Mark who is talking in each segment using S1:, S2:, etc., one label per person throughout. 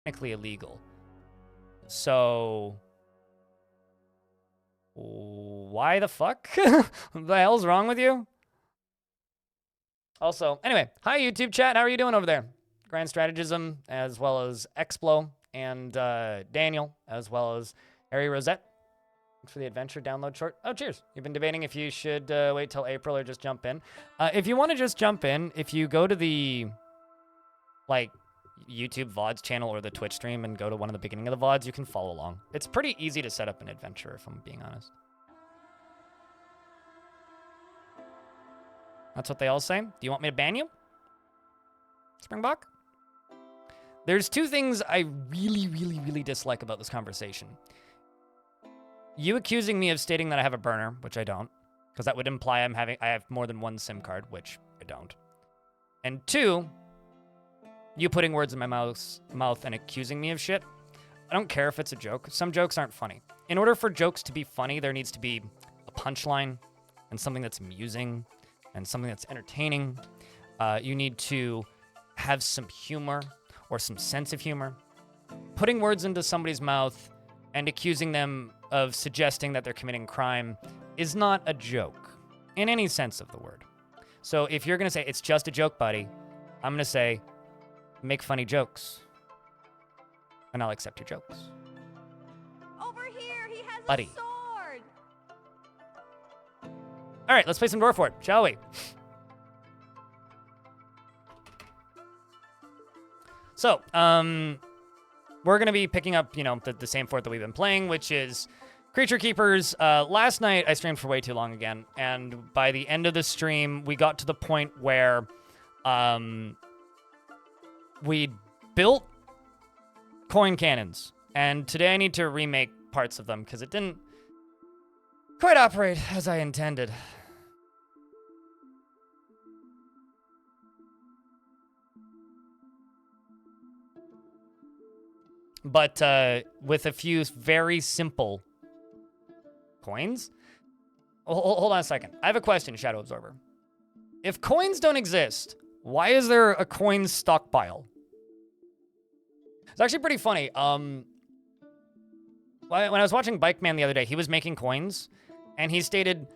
S1: technically illegal. So why the fuck? What the hell's wrong with you? Also, anyway, hi YouTube chat. How are you doing over there? Grand Strategism, as well as Explo, and Daniel, as well as Harry Rosette. Thanks for the adventure download short. Oh, cheers. You've been debating if you should wait till April or just jump in. If you want to just jump in, if you go to the, like, YouTube VODs channel or the Twitch stream and go to one of the beginning of the VODs, you can follow along. It's pretty easy to set up an adventure, if I'm being honest. That's what they all say. Do you want me to ban you? Springbok? There's two things I really dislike about this conversation. You accusing me of stating that I have a burner, which I don't, because that would imply I have more than one SIM card, which I don't. And two, you putting words in my mouth and accusing me of shit. I don't care if it's a joke. Some jokes aren't funny. In order for jokes to be funny, there needs to be a punchline and something that's amusing and something that's entertaining. You need to have some humor or some sense of humor. Putting words into somebody's mouth and accusing them of suggesting that they're committing crime is not a joke in any sense of the word. So if you're going to say, it's just a joke, buddy, I'm going to say, make funny jokes. And I'll accept your jokes.
S2: Over here, he has
S1: buddy.
S2: a sword.
S1: All right, let's play some Dwarf Fort, shall we? So, we're going to be picking up, you know, the same fort that we've been playing, which is Creaturekeepers. Last night, I streamed for way too long again, and by the end of the stream, we got to the point where we built coin cannons, and today I need to remake parts of them, because it didn't quite operate as I intended. But with a few very simple coins. Hold on a second. I have a question, Shadow Absorber. If coins don't exist, why is there a coin stockpile? It's actually pretty funny. When I was watching Bike Man the other day, he was making coins, and he stated,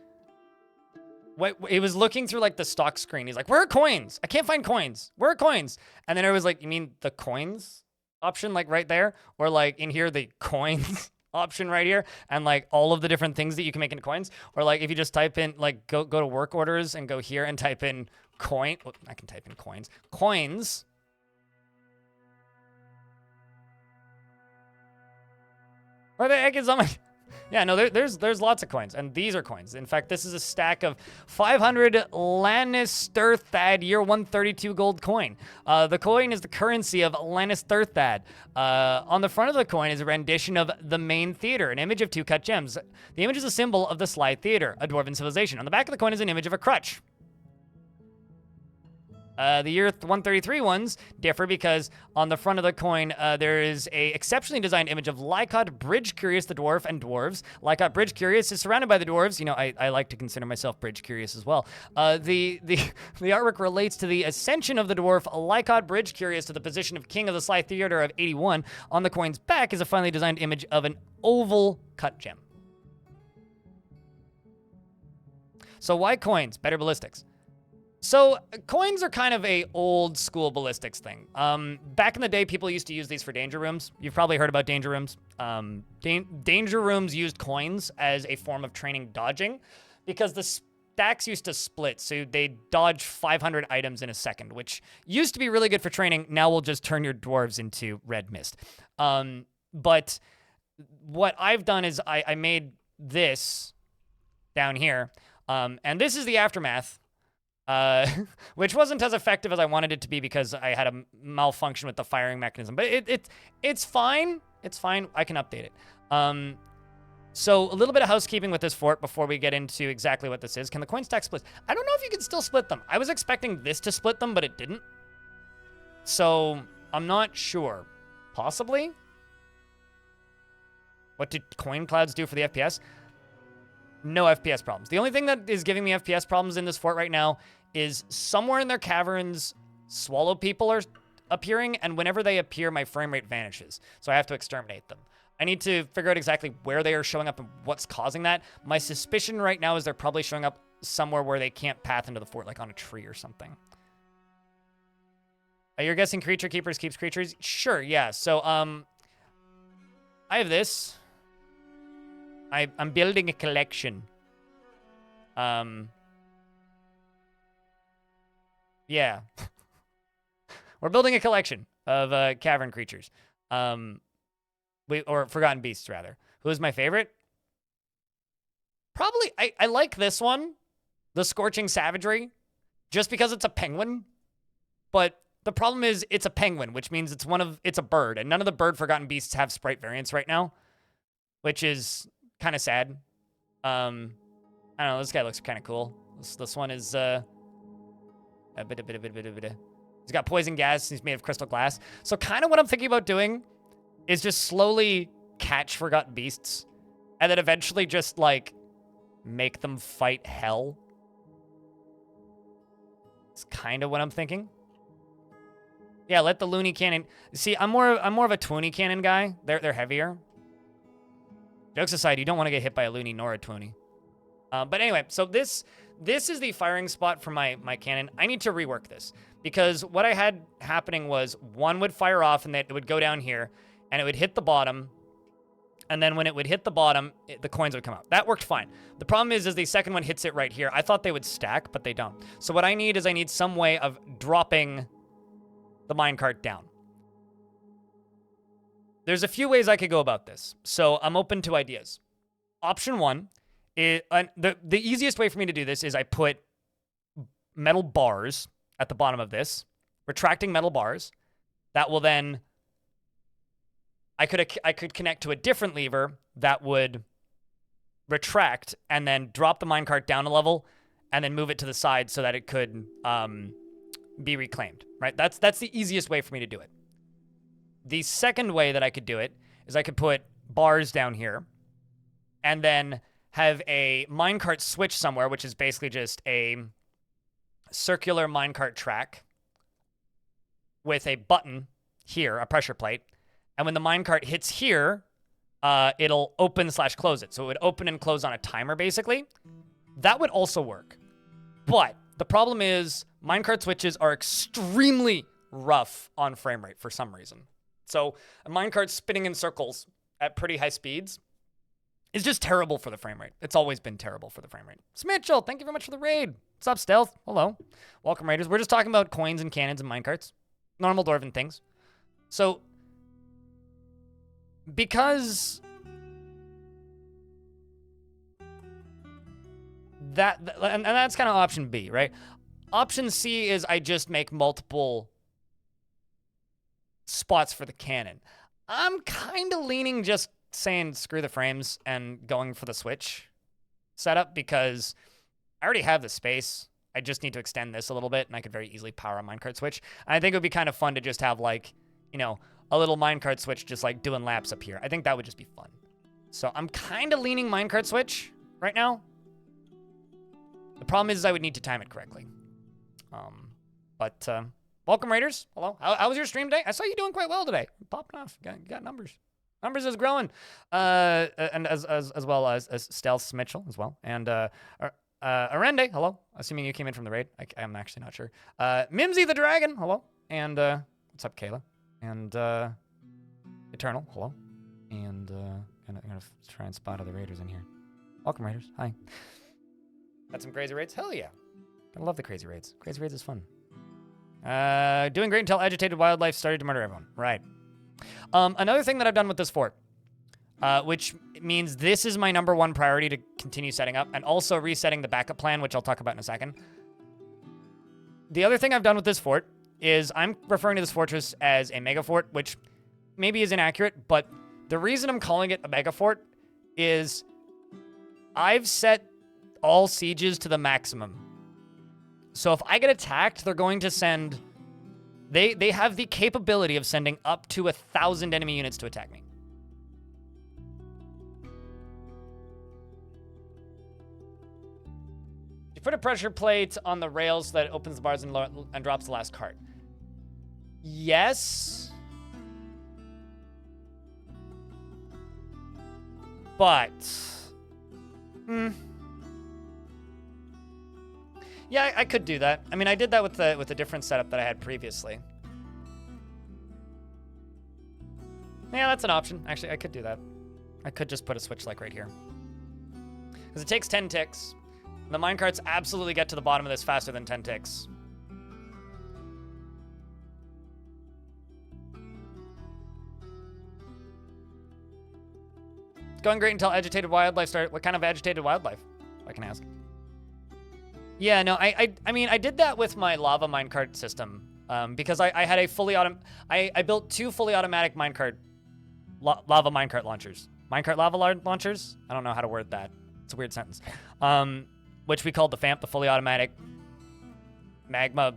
S1: he was looking through like the stock screen. He's like, "Where are coins? I can't find coins. Where are coins?" And then I was like, "You mean the coins option, like right there, or like in here the coins option right here, and like all of the different things that you can make into coins, or like if you just type in like go to work orders and go here and type in coin. Well, I can type in coins. Where the heck is on my? Yeah, no, there's lots of coins, and these are coins. In fact, this is a stack of 500 Lannisterthad year 132 gold coin. The coin is the currency of Lannisterthad. On the front of the coin is a rendition of the main theater, an image of two cut gems. The image is a symbol of the Sly Theater, a dwarven civilization. On the back of the coin is an image of a crutch. The year 133 ones differ because on the front of the coin, there is a exceptionally designed image of Lycott Bridge Curious, the dwarf, and dwarves. Lycott Bridge Curious is surrounded by the dwarves. You know, I like to consider myself Bridge Curious as well. The artwork relates to the ascension of the dwarf Lycott Bridge Curious to the position of king of the Sly Theater of 81. On the coin's back is a finely designed image of an oval cut gem. So why coins? Better ballistics. So coins are kind of a old school ballistics thing. Back in the day, people used to use these for danger rooms. You've probably heard about danger rooms. Danger rooms used coins as a form of training dodging because the stacks used to split. So they dodge 500 items in a second, which used to be really good for training. Now we'll just turn your dwarves into red mist. But what I've done is I made this down here. And this is the aftermath. Which wasn't as effective as I wanted it to be because I had a malfunction with the firing mechanism. But it's fine. It's fine. I can update it. So a little bit of housekeeping with this fort before we get into exactly what this is. Can the coin stack split? I don't know if you can still split them. I was expecting this to split them, but it didn't. So I'm not sure. Possibly? What did coin clouds do for the FPS? No FPS problems. The only thing that is giving me FPS problems in this fort right now is somewhere in their caverns, swallow people appearing, and whenever they appear, my frame rate vanishes. So I have to exterminate them. I need to figure out exactly where they are showing up and what's causing that. My suspicion right now is they're probably showing up somewhere where they can't path into the fort, like on a tree or something. You're guessing Creaturekeepers keeps creatures? Sure, yeah. So, I have this. I'm building a collection. Yeah. We're building a collection of cavern creatures. Or Forgotten Beasts, rather. Who is my favorite? Probably, I like this one, the Scorching Savagery, just because it's a penguin. But the problem is it's a penguin, which means it's a bird, and none of the bird Forgotten Beasts have sprite variants right now, which is kind of sad. I don't know, this guy looks kind of cool. This one is, he's got poison gas, he's made of crystal glass. So kind of what I'm thinking about doing is just slowly catch Forgotten Beasts, and then eventually just, like, make them fight hell. It's kind of what I'm thinking. Yeah, let the loony cannon... See, I'm more of a toony cannon guy. They're heavier. Jokes aside, you don't want to get hit by a loony nor a toony. But anyway, so this is the firing spot for my cannon. I need to rework this, because what I had happening was one would fire off and it would go down here, and it would hit the bottom, and then when it would hit the bottom, the coins would come out. That worked fine. The problem is the second one hits it right here. I thought they would stack, but they don't. So what I need some way of dropping the minecart down. There's a few ways I could go about this, so I'm open to ideas. Option one is, the easiest way for me to do this is I put metal bars at the bottom of this, retracting metal bars. That will then, I could connect to a different lever that would retract and then drop the minecart down a level and then move it to the side so that it could be reclaimed, right? That's the easiest way for me to do it. The second way that I could do it is I could put bars down here and then have a minecart switch somewhere, which is basically just a circular minecart track with a button here, a pressure plate. And when the minecart hits here, it'll open/close it. So it would open and close on a timer, basically. That would also work. But the problem is minecart switches are extremely rough on frame rate for some reason. So a minecart spinning in circles at pretty high speeds is just terrible for the frame rate. It's always been terrible for the frame rate. Smitchell, thank you very much for the raid. What's up, Stealth? Hello. Welcome, Raiders. We're just talking about coins and cannons and minecarts. Normal dwarven things. So, because and that's kind of option B, right? Option C is I just make multiple spots for the cannon. I'm kind of leaning just saying screw the frames and going for the switch setup, because I already have the space. I just need to extend this a little bit, and I could very easily power a minecart switch. And I think it would be kind of fun to just have, like, you know, a little minecart switch just, like, doing laps up here. I think that would just be fun. So I'm kind of leaning minecart switch right now. The problem is I would need to time it correctly. Welcome, Raiders. Hello. How was your stream today? I saw you doing quite well today. Popping off. Got numbers. Numbers is growing. And as well as Stealth Mitchell as well. And Arende, hello. Assuming you came in from the raid. I'm actually not sure. Mimsy the Dragon, hello. And what's up, Kayla? And Eternal, hello. And I'm gonna try and spot other raiders in here. Welcome, Raiders. Hi. Got some crazy raids? Hell yeah. I love the crazy raids. Crazy raids is fun. Doing great until agitated wildlife started to murder everyone. Right. Another thing that I've done with this fort, which means this is my #1 priority to continue setting up, and also resetting the backup plan, which I'll talk about in a second. The other thing I've done with this fort is I'm referring to this fortress as a mega fort, which maybe is inaccurate, but the reason I'm calling it a mega fort is I've set all sieges to the maximum. So if I get attacked, they're going to send... They have the capability of sending up to 1,000 enemy units to attack me. You put a pressure plate on the rails so that it opens the bars and drops the last cart. Yes. But... Yeah, I could do that. I mean, I did that with the different setup that I had previously. Yeah, that's an option. Actually, I could do that. I could just put a switch like right here. Because it takes 10 ticks. The minecarts absolutely get to the bottom of this faster than 10 ticks. It's going great until agitated wildlife started. What kind of agitated wildlife? If I can ask. Yeah, no, I mean, I did that with my lava minecart system. Because I had a fully I built 2 fully automatic lava minecart launchers. Minecart lava launchers? I don't know how to word that. It's a weird sentence. Which we called the FAMP, the fully automatic magma.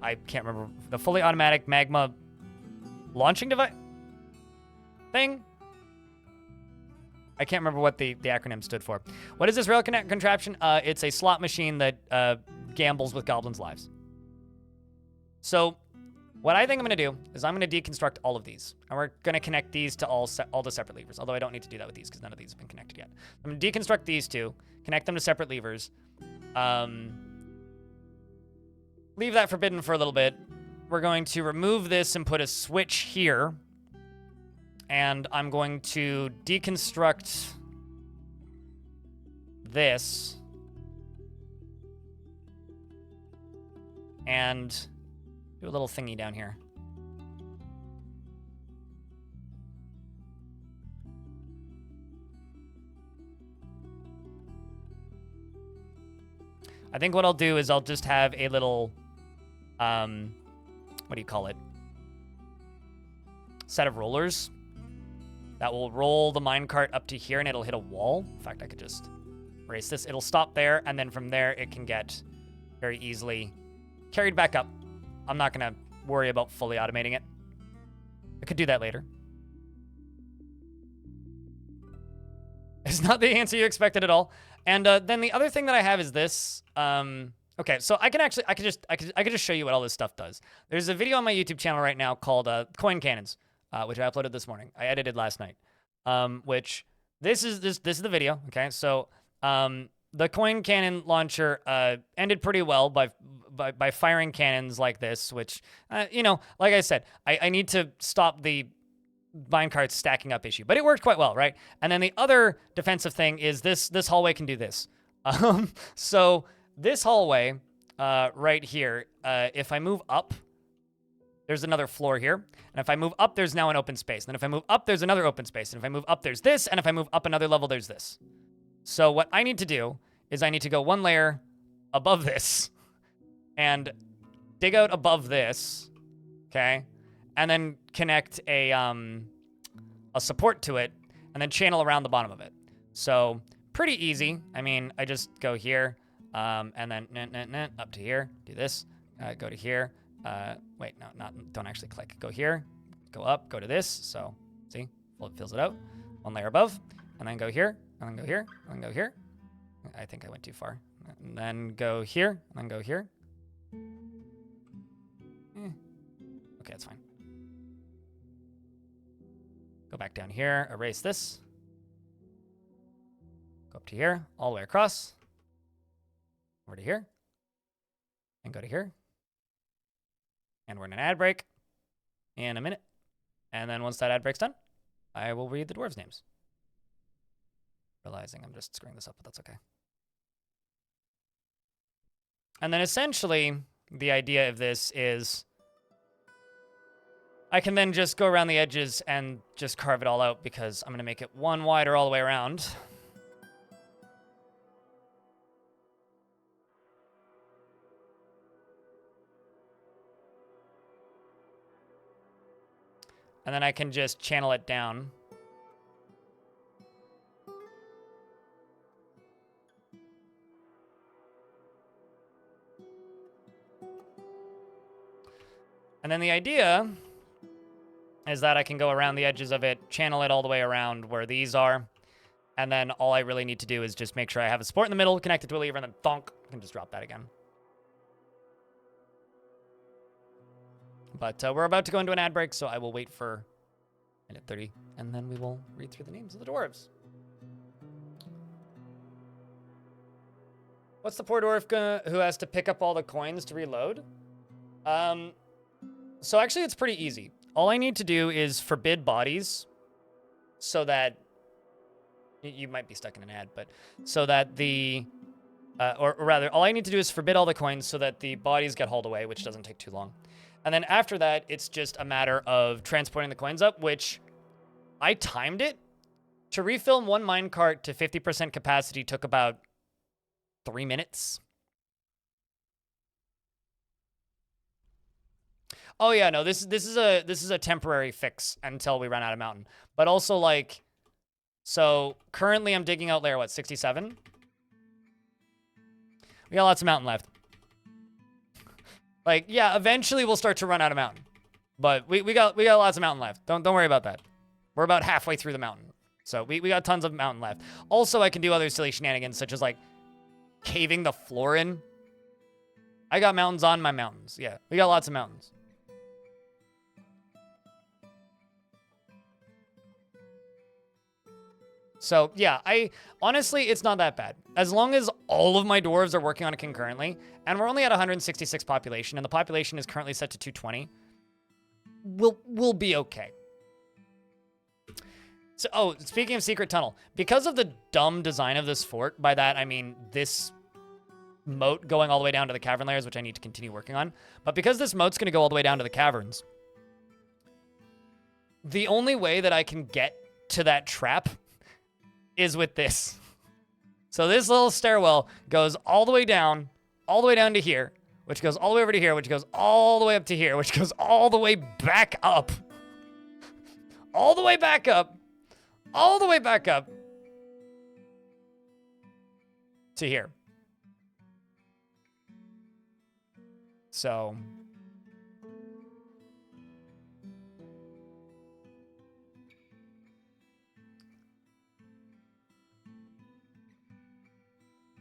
S1: I can't remember. The fully automatic magma launching device thing? I can't remember what the acronym stood for. What is this rail contraption? It's a slot machine that gambles with goblins' lives. So what I think I'm going to do is I'm going to deconstruct all of these. And we're going to connect these to all the separate levers. Although I don't need to do that with these because none of these have been connected yet. I'm going to deconstruct these 2, connect them to separate levers. Leave that forbidden for a little bit. We're going to remove this and put a switch here. And I'm going to deconstruct this. And do a little thingy down here. I think what I'll do is I'll just have a little, what do you call it? Set of rollers that will roll the minecart up to here and it'll hit a wall. In fact, I could just erase this. It'll stop there, and then from there it can get very easily carried back up. I'm not going to worry about fully automating it. I could do that later. It's not the answer you expected at all. And then the other thing that I have is this. Okay, so I could just show you what all this stuff does. There's a video on my YouTube channel right now called Coin Cannons, which I uploaded this morning. I edited last night. Which this is the video. Okay, so the coin cannon launcher ended pretty well by firing cannons like this, which you know, like I said, I need to stop the minecart stacking up issue, but it worked quite well, right? And then the other defensive thing is this hallway can do this. So this hallway right here, if I move up, there's another floor here. And if I move up, there's now an open space. And then if I move up, there's another open space. And if I move up, there's this. And if I move up another level, there's this. So what I need to do is I need to go 1 layer above this and dig out above this, okay? And then connect a support to it and then channel around the bottom of it. So pretty easy. I mean, I just go here and then up to here, do this, go to here. Wait, no, don't actually click. Go here, go up, go to this. So, see, well, it fills it out. 1 layer above, and then go here, and then go here, and then go here. I think I went too far. And then go here, and then go here. Okay, that's fine. Go back down here, erase this. Go up to here, all the way across. Over to here, and go to here. And we're in an ad break in a minute. And then once that ad break's done, I will read the dwarves' names. Realizing I'm just screwing this up, but that's okay. And then essentially, the idea of this is I can then just go around the edges and just carve it all out because I'm going to make it 1 wider all the way around. And then I can just channel it down. And then the idea is that I can go around the edges of it, channel it all the way around where these are. And then all I really need to do is just make sure I have a support in the middle, connect it to a lever, and then thonk. I can just drop that again. But we're about to go into an ad break, so I will wait for minute 30, and then we will read through the names of the dwarves. What's the poor dwarf who has to pick up all the coins to reload? So actually it's pretty easy. All I need to do is forbid bodies so that you might be stuck in an ad, but so that the, or rather, all I need to do is forbid all the coins so that the bodies get hauled away, which doesn't take too long. And then after that, it's just a matter of transporting the coins up, which I timed it. To refill one minecart to 50% capacity took about 3 minutes. Oh yeah, no, this is a temporary fix until we run out of mountain. But also like, so currently I'm digging out layer 67. We got lots of mountain left. Like, yeah, eventually we'll start to run out of mountain. But we got lots of mountain left. Don't worry about that. We're about halfway through the mountain. So we got tons of mountain left. Also, I can do other silly shenanigans such as like caving the floor in. I got mountains on my mountains. Yeah, we got lots of mountains. So yeah, honestly, it's not that bad. As long as all of my dwarves are working on it concurrently, and we're only at 166 population, and the population is currently set to 220, we'll be okay. So, oh, speaking of secret tunnel, because of the dumb design of this fort, by that I mean this moat going all the way down to the cavern layers, which I need to continue working on, but because this moat's going to go all the way down to the caverns, the only way that I can get to that trap is with this. So this little stairwell goes all the way down to here, which goes all the way over to here, which goes all the way up to here, which goes all the way back up. All the way back up. All the way back up. To here. So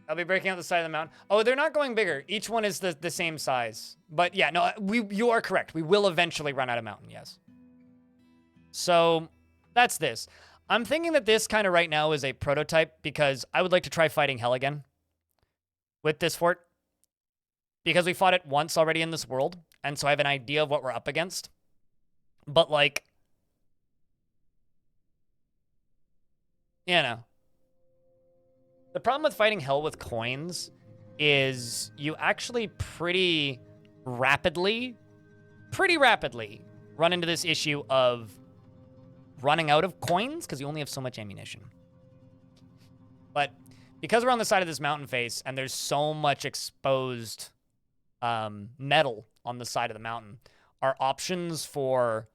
S1: I'll be breaking out the side of the mountain. Oh, they're not going bigger. Each one is the same size. But yeah, no, you are correct. We will eventually run out of mountain, yes. So that's this. I'm thinking that this kind of right now is a prototype because I would like to try fighting hell again with this fort. Because we fought it once already in this world. And so I have an idea of what we're up against. But like, you know. The problem with fighting hell with coins is you actually pretty rapidly run into this issue of running out of coins because you only have so much ammunition. But because we're on the side of this mountain face and there's so much exposed metal on the side of the mountain, our options for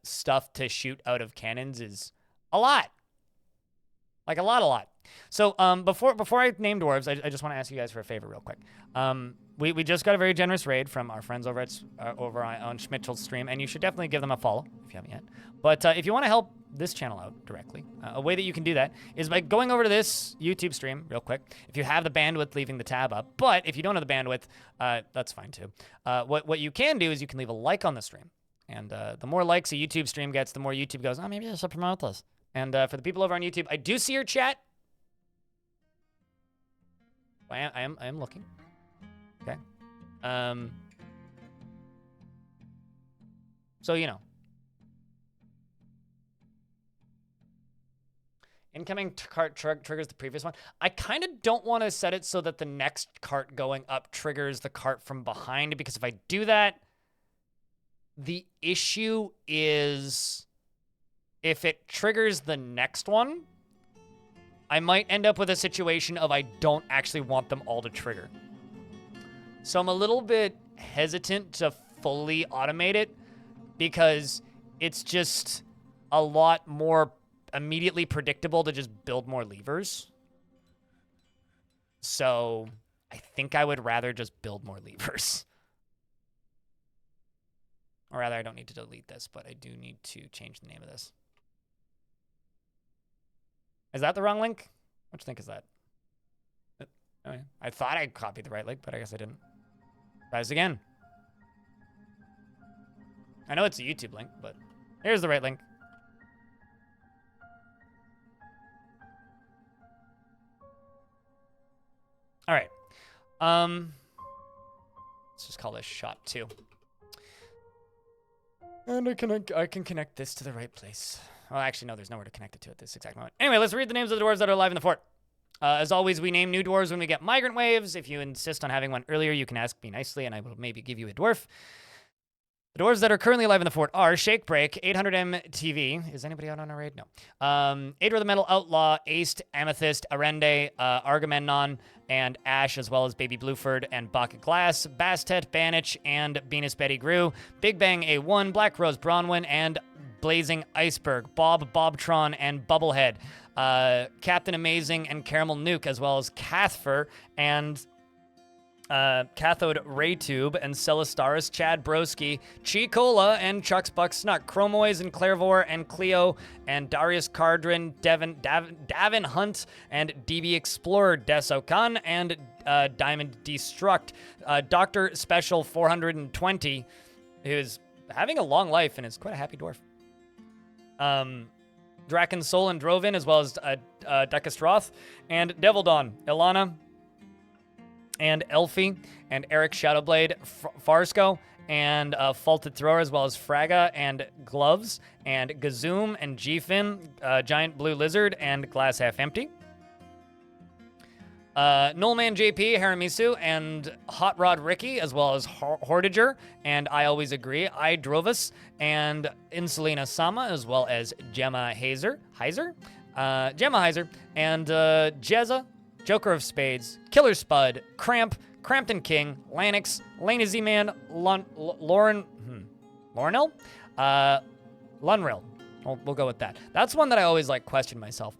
S1: stuff to shoot out of cannons is a lot. Like a lot. So before I name dwarves, I just want to ask you guys for a favor real quick. We just got a very generous raid from our friends over at on Schmitzel's stream, and you should definitely give them a follow if you haven't yet. But if you want to help this channel out directly, a way that you can do that is by going over to this YouTube stream real quick. If you have the bandwidth, leaving the tab up. But if you don't have the bandwidth, that's fine too. What you can do is you can leave a like on the stream. And the more likes a YouTube stream gets, the more YouTube goes, oh, maybe I should promote this. And for the people over on YouTube, I do see your chat. I am looking. Okay. So, you know. Incoming cart triggers the previous one. I kind of don't want to set it so that the next cart going up triggers the cart from behind, because if I do that, the issue is if it triggers the next one, I might end up with a situation of I don't actually want them all to trigger. So I'm a little bit hesitant to fully automate it because it's just a lot more immediately predictable to just build more levers. So I think I would rather just build more levers. Or rather, I don't need to delete this, but I do need to change the name of this. Is that the wrong link? Which link is that? Okay. I thought I copied the right link, but I guess I didn't. Try this again. I know it's a YouTube link, but here's the right link. All right. Let's just call this shot 2. And I can connect this to the right place. Well, actually, no, there's nowhere to connect it to at this exact moment. Anyway, let's read the names of the dwarves that are alive in the fort. As always, we name new dwarves when we get migrant waves. If you insist on having one earlier, you can ask me nicely, and I will maybe give you a dwarf. The dwarves that are currently alive in the fort are Shake Break, 800 MTV. Is anybody out on a raid? No. Adra the Metal Outlaw, Aced, Amethyst, Arende, Argamemnon, and Ash, as well as Baby Blueford and Bucket Glass, Bastet, Banich, and Venus Betty Grew, Big Bang A1, Black Rose Bronwyn, and Blazing Iceberg, Bob Bobtron, and Bubblehead, Captain Amazing, and Caramel Nuke, as well as Cathfer, and Cathode Raytube, and Celastaris, Chad Broski, Chi Cola, and Chuck's Buck Snuck, Chromoise, and Clairvore, and Cleo, and Darius Cardrin, Davin Hunt, and DB Explorer, Desokan, and Diamond Destruct, Dr. Special 420, who's having a long life and is quite a happy dwarf. Draken Soul and Drovin, as well as Dekastroth, and Devil Dawn, Ilana, and Elfie, and Eric Shadowblade, Farsco, and Faulted Thrower, as well as Fraga, and Gloves, and Gazoom, and G-Fin, Giant Blue Lizard, and Glass Half Empty. Nullman JP, Haramisu, and Hot Rod Ricky, as well as Hordager, and I Always Agree, I Drovus, and Insulina Sama, as well as Gemma Gemma Heiser, and Jezza, Joker of Spades, Killer Spud, Cramp, Crampton King, Lanix, Lena Z-Man, Laurenel? Lunril. We'll go with that. That's one that I always question myself.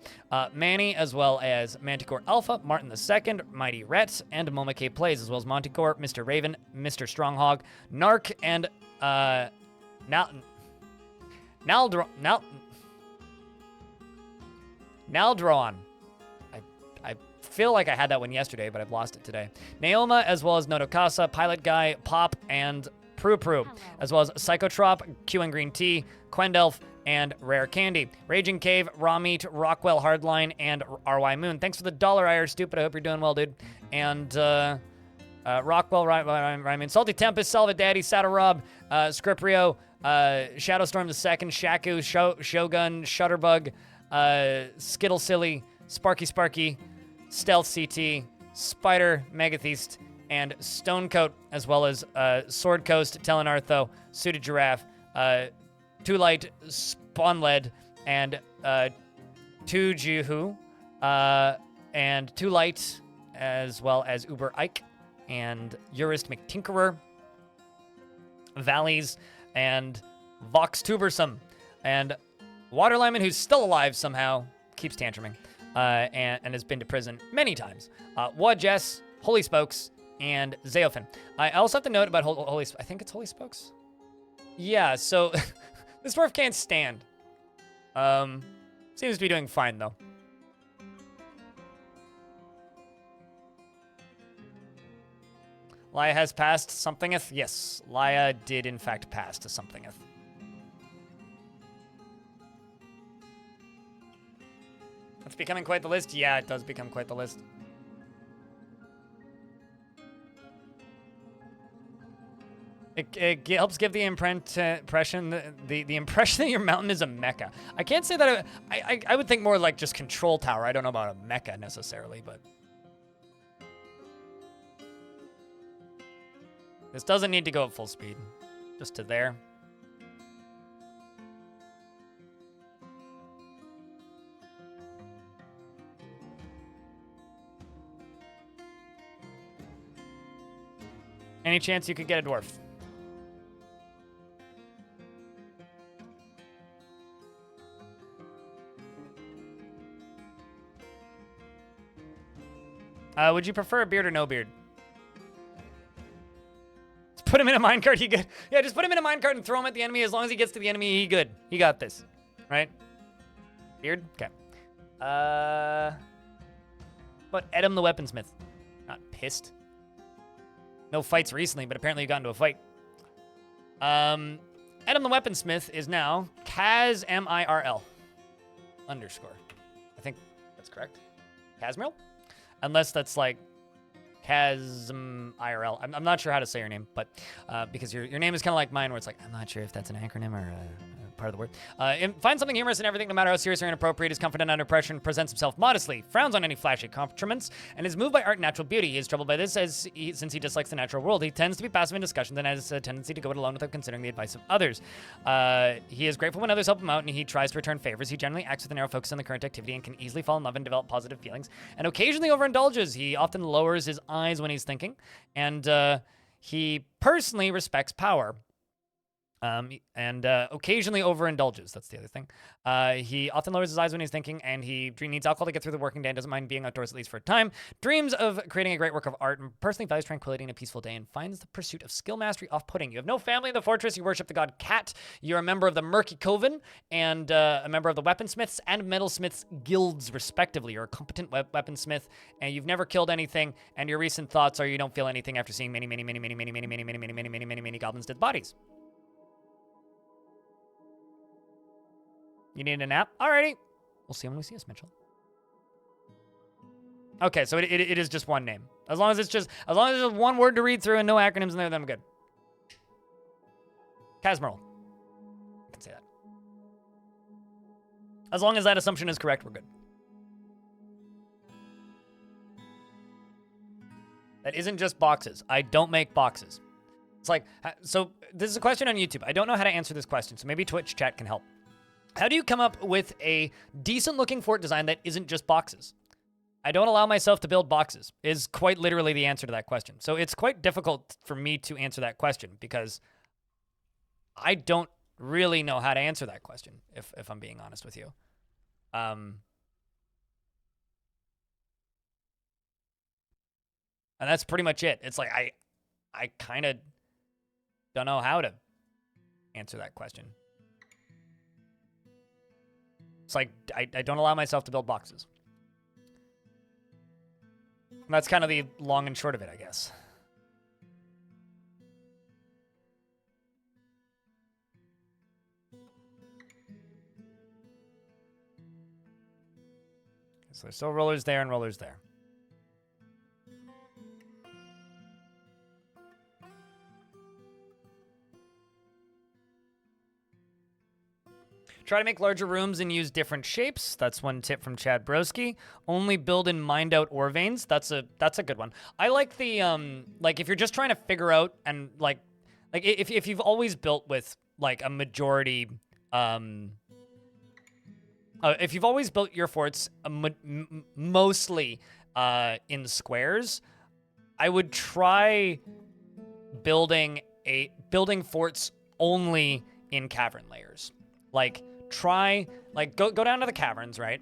S1: Manny, as well as Manticore Alpha, Martin II, Mighty Rhett, and Momake Plays, as well as Monticore, Mr. Raven, Mr. Stronghog, Narc, and Naldron. I feel like I had that one yesterday, but I've lost it today. Naoma, as well as Nodokasa, Pilot Guy, Pop, and Prue, as well as Psychotrop, Q and Green Tea, Quendelf, and Rare Candy. Raging Cave, Raw Meat, Rockwell Hardline, and RY Moon. Thanks for the $1, IR Stupid. I hope you're doing well, dude. And Rockwell, Ryman, Salty Tempest, Salva Daddy, Saddle Rob, Scriprio, Shadowstorm II, Shaku, Shogun, Shutterbug, Skittle Silly, Sparky, Stealth CT, Spider, Megatheist, and Stonecoat, as well as Sword Coast, Telenartho, Suited Giraffe, Too Light, Spawnled, and Tujuhu, and Too Light, as well as Uber Ike, and Urist McTinkerer, Valleys, and Vox Tubersome, and Waterlyman, who's still alive somehow, keeps tantruming, and has been to prison many times. Wajess, Holy Spokes, and Zeophin. I also have to note about Holy I think it's Holy Spokes? Yeah, so this dwarf can't stand. Seems to be doing fine, though. Laya has passed somethingeth? Yes, Laya did in fact pass to somethingeth. It's becoming quite the list? Yeah, it does become quite the list. It helps give the impression the impression that your mountain is a mecha. I can't say that. I would think more like just control tower. I don't know about a mecha necessarily, but this doesn't need to go at full speed. Just to there. Any chance you could get a dwarf? Would you prefer a beard or no beard? Just put him in a minecart, he good. Yeah, just put him in a minecart and throw him at the enemy. As long as he gets to the enemy, he good. He got this. Right? Beard? Okay. But Edom the Weaponsmith. Not pissed. No fights recently, but apparently you got into a fight. Adam the Weaponsmith is now Kaz Mirl _ I think that's correct. Kazmirl? Unless that's like Kazm IRL. I'm not sure how to say your name, but because your name is kind of like mine, where it's like, I'm not sure if that's an acronym or a part of the word. Finds something humorous in everything, no matter how serious or inappropriate. Is confident under pressure and presents himself modestly. Frowns on any flashy accomplishments and is moved by art and natural beauty. He is troubled by this since he dislikes the natural world. He tends to be passive in discussions and has a tendency to go it alone without considering the advice of others. He is grateful when others help him out, and he tries to return favors. He generally acts with a narrow focus on the current activity and can easily fall in love and develop positive feelings, and occasionally overindulges. He often lowers his eyes when he's thinking, and he personally respects power. And occasionally overindulges. That's the other thing. He often lowers his eyes when he's thinking, and he needs alcohol to get through the working day and doesn't mind being outdoors at least for a time. Dreams of creating a great work of art and personally values tranquility and a peaceful day and finds the pursuit of skill mastery off-putting. You have no family in the fortress. You worship the god Cat. You're a member of the Murky Coven and a member of the Weaponsmiths and Metalsmiths guilds, respectively. You're a competent weaponsmith, and you've never killed anything, and your recent thoughts are you don't feel anything after seeing many goblins' dead bodies. You need a nap? Alrighty. We'll see when we see us, Mitchell. Okay, so it is just one name. As long as there's one word to read through and no acronyms in there, then I'm good. Kazmirl. I can say that. As long as that assumption is correct, we're good. That isn't just boxes. I don't make boxes. It's like, so this is a question on YouTube. I don't know how to answer this question, so maybe Twitch chat can help. How do you come up with a decent-looking fort design that isn't just boxes? I don't allow myself to build boxes, is quite literally the answer to that question. So it's quite difficult for me to answer that question because I don't really know how to answer that question, if I'm being honest with you. And that's pretty much it. It's like I kind of don't know how to answer that question. It's like, I don't allow myself to build boxes. And that's kind of the long and short of it, I guess. So there's still rollers there and rollers there. Try to make larger rooms and use different shapes. That's one tip from Chad Broski. Only build in mined out ore veins. That's a good one. I like the like if you're just trying to figure out and like if you've always built with like a majority if you've always built your forts mostly in squares, I would try building forts only in cavern layers. Like go down to the caverns, right?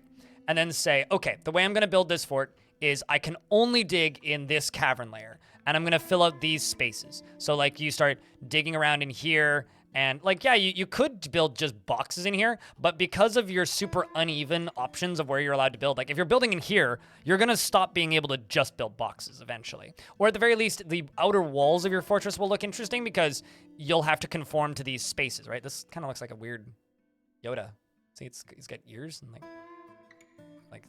S1: And then say, okay, the way I'm gonna build this fort is I can only dig in this cavern layer, and I'm gonna fill out these spaces. So like you start digging around in here, and like, yeah, you could build just boxes in here, but because of your super uneven options of where you're allowed to build, like if you're building in here, you're gonna stop being able to just build boxes eventually. Or at the very least, the outer walls of your fortress will look interesting because you'll have to conform to these spaces, right? This kind of looks like a weird Yoda. See, he's got ears and like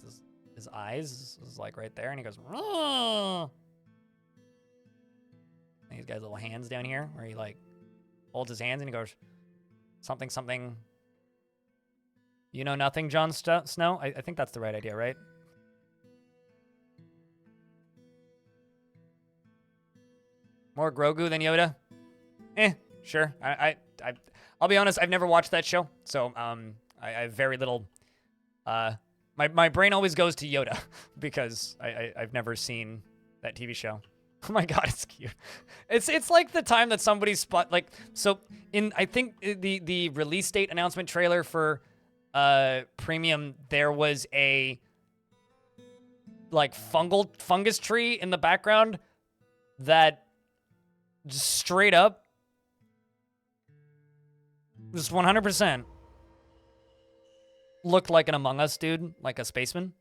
S1: his eyes is like right there, and he goes, "Rrrr." And he's got his little hands down here where he like holds his hands and he goes, something, something. You know nothing, Jon Snow? I think that's the right idea, right? More Grogu than Yoda? Sure. I'll be honest, I've never watched that show, so I have very little. My brain always goes to Yoda because I've never seen that TV show. Oh my god, it's cute. It's like the time that somebody I think the release date announcement trailer for Premium, there was a like fungus tree in the background that just straight up just 100% looked like an Among Us dude, like a spaceman.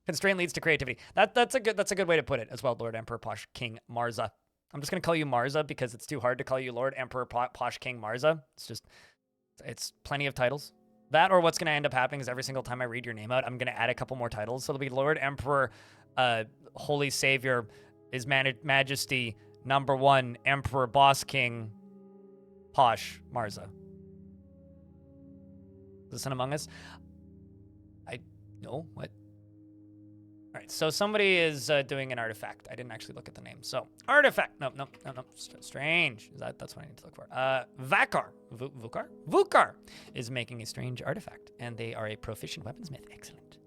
S1: Constraint leads to creativity. That's a good way to put it as well, Lord Emperor Posh King Marza. I'm just gonna call you Marza because it's too hard to call you Lord Emperor Posh King Marza. It's plenty of titles. That or what's gonna end up happening is every single time I read your name out, I'm gonna add a couple more titles. So it'll be Lord Emperor, Holy Savior, His Majesty, #1, Emperor Boss King, Posh Marza. Is this an Among Us? No, what? All right, so somebody is doing an artifact. I didn't actually look at the name. So, artifact. No. Strange. That's what I need to look for. Vukar is making a strange artifact, and they are a proficient weaponsmith. Excellent.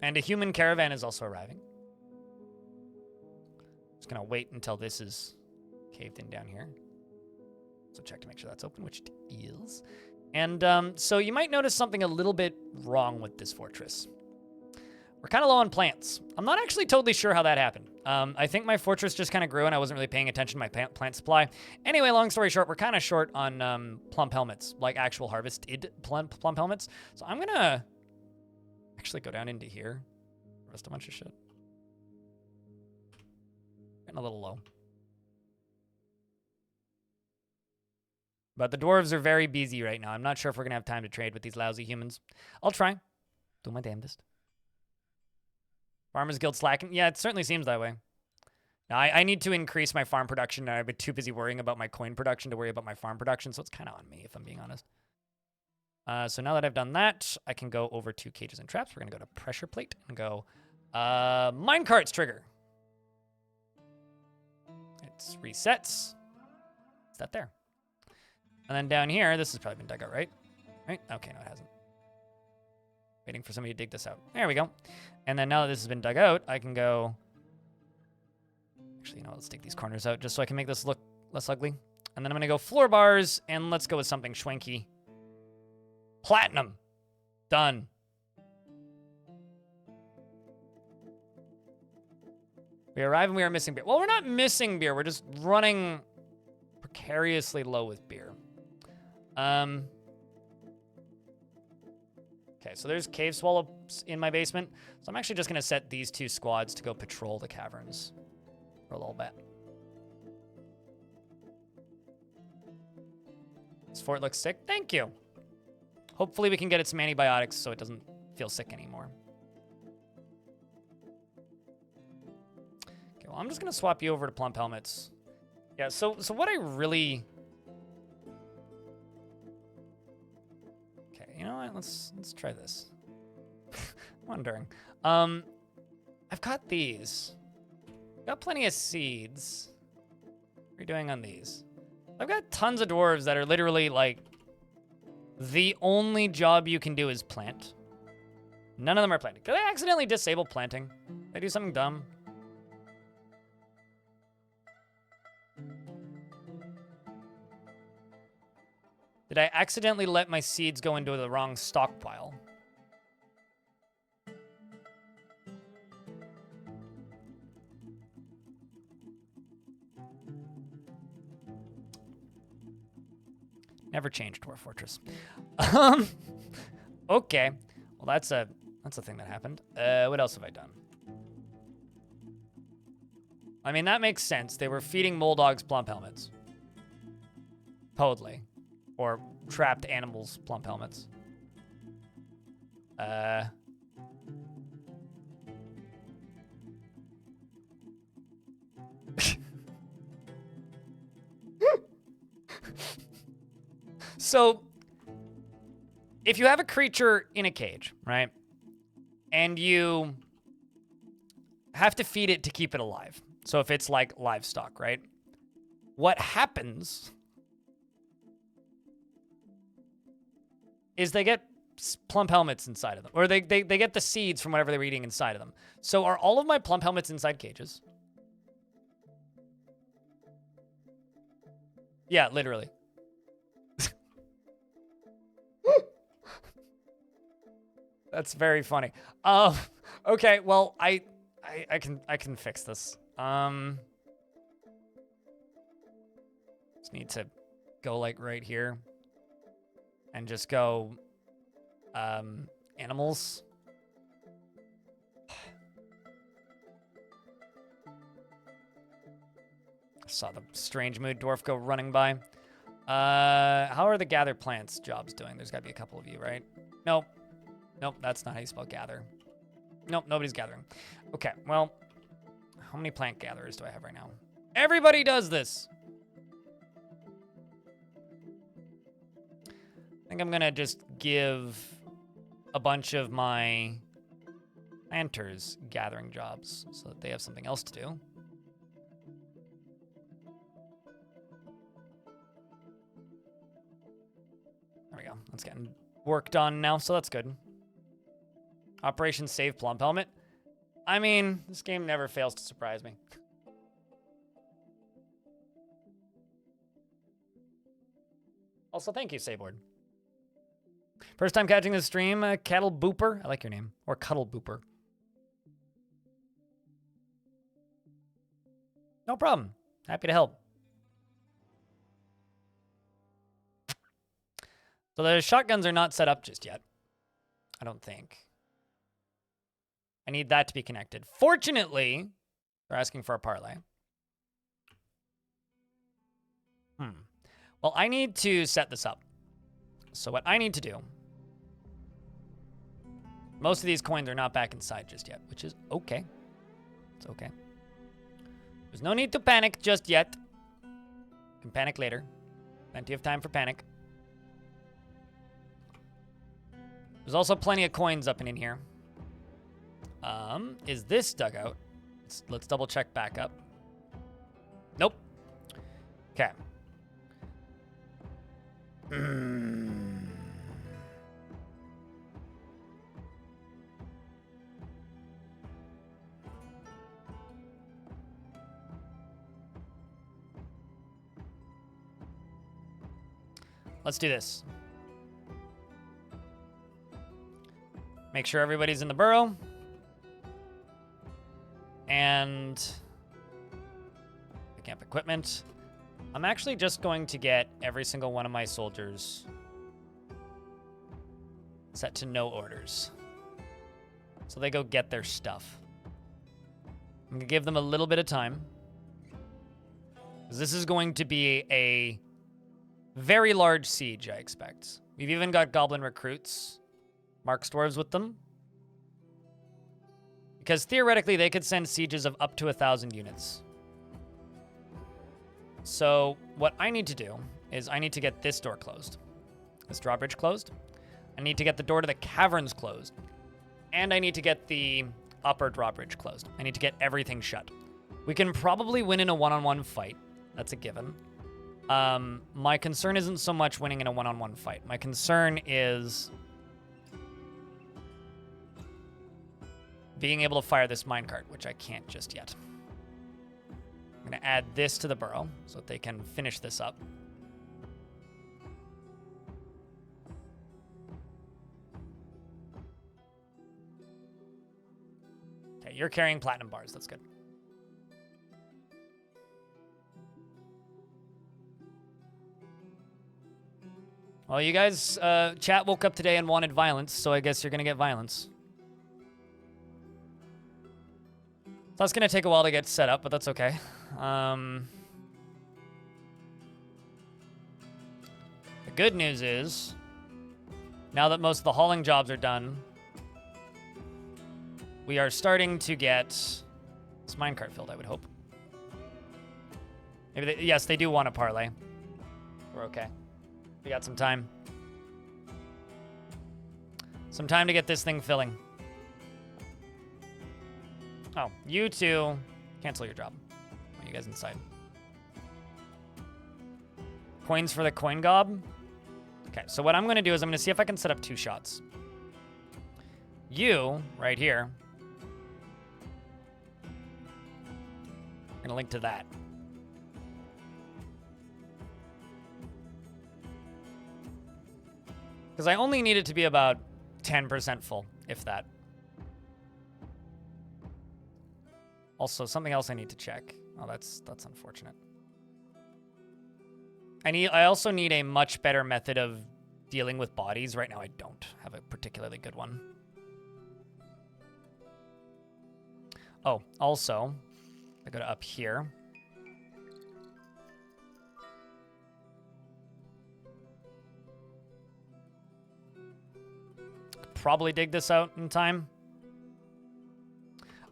S1: And a human caravan is also arriving. Just gonna wait until this is caved in down here. So check to make sure that's open, which it is. And so you might notice something a little bit wrong with this fortress. We're kind of low on plants. I'm not actually totally sure how that happened. I think my fortress just kind of grew and I wasn't really paying attention to my plant supply. Anyway, long story short, we're kind of short on plump helmets, like actual harvested plump helmets. So I'm gonna actually go down into here, harvest a bunch of shit. Getting a little low. But the dwarves are very busy right now. I'm not sure if we're going to have time to trade with these lousy humans. I'll try. Do my damnedest. Farmers Guild slacking. Yeah, it certainly seems that way. Now, I need to increase my farm production. I've been too busy worrying about my coin production to worry about my farm production, so it's kind of on me, if I'm being honest. So now that I've done that, I can go over to cages and traps. We're going to go to pressure plate and go minecarts trigger. It resets. Is that there? And then down here, this has probably been dug out, right? Right? Okay, no, it hasn't. Waiting for somebody to dig this out. There we go. And then now that this has been dug out, I can go... Actually, you know, let's dig these corners out just so I can make this look less ugly. And then I'm going to go floor bars, and let's go with something schwanky. Platinum. Done. We arrive and we are missing beer. Well, we're not missing beer. We're just running precariously low with beer. Okay, so there's cave swallows in my basement. So I'm actually just going to set these 2 squads to go patrol the caverns for a little bit. This fort looks sick. Thank you. Hopefully we can get it some antibiotics so it doesn't feel sick anymore. Okay, well, I'm just going to swap you over to plump helmets. Yeah, so what I really... Okay, you know what? Let's try this. Wondering. I've got these. Got plenty of seeds. What are you doing on these? I've got tons of dwarves that are literally like the only job you can do is plant. None of them are planting. Did I accidentally disable planting? Did I do something dumb? Did I accidentally let my seeds go into the wrong stockpile? Never changed Dwarf Fortress. Okay. Well, that's a thing that happened. What else have I done? I mean, that makes sense. They were feeding Moldogs plump helmets. Totally. Or trapped animals plump helmets. So, if you have a creature in a cage, right? And you have to feed it to keep it alive. So if it's like livestock, right? What happens is they get plump helmets inside of them. Or they get the seeds from whatever they're eating inside of them. So are all of my plump helmets inside cages? Yeah, literally. That's very funny. Okay, well, I can fix this. Just need to go like right here and just go Animals. Saw the strange mood dwarf go running by. How are the gather plants jobs doing? There's got to be a couple of you, right? Nope. Nope, that's not how you spell gather. Nope, nobody's gathering. Okay, well, how many plant gatherers do I have right now? Everybody does this. I think I'm gonna just give a bunch of my planters gathering jobs so that they have something else to do. There we go. That's getting work done now, so that's good. Operation Save Plump Helmet. I mean, this game never fails to surprise me. Also, thank you, Sayboard. First time catching the stream, Cattle Booper. I like your name. Or Cuddle Booper. No problem. Happy to help. So the shotguns are not set up just yet. I don't think. I need that to be connected. Fortunately, they're asking for a parlay. Well, I need to set this up. So what I need to do... Most of these coins are not back inside just yet, which is okay. It's okay. There's no need to panic just yet. You can panic later. Plenty of time for panic. There's also plenty of coins up and in here. Is this dugout? Let's double check back up. Nope. Okay. Let's do this. Make sure everybody's in the burrow. And camp equipment. I'm actually just going to get every single one of my soldiers set to no orders. So they go get their stuff. I'm going to give them a little bit of time. This is going to be a very large siege, I expect. We've even got goblin recruits, Mark's dwarves with them. Because theoretically, they could send sieges of up to 1,000 units. So what I need to do is I need to get this door closed. This drawbridge closed. I need to get the door to the caverns closed. And I need to get the upper drawbridge closed. I need to get everything shut. We can probably win in a one-on-one fight. That's a given. My concern isn't so much winning in a one-on-one fight. My concern is being able to fire this minecart, which I can't just yet. I'm going to add this to the burrow so that they can finish this up. Okay, you're carrying platinum bars. That's good. Well, you guys, chat woke up today and wanted violence, so I guess you're going to get violence. That's going to take a while to get set up, but that's okay. The good news is, now that most of the hauling jobs are done, we are starting to get this minecart filled, I would hope. Maybe yes, they do want a parlay. We're okay. We got some time. Some time to get this thing filling. Oh, you two, cancel your job. You guys inside. Coins for the coin gob. Okay, so what I'm going to do is I'm going to see if I can set up 2 shots. You, right here, I'm going to link to that. Because I only need it to be about 10% full, if that. Also, something else I need to check. Oh, that's unfortunate. I also need a much better method of dealing with bodies. Right now I don't have a particularly good one. Oh, also, I go to up here. Probably dig this out in time.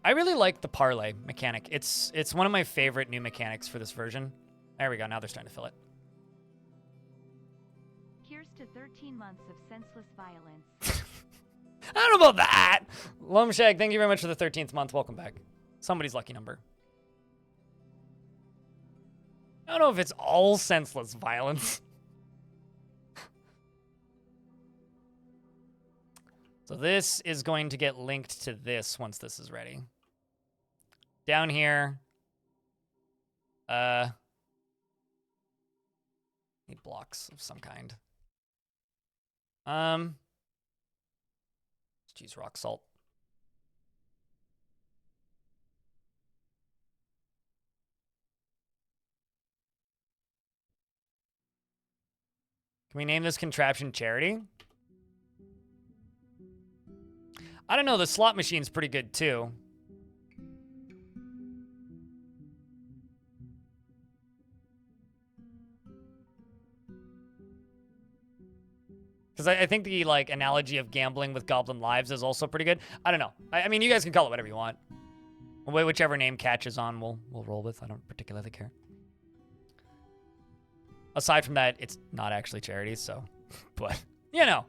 S1: I really like the parlay mechanic. It's one of my favorite new mechanics for this version. There we go. Now they're starting to fill it.
S3: Here's to 13 months of senseless violence.
S1: I don't know about that. Lumshag, thank you very much for the 13th month. Welcome back. Somebody's lucky number. I don't know if it's all senseless violence. So this is going to get linked to this once this is ready. Down here. Need blocks of some kind. Let's use rock salt. Can we name this contraption Charity? I don't know, the slot machine's pretty good too. Because I think the like analogy of gambling with goblin lives is also pretty good. I don't know. I mean, you guys can call it whatever you want. Whichever name catches on, we'll roll with. I don't particularly care. Aside from that, it's not actually charity, so, but you know.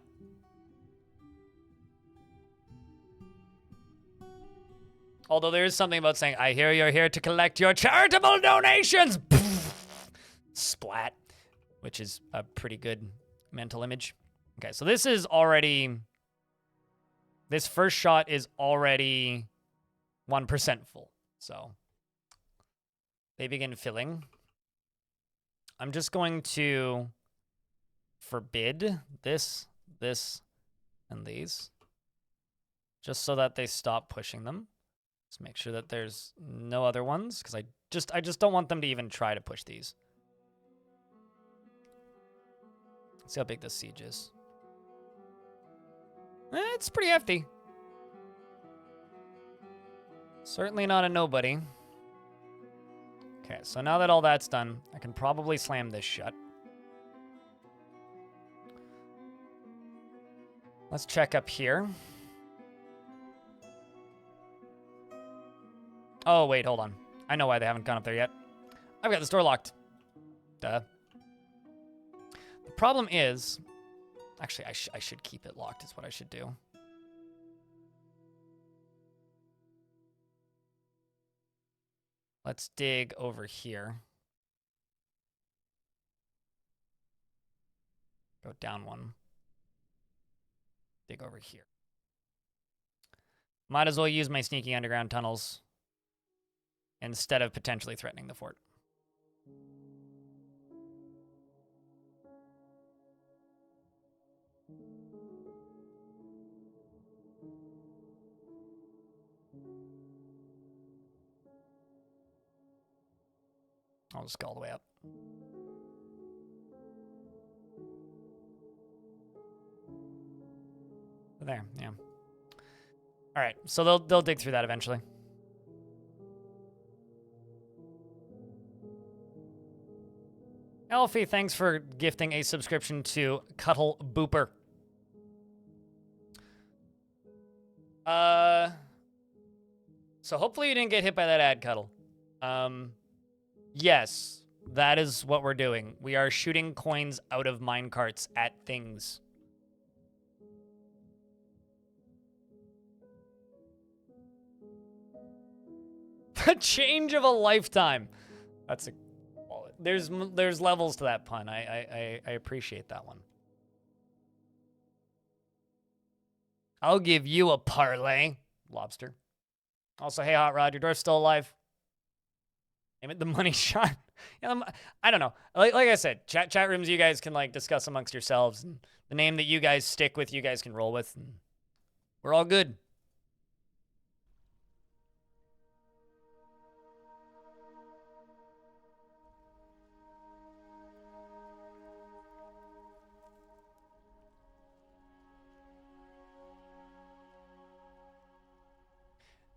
S1: Although there is something about saying, I hear you're here to collect your charitable donations. Splat, which is a pretty good mental image. Okay, so this is already, this first shot is already 1% full. So they begin filling. I'm just going to forbid this, and these, just so that they stop pushing them. Just make sure that there's no other ones, because I just don't want them to even try to push these. Let's see how big this siege is. It's pretty hefty. Certainly not a nobody. Okay, so now that all that's done, I can probably slam this shut. Let's check up here. Oh, wait, hold on. I know why they haven't gone up there yet. I've got this door locked. Duh. The problem is... Actually, I should keep it locked is what I should do. Let's dig over here. Go down one. Dig over here. Might as well use my sneaky underground tunnels instead of potentially threatening the fort. I'll just go all the way up. There, yeah. All right, so they'll dig through that eventually. Elfie, thanks for gifting a subscription to Cuddle Booper. So hopefully you didn't get hit by that ad, Cuddle. Yes, that is what we're doing. We are shooting coins out of minecarts at things. The change of a lifetime. That's a... There's levels to that pun. I appreciate that one. I'll give you a parlay, Lobster. Also, hey, Hot Rod, your dwarf's still alive. Damn it, the money shot. Yeah, I don't know. Like I said, chat rooms you guys can like discuss amongst yourselves. And the name that you guys stick with, you guys can roll with. And we're all good.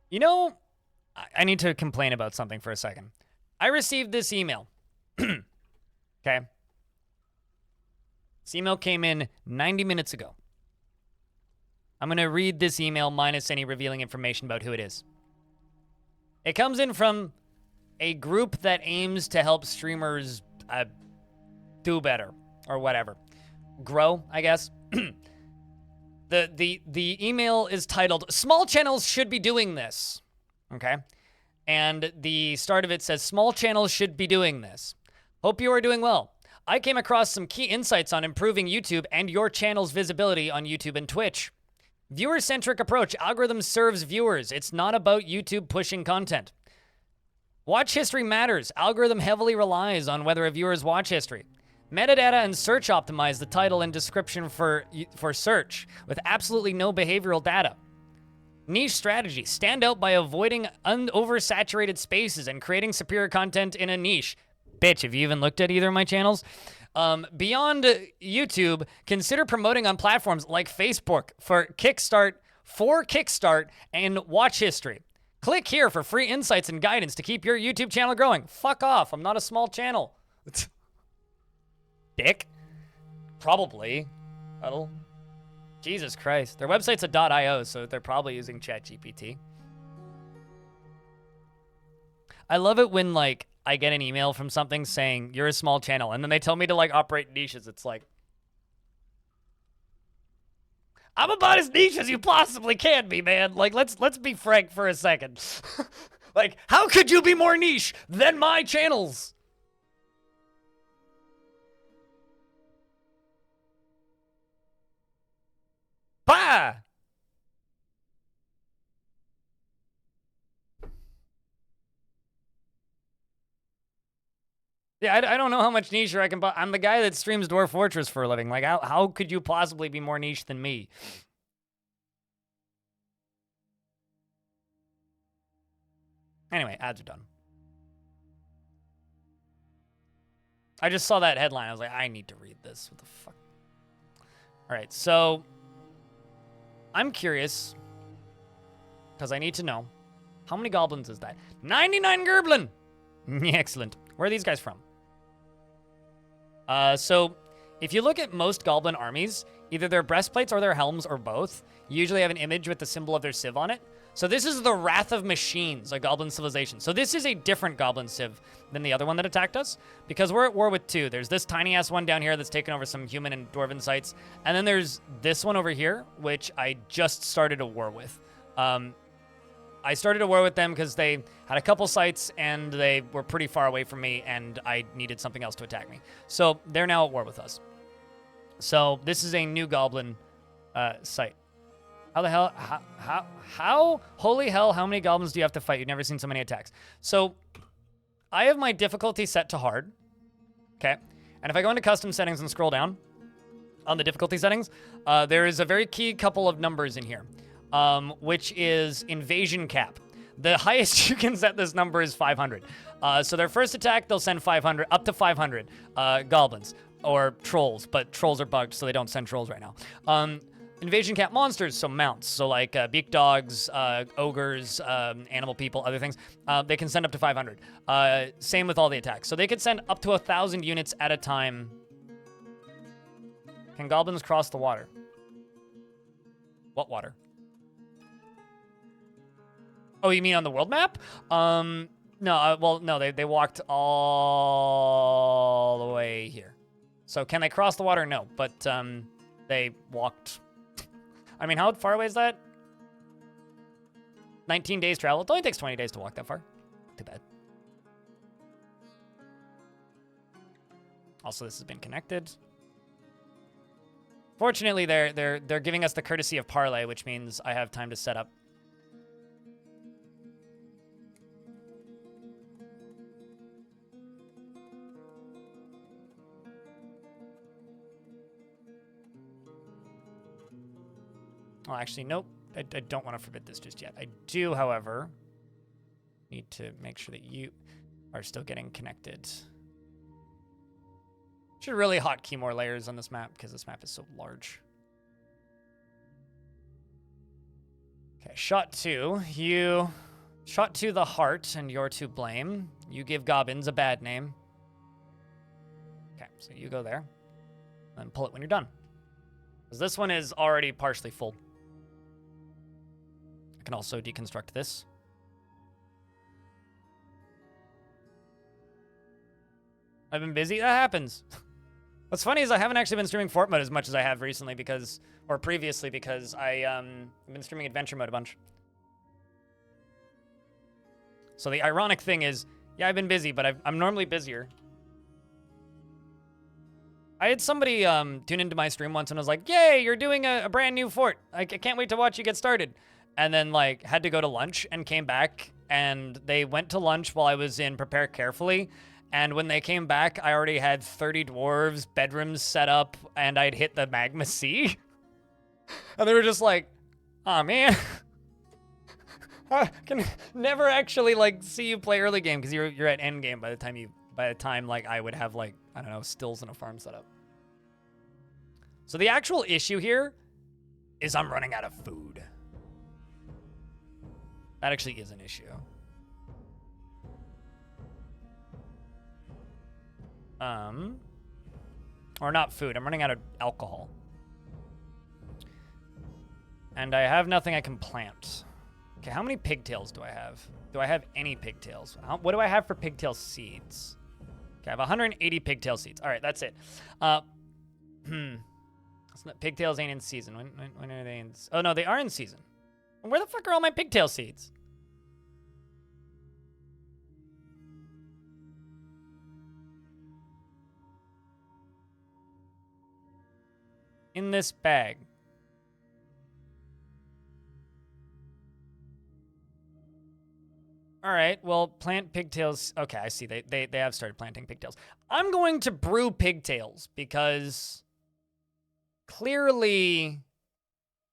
S1: You know, I need to complain about something for a second. I received this email. Okay. This email came in 90 minutes ago. I'm going to read this email minus any revealing information about who it is. It comes in from a group that aims to help streamers do better or whatever. Grow, I guess. The email is titled, "Small channels should be doing this." Okay? And the start of it says, "Small channels should be doing this. Hope you are doing well. I came across some key insights on improving YouTube and your channel's visibility on YouTube and Twitch. Viewer-centric approach. Algorithm serves viewers. It's not about YouTube pushing content. Watch history matters. Algorithm heavily relies on whether a viewer's watch history. Metadata and search optimize the title and description for search with absolutely no behavioral data. Niche strategy. Stand out by avoiding oversaturated spaces and creating superior content in a niche." Bitch, have you even looked at either of my channels? Beyond YouTube, consider promoting on platforms like Facebook for Kickstart and watch history. Click here for free insights and guidance to keep your YouTube channel growing. Fuck off. I'm not a small channel. Dick. Probably. Huddle. Jesus Christ. Their website's a .io, so they're probably using ChatGPT. I love it when, like, I get an email from something saying, "You're a small channel," and then they tell me to, like, operate niches. It's like, I'm about as niche as you possibly can be, man. Like, let's be frank for a second. Like, how could you be more niche than my channels? Bah! Yeah, I don't know how much niche I can buy. I'm the guy that streams Dwarf Fortress for a living. Like, how could you possibly be more niche than me? Anyway, ads are done. I just saw that headline. I was like, I need to read this. What the fuck? All right, so I'm curious because I need to know how many goblins is that? 99 Gerblin! Excellent. Where are these guys from? So if you look at most goblin armies, either their breastplates or their helms or both usually have an image with the symbol of their civ on it. So this is the Wrath of Machines, a goblin civilization. So this is a different goblin civ than the other one that attacked us because we're at war with two. There's this tiny-ass one down here that's taken over some human and dwarven sites. And then there's this one over here, which I just started a war with. I started a war with them because they had a couple sites and they were pretty far away from me and I needed something else to attack me. So they're now at war with us. So this is a new goblin site. How the hell, how, holy hell, how many goblins do you have to fight? You've never seen so many attacks. So I have my difficulty set to hard, okay? And if I go into custom settings and scroll down on the difficulty settings, there is a very key couple of numbers in here. Which is invasion cap. The highest you can set this number is 500. So their first attack, they'll send 500, up to 500 goblins or trolls, but trolls are bugged, so they don't send trolls right now. Invasion cap monsters, so mounts, so like beak dogs, ogres, animal people, other things, they can send up to 500. Same with all the attacks. So they could send up to 1,000 units at a time. Can goblins cross the water? What water? Oh, you mean on the world map? No, well, no, they walked all the way here. So can they cross the water? No, but they walked. I mean, how far away is that? 19 days travel. It only takes 20 days to walk that far. Too bad. Also, this has been connected. Fortunately, they're giving us the courtesy of parlay, which means I have time to set up. Well, actually, nope. I don't want to forbid this just yet. I do, however, need to make sure that you are still getting connected. Should really hotkey more layers on this map because this map is so large. Okay, shot 2. You shot 2 the heart, and you're to blame. You give Gobbins a bad name. Okay, so you go there. And pull it when you're done. Because this one is already partially full. I can also deconstruct this. I've been busy. That happens. What's funny is I haven't actually been streaming Fort mode as much as I have recently because, or previously because I've been streaming adventure mode a bunch. So the ironic thing is, yeah, I've been busy, but I'm normally busier. I had somebody tune into my stream once and was like, "Yay, you're doing a brand new fort. I can't wait to watch you get started." And then like had to go to lunch and came back, and they went to lunch while I was in prepare carefully. And when they came back, I already had 30 dwarves, bedrooms set up, and I'd hit the magma sea. And they were just like, "Oh man, I can never actually like see you play early game because you're at end game by the time like I would have like, I don't know, stills and a farm set up." So the actual issue here is I'm running out of food. That actually is an issue. Or not food. I'm running out of alcohol. And I have nothing I can plant. Okay, how many pigtails do I have? Do I have any pigtails? What do I have for pigtail seeds? Okay, I have 180 pigtail seeds. All right, that's it. Pigtails ain't in season. When are they in? Oh, no, they are in season. Where the fuck are all my pigtail seeds? In this bag. All right, well, plant pigtails. Okay, I see. They have started planting pigtails. I'm going to brew pigtails because clearly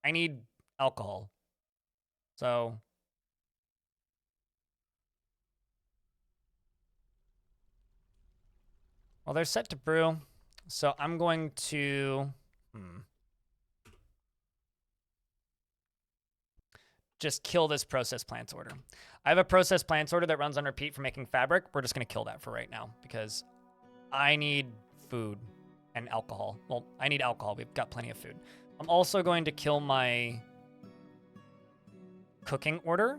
S1: I need alcohol. So well, they're set to brew. So I'm going to just kill this process plants order. I have a process plants order that runs on repeat for making fabric. We're just going to kill that for right now because I need food and alcohol. Well, I need alcohol. We've got plenty of food. I'm also going to kill my cooking order.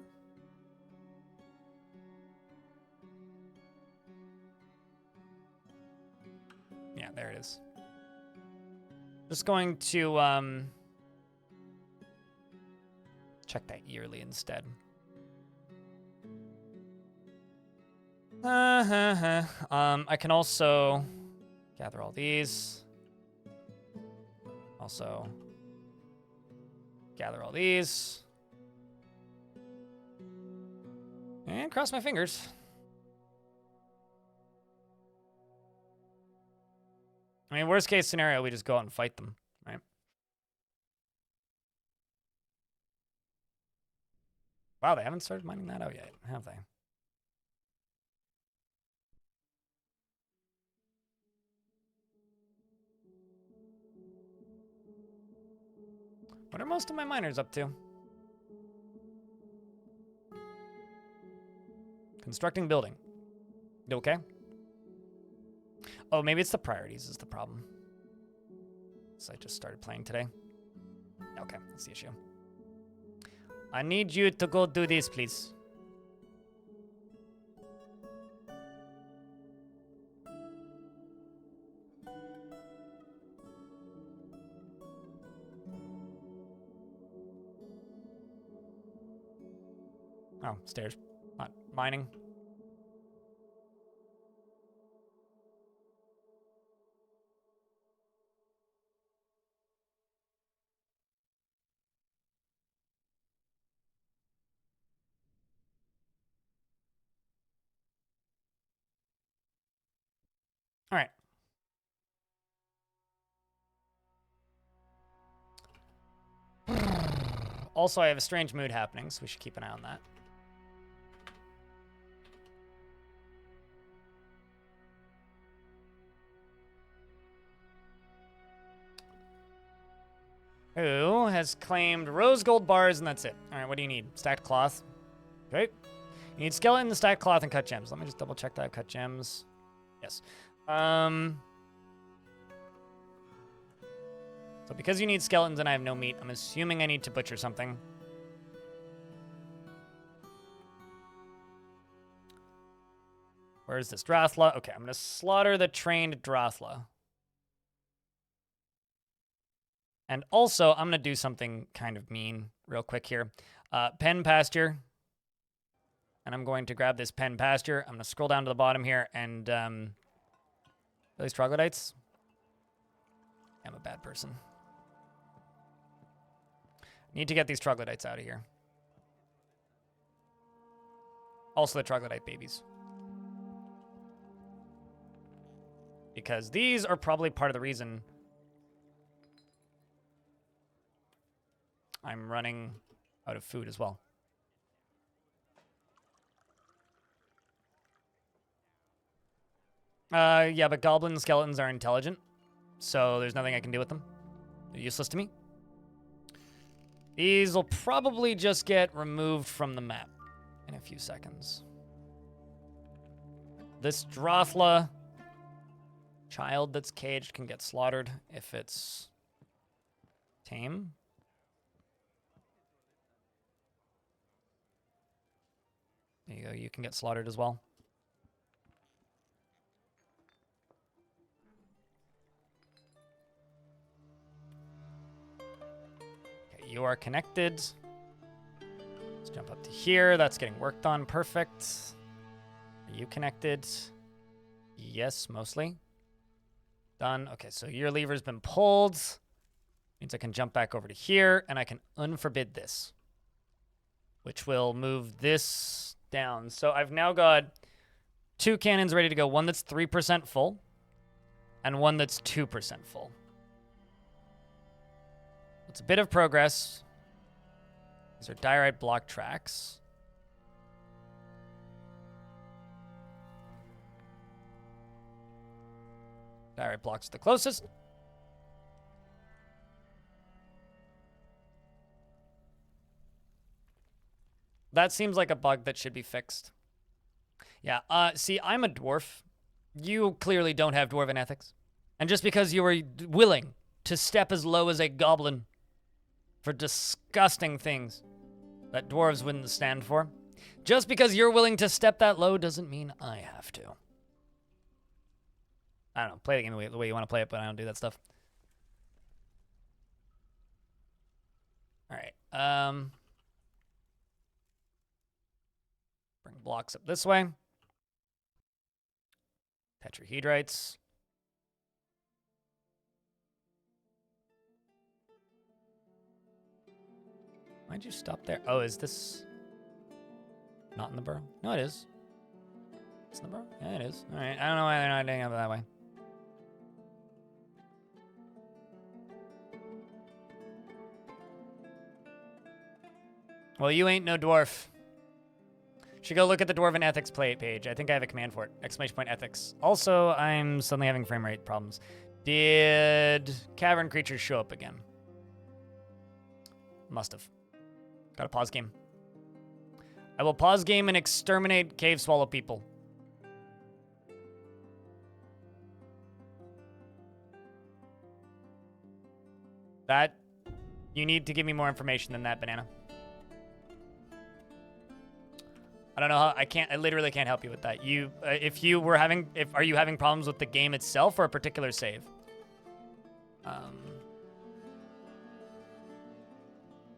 S1: Yeah, there it is. Just going to check that yearly instead. I can also gather all these. Also gather all these. And cross my fingers. I mean, worst case scenario, we just go out and fight them, right? Wow, they haven't started mining that out yet, have they? What are most of my miners up to? Constructing building. You okay? Oh, maybe it's the priorities is the problem. So I just started playing today. Okay, that's the issue. I need you to go do this, please. Oh, stairs. Not mining. All right. Also, I have a strange mood happening, so we should keep an eye on that. Who has claimed rose gold bars, and that's it. All right, what do you need? Stacked cloth. Okay. You need skeleton, stacked cloth, and cut gems. Let me just double check that. Cut gems. Yes. So because you need skeletons and I have no meat, I'm assuming I need to butcher something. Where is this? Drothla. Okay, I'm going to slaughter the trained Drothla. And also, I'm going to do something kind of mean real quick here. Pen pasture. And I'm going to grab this pen pasture. I'm going to scroll down to the bottom here and... are these troglodytes? I'm a bad person. Need to get these troglodytes out of here. Also the troglodyte babies. Because these are probably part of the reason I'm running out of food as well. Yeah, but goblin skeletons are intelligent, so there's nothing I can do with them. They're useless to me. These will probably just get removed from the map in a few seconds. This Drothla child that's caged can get slaughtered if it's tame. There you go, you can get slaughtered as well. You are connected. Let's jump up to here. That's getting worked on. Perfect. Are you connected? Yes, mostly. Done. Okay, so your lever's been pulled. Means I can jump back over to here, and I can unforbid this, which will move this down. So I've now got 2 cannons ready to go. One that's 3% full, and one that's 2% full. It's a bit of progress. These are diorite block tracks. Diorite blocks the closest. That seems like a bug that should be fixed. Yeah, see, I'm a dwarf. You clearly don't have dwarven ethics. And just because you were willing to step as low as a goblin for disgusting things that dwarves wouldn't stand for. Just because you're willing to step that low doesn't mean I have to. I don't know, play the game the way you want to play it, but I don't do that stuff. All right. Bring blocks up this way. Tetrahedrites. Why'd you stop there? Oh, is this not in the burrow? No, it is. It's in the burrow? Yeah, it is. All right. I don't know why they're not doing it that way. Well, you ain't no dwarf. Should go look at the Dwarven Ethics page. I think I have a command for it. Exclamation point ethics. Also, I'm suddenly having frame rate problems. Did cavern creatures show up again? Must have. Gotta pause game. I will pause game and exterminate cave swallow people. That, you need to give me more information than that, Banana. I don't know how, I literally can't help you with that. You, are you having problems with the game itself or a particular save?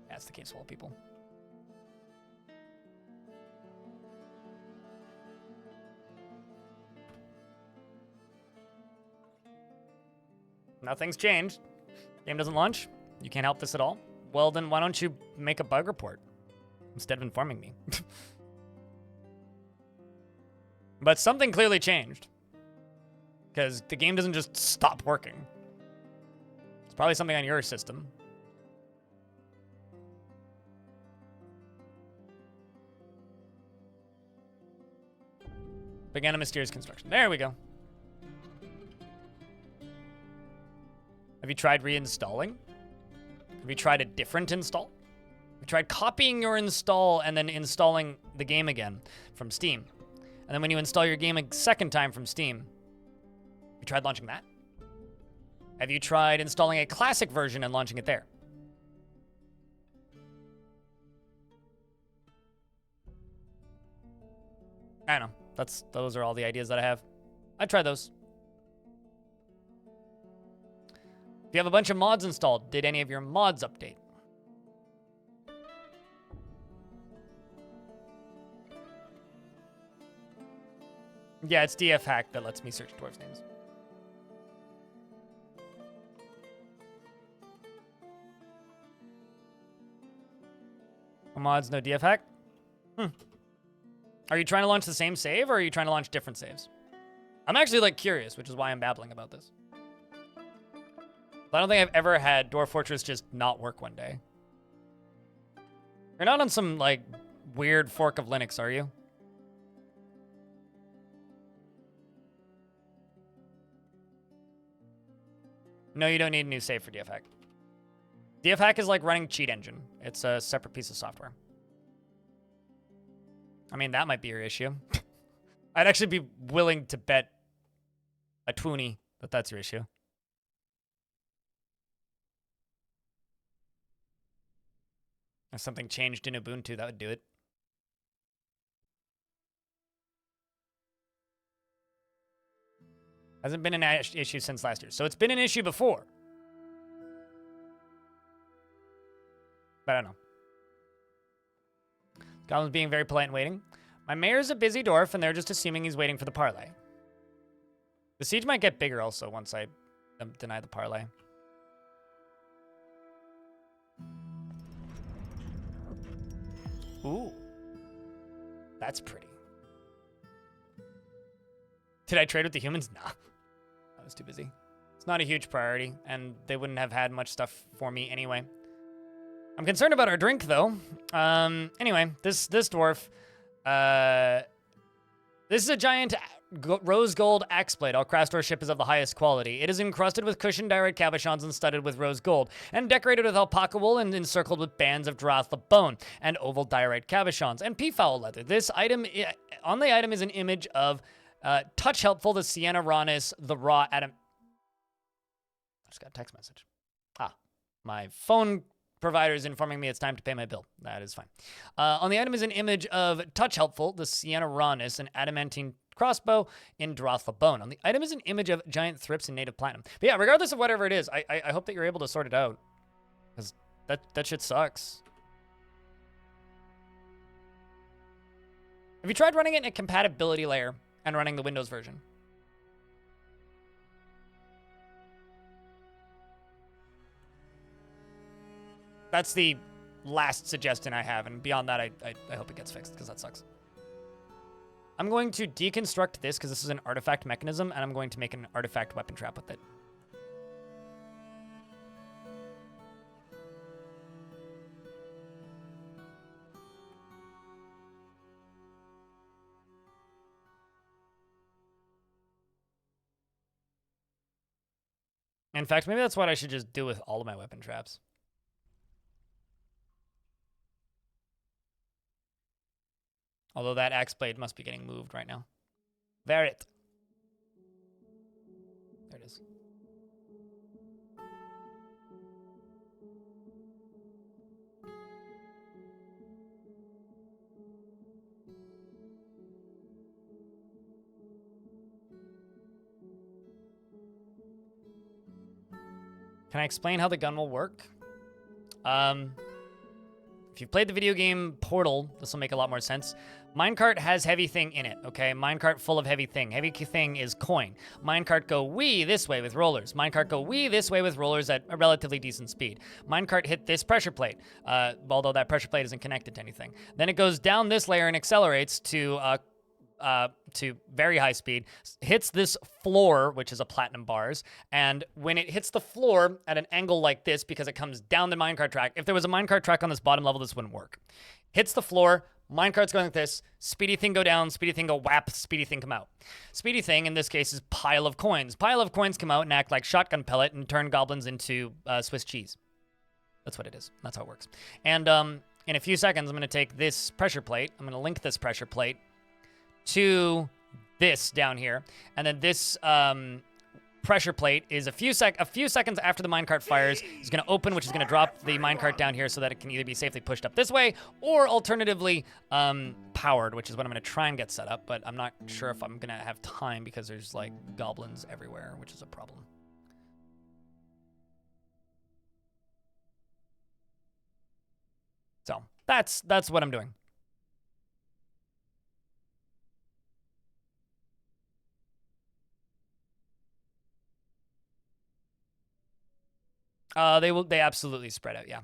S1: That's the cave swallow people. Nothing's changed. Game doesn't launch. You can't help this at all. Well, then why don't you make a bug report instead of informing me? But something clearly changed. Because the game doesn't just stop working. It's probably something on your system. Began a mysterious construction. There we go. Have you tried reinstalling? Have you tried a different install? Have you tried copying your install and then installing the game again from Steam? And then when you install your game a second time from Steam, you tried launching that? Have you tried installing a classic version and launching it there? I don't know. Those are all the ideas that I have. I'd try those. If you have a bunch of mods installed, did any of your mods update? Yeah, it's DF hack that lets me search dwarves' names. Mods, no DF hack? Are you trying to launch the same save, or are you trying to launch different saves? I'm actually, like, curious, which is why I'm babbling about this. I don't think I've ever had Dwarf Fortress just not work one day. You're not on some, like, weird fork of Linux, are you? No, you don't need a new save for DFHack. DFHack is like running Cheat Engine. It's a separate piece of software. I mean, that might be your issue. I'd actually be willing to bet a 20 that that's your issue. If something changed in Ubuntu, that would do it. Hasn't been an issue since last year. So it's been an issue before. But I don't know. Goblin's being very polite and waiting. My mayor's a busy dwarf, and they're just assuming he's waiting for the parlay. The siege might get bigger also once I deny the parlay. Ooh. That's pretty. Did I trade with the humans? Nah. I was too busy. It's not a huge priority, and they wouldn't have had much stuff for me anyway. I'm concerned about our drink, though. Anyway, this dwarf. This is a giant rose gold axe blade. All Crastor ship is of the highest quality. It is encrusted with cushioned diorite cabochons and studded with rose gold, and decorated with alpaca wool and encircled with bands of Dwarf bone and oval diorite cabochons and peafowl leather. This item, on the item is an image of Touch Helpful, the Sienna Ronis, the Raw Adam. I just got a text message. My phone provider is informing me it's time to pay my bill. That is fine. On the item is an image of Touch Helpful, the Sienna Ronis, an adamantine crossbow in Dwarf bone. On the item is an image of giant thrips in native platinum. But yeah, regardless of whatever it is, I hope that you're able to sort it out. Because that shit sucks. Have you tried running it in a compatibility layer and running the Windows version? That's the last suggestion I have, and beyond that, I hope it gets fixed, because that sucks. I'm going to deconstruct this, because this is an artifact mechanism, and I'm going to make an artifact weapon trap with it. In fact, maybe that's what I should just do with all of my weapon traps. Although that axe blade must be getting moved right now. There it. There it is. Can I explain how the gun will work? If you've played the video game Portal, this will make a lot more sense. Minecart has heavy thing in it, okay? Minecart full of heavy thing. Heavy thing is coin. Minecart go wee this way with rollers. Minecart go wee this way with rollers at a relatively decent speed. Minecart hit this pressure plate, although that pressure plate isn't connected to anything. Then it goes down this layer and accelerates to very high speed, hits this floor, which is a platinum bars, and when it hits the floor at an angle like this, because it comes down the minecart track, if there was a minecart track on this bottom level, this wouldn't work. Hits the floor, minecart's going like this, speedy thing go down, speedy thing go whap, speedy thing come out. Speedy thing, in this case, is pile of coins. Pile of coins come out and act like shotgun pellet and turn goblins into Swiss cheese. That's what it is. That's how it works. And in a few seconds, I'm going to take this pressure plate. I'm going to link this pressure plate to this down here. And then this pressure plate is a few seconds after the minecart fires. It's going to open, which is going to drop the minecart down here so that it can either be safely pushed up this way or alternatively powered, which is what I'm going to try and get set up. But I'm not sure if I'm going to have time because there's like goblins everywhere, which is a problem. So that's what I'm doing. They absolutely spread out, yeah.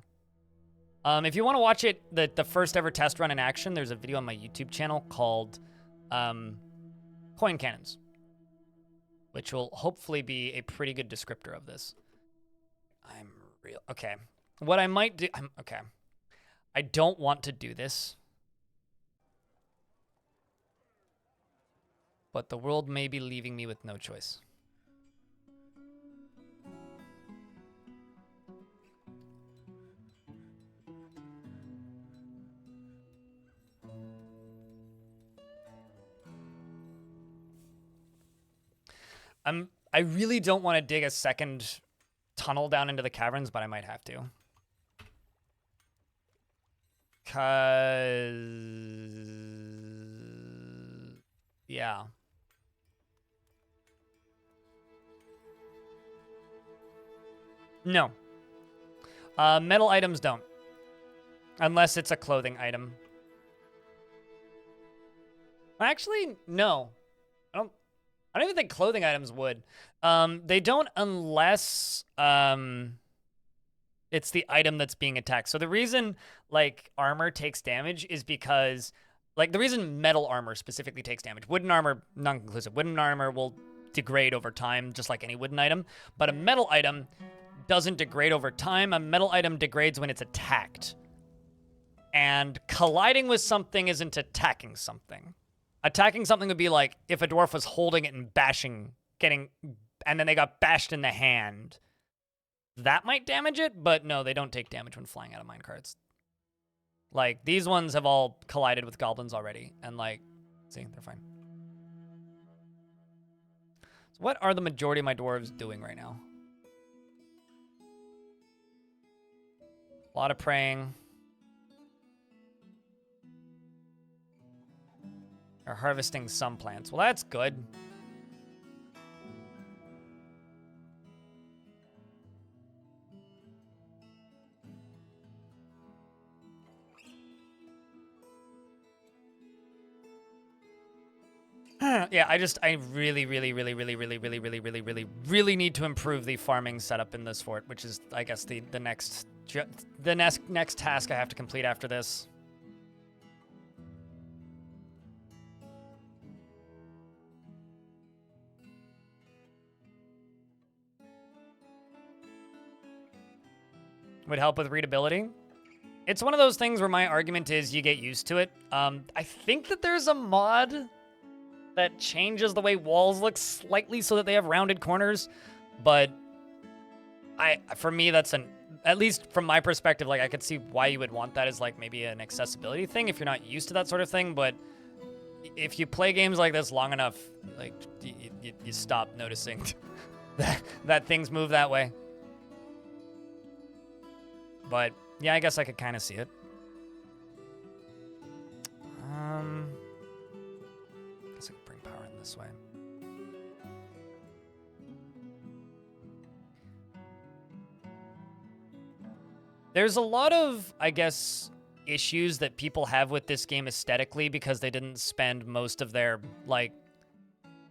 S1: If you want to watch it, the first ever test run in action, there's a video on my YouTube channel called Coin Cannons, which will hopefully be a pretty good descriptor of this. Okay. What I might do, okay. I don't want to do this, but the world may be leaving me with no choice. I really don't want to dig a second tunnel down into the caverns, but I might have to. Yeah. No. Metal items don't. Unless it's a clothing item. Actually, no. I don't even think clothing items would. They don't unless it's the item that's being attacked. So the reason like armor takes damage is because like the reason metal armor specifically takes damage. Wooden armor, non-conclusive. Wooden armor will degrade over time just like any wooden item, but a metal item doesn't degrade over time. A metal item degrades when it's attacked. And colliding with something isn't attacking something. Attacking something would be like if a dwarf was holding it and bashing, and then they got bashed in the hand. That might damage it, but no, they don't take damage when flying out of minecarts. Like, these ones have all collided with goblins already, and like, see, they're fine. So what are the majority of my dwarves doing right now? A lot of praying. They're harvesting some plants. Well, that's good. Yeah, I really need to improve the farming setup in this fort, which is, I guess, the next task I have to complete after this. Would help with readability. It's one of those things where my argument is you get used to it. I think that there's a mod that changes the way walls look slightly so that they have rounded corners, but for me, that's at least from my perspective, like I could see why you would want that as like maybe an accessibility thing if you're not used to that sort of thing, but if you play games like this long enough, like you stop noticing that things move that way. But yeah, I guess I could kind of see it. Guess I could bring power in this way. There's a lot of, I guess, issues that people have with this game aesthetically because they didn't spend most of their, like,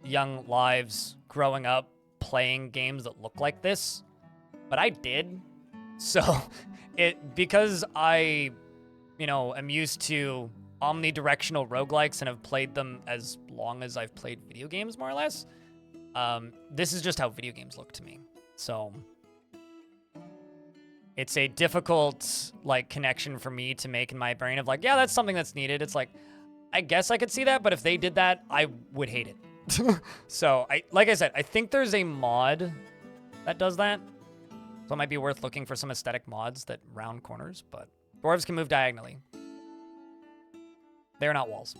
S1: young lives growing up playing games that look like this. But I did. So, because I, am used to omnidirectional roguelikes and have played them as long as I've played video games, more or less, this is just how video games look to me. So, it's a difficult, like, connection for me to make in my brain of, like, yeah, that's something that's needed. It's like, I guess I could see that, but if they did that, I would hate it. So, like I said, I think there's a mod that does that. So it might be worth looking for some aesthetic mods that round corners, but dwarves can move diagonally. They're not walls.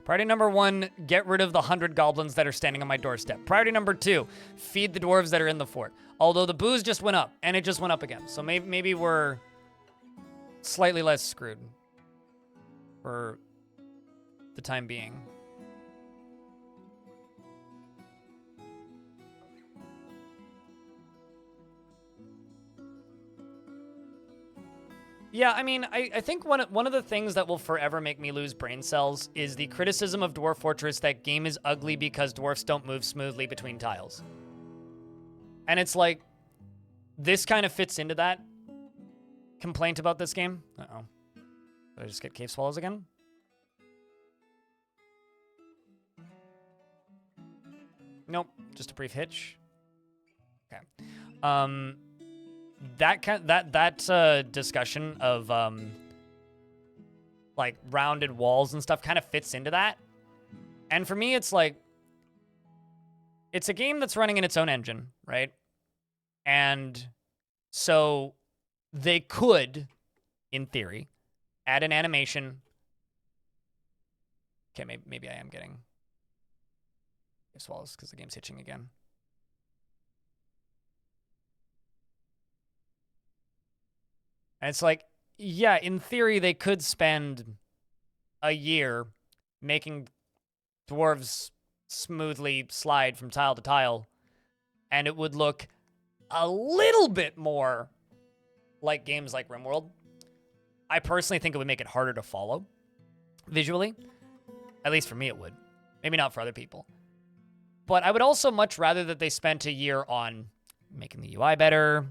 S1: Priority number 1, get rid of the 100 goblins that are standing on my doorstep. Priority number 2, feed the dwarves that are in the fort. Although the booze just went up, and it just went up again. So maybe we're slightly less screwed for the time being. Yeah, I mean, I think one of the things that will forever make me lose brain cells is the criticism of Dwarf Fortress that game is ugly because dwarfs don't move smoothly between tiles. And it's like, this kind of fits into that complaint about this game. Uh-oh. Did I just get cave swallows again? Nope, just a brief hitch. Okay. That discussion of like rounded walls and stuff kind of fits into that. And for me, it's like, it's a game that's running in its own engine, right? And so they could, in theory, add an animation. Okay, maybe I am getting swallows because the game's hitching again. And it's like, yeah, in theory, they could spend a year making dwarves smoothly slide from tile to tile, and it would look a little bit more like games like RimWorld. I personally think it would make it harder to follow visually. At least for me, it would. Maybe not for other people. But I would also much rather that they spent a year on making the UI better,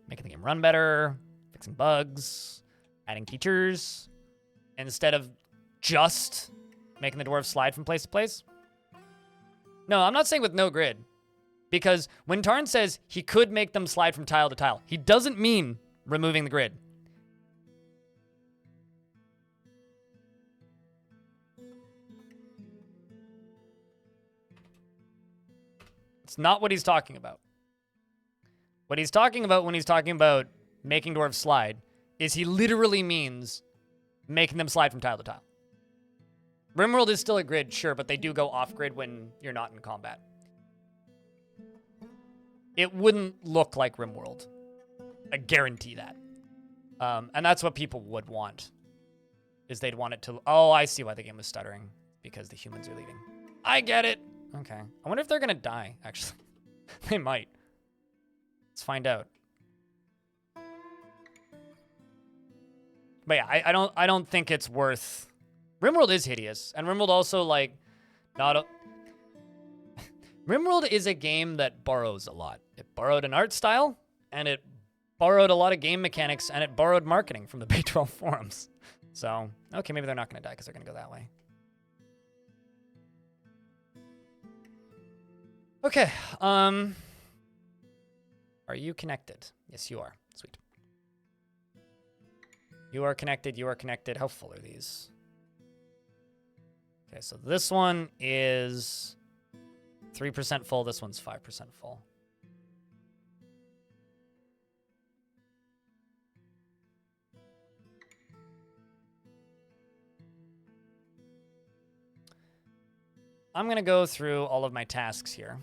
S1: making the game run better, fixing bugs, adding features, instead of just making the dwarves slide from place to place. No, I'm not saying with no grid, because when Tarn says he could make them slide from tile to tile, he doesn't mean removing the grid. It's not what he's talking about. What he's talking about when he's talking about making dwarves slide is he literally means making them slide from tile to tile. RimWorld is still a grid, sure, but they do go off-grid when you're not in combat. It wouldn't look like RimWorld. I guarantee that. And that's what people would want, is they'd want it to... Oh, I see why the game was stuttering, because the humans are leaving. I get it! Okay. I wonder if they're gonna die, actually. They might. Let's find out. But yeah, I don't think it's worth... RimWorld is hideous, and RimWorld also, like, not a... RimWorld is a game that borrows a lot. It borrowed an art style, and it borrowed a lot of game mechanics, and it borrowed marketing from the Bay 12 forums. So, okay, maybe they're not gonna die because they're gonna go that way. Okay, are you connected? Yes, you are. Sweet. You are connected, you are connected. How full are these? Okay, so this one is 3% full, this one's 5% full. I'm gonna go through all of my tasks here.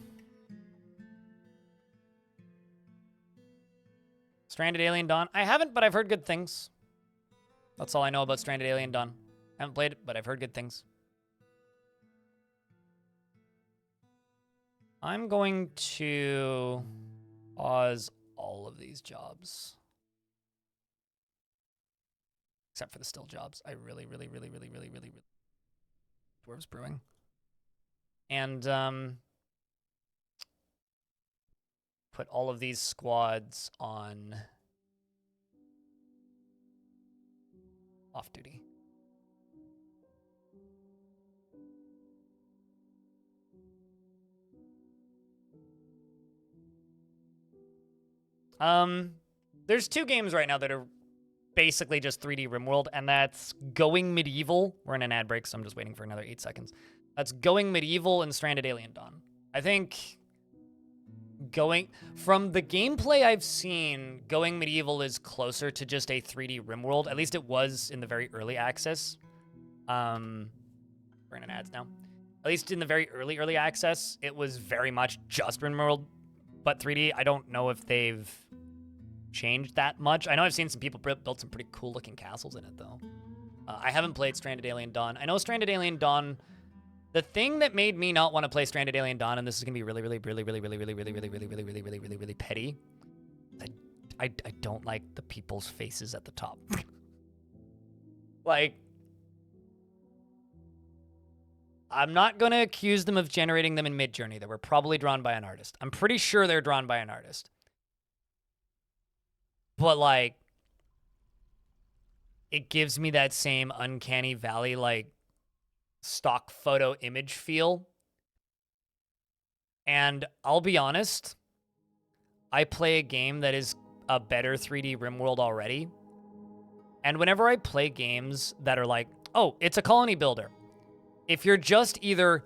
S1: Stranded Alien Dawn. I haven't, but I've heard good things. That's all I know about Stranded Alien Dawn. I haven't played it, but I've heard good things. I'm going to pause all of these jobs. Except for the still jobs. I really Dwarves Brewing. And put all of these squads on off duty. There's two games right now that are basically just 3D RimWorld, and that's Going Medieval. We're in an ad break, so I'm just waiting for another 8 seconds. That's Going Medieval and Stranded Alien Dawn. I think from the gameplay I've seen, Going Medieval is closer to just a 3D RimWorld. At least it was in the very early access. We're in ads now. At least in the very early access, it was very much just RimWorld, but 3D. I don't know if they've changed that much. I know I've seen some people build some pretty cool looking castles in it though. I haven't played Stranded Alien Dawn. I know Stranded Alien Dawn. The thing that made me not want to play Stranded Alien Dawn, and this is gonna be really petty. I don't like the people's faces at the top. Like, I'm not gonna accuse them of generating them in Midjourney. They were probably drawn by an artist. I'm pretty sure they're drawn by an artist. But like, it gives me that same uncanny valley, like, stock photo image feel. And I'll be honest, I play a game that is a better 3D RimWorld already. And whenever I play games that are like, oh, it's a colony builder, if you're just either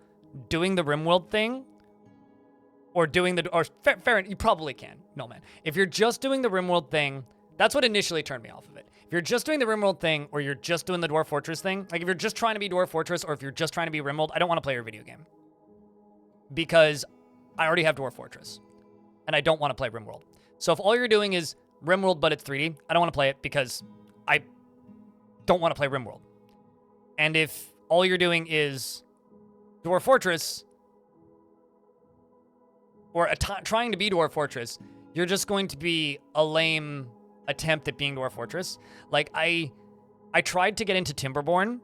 S1: doing the RimWorld thing or doing the, or fair, you probably can. No, man. If you're just doing the RimWorld thing, that's what initially turned me off of it. If you're just doing the RimWorld thing or you're just doing the Dwarf Fortress thing, like if you're just trying to be Dwarf Fortress or if you're just trying to be RimWorld, I don't want to play your video game. Because I already have Dwarf Fortress and I don't want to play RimWorld. So if all you're doing is RimWorld but it's 3D, I don't want to play it because I don't want to play RimWorld. And if all you're doing is Dwarf Fortress or trying to be Dwarf Fortress, you're just going to be a lame attempt at being Dwarf Fortress. Like, I tried to get into Timberborn,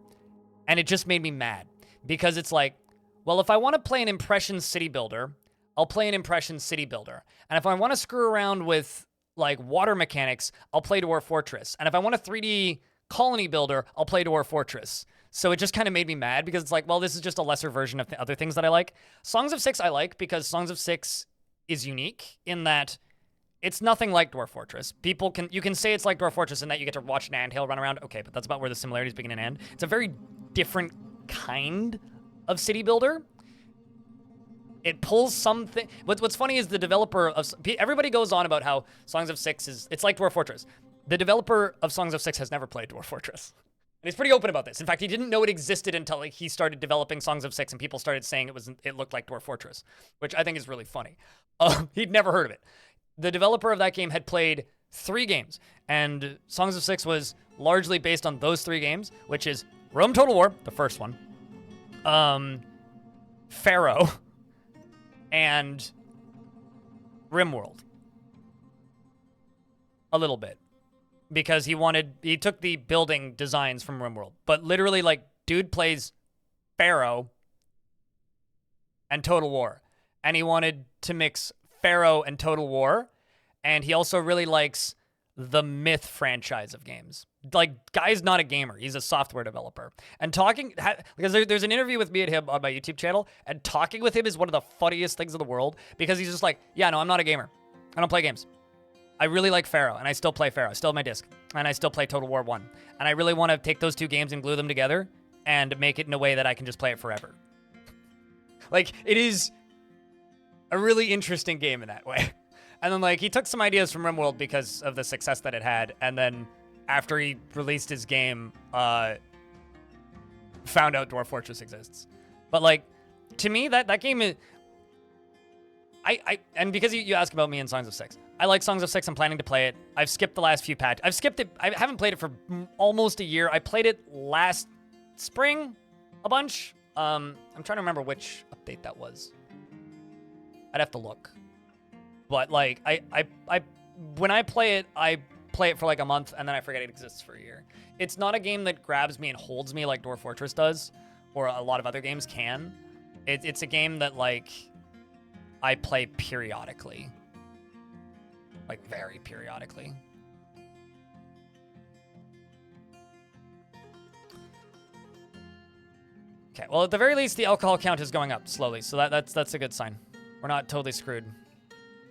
S1: and it just made me mad. Because it's like, well, if I want to play an Impression City Builder, I'll play an Impression City Builder. And if I want to screw around with, like, water mechanics, I'll play Dwarf Fortress. And if I want a 3D colony builder, I'll play Dwarf Fortress. So it just kind of made me mad, because it's like, well, this is just a lesser version of the other things that I like. Songs of Six I like, because Songs of Six is unique in that it's nothing like Dwarf Fortress. You can say it's like Dwarf Fortress in that you get to watch an anthill run around. Okay, but that's about where the similarities begin and end. It's a very different kind of city builder. It pulls something. What's funny is the developer of, everybody goes on about how Songs of Six it's like Dwarf Fortress. The developer of Songs of Six has never played Dwarf Fortress. And he's pretty open about this. In fact, he didn't know it existed until he started developing Songs of Six and people started saying it looked like Dwarf Fortress, which I think is really funny. He'd never heard of it. The developer of that game had played 3 games, and Songs of Six was largely based on those 3 games, which is Rome Total War, the first one, Pharaoh, and RimWorld. A little bit. Because he took the building designs from RimWorld. But literally, like, dude plays Pharaoh and Total War. And he wanted to mix Pharaoh and Total War, and he also really likes the Myth franchise of games. Like, guy's not a gamer, he's a software developer. And because there's an interview with me and him on my YouTube channel, and talking with him is one of the funniest things in the world, because he's just like, yeah, no, I'm not a gamer. I don't play games. I really like Pharaoh, and I still play Pharaoh. I still have my disc, and I still play Total War 1. And I really want to take those 2 games and glue them together and make it in a way that I can just play it forever. Like, it is a really interesting game in that way. And then, like, he took some ideas from RimWorld because of the success that it had, and then after he released his game, found out Dwarf Fortress exists. But, like, to me, that game is... and because you ask about me in Songs of Six, I like Songs of Six. I'm planning to play it. I've skipped the last few patches. I've skipped it. I haven't played it for almost a year. I played it last spring a bunch. I'm trying to remember which update that was. I'd have to look. But, like, when I play it for like a month and then I forget it exists for a year. It's not a game that grabs me and holds me like Dwarf Fortress does, or a lot of other games can. It's a game that, like, I play periodically. Like, very periodically. Okay, well, at the very least, the alcohol count is going up slowly, so that's a good sign. We're not totally screwed,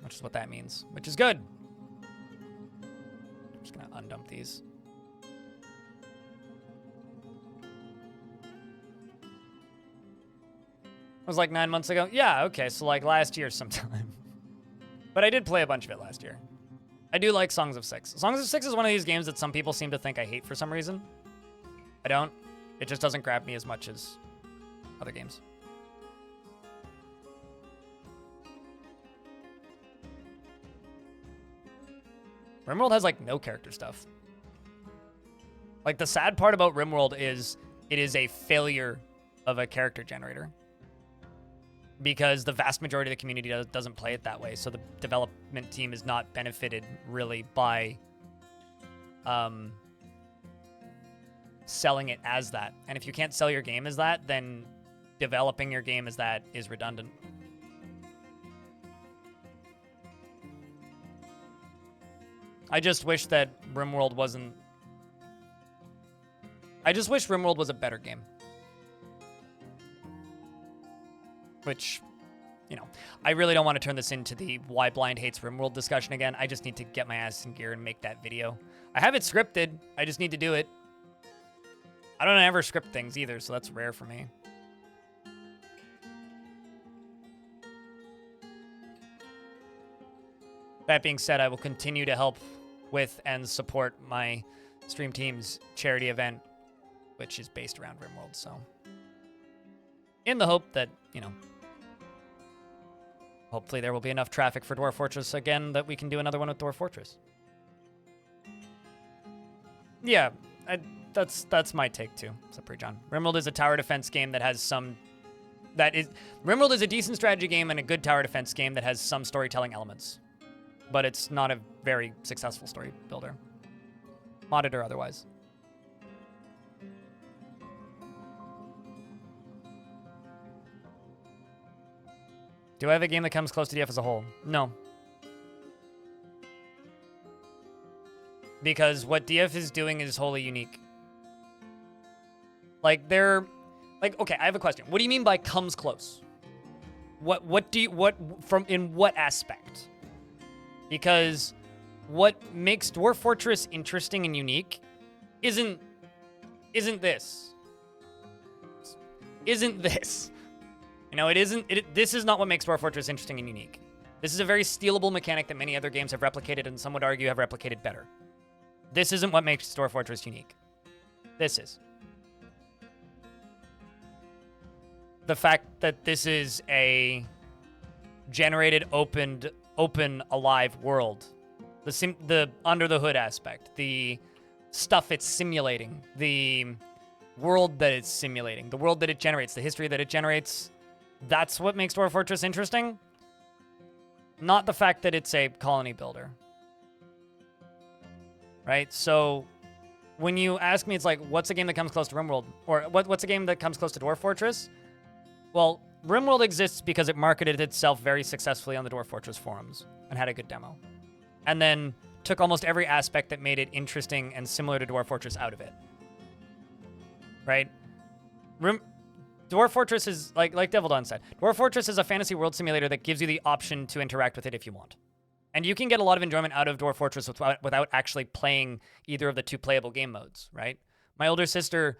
S1: which is what that means, which is good. I'm just gonna undump these. It was like 9 months ago. Yeah, okay, so like last year sometime. But I did play a bunch of it last year. I do like Songs of Six. Songs of Six is one of these games that some people seem to think I hate for some reason. I don't. It just doesn't grab me as much as other games. RimWorld has like no character stuff. Like the sad part about RimWorld is it is a failure of a character generator. Because the vast majority of the community doesn't play it that way, so the development team is not benefited really by selling it as that. And if you can't sell your game as that, then developing your game as that is redundant. I just wish that RimWorld wasn't... I just wish RimWorld was a better game. Which, you know, I really don't want to turn this into the why blind hates RimWorld discussion again. I just need to get my ass in gear and make that video. I have it scripted. I just need to do it. I don't ever script things either, so that's rare for me. That being said, I will continue to help with and support my Stream Team's charity event, which is based around RimWorld, so... in the hope that, you know, hopefully there will be enough traffic for Dwarf Fortress again that we can do another one with Dwarf Fortress. Yeah, that's my take too. What's up, John? RimWorld is a tower defense game that has some... RimWorld is a decent strategy game and a good tower defense game that has some storytelling elements. But it's not a very successful story builder. Modded or otherwise. Do I have a game that comes close to DF as a whole? No. Because what DF is doing is wholly unique. Like, they're... like, okay, I have a question. What do you mean by comes close? In what aspect? Because what makes Dwarf Fortress interesting and unique isn't this. Isn't this. You know, this is not what makes Dwarf Fortress interesting and unique. This is a very stealable mechanic that many other games have replicated and some would argue have replicated better. This isn't what makes Dwarf Fortress unique. This is. The fact that this is a generated, open, alive world. The under the hood aspect. The stuff it's simulating. The world that it's simulating. The world that it generates. The history that it generates. That's what makes Dwarf Fortress interesting. Not the fact that it's a colony builder. Right? So when you ask me, it's like, what's a game that comes close to RimWorld? Or what's a game that comes close to Dwarf Fortress? Well, RimWorld exists because it marketed itself very successfully on the Dwarf Fortress forums and had a good demo. And then took almost every aspect that made it interesting and similar to Dwarf Fortress out of it. Right? Dwarf Fortress is, like Devil Dawn said, Dwarf Fortress is a fantasy world simulator that gives you the option to interact with it if you want. And you can get a lot of enjoyment out of Dwarf Fortress without actually playing either of the two playable game modes, right? My older sister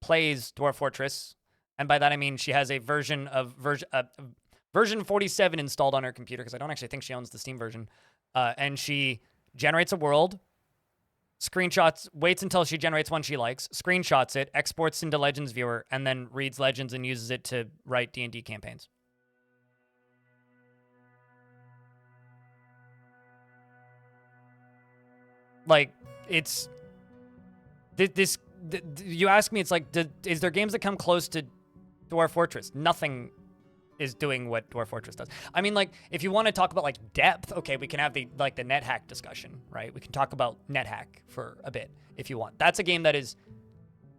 S1: plays Dwarf Fortress, and by that I mean she has a version 47 installed on her computer, because I don't actually think she owns the Steam version, and she generates a world, screenshots, waits until she generates one she likes, screenshots it, exports into Legends Viewer, and then reads Legends and uses it to write D&D campaigns. Like, it's... you ask me, it's like, is there games that come close to Dwarf Fortress? Nothing is doing what Dwarf Fortress does. I mean, like, if you want to talk about, like, depth, okay, we can have the NetHack discussion, right? We can talk about NetHack for a bit, if you want. That's a game that is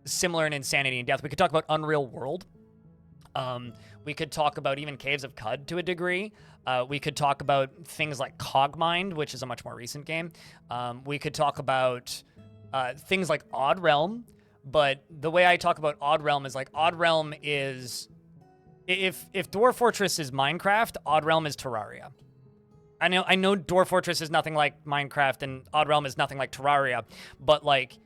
S1: similar in insanity and depth. We could talk about Unreal World. We could talk about even Caves of Cud to a degree. We could talk about things like Cogmind, which is a much more recent game. We could talk about things like Odd Realm, but the way I talk about Odd Realm is like Odd Realm is... If Dwarf Fortress is Minecraft, Odd Realm is Terraria. I know Dwarf Fortress is nothing like Minecraft and Odd Realm is nothing like Terraria, but like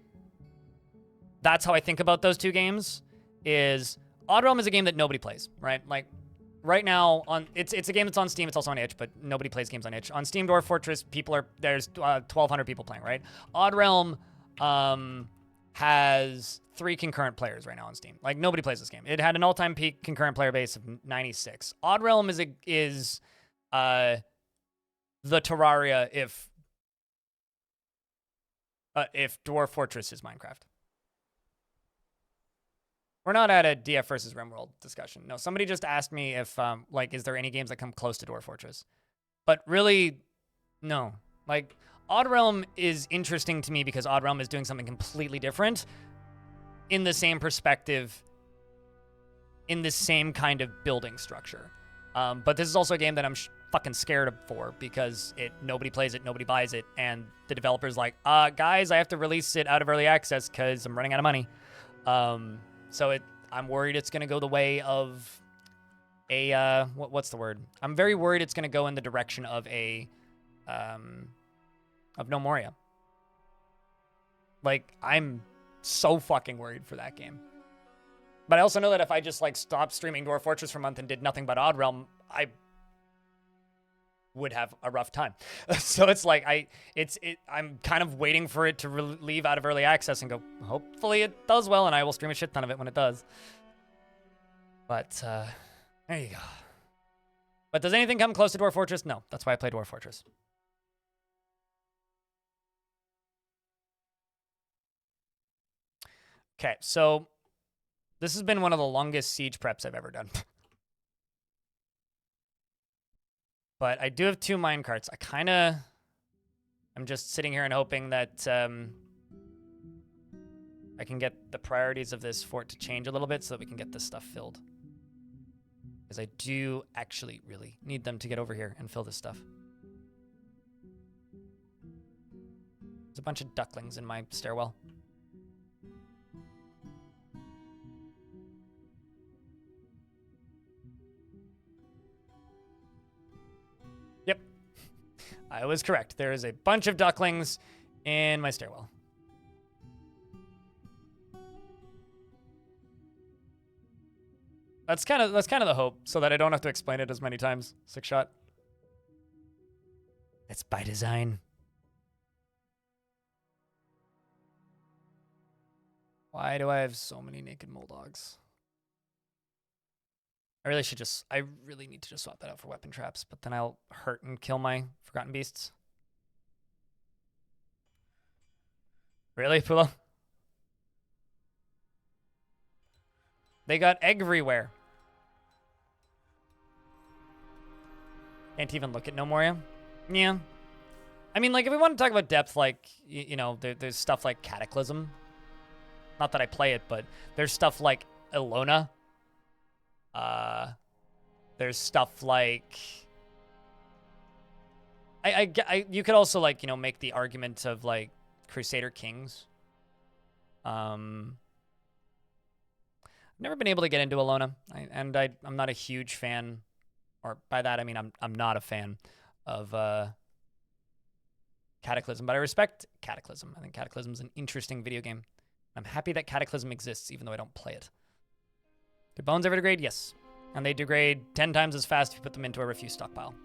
S1: that's how I think about those two games. Is Odd Realm is a game that nobody plays, right? Like right now on it's a game that's on Steam. It's also on itch, but nobody plays games on itch. On Steam, Dwarf Fortress, there's 1,200 people playing, right? Odd Realm has 3 concurrent players right now on Steam. Like, nobody plays this game. It had an all-time peak concurrent player base of 96. Odd Realm is the Terraria if Dwarf Fortress is Minecraft. We're not at a DF versus RimWorld discussion. No, somebody just asked me if, like, is there any games that come close to Dwarf Fortress? But really, no. Like, Odd Realm is interesting to me because Odd Realm is doing something completely different in the same perspective, in the same kind of building structure. But this is also a game that I'm fucking scared for because nobody plays it, nobody buys it, and the developer's like, guys, I have to release it out of early access because I'm running out of money. So I'm worried it's going to go the way of a, what's the word? I'm very worried it's going to go in the direction of No Moria. Like, I'm so fucking worried for that game. But I also know that if I just, like, stopped streaming Dwarf Fortress for a month and did nothing but Odd Realm, I would have a rough time. So it's like, I'm kind of waiting for it to leave out of early access and go, hopefully it does well, and I will stream a shit ton of it when it does. But, there you go. But does anything come close to Dwarf Fortress? No. That's why I play Dwarf Fortress. Okay, so this has been one of the longest siege preps I've ever done. But I do have 2 minecarts. I'm just sitting here and hoping that I can get the priorities of this fort to change a little bit so that we can get this stuff filled. Because I do actually really need them to get over here and fill this stuff. There's a bunch of ducklings in my stairwell. Yep. I was correct. There is a bunch of ducklings in my stairwell. That's kind of the hope, so that I don't have to explain it as many times. 6 shot. It's by design. Why do I have so many naked mole dogs? I really need to just swap that out for weapon traps, but then I'll hurt and kill my forgotten beasts. Really, Pula? They got everywhere. Can't even look at No Moria. Yeah. I mean, like, if we want to talk about depth, like, you know, there's stuff like Cataclysm. Not that I play it, but there's stuff like Ilona. There's stuff like... you could also, like, you know, make the argument of, like, Crusader Kings. I've never been able to get into Ilona, I'm not a huge fan, or by that I mean I'm not a fan of Cataclysm, but I respect Cataclysm. I think Cataclysm is an interesting video game. I'm happy that Cataclysm exists, even though I don't play it. Do bones ever degrade? Yes. And they degrade 10 times as fast if you put them into a refuse stockpile.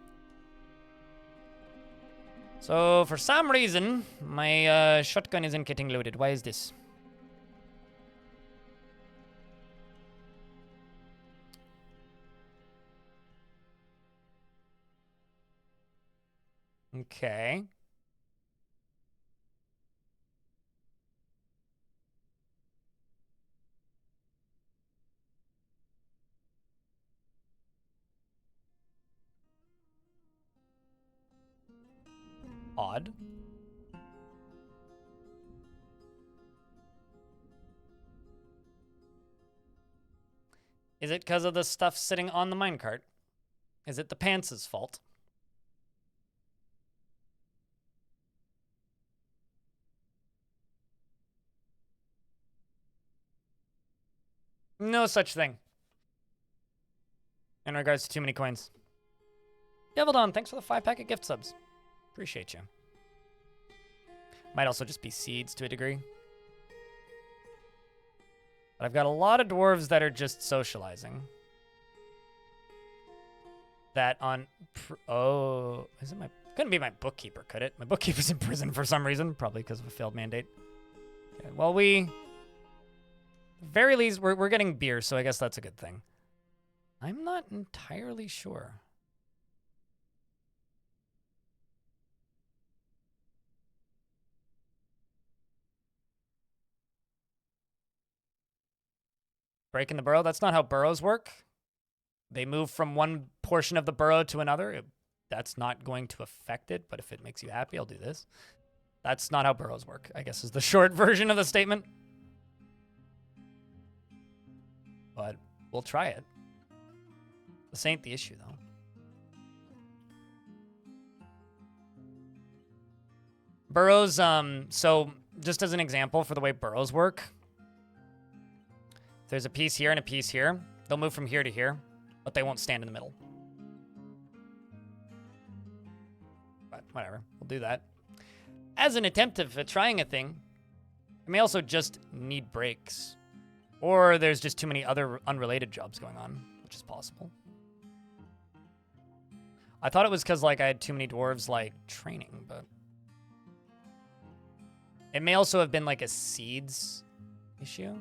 S1: So, for some reason, my shotgun isn't getting loaded. Why is this? Okay. Odd. Is it because of the stuff sitting on the minecart? Is it the pants' fault? No such thing. In regards to too many coins. Devildawn, thanks for the 5-packet gift subs. Appreciate you. Might also just be seeds to a degree. But I've got a lot of dwarves that are just socializing. that on... Oh, is it my... Couldn't be my bookkeeper, could it? My bookkeeper's in prison for some reason, probably because of a failed mandate. Okay, well, we... Very least, we're getting beer, so I guess that's a good thing. I'm not entirely sure. Breaking the burrow? That's not how burrows work. They move from one portion of the burrow to another. That's not going to affect it, but if it makes you happy, I'll do this. That's not how burrows work, I guess is the short version of the statement. But we'll try it. This ain't the issue, though. Burrows, so just as an example for the way burrows work, there's a piece here and a piece here. They'll move from here to here, but they won't stand in the middle. But whatever, we'll do that. As an attempt of trying a thing, it may also just need breaks. Or there's just too many other unrelated jobs going on, which is possible. I thought it was because, like, I had too many dwarves, like, training, but... It may also have been, like, a seeds issue.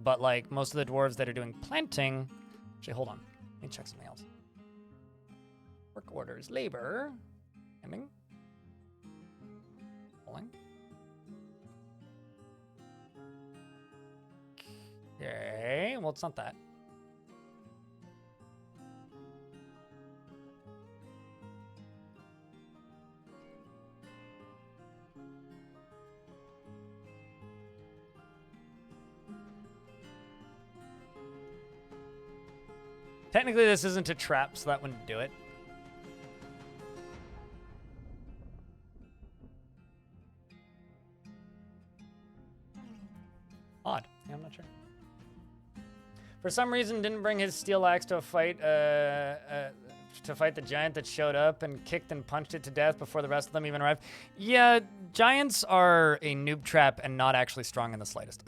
S1: But, like, most of the dwarves that are doing planting... Actually, hold on. Let me check something else. Work orders. Labor. Ending. Pulling. Okay. Well, it's not that. Technically, this isn't a trap, so that wouldn't do it. Odd. Yeah, I'm not sure. For some reason, didn't bring his steel axe to a fight, to fight the giant that showed up and kicked and punched it to death before the rest of them even arrived. Yeah, giants are a noob trap and not actually strong in the slightest.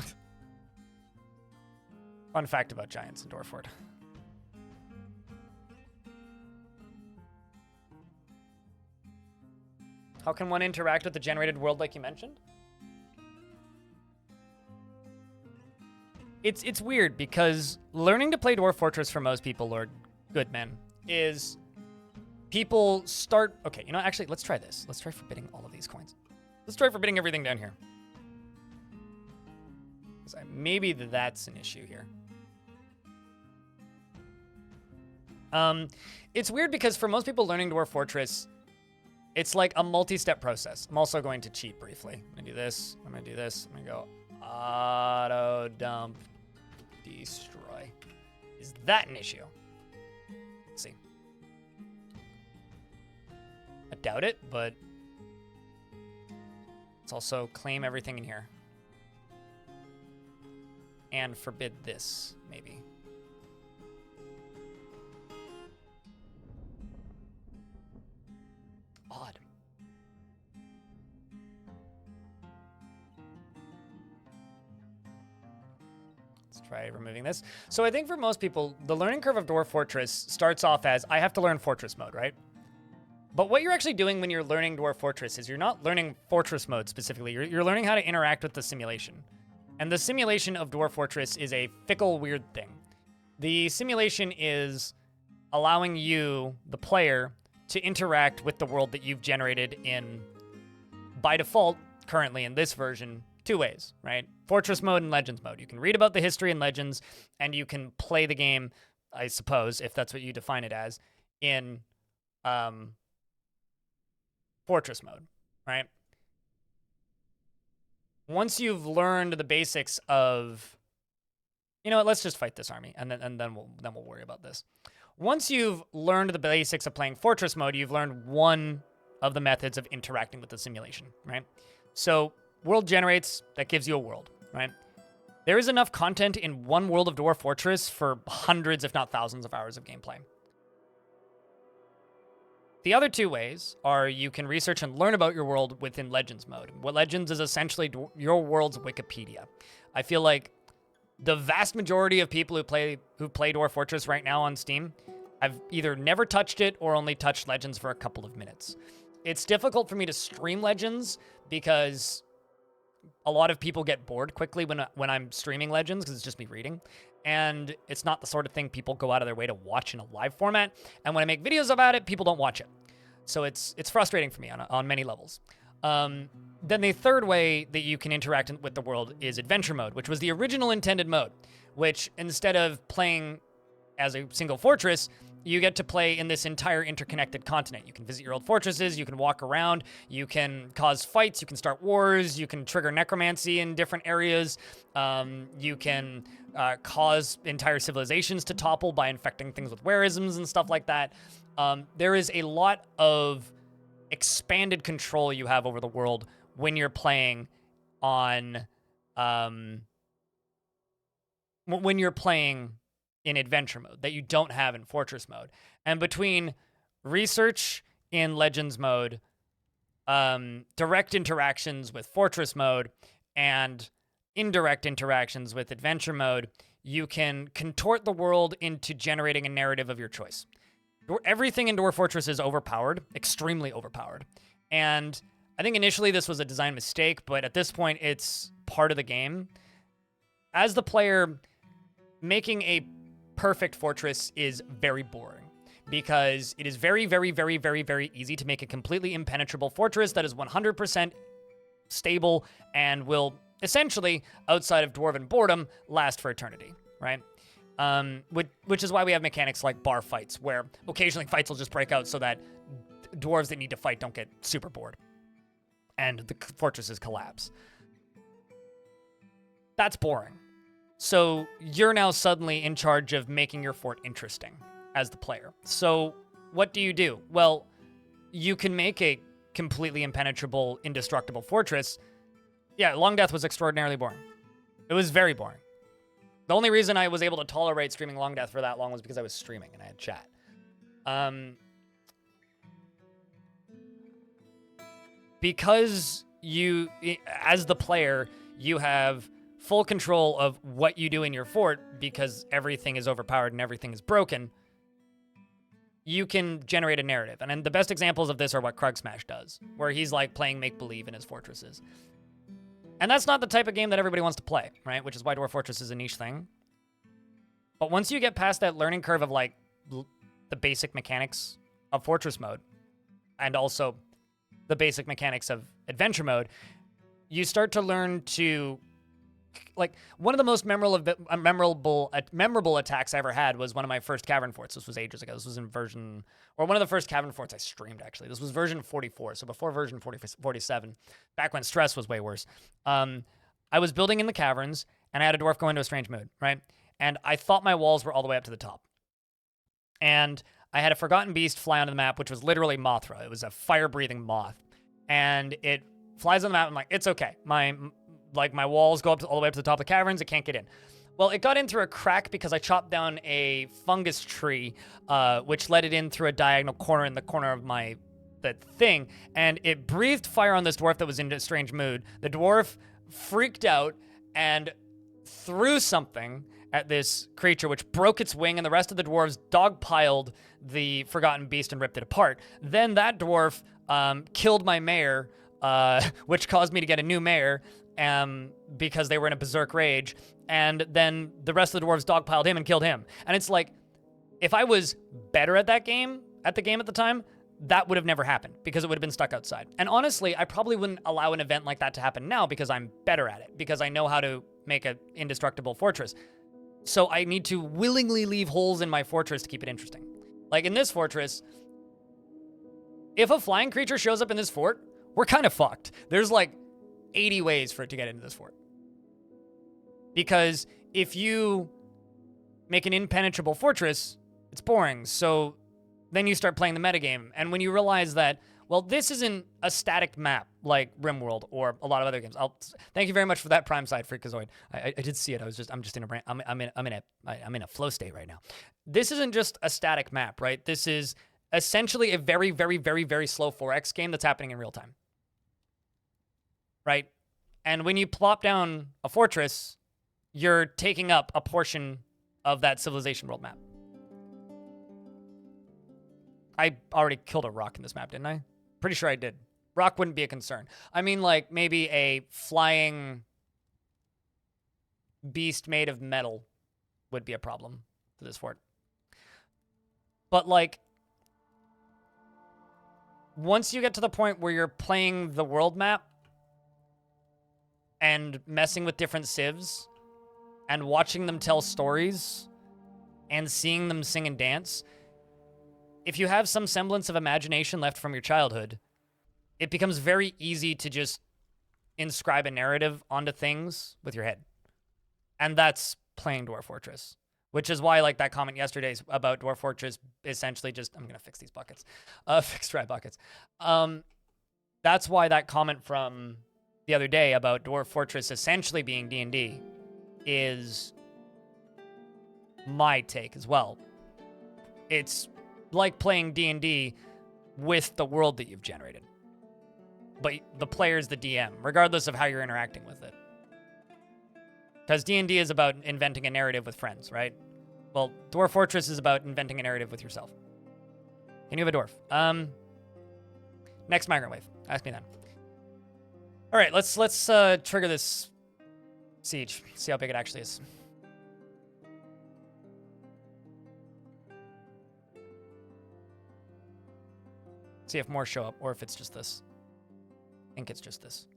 S1: Fun fact about giants in Dwarford. How can one interact with the generated world like you mentioned? It's weird because learning to play Dwarf Fortress for most people, Lord Goodman, is people start... Okay, you know, actually, let's try this. Let's try forbidding all of these coins. Let's try forbidding everything down here. Maybe that's an issue here. It's weird because for most people learning Dwarf Fortress, it's like a multi-step process. I'm also going to cheat briefly. I'm gonna do this. I'm gonna do this. I'm gonna go auto dump, destroy. Is that an issue? Let's see. I doubt it, but let's also claim everything in here. And forbid this, maybe. Odd. Let's try removing this. So I think for most people, the learning curve of Dwarf Fortress starts off as, I have to learn Fortress mode, right? But what you're actually doing when you're learning Dwarf Fortress is you're not learning Fortress mode specifically. You're learning how to interact with the simulation. And the simulation of Dwarf Fortress is a fickle, weird thing. The simulation is allowing you, the player, to interact with the world that you've generated in, by default, currently in this version, two ways, right? Fortress mode and Legends mode. You can read about the history in Legends, and you can play the game, I suppose, if that's what you define it as, in Fortress mode, right? Once you've learned the basics of, you know what, let's just fight this army, and then we'll worry about this. Once you've learned the basics of playing Fortress mode, you've learned one of the methods of interacting with the simulation, right? So world generates, that gives you a world, right? There is enough content in one world of Dwarf Fortress for hundreds, if not thousands of hours of gameplay. The other two ways are you can research and learn about your world within Legends mode. What Legends is essentially your world's Wikipedia. I feel like the vast majority of people who play Dwarf Fortress right now on Steam I've either never touched it or only touched Legends for a couple of minutes. It's difficult for me to stream Legends because a lot of people get bored quickly when I'm streaming Legends because it's just me reading. And it's not the sort of thing people go out of their way to watch in a live format. And when I make videos about it, people don't watch it. So it's frustrating for me on many levels. Then the third way that you can interact with the world is adventure mode, which was the original intended mode, which instead of playing as a single fortress, you get to play in this entire interconnected continent. You can visit your old fortresses, you can walk around, you can cause fights, you can start wars, you can trigger necromancy in different areas, you can cause entire civilizations to topple by infecting things with wearisms and stuff like that. There is a lot of expanded control you have over the world when you're playing on when you're playing in adventure mode that you don't have in fortress mode. And between research in Legends mode, direct interactions with fortress mode, and indirect interactions with adventure mode, you can contort the world into generating a narrative of your choice. Everything in Dwarf Fortress is overpowered, extremely overpowered. And I think initially this was a design mistake, but at this point it's part of the game. As the player, making a perfect fortress is very boring because it is very, very, very, very, very easy to make a completely impenetrable fortress that is 100% stable and will essentially, outside of dwarven boredom, last for eternity, right? Which is why we have mechanics like bar fights, where occasionally fights will just break out so that dwarves that need to fight don't get super bored and the fortresses collapse. That's boring. So you're now suddenly in charge of making your fort interesting as the player. So what do? Well, you can make a completely impenetrable, indestructible fortress. Yeah, Long Death was extraordinarily boring. It was very boring. The only reason I was able to tolerate streaming Long Death for that long was because I was streaming and I had chat. Because you, as the player, you have full control of what you do in your fort because everything is overpowered and everything is broken, you can generate a narrative. And then the best examples of this are what Krug Smash does, where he's like playing make-believe in his fortresses. And that's not the type of game that everybody wants to play, right? Which is why Dwarf Fortress is a niche thing. But once you get past that learning curve of like the basic mechanics of Fortress mode, and also the basic mechanics of Adventure mode, you start to learn to, like, one of the most memorable attacks I ever had was one of my first cavern forts. This was ages ago. This was in version, or one of the first cavern forts I streamed, actually. This was version 44, so before version 47, back when stress was way worse. I was building in the caverns, and I had a dwarf go into a strange mood, right? And I thought my walls were all the way up to the top. And I had a forgotten beast fly onto the map, which was literally Mothra. It was a fire-breathing moth. And it flies on the map. I'm like, it's okay. My walls go up all the way up to the top of the caverns. It can't get in. Well, it got in through a crack because I chopped down a fungus tree, which let it in through a diagonal corner in the corner of that thing. And it breathed fire on this dwarf that was in a strange mood. The dwarf freaked out and threw something at this creature, which broke its wing, and the rest of the dwarves dogpiled the forgotten beast and ripped it apart. Then that dwarf killed my mayor, which caused me to get a new mayor, because they were in a berserk rage. And then the rest of the dwarves dogpiled him and killed him. And it's like, if I was better at the game at the time, that would have never happened because it would have been stuck outside. And honestly, I probably wouldn't allow an event like that to happen now because I'm better at it, because I know how to make an indestructible fortress. So I need to willingly leave holes in my fortress to keep it interesting. Like in this fortress, if a flying creature shows up in this fort, we're kind of fucked. There's like 80 ways for it to get into this fort. Because if you make an impenetrable fortress, it's boring. So then you start playing the metagame. And when you realize that, well, this isn't a static map like RimWorld or a lot of other games. Thank you very much for that Prime Side, Freakazoid. I did see it. I'm just in a rant. I'm in a flow state right now. This isn't just a static map, right? This is essentially a very, very, very, very slow 4X game that's happening in real time, right? And when you plop down a fortress, you're taking up a portion of that civilization world map. I already killed a rock in this map, didn't I? Pretty sure I did. Rock wouldn't be a concern. I mean, like, maybe a flying beast made of metal would be a problem to this fort. But, like, once you get to the point where you're playing the world map and messing with different civs and watching them tell stories and seeing them sing and dance, if you have some semblance of imagination left from your childhood, it becomes very easy to just inscribe a narrative onto things with your head. And that's playing Dwarf Fortress, which is why, like, that comment yesterday about Dwarf Fortress essentially just, I'm going to fix these buckets, fixed dry buckets. That's why that comment from the other day about Dwarf Fortress essentially being D&D is my take as well. It's like playing D&D with the world that you've generated. But the player's the DM, regardless of how you're interacting with it. Because D&D is about inventing a narrative with friends, right? Well, Dwarf Fortress is about inventing a narrative with yourself. Can you have a dwarf? Next migrant wave. Ask me then. All right, let's trigger this siege. See how big it actually is. See if more show up, or if it's just this. I think it's just this.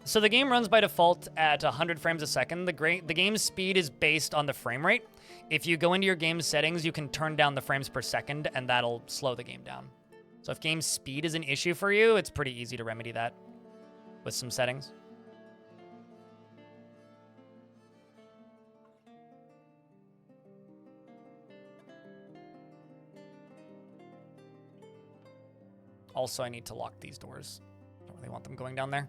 S1: So the game runs by default at 100 frames a second. The game's speed is based on the frame rate. If you go into your game settings, you can turn down the frames per second, and that'll slow the game down. So if game speed is an issue for you, it's pretty easy to remedy that with some settings. Also, I need to lock these doors. Don't really want them going down there.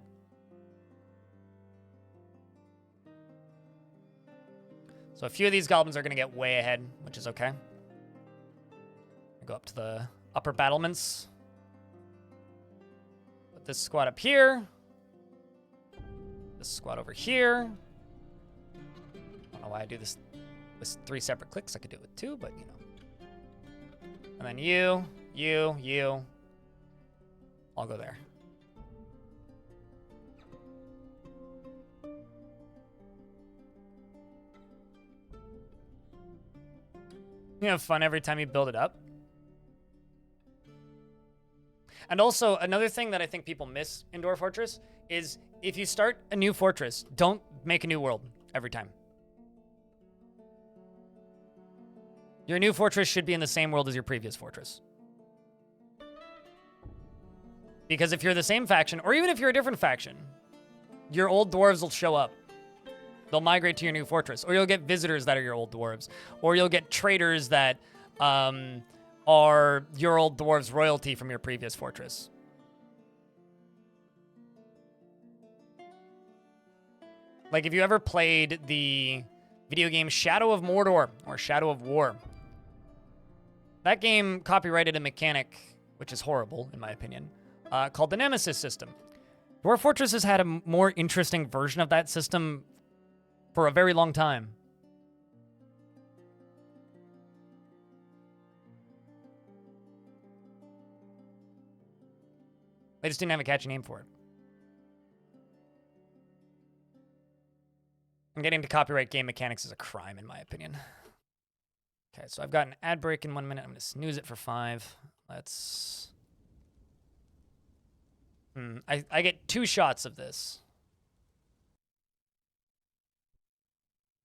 S1: So a few of these goblins are going to get way ahead, which is okay. I go up to the upper battlements. Put this squad up here. This squad over here. I don't know why I do this with 3 separate clicks. I could do it with 2, but you know. And then you. I'll go there. You have fun every time you build it up. And also, another thing that I think people miss in Dwarf Fortress is if you start a new fortress, don't make a new world every time. Your new fortress should be in the same world as your previous fortress. Because if you're the same faction, or even if you're a different faction, your old dwarves will show up. They'll migrate to your new fortress. Or you'll get visitors that are your old dwarves. Or you'll get traders that are your old dwarves' royalty from your previous fortress. Like, if you ever played the video game Shadow of Mordor, or Shadow of War, that game copyrighted a mechanic, which is horrible, in my opinion, called the Nemesis system. Dwarf Fortress has had a more interesting version of that system for a very long time. They just didn't have a catchy name for it. And getting to copyright game mechanics is a crime, in my opinion. Okay, so I've got an ad break in 1 minute. I'm going to snooze it for 5. Let's... I get 2 shots of this.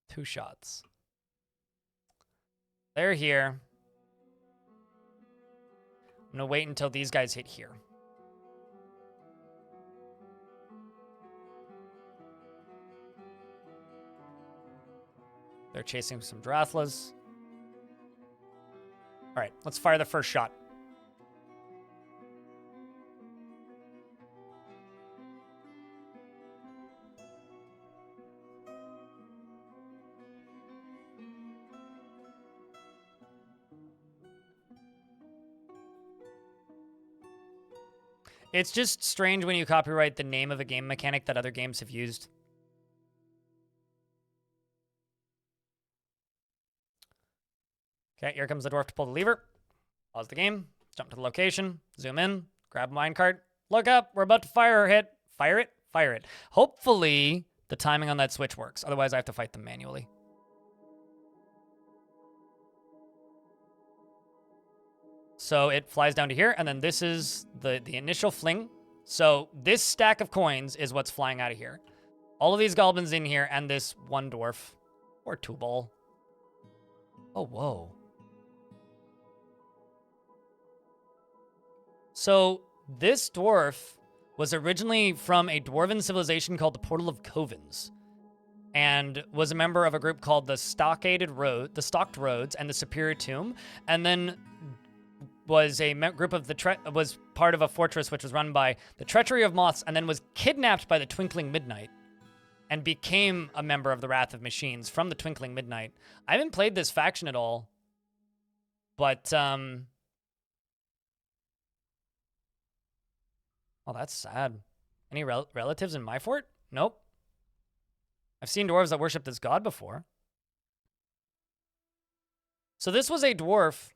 S1: 2 shots. They're here. I'm gonna wait until these guys hit here. They're chasing some Drathlas. All right, let's fire the first shot. It's just strange when you copyright the name of a game mechanic that other games have used. Okay, here comes the dwarf to pull the lever. Pause the game. Jump to the location. Zoom in. Grab a minecart. Look up. We're about to fire a hit. Fire it. Fire it. Hopefully, the timing on that switch works. Otherwise, I have to fight them manually. So it flies down to here, and then this is the initial fling. So this stack of coins is what's flying out of here. All of these goblins in here, and this one dwarf. Or two ball. Oh, whoa. So this dwarf was originally from a dwarven civilization called the Portal of Covens, and was a member of a group called the Stocked Roads, and the Superior Tomb, and then was a group of was part of a fortress which was run by the Treachery of Moths, and then was kidnapped by the Twinkling Midnight, and became a member of the Wrath of Machines from the Twinkling Midnight. I haven't played this faction at all, but oh, that's sad. Any relatives in my fort? Nope. I've seen dwarves that worship this god before. So this was a dwarf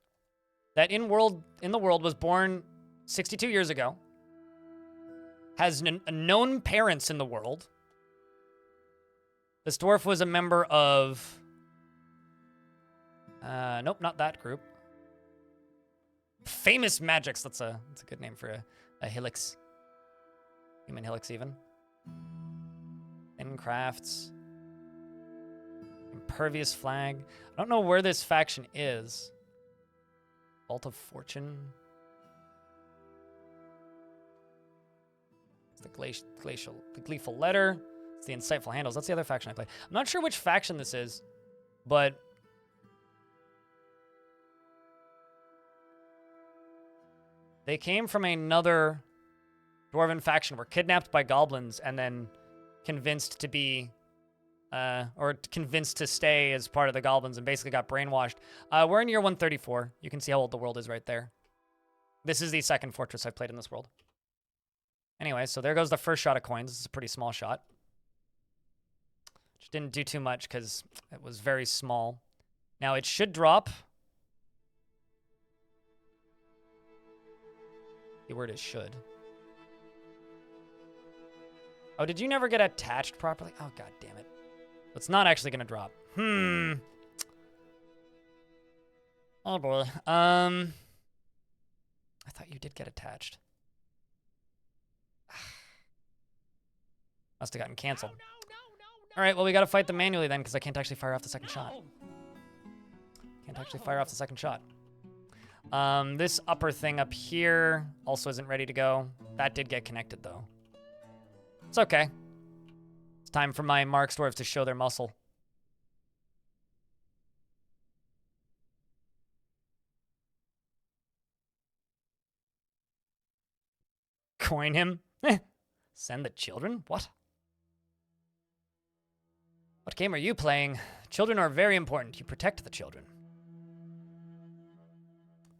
S1: that in the world was born 62 years ago, has known parents in the world. This dwarf was a member of, nope, not that group. Famous Magics. That's a good name for a Helix. Human Helix, even. Crafts. Impervious Flag. I don't know where this faction is. Vault of Fortune. It's the Gleeful Letter. It's the Insightful Handles. That's the other faction I play. I'm not sure which faction this is, but they came from another dwarven faction, were kidnapped by goblins, and then convinced to be, or convinced to stay as part of the goblins, and basically got brainwashed. We're in year 134. You can see how old the world is right there. This is the second fortress I've played in this world. Anyway, so there goes the first shot of coins. This is a pretty small shot. Which didn't do too much because it was very small. Now it should drop. The word is should. Oh, did you never get attached properly? Oh, god damn it. It's not actually going to drop. Oh, boy. I thought you did get attached. Must have gotten canceled. All right, well, we got to fight them manually then, because I can't actually fire off the second shot. Can't actually fire off the second shot. This upper thing up here also isn't ready to go. That did get connected, though. It's okay. It's time for my Marks dwarves to show their muscle. Coin him? Send the children? What? What game are you playing? Children are very important. You protect the children.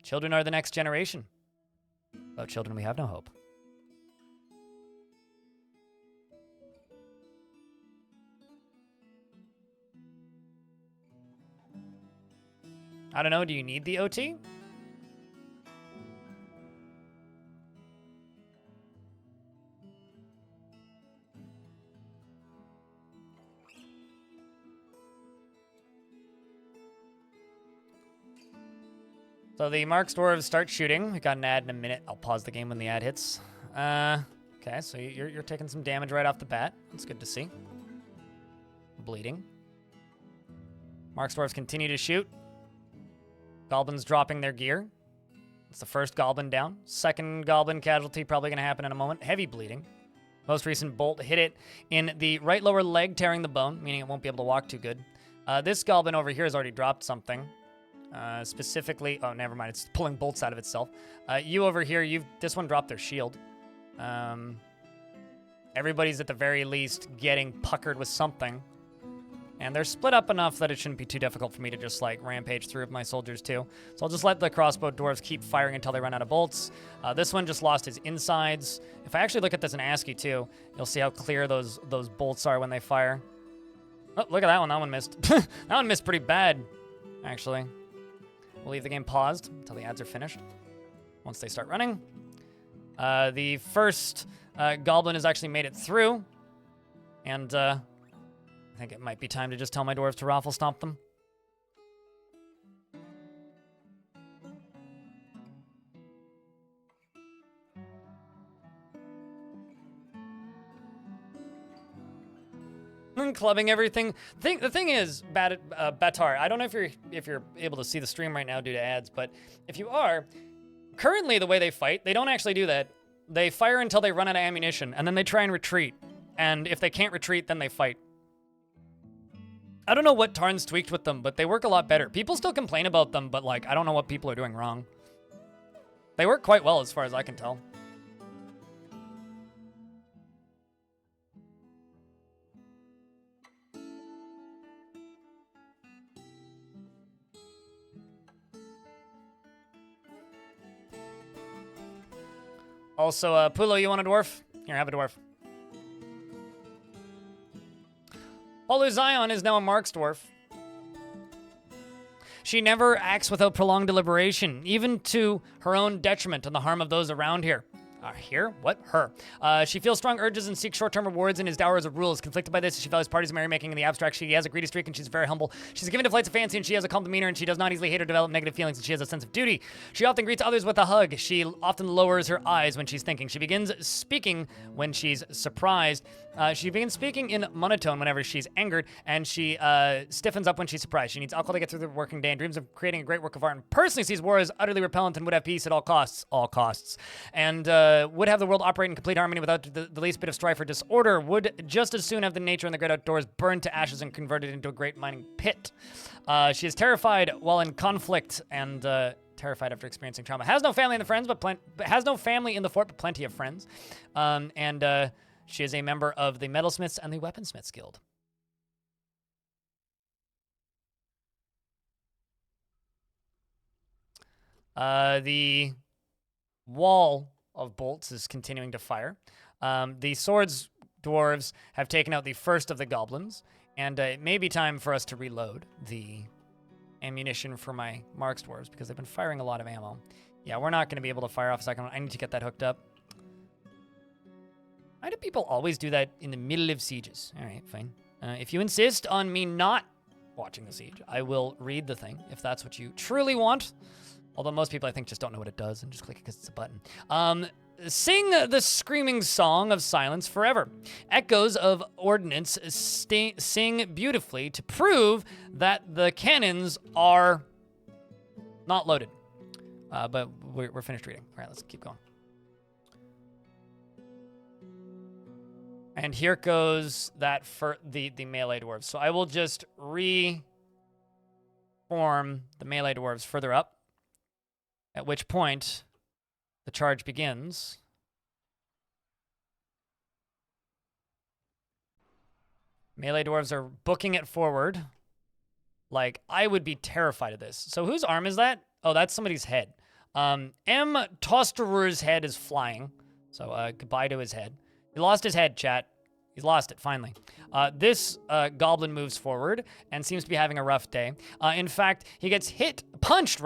S1: Children are the next generation. Without children, we have no hope. I don't know, do you need the OT? So the Marks dwarves start shooting. We got an ad in a minute. I'll pause the game when the ad hits. Okay, so you're taking some damage right off the bat. That's good to see. Bleeding. Marks dwarves continue to shoot. Goblins dropping their gear. It's the first goblin down. Second goblin casualty probably going to happen in a moment. Heavy bleeding. Most recent bolt hit it in the right lower leg, tearing the bone, meaning it won't be able to walk too good. This goblin over here has already dropped something. Specifically, oh, never mind. It's pulling bolts out of itself. You over here, this one dropped their shield. Everybody's at the very least getting puckered with something. And they're split up enough that it shouldn't be too difficult for me to just, like, rampage through with my soldiers, too. So I'll just let the crossbow dwarves keep firing until they run out of bolts. This one just lost his insides. If I actually look at this in ASCII, too, you'll see how clear those bolts are when they fire. Oh, look at that one. That one missed. That one missed pretty bad, actually. We'll leave the game paused until the ads are finished. Once they start running. The first goblin has actually made it through. And I think it might be time to just tell my dwarves to raffle stomp them. Clubbing everything. The thing is, Batar, I don't know if you're able to see the stream right now due to ads, but if you are, currently the way they fight, they don't actually do that. They fire until they run out of ammunition, and then they try and retreat. And if they can't retreat, then they fight. I don't know what Tarn's tweaked with them, but they work a lot better. People still complain about them, but like I don't know what people are doing wrong. They work quite well as far as I can tell. Also, Pulo, you want a dwarf? Here, have a dwarf. Olu Zion is now a Mark's dwarf. She never acts without prolonged deliberation, even to her own detriment and the harm of those around here. Here? What? Her. She feels strong urges and seeks short-term rewards and is dour as a rule. Is conflicted by this. She values parties and merrymaking in the abstract. She has a greedy streak and she's very humble. She's given to flights of fancy and she has a calm demeanor and she does not easily hate or develop negative feelings and she has a sense of duty. She often greets others with a hug. She often lowers her eyes when she's thinking. She begins speaking when she's surprised. She begins speaking in monotone whenever she's angered, and she stiffens up when she's surprised. She needs alcohol to get through the working day and dreams of creating a great work of art, and personally sees war as utterly repellent and would have peace at all costs, and would have the world operate in complete harmony without the least bit of strife or disorder, would just as soon have the nature and the great outdoors burned to ashes and converted into a great mining pit. She is terrified while in conflict and terrified after experiencing trauma. Has no family in the friends, but has no family in the fort, but plenty of friends, and she is a member of the Metalsmiths and the Weaponsmiths Guild. The wall of bolts is continuing to fire. The swords dwarves have taken out the first of the goblins, and it may be time for us to reload the ammunition for my Mark's dwarves because they've been firing a lot of ammo. Yeah, we're not going to be able to fire off a second one. I need to get that hooked up. Why do people always do that in the middle of sieges? All right, fine. If you insist on me not watching the siege, I will read the thing, if that's what you truly want. Although most people, I think, just don't know what it does and just click it because it's a button. Sing the screaming song of silence forever. Echoes of ordnance sing beautifully to prove that the cannons are not loaded. But we're finished reading. All right, let's keep going. And here goes that for the melee dwarves. So I will just reform the melee dwarves further up, at which point the charge begins. Melee dwarves are booking it forward. Like, I would be terrified of this. So whose arm is that? Oh, that's somebody's head. M. Tosterer's head is flying. So goodbye to his head. He lost his head, chat. He's lost it, finally. This goblin moves forward and seems to be having a rough day. In fact, he gets punched in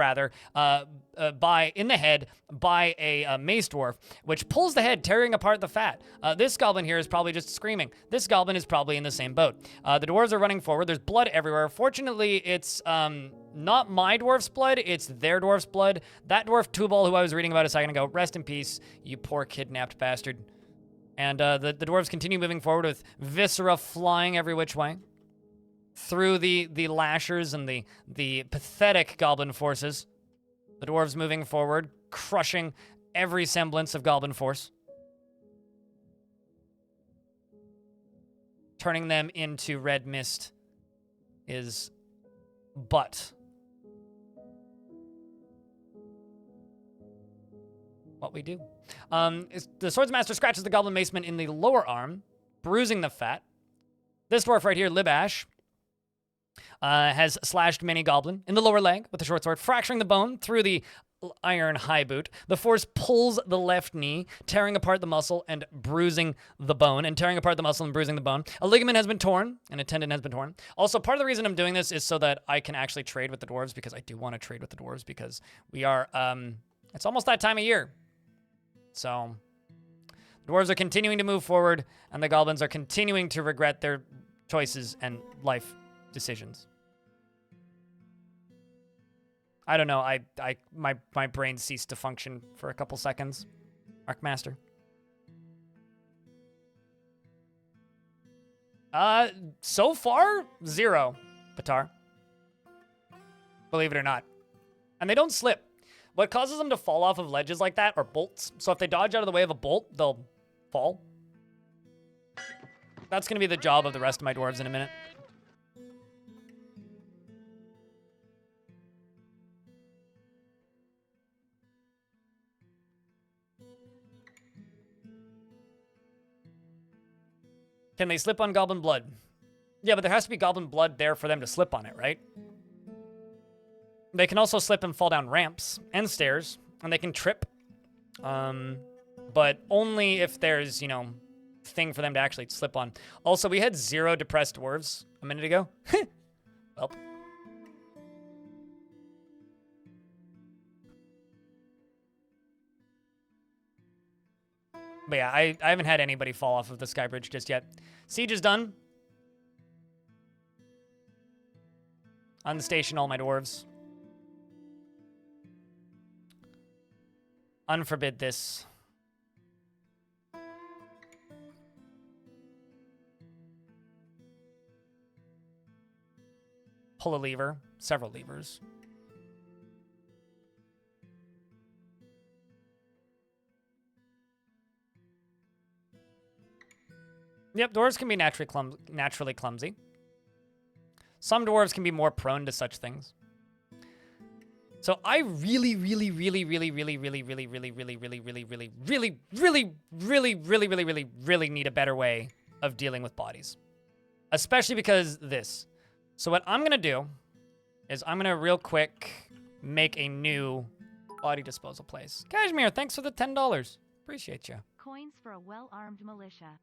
S1: the head by a mace dwarf, which pulls the head, tearing apart the fat. This goblin here is probably just screaming. This goblin is probably in the same boat. The dwarves are running forward. There's blood everywhere. Fortunately, it's not my dwarf's blood. It's their dwarf's blood. That dwarf Tubal, who I was reading about a second ago, rest in peace, you poor kidnapped bastard. And the dwarves continue moving forward with viscera flying every which way through the lashers and the pathetic goblin forces. The dwarves moving forward, crushing every semblance of goblin force, turning them into red mist is but what we do. The swordsmaster scratches the goblin maceman in the lower arm, bruising the fat. This dwarf right here, Libash, has slashed many goblin in the lower leg with the short sword, fracturing the bone through the iron high boot. The force pulls the left knee, tearing apart the muscle and bruising the bone. A ligament has been torn, and a tendon has been torn. Also, part of the reason I'm doing this is so that I can actually trade with the dwarves, because I do want to trade with the dwarves, because we are, it's almost that time of year. So, the dwarves are continuing to move forward, and the goblins are continuing to regret their choices and life decisions. I don't know. My brain ceased to function for a couple seconds. Arcmaster. So far, 0, Batar. Believe it or not. And they don't slip. What causes them to fall off of ledges like that are bolts. So if they dodge out of the way of a bolt, they'll fall. That's going to be the job of the rest of my dwarves in a minute. Can they slip on goblin blood? Yeah, but there has to be goblin blood there for them to slip on it, right? They can also slip and fall down ramps and stairs, and they can trip. But only if there's, you know, thing for them to actually slip on. Also, we had 0 depressed dwarves a minute ago. Well. But yeah, I haven't had anybody fall off of the sky bridge just yet. Siege is done. On the station, all my dwarves. Unforbid this. Pull a lever. Several levers. Yep, dwarves can be naturally clumsy. Some dwarves can be more prone to such things. So I really need a better way of dealing with bodies. Especially because this. So what I'm gonna do is I'm gonna real quick make a new body disposal place. Kashmir, thanks for the $10. Appreciate you.
S3: Coins for a well-armed militia.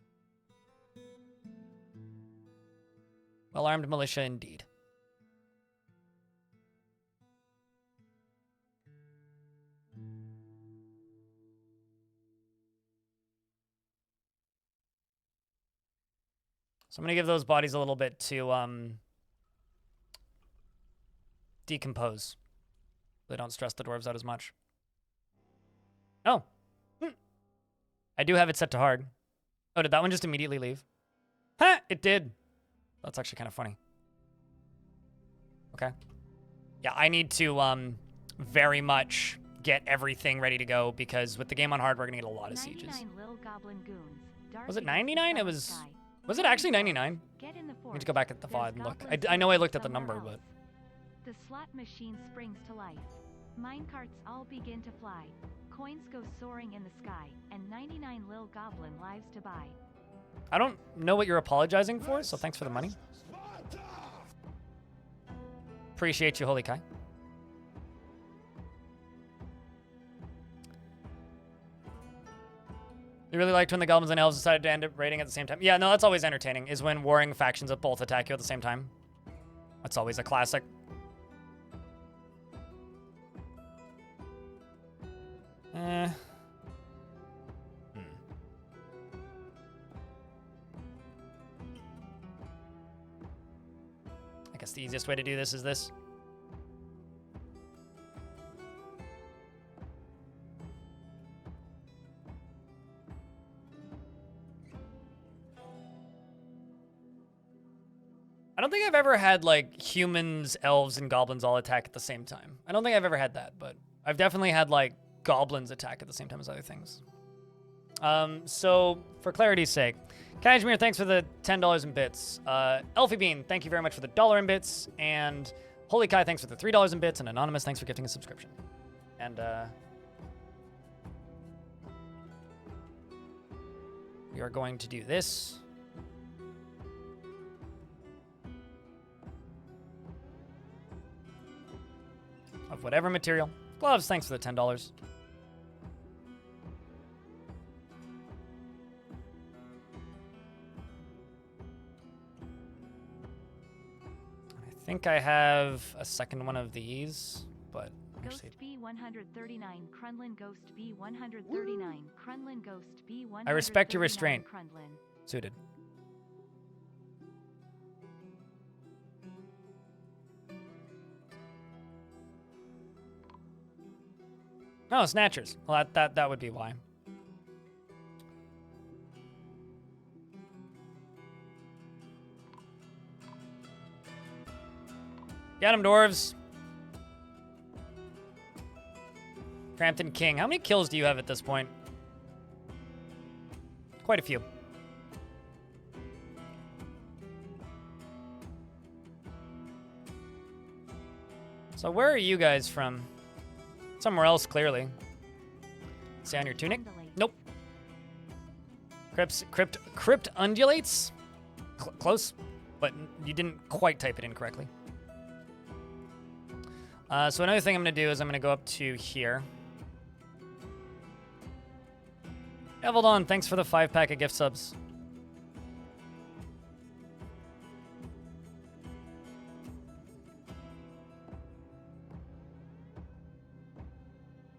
S1: Well-armed militia indeed. So I'm going to give those bodies a little bit to decompose. They don't stress the dwarves out as much. Oh. I do have it set to hard. Oh, did that one just immediately leave? Ha! It did. That's actually kind of funny. Okay. Yeah, I need to very much get everything ready to go, because with the game on hard, we're going to get a lot of sieges.
S3: Little goblin goons.
S1: Was it 99? It was... Was it actually 99?
S3: Get in the
S1: I need to go back at the VOD and look. I know I looked at the number, but...
S3: The slot machine springs to life. Minecarts all begin to fly. Coins go soaring in the sky, and 99 lil goblin lives to buy.
S1: I don't know what you're apologizing for, so thanks for the money. Appreciate you, Holy Kai. You really liked when the goblins and elves decided to end up raiding at the same time. Yeah, no, that's always entertaining, is when warring factions that both attack you at the same time. That's always a classic. I guess the easiest way to do this is this. I don't think I've ever had, like, humans, elves, and goblins all attack at the same time. I don't think I've ever had that, but I've definitely had, like, goblins attack at the same time as other things. So, for clarity's sake, Kashmir, thanks for the $10 in bits. Elfie Bean, thank you very much for the $1 in bits. And Holy Kai, thanks for the $3 in bits. And Anonymous, thanks for gifting a subscription. And, we are going to do this. Of whatever material. Gloves, thanks for the $10. I think I have a second one of these, but
S3: Ghost
S1: actually,
S3: B139, Krunlin Ghost B139, Krunlin Ghost B139.
S1: I respect your restraint.
S3: Krunlin.
S1: Suited. Oh, snatchers. Well, that would be why. Get him, dwarves. Crampton King. How many kills do you have at this point? Quite a few. So where are you guys from? Somewhere else, clearly. Say on your tunic? Nope. Crypt undulates? Close, but you didn't quite type it in correctly. So another thing I'm going to do is I'm going to go up to here. Eveldon, thanks for the 5-pack of gift subs.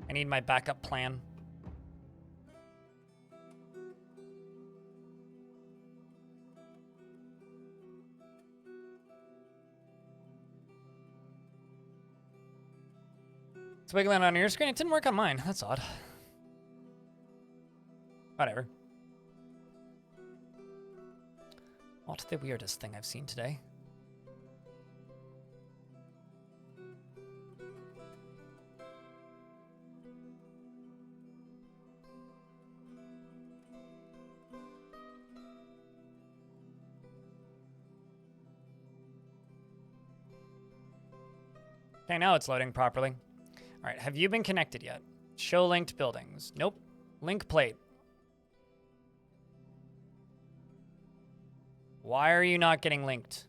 S1: I need my backup plan. It's wiggling on your screen. It didn't work on mine. That's odd. Whatever. What's the weirdest thing I've seen today? Okay, now it's loading properly. All right, have you been connected yet? Show linked buildings. Nope. Link plate. Why are you not getting linked?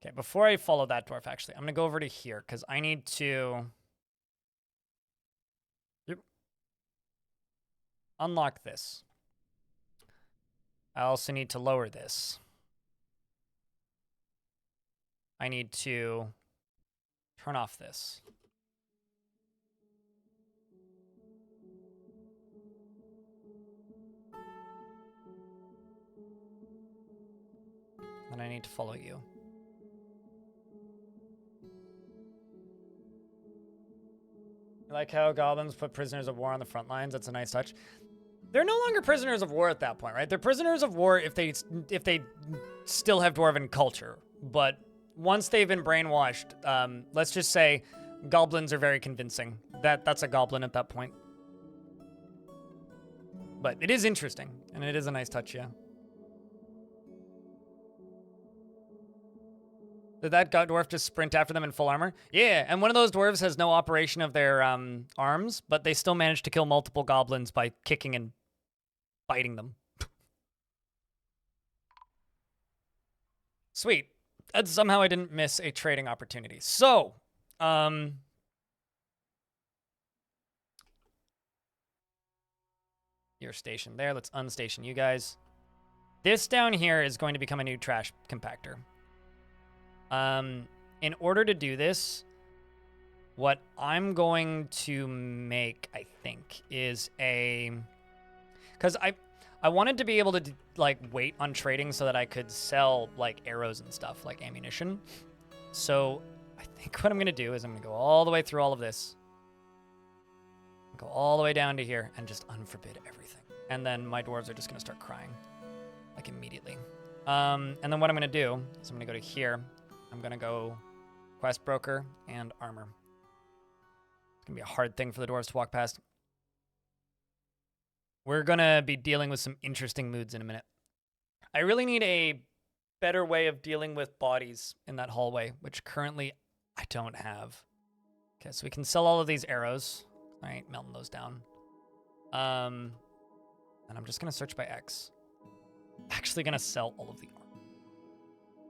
S1: Okay, before I follow that dwarf, actually, I'm going to go over to here because I need to unlock this. I also need to lower this. I need to turn off this. And I need to follow you. I like how goblins put prisoners of war on the front lines. That's a nice touch. They're no longer prisoners of war at that point, right? They're prisoners of war if they still have dwarven culture. But once they've been brainwashed, let's just say goblins are very convincing. That's a goblin at that point. But it is interesting, and it is a nice touch, yeah. Did that dwarf just sprint after them in full armor? Yeah, and one of those dwarves has no operation of their arms, but they still managed to kill multiple goblins by kicking and biting them. Sweet. Somehow I didn't miss a trading opportunity. So, you're stationed there. Let's unstation you guys. This down here is going to become a new trash compactor. In order to do this, what I'm going to make, I think, is a... Because I wanted to be able to, like, wait on trading so that I could sell, like, arrows and stuff, like ammunition. So I think what I'm going to do is I'm going to go all the way through all of this. Go all the way down to here and just unforbid everything. And then my dwarves are just going to start crying, like, immediately. And then what I'm going to do is I'm going to go to here. I'm going to go quest broker and armor. It's going to be a hard thing for the dwarves to walk past. We're going to be dealing with some interesting moods in a minute. I really need a better way of dealing with bodies in that hallway, which currently I don't have. Okay, so we can sell all of these arrows. All right, melting those down. And I'm just going to search by X. Actually going to sell all of the armor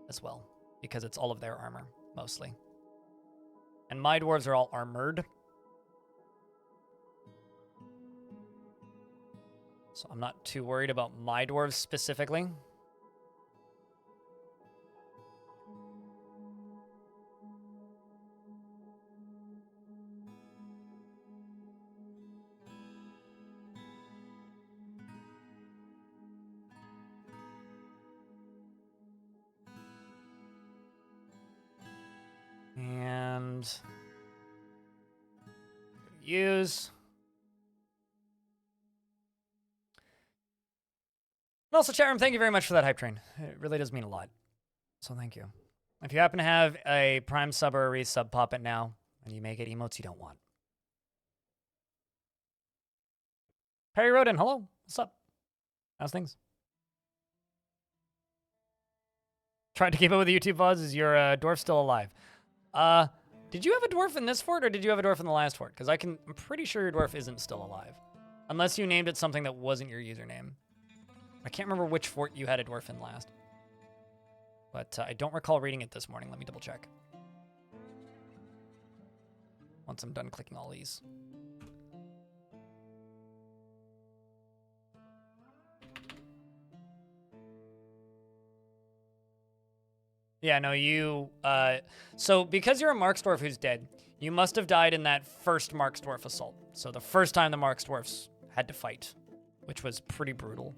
S1: as well, because it's all of their armor, mostly. And my dwarves are all armored. So I'm not too worried about my dwarves specifically. And use. And also, chat room, thank you very much for that hype train. It really does mean a lot. So thank you. If you happen to have a Prime sub or a resub, pop it now, and you may get emotes you don't want. Perry Roden, hello. What's up? How's things? Tried to keep up with the YouTube VODs. Is your dwarf still alive? Did you have a dwarf in this fort, or did you have a dwarf in the last fort? Because I'm pretty sure your dwarf isn't still alive. Unless you named it something that wasn't your username. I can't remember which fort you had a dwarf in last. But I don't recall reading it this morning. Let me double check. Once I'm done clicking all these. Yeah, no, you... so because you're a Marksdwarf who's dead, you must have died in that first Marksdwarf assault. So the first time the Marksdwarfs had to fight, which was pretty brutal.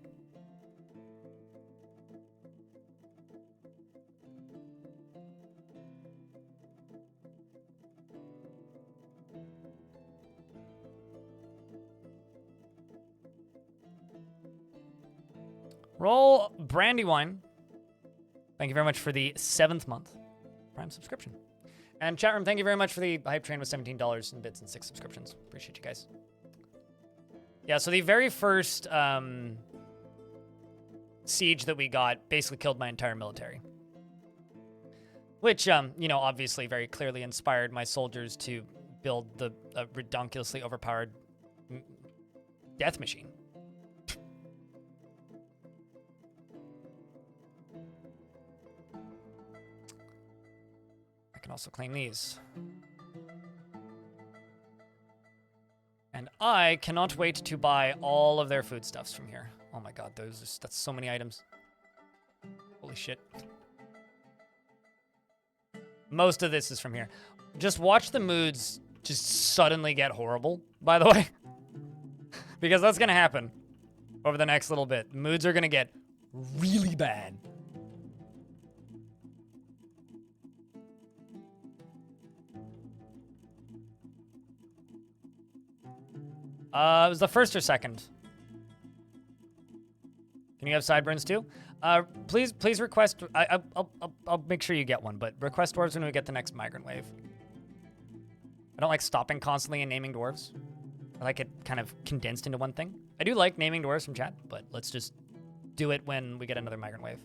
S1: Roll Brandywine. Thank you very much for the 7th month Prime subscription. And chat room, thank you very much for the hype train with $17 in bits and 6 subscriptions. Appreciate you guys. Yeah, so the very first siege that we got basically killed my entire military. Which, you know, obviously very clearly inspired my soldiers to build the redonkulously overpowered death machine. I can also claim these. And I cannot wait to buy all of their foodstuffs from here. Oh my god, that's so many items. Holy shit. Most of this is from here. Just watch the moods just suddenly get horrible, by the way. Because that's gonna happen over the next little bit. Moods are gonna get really bad. It was the first or second. Can you have sideburns too? Please request. I'll make sure you get one, but request dwarves when we get the next migrant wave. I don't like stopping constantly and naming dwarves. I like it kind of condensed into one thing. I do like naming dwarves from chat, but let's just do it when we get another migrant wave.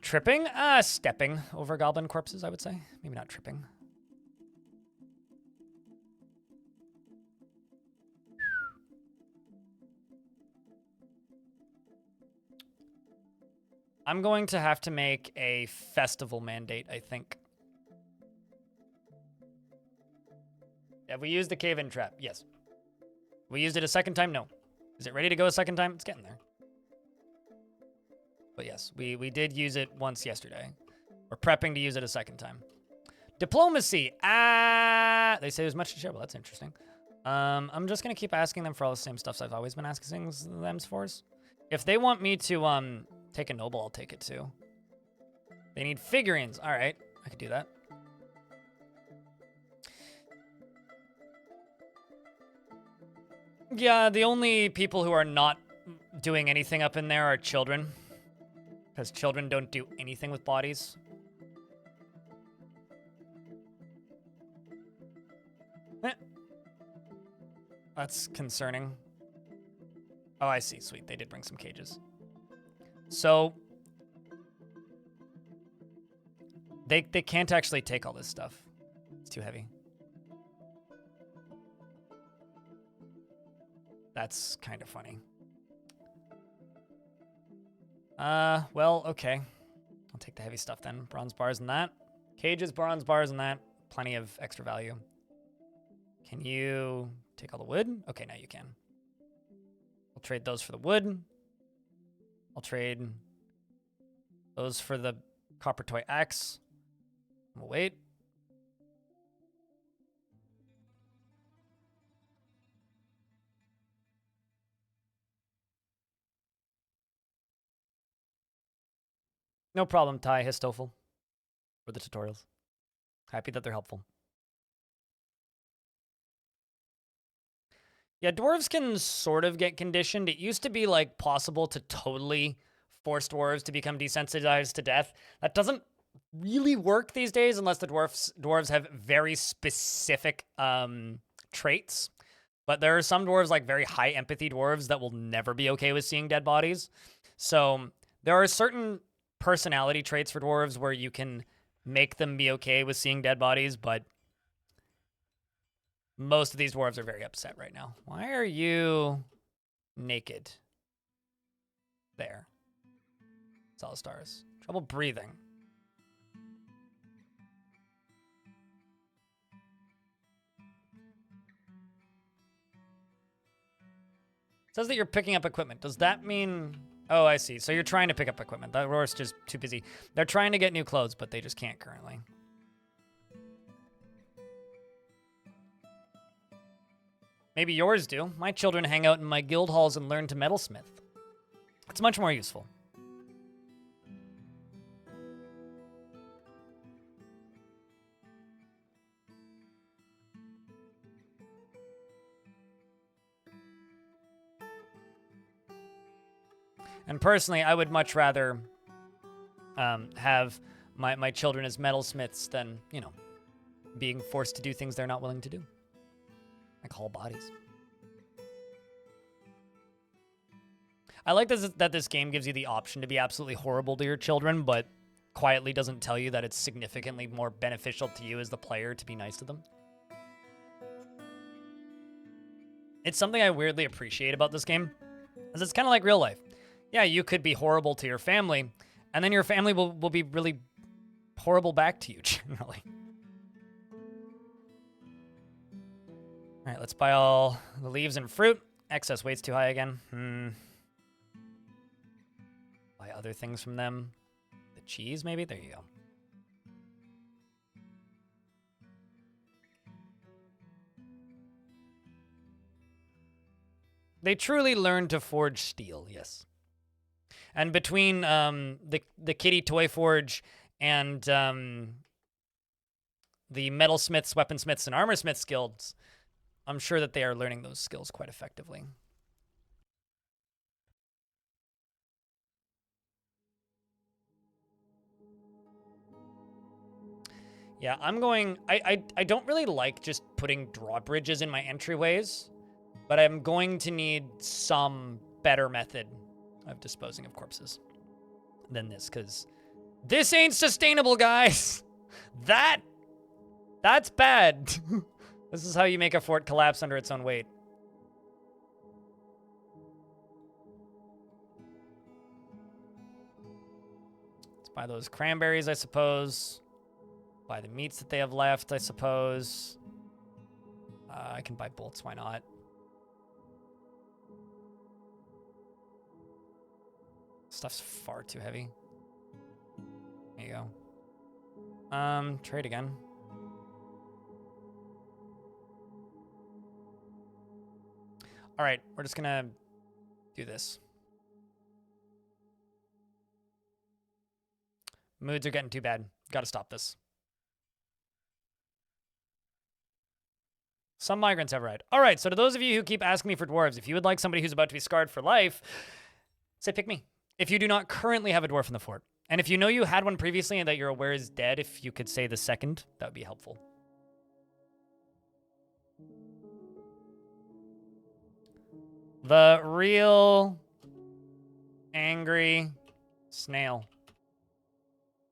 S1: Tripping? Stepping over goblin corpses, I would say. Maybe not tripping. I'm going to have to make a festival mandate, I think. Have we used the cave-in trap? Yes. We used it a second time? No. Is it ready to go a second time? It's getting there. But yes, we did use it once yesterday. We're prepping to use it a second time. Diplomacy. They say there's much to share. Well, that's interesting. I'm just going to keep asking them for all the same stuff I've always been asking them for. If they want me to take a noble, I'll take it too. They need figurines. All right, I could do that. Yeah, the only people who are not doing anything up in there are children. Because children don't do anything with bodies. That's concerning. Oh, I see. Sweet. They did bring some cages. So they can't actually take all this stuff. It's too heavy. That's kind of funny. Well, okay. I'll take the heavy stuff then. Bronze bars and that. Cages, bronze bars and that. Plenty of extra value. Can you take all the wood? Okay, now you can. I'll trade those for the wood. I'll trade those for the copper toy axe. We'll wait. No problem, Ty Histofel, for the tutorials. Happy that they're helpful. Yeah, dwarves can sort of get conditioned. It used to be like possible to totally force dwarves to become desensitized to death. That doesn't really work these days unless the dwarves have very specific traits. But there are some dwarves, like very high empathy dwarves, that will never be okay with seeing dead bodies. So there are certain personality traits for dwarves where you can make them be okay with seeing dead bodies, but most of these dwarves are very upset right now. Why are you naked? There. It's all stars. Trouble breathing. It says that you're picking up equipment. Does that mean... Oh, I see. So you're trying to pick up equipment. That dwarf's just too busy. They're trying to get new clothes, but they just can't currently. Maybe yours do. My children hang out in my guild halls and learn to metalsmith. It's much more useful. And personally, I would much rather have my children as metalsmiths than, you know, being forced to do things they're not willing to do. Like whole bodies. I like that this game gives you the option to be absolutely horrible to your children, but quietly doesn't tell you that it's significantly more beneficial to you as the player to be nice to them. It's something I weirdly appreciate about this game, is it's kind of like real life. Yeah, you could be horrible to your family, and then your family will be really horrible back to you, generally. All right, let's buy all the leaves and fruit. Excess weight's too high again. Buy other things from them. The cheese, maybe? There you go. They truly learned to forge steel, yes. And between the Kitty Toy Forge and the Metalsmiths, Weaponsmiths, and Armorsmiths guilds, I'm sure that they are learning those skills quite effectively. Yeah, I'm going... I don't really like just putting drawbridges in my entryways, but I'm going to need some better method of disposing of corpses than this, because this ain't sustainable, guys. That's bad. This is how you make a fort collapse under its own weight. Let's buy those cranberries, I suppose. Buy the meats that they have left, I suppose. I can buy bolts, why not? Stuff's far too heavy. There you go. Trade again. All right, we're just gonna do this. Moods are getting too bad. Gotta stop this. Some migrants have arrived. All right, so to those of you who keep asking me for dwarves, if you would like somebody who's about to be scarred for life, say pick me. If you do not currently have a dwarf in the fort, and if you know you had one previously and that you're aware is dead, if you could say the second, that would be helpful. The real angry snail.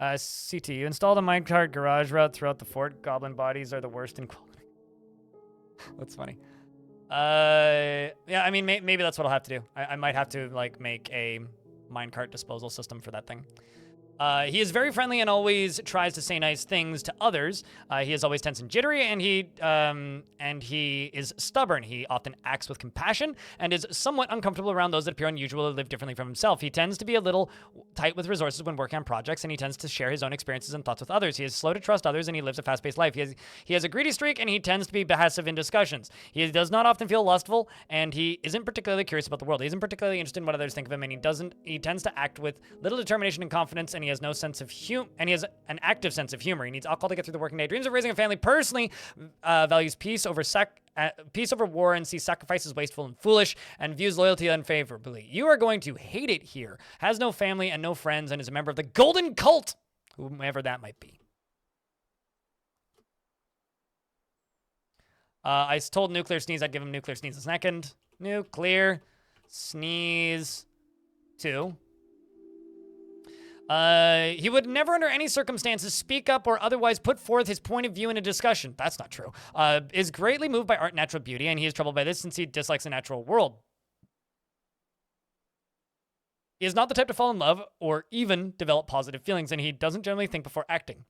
S1: CT, you installed a minecart garage route throughout the fort. Goblin bodies are the worst in quality. That's funny. Yeah, I mean, maybe that's what I'll have to do. I might have to, like, make a minecart disposal system for that thing. He is very friendly and always tries to say nice things to others. He is always tense and jittery, and he is stubborn. He often acts with compassion and is somewhat uncomfortable around those that appear unusual or live differently from himself. He tends to be a little tight with resources when working on projects, and he tends to share his own experiences and thoughts with others. He is slow to trust others, and he lives a fast-paced life. He has a greedy streak, and he tends to be passive in discussions. He does not often feel lustful, and he isn't particularly curious about the world. He isn't particularly interested in what others think of him, and he tends to act with little determination and confidence, and he has no sense of humor, and he has an active sense of humor. He needs alcohol to get through the working day. Dreams of raising a family. Personally, values peace over war, and sees sacrifices wasteful and foolish, and views loyalty unfavorably. You are going to hate it here. Has no family and no friends, and is a member of the Golden Cult, whomever that might be. I told Nuclear Sneeze I'd give him Nuclear Sneeze a second. Nuclear Sneeze 2. He would never under any circumstances speak up or otherwise put forth his point of view in a discussion. That's not true. Is greatly moved by art and natural beauty, and he is troubled by this since he dislikes the natural world. He is not the type to fall in love or even develop positive feelings, and he doesn't generally think before acting.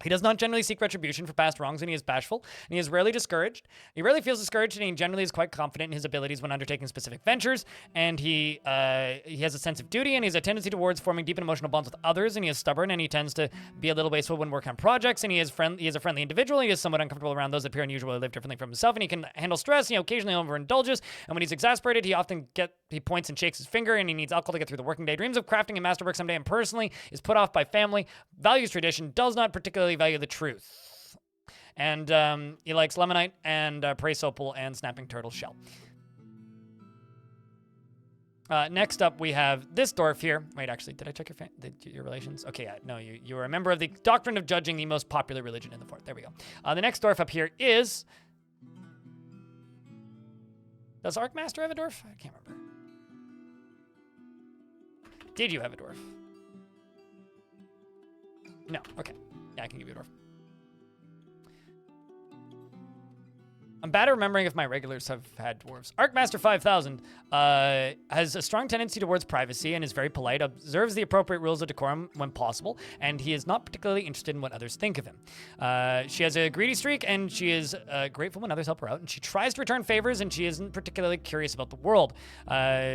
S1: He does not generally seek retribution for past wrongs, and he is bashful, and he is rarely discouraged. He rarely feels discouraged, and he generally is quite confident in his abilities when undertaking specific ventures, and he has a sense of duty, and he has a tendency towards forming deep and emotional bonds with others, and he is stubborn, and he tends to be a little wasteful when working on projects, and he is a friendly individual. He is somewhat uncomfortable around those that appear unusual or live differently from himself, and he can handle stress. He occasionally overindulges, and when he's exasperated, he points and shakes his finger, and he needs alcohol to get through the working day. Dreams of crafting a masterwork someday, and personally is put off by family, values tradition, does not particularly value the truth. And he likes lemonite and praise opal and snapping turtle shell. Next up, we have this dwarf here. Wait, actually, did I check your relations? Okay, yeah, no, you are a member of the doctrine of judging, the most popular religion in the fort. There we go. The next dwarf up here is... Does Arcmaster have a dwarf? I can't remember. Did you have a dwarf? No. Okay. Yeah, I can give you a dwarf. I'm bad at remembering if my regulars have had dwarves. Arcmaster 5000 has a strong tendency towards privacy and is very polite, observes the appropriate rules of decorum when possible, and he is not particularly interested in what others think of him. She has a greedy streak, and she is grateful when others help her out, and she tries to return favors, and she isn't particularly curious about the world.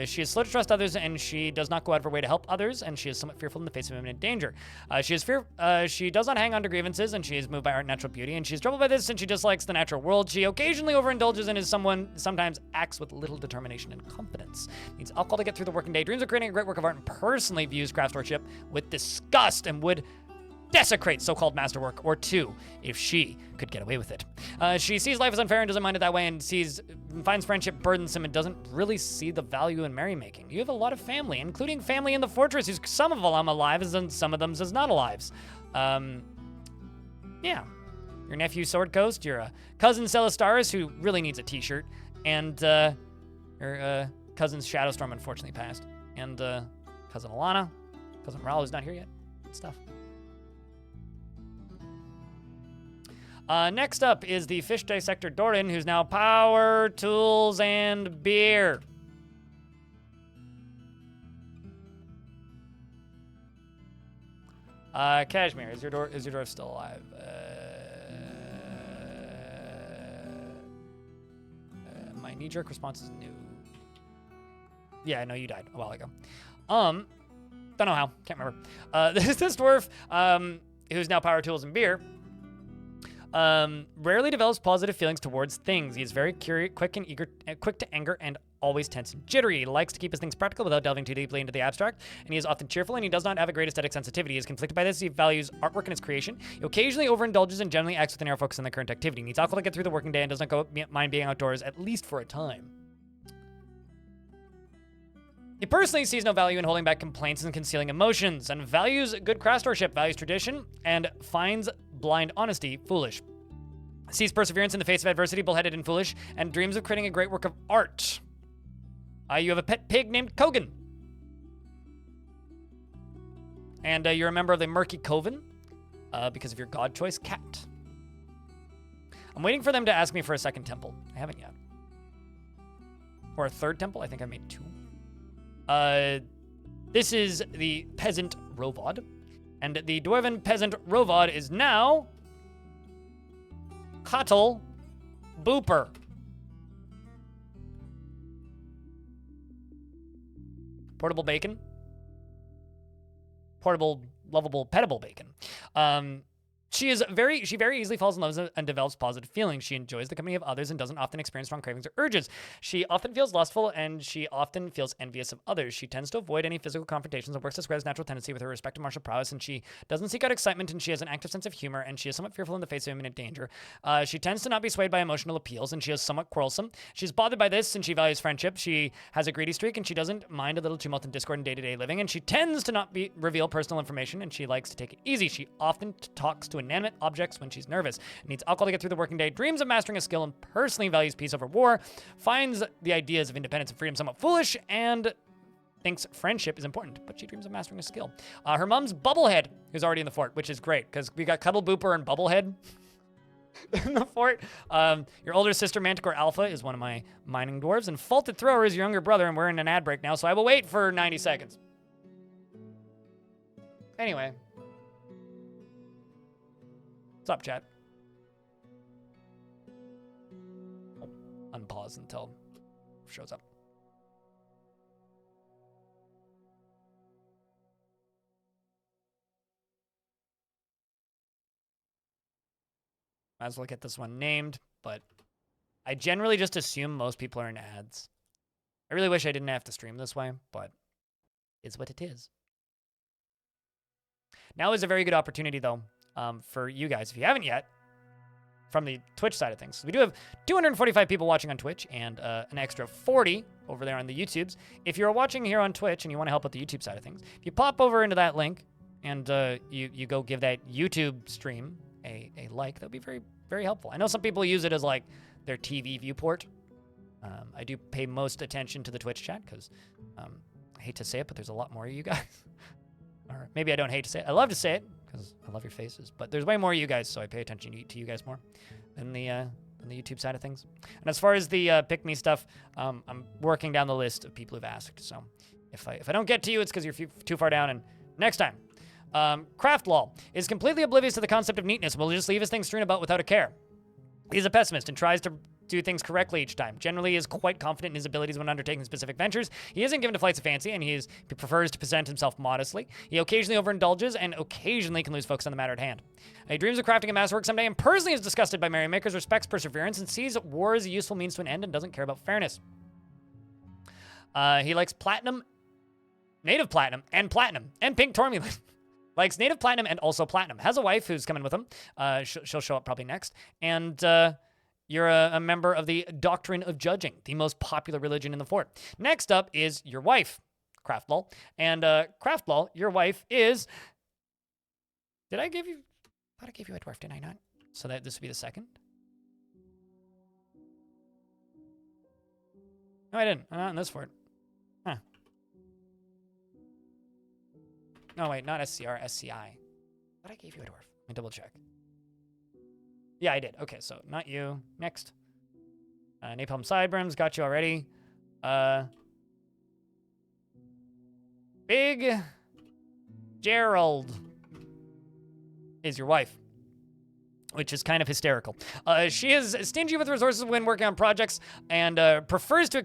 S1: She is slow to trust others, and she does not go out of her way to help others, and she is somewhat fearful in the face of imminent danger. She does not hang on to grievances, and she is moved by art and natural beauty, and she is troubled by this, and she dislikes the natural world. She occasionally overindulges and is sometimes acts with little determination and confidence. Needs alcohol to get through the working day. Dreams of creating a great work of art, and personally views craftsmanship with disgust and would desecrate so-called masterwork or two if she could get away with it. She sees life as unfair and doesn't mind it that way, and finds friendship burdensome and doesn't really see the value in merrymaking. You have a lot of family, including family in the fortress, who's some of them alive and some of them is not alive. Yeah. Your nephew Sword Coast, your cousin Celastaris, who really needs a t-shirt, and your cousin Shadowstorm unfortunately passed, and cousin Alana, cousin Raul, who's not here yet. Good stuff. Next up is the Fish Dissector Doran, who's now power, tools, and beer. Kashmir, is your dwarf still alive? My knee-jerk response is no. Yeah, no, you died a while ago. Don't know how. Can't remember. This dwarf, who's now power, tools, and beer, rarely develops positive feelings towards things. He is very curious, quick to anger, and always tense and jittery. He likes to keep his things practical without delving too deeply into the abstract, and he is often cheerful, and he does not have a great aesthetic sensitivity. He is conflicted by this. He values artwork and its creation. He occasionally overindulges and generally acts with an narrow focus on the current activity. He needs alcohol to get through the working day and does not mind being outdoors, at least for a time. He personally sees no value in holding back complaints and concealing emotions, and values good craftsmanship, values tradition, and finds blind honesty foolish. Sees perseverance in the face of adversity, bullheaded and foolish, and dreams of creating a great work of art. You have a pet pig named Kogan. And you're a member of the Murky Coven because of your god choice, cat. I'm waiting for them to ask me for a second temple. I haven't yet. or a third temple. I think I made 2. This is the peasant Rovod. And the dwarven peasant Rovod is now Cuttle Booper. Portable bacon. Portable, lovable, petable bacon. She very easily falls in love and develops positive feelings. She enjoys the company of others and doesn't often experience strong cravings or urges. She often feels lustful and she often feels envious of others. She tends to avoid any physical confrontations and works to square his natural tendency with her respect to martial prowess, and she doesn't seek out excitement, and she has an active sense of humor, and she is somewhat fearful in the face of imminent danger. She tends to not be swayed by emotional appeals, and she is somewhat quarrelsome. She's bothered by this, and she values friendship. She has a greedy streak, and she doesn't mind a little tumult and discord in day-to-day living, and she tends to not reveal personal information, and she likes to take it easy. She often talks to inanimate objects when she's nervous, needs alcohol to get through the working day, dreams of mastering a skill, and personally values peace over war, finds the ideas of independence and freedom somewhat foolish, and thinks friendship is important, but she dreams of mastering a skill. Her mom's Bubblehead, who's already in the fort, which is great, because we got Cuddle Booper and Bubblehead in the fort. Your older sister, Manticore Alpha, is one of my mining dwarves, and Faulted Thrower is your younger brother, and we're in an ad break now, so I will wait for 90 seconds. Anyway. What's up, chat? Oh, unpause until it shows up. Might as well get this one named, but I generally just assume most people are in ads. I really wish I didn't have to stream this way, but it's what it is. Now is a very good opportunity, though, for you guys, if you haven't yet, from the Twitch side of things. We do have 245 people watching on Twitch and an extra 40 over there on the YouTubes. If you're watching here on Twitch and you want to help with the YouTube side of things, if you pop over into that link and you go give that YouTube stream a like, that would be very, very helpful. I know some people use it as like their TV viewport. I do pay most attention to the Twitch chat because I hate to say it, but there's a lot more of you guys. Or maybe I don't hate to say it. I love to say it because I love your faces, but there's way more of you guys, so I pay attention to you guys more than the YouTube side of things. And as far as the pick me stuff, I'm working down the list of people who've asked. So if I don't get to you, it's because you're too far down. And next time, Craftlaw is completely oblivious to the concept of neatness and will just leave his things strewn about without a care. He's a pessimist and tries to do things correctly each time. Generally, he is quite confident in his abilities when undertaking specific ventures. He isn't given to flights of fancy, and he prefers to present himself modestly. He occasionally overindulges and occasionally can lose focus on the matter at hand. He dreams of crafting a masterwork someday and personally is disgusted by merrymakers, respects perseverance, and sees war as a useful means to an end and doesn't care about fairness. He likes native platinum, and pink tourmaline. Likes native platinum and also platinum. Has a wife who's coming with him. She'll show up probably next. And you're a member of the Doctrine of Judging, the most popular religion in the fort. Next up is your wife, Craftlaw. And Craftlaw, your wife is... I thought I gave you a dwarf, did I not? So that this would be the second? No, I didn't. I'm not in this fort. Huh. No, wait, not SCR, SCI. But I gave you a dwarf. Let me double check. Yeah, I did. Okay, so not you. Next. Napalm Sidebrims, got you already. Big Gerald is your wife, which is kind of hysterical. She is stingy with resources when working on projects and prefers to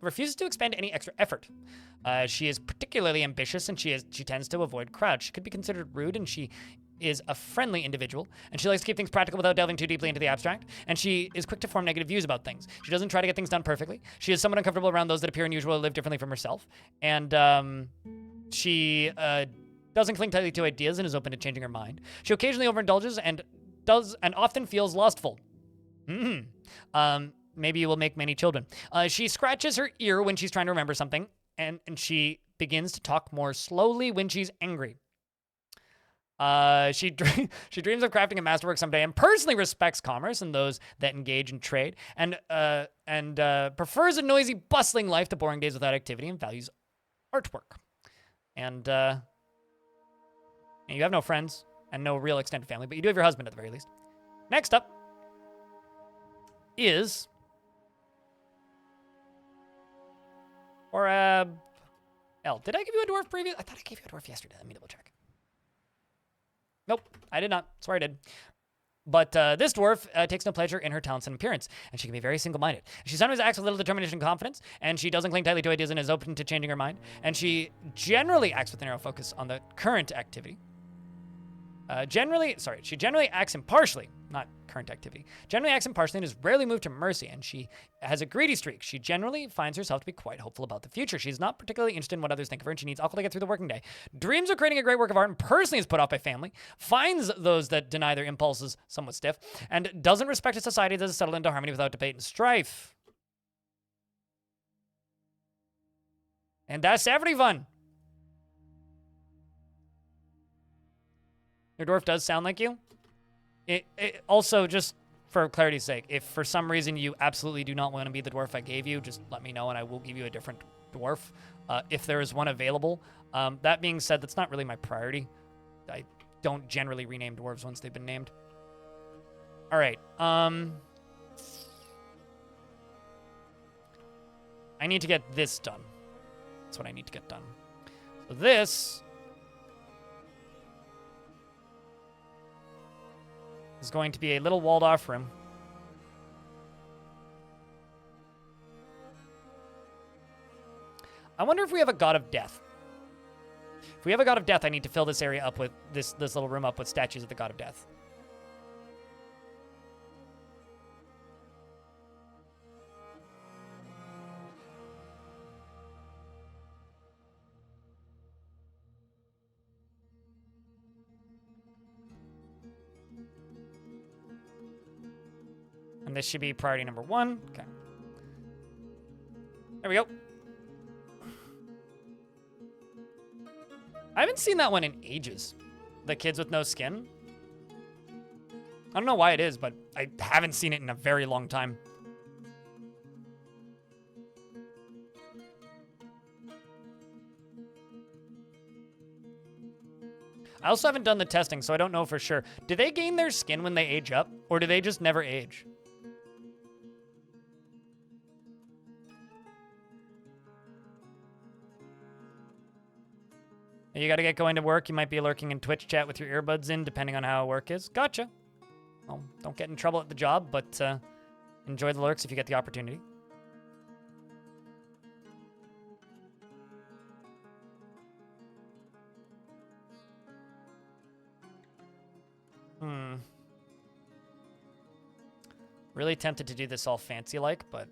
S1: refuses to expend any extra effort. She is particularly ambitious and she tends to avoid crowds. She could be considered rude, and she is a friendly individual, and she likes to keep things practical without delving too deeply into the abstract, and she is quick to form negative views about things. She doesn't try to get things done perfectly. She is somewhat uncomfortable around those that appear unusual or live differently from herself, and she doesn't cling tightly to ideas and is open to changing her mind. She occasionally overindulges and often feels lustful. Maybe you will make many children. She scratches her ear when she's trying to remember something, and she begins to talk more slowly when she's angry. She dreams of crafting a masterwork someday and personally respects commerce and those that engage in trade, and prefers a noisy, bustling life to boring days without activity, and values artwork. And you have no friends and no real extended family, but you do have your husband at the very least. Next up is Orab L. Did I give you a dwarf previous? I thought I gave you a dwarf yesterday. Let me double check. Nope, I did not. Swear I did. But this dwarf takes no pleasure in her talents and appearance, and she can be very single-minded. She sometimes acts with little determination and confidence, and she doesn't cling tightly to ideas and is open to changing her mind. And she generally acts with a narrow focus on the current activity. She generally acts impartially, not current activity. Generally acts impartially and is rarely moved to mercy, and she has a greedy streak. She generally finds herself to be quite hopeful about the future. She's not particularly interested in what others think of her, and she needs alcohol to get through the working day. Dreams of creating a great work of art and personally is put off by family, finds those that deny their impulses somewhat stiff, and doesn't respect a society that is settled into harmony without debate and strife. And that's everyone. Your dwarf does sound like you. It also, just for clarity's sake, if for some reason you absolutely do not want to be the dwarf I gave you, just let me know and I will give you a different dwarf if there is one available. That being said, that's not really my priority. I don't generally rename dwarves once they've been named. All right. I need to get this done. That's what I need to get done. So this is going to be a little walled off room. I wonder if we have a god of death. If we have a god of death, I need to fill this area up with this little room up with statues of the god of death. And this should be priority number 1. Okay. There we go. I haven't seen that one in ages. The kids with no skin. I don't know why it is, but I haven't seen it in a very long time. I also haven't done the testing, so I don't know for sure. Do they gain their skin when they age up, or do they just never age? You gotta get going to work. You might be lurking in Twitch chat with your earbuds in, depending on how work is. Gotcha. Well, don't get in trouble at the job, but enjoy the lurks if you get the opportunity. Really tempted to do this all fancy-like, but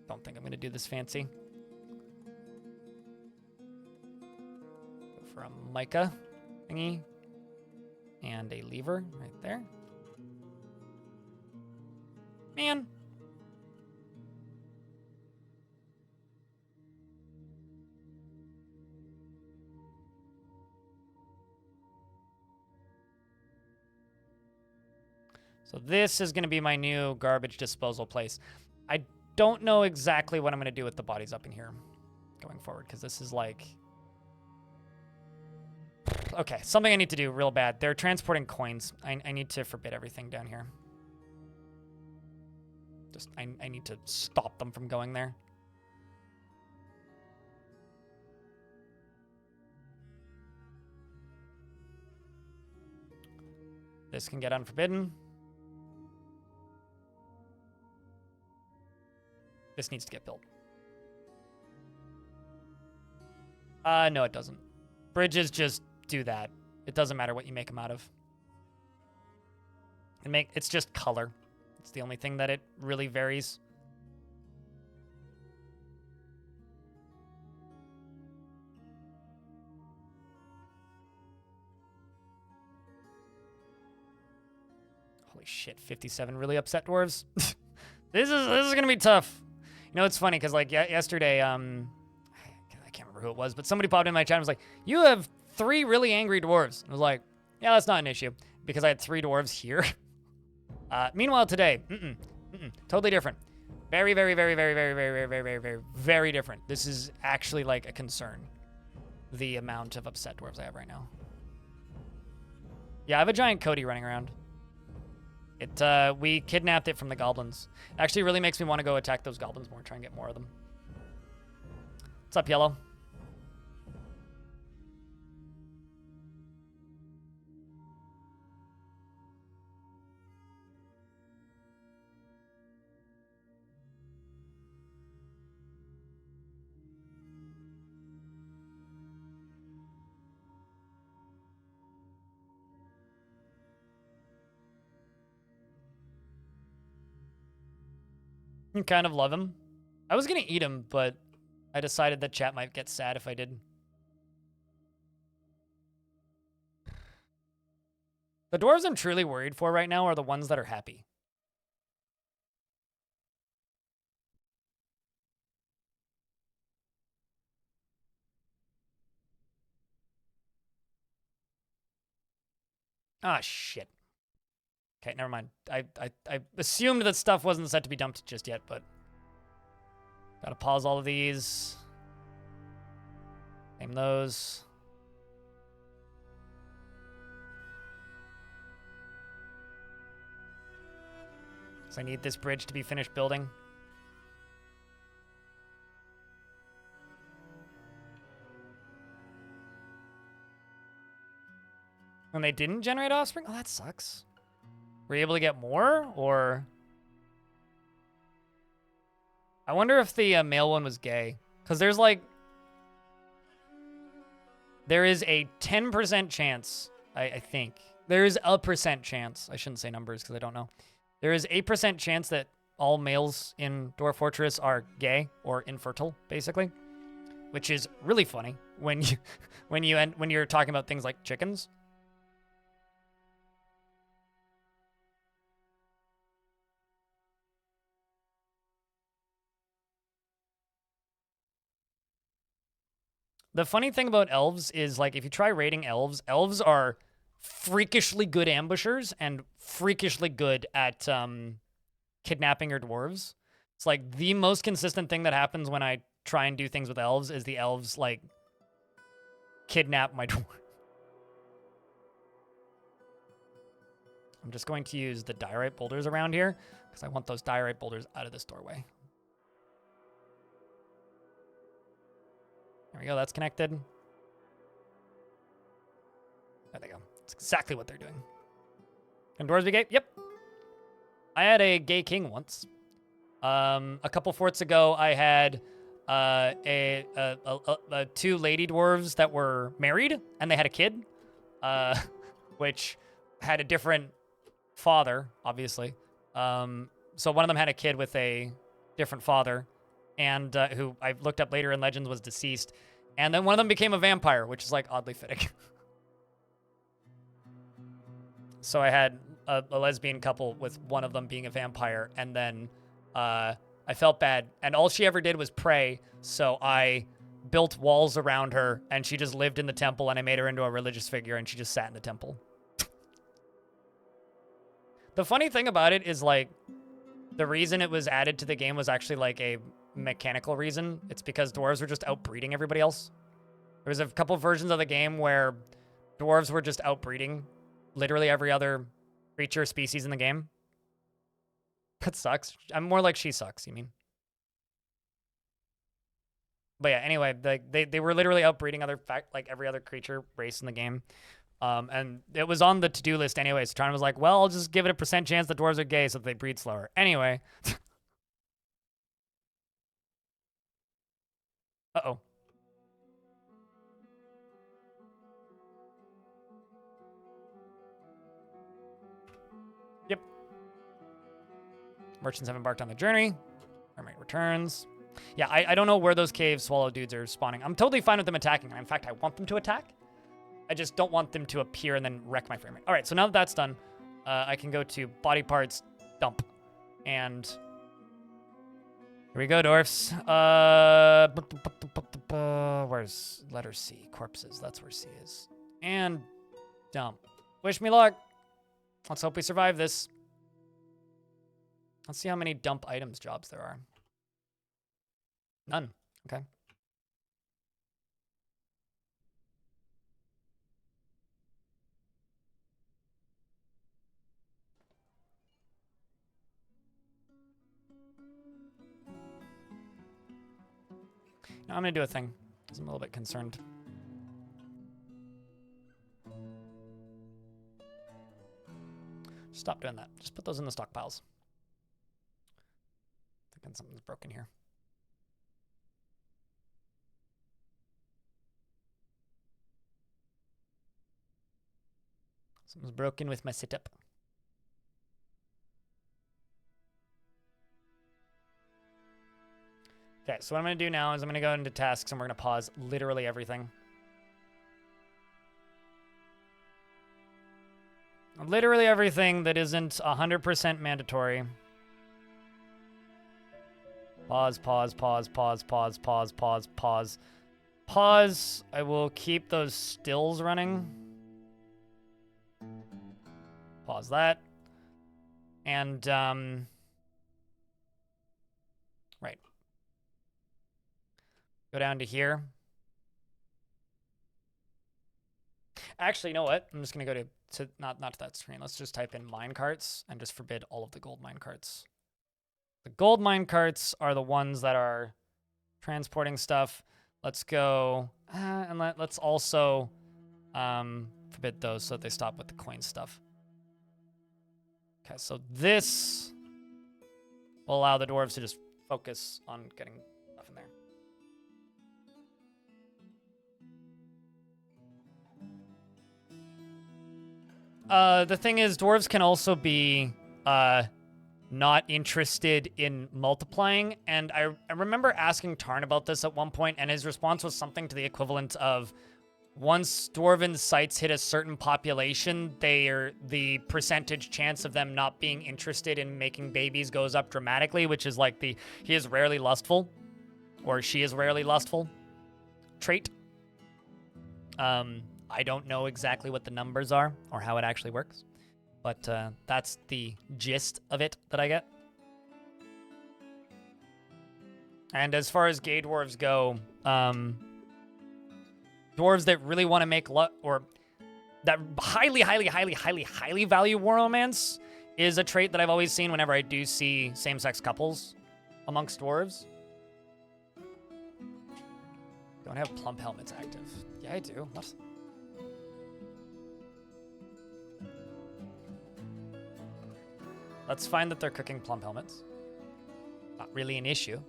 S1: don't think I'm gonna do this fancy. Go for a mica thingy and a lever right there. Man. So this is going to be my new garbage disposal place. I don't know exactly what I'm going to do with the bodies up in here going forward, because this is like... Okay, something I need to do real bad. They're transporting coins. I need to forbid everything down here. Just, I need to stop them from going there. This can get unforbidden. This needs to get built. No, it doesn't. Bridges just do that. It doesn't matter what you make them out of. It's just color. It's the only thing that it really varies. Holy shit, 57 really upset dwarves. This is gonna be tough. You know, it's funny because like yesterday, I can't remember who it was, but somebody popped in my chat and was like, "You have 3 really angry dwarves." I was like, "Yeah, that's not an issue," because I had 3 dwarves here. Meanwhile, today, totally different. Very, very, very, very, very, very, very, very, very, very, very different. This is actually like a concern. The amount of upset dwarves I have right now. Yeah, I have a giant Cody running around. We kidnapped it from the goblins. Actually, really makes me want to go attack those goblins more, try and get more of them. What's up, Yellow? I kind of love him. I was gonna eat him, but I decided that chat might get sad if I did. The dwarves I'm truly worried for right now are the ones that are happy. Ah, shit. Okay, never mind. I assumed that stuff wasn't set to be dumped just yet, but gotta pause all of these. Name those. So I need this bridge to be finished building. And they didn't generate offspring? Oh, that sucks. Were you able to get more, or? I wonder if the male one was gay. Because there's like... There is a 10% chance, I think. There is a percent chance. I shouldn't say numbers because I don't know. There is 8% chance that all males in Dwarf Fortress are gay or infertile, basically. Which is really funny when you're talking about things like chickens. The funny thing about elves is, like, if you try raiding elves, elves are freakishly good ambushers and freakishly good at kidnapping your dwarves. It's like the most consistent thing that happens when I try and do things with elves is the elves, like, kidnap my dwarf. I'm just going to use the diorite boulders around here because I want those diorite boulders out of this doorway. There we go, that's connected. There they go. That's exactly what they're doing. Can dwarves be gay? Yep. I had a gay king once. A couple forts ago, I had two lady dwarves that were married, and they had a kid, which had a different father, obviously. So one of them had a kid with a different father, and who I looked up later in Legends was deceased. And then one of them became a vampire, which is, like, oddly fitting. So I had a lesbian couple with one of them being a vampire, and then I felt bad. And all she ever did was pray, so I built walls around her, and she just lived in the temple, and I made her into a religious figure, and she just sat in the temple. The funny thing about it is, like, the reason it was added to the game was actually, like, a mechanical reason. It's because dwarves were just outbreeding everybody else. There was a couple versions of the game where dwarves were just outbreeding literally every other creature species in the game. That sucks. I'm more like she sucks, you mean? But yeah, anyway, they were literally outbreeding every other creature race in the game. And it was on the to-do list anyway, so Tron was like, well, I'll just give it a percent chance that dwarves are gay so that they breed slower. Anyway. Uh-oh. Yep. Merchants have embarked on the journey. Mermaid returns. Yeah, I don't know where those cave swallow dudes are spawning. I'm totally fine with them attacking. In fact, I want them to attack. I just don't want them to appear and then wreck my frame rate. All right, so now that that's done, I can go to body parts, dump, and here we go, dwarfs. Where's letter C? Corpses. That's where C is. And dump. Wish me luck. Let's hope we survive this. Let's see how many dump items jobs there are. None. Okay. I'm gonna do a thing, 'cause I'm a little bit concerned. Stop doing that. Just put those in the stockpiles. Thinking something's broken here. Something's broken with my setup. Okay, so what I'm going to do now is I'm going to go into tasks and we're going to pause literally everything. Literally everything that isn't 100% mandatory. Pause, pause, pause, pause, pause, pause, pause, pause. Pause. I will keep those stills running. Pause that. And, right. Go down to here. Actually, you know what? I'm just going to go to not to that screen. Let's just type in minecarts and just forbid all of the gold minecarts. The gold minecarts are the ones that are transporting stuff. Let's go, and let's also forbid those so that they stop with the coin stuff. Okay, so this will allow the dwarves to just focus on getting stuff in there. The thing is, dwarves can also be not interested in multiplying, and I remember asking Tarn about this at one point, and his response was something to the equivalent of, once dwarven sites hit a certain population, the percentage chance of them not being interested in making babies goes up dramatically, which is like he is rarely lustful, or she is rarely lustful trait. I don't know exactly what the numbers are or how it actually works, but that's the gist of it that I get. And as far as gay dwarves go, dwarves that really want to make or that highly value war romance is a trait that I've always seen whenever I do see same-sex couples amongst dwarves. Don't have plump helmets active. Yeah, I do. What? Let's find that they're cooking plump helmets. Not really an issue.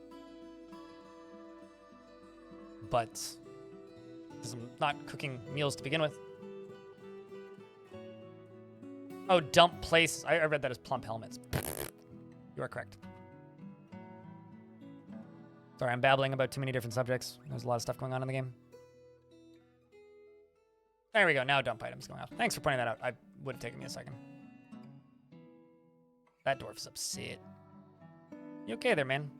S1: But because I'm not cooking meals to begin with. Oh, dump places. I read that as plump helmets. You are correct. Sorry, I'm babbling about too many different subjects. There's a lot of stuff going on in the game. There we go. Now dump items going off. Thanks for pointing that out. I would have taken me a second. That dwarf's upset. You okay there, man?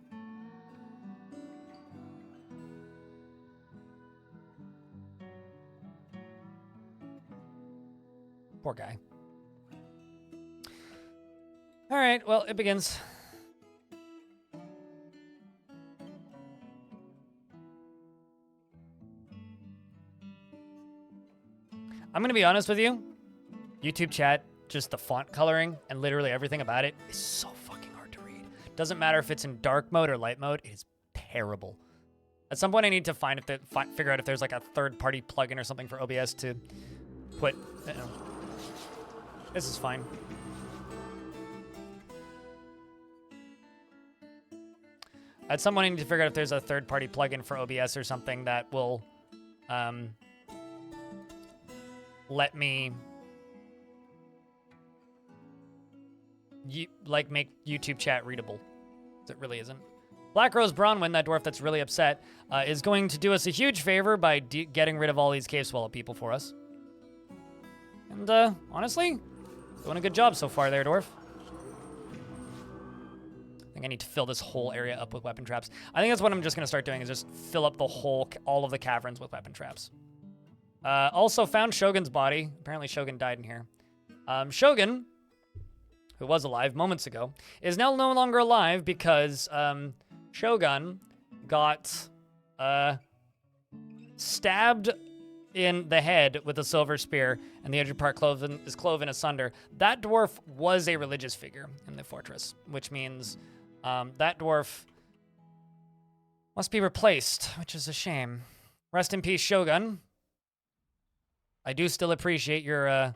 S1: Poor guy. All right, well, it begins. I'm going to be honest with you. YouTube chat, just the font coloring and literally everything about it is so fucking hard to read. Doesn't matter if it's in dark mode or light mode, it is terrible. At some point, I need to figure out if there's like a third-party plugin or something for OBS to put. This is fine. At some point, I need to figure out if there's a third-party plugin for OBS or something that will let me make YouTube chat readable. It really isn't. Black Rose Bronwyn, that dwarf that's really upset, is going to do us a huge favor by getting rid of all these cave swallow people for us. And honestly, doing a good job so far there, dwarf. I think I need to fill this whole area up with weapon traps. I think that's what I'm just going to start doing, is just fill up all of the caverns with weapon traps. Also found Shogun's body. Apparently Shogun died in here. Shogun, who was alive moments ago, is now no longer alive because Shogun got stabbed in the head with a silver spear, and the edge part is cloven asunder. That dwarf was a religious figure in the fortress, which means that dwarf Must be replaced, which is a shame. Rest in peace, Shogun. I do still appreciate your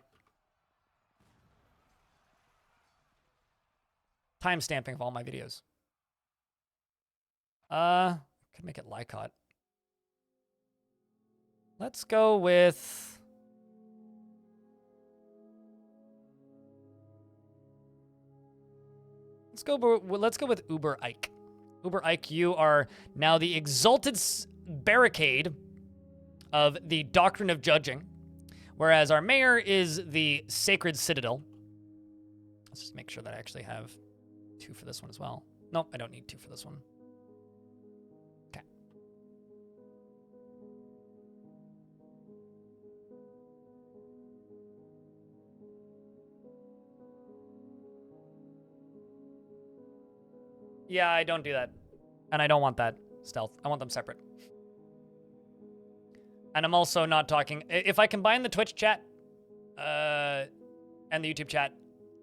S1: time stamping of all my videos. Could make it Lycott. Let's go with... Let's go with Uber Ike. Uber Ike, you are now the exalted barricade of the doctrine of judging, whereas our mayor is the sacred citadel. Let's just make sure that I actually have 2 for this one as well. Nope, I don't need 2 for this one. Okay. Yeah, I don't do that. And I don't want that stealth. I want them separate. And I'm also not talking... If I combine the Twitch chat and the YouTube chat,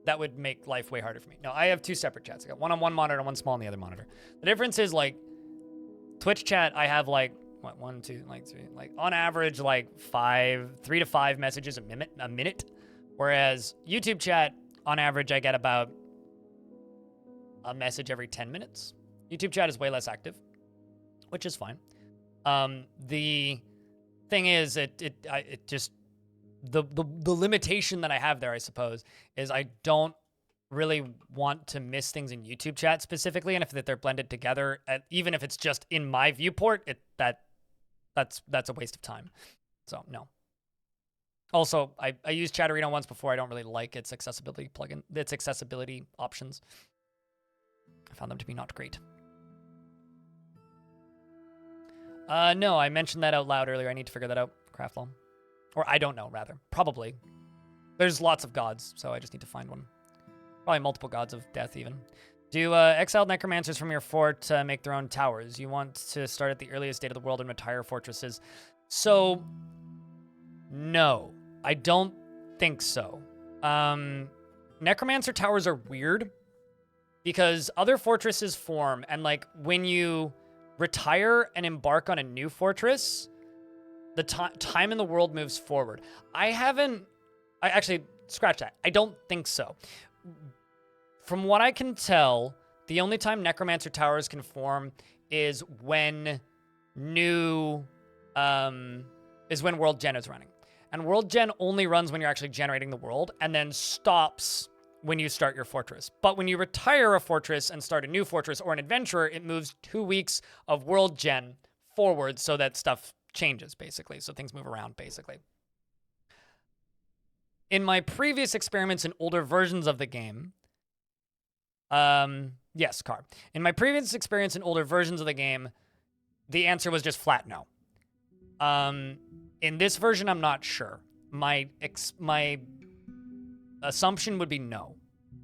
S1: that would make life way harder for me. No, I have 2 separate chats. I got one on one monitor and one small on the other monitor. The difference is, like, Twitch chat, I have, like, what, 1, 2, like, 3, like, on average, like, 3 to 5 messages a minute. Whereas YouTube chat, on average, I get about a message every 10 minutes. YouTube chat is way less active, which is fine. The thing is, it just the limitation that I have there, I suppose, is I don't really want to miss things in YouTube chat specifically, and if they're blended together, even if it's just in my viewport, that's a waste of time. So no. Also, I used Chatterino once before. I don't really like its accessibility plugin, its accessibility options. I found them to be not great. No, I mentioned that out loud earlier. I need to figure that out, Craftlaw. Or I don't know, rather. Probably. There's lots of gods, so I just need to find one. Probably multiple gods of death, even. Do exiled necromancers from your fort make their own towers? You want to start at the earliest date of the world and retire fortresses. So, no. I don't think so. Necromancer towers are weird because other fortresses form, and like when you retire and embark on a new fortress, the time in the world moves forward. I actually, scratch that. I don't think so. From what I can tell, the only time Necromancer towers can form is when World Gen is running. And World Gen only runs when you're actually generating the world, and then stops when you start your fortress. But when you retire a fortress and start a new fortress or an adventurer, it moves 2 weeks of World Gen forward so that stuff changes, basically. So things move around, basically. In my previous experiments in older versions of the game, yes, Car. In my previous experience in older versions of the game, the answer was just flat no. In this version, I'm not sure. My assumption would be no,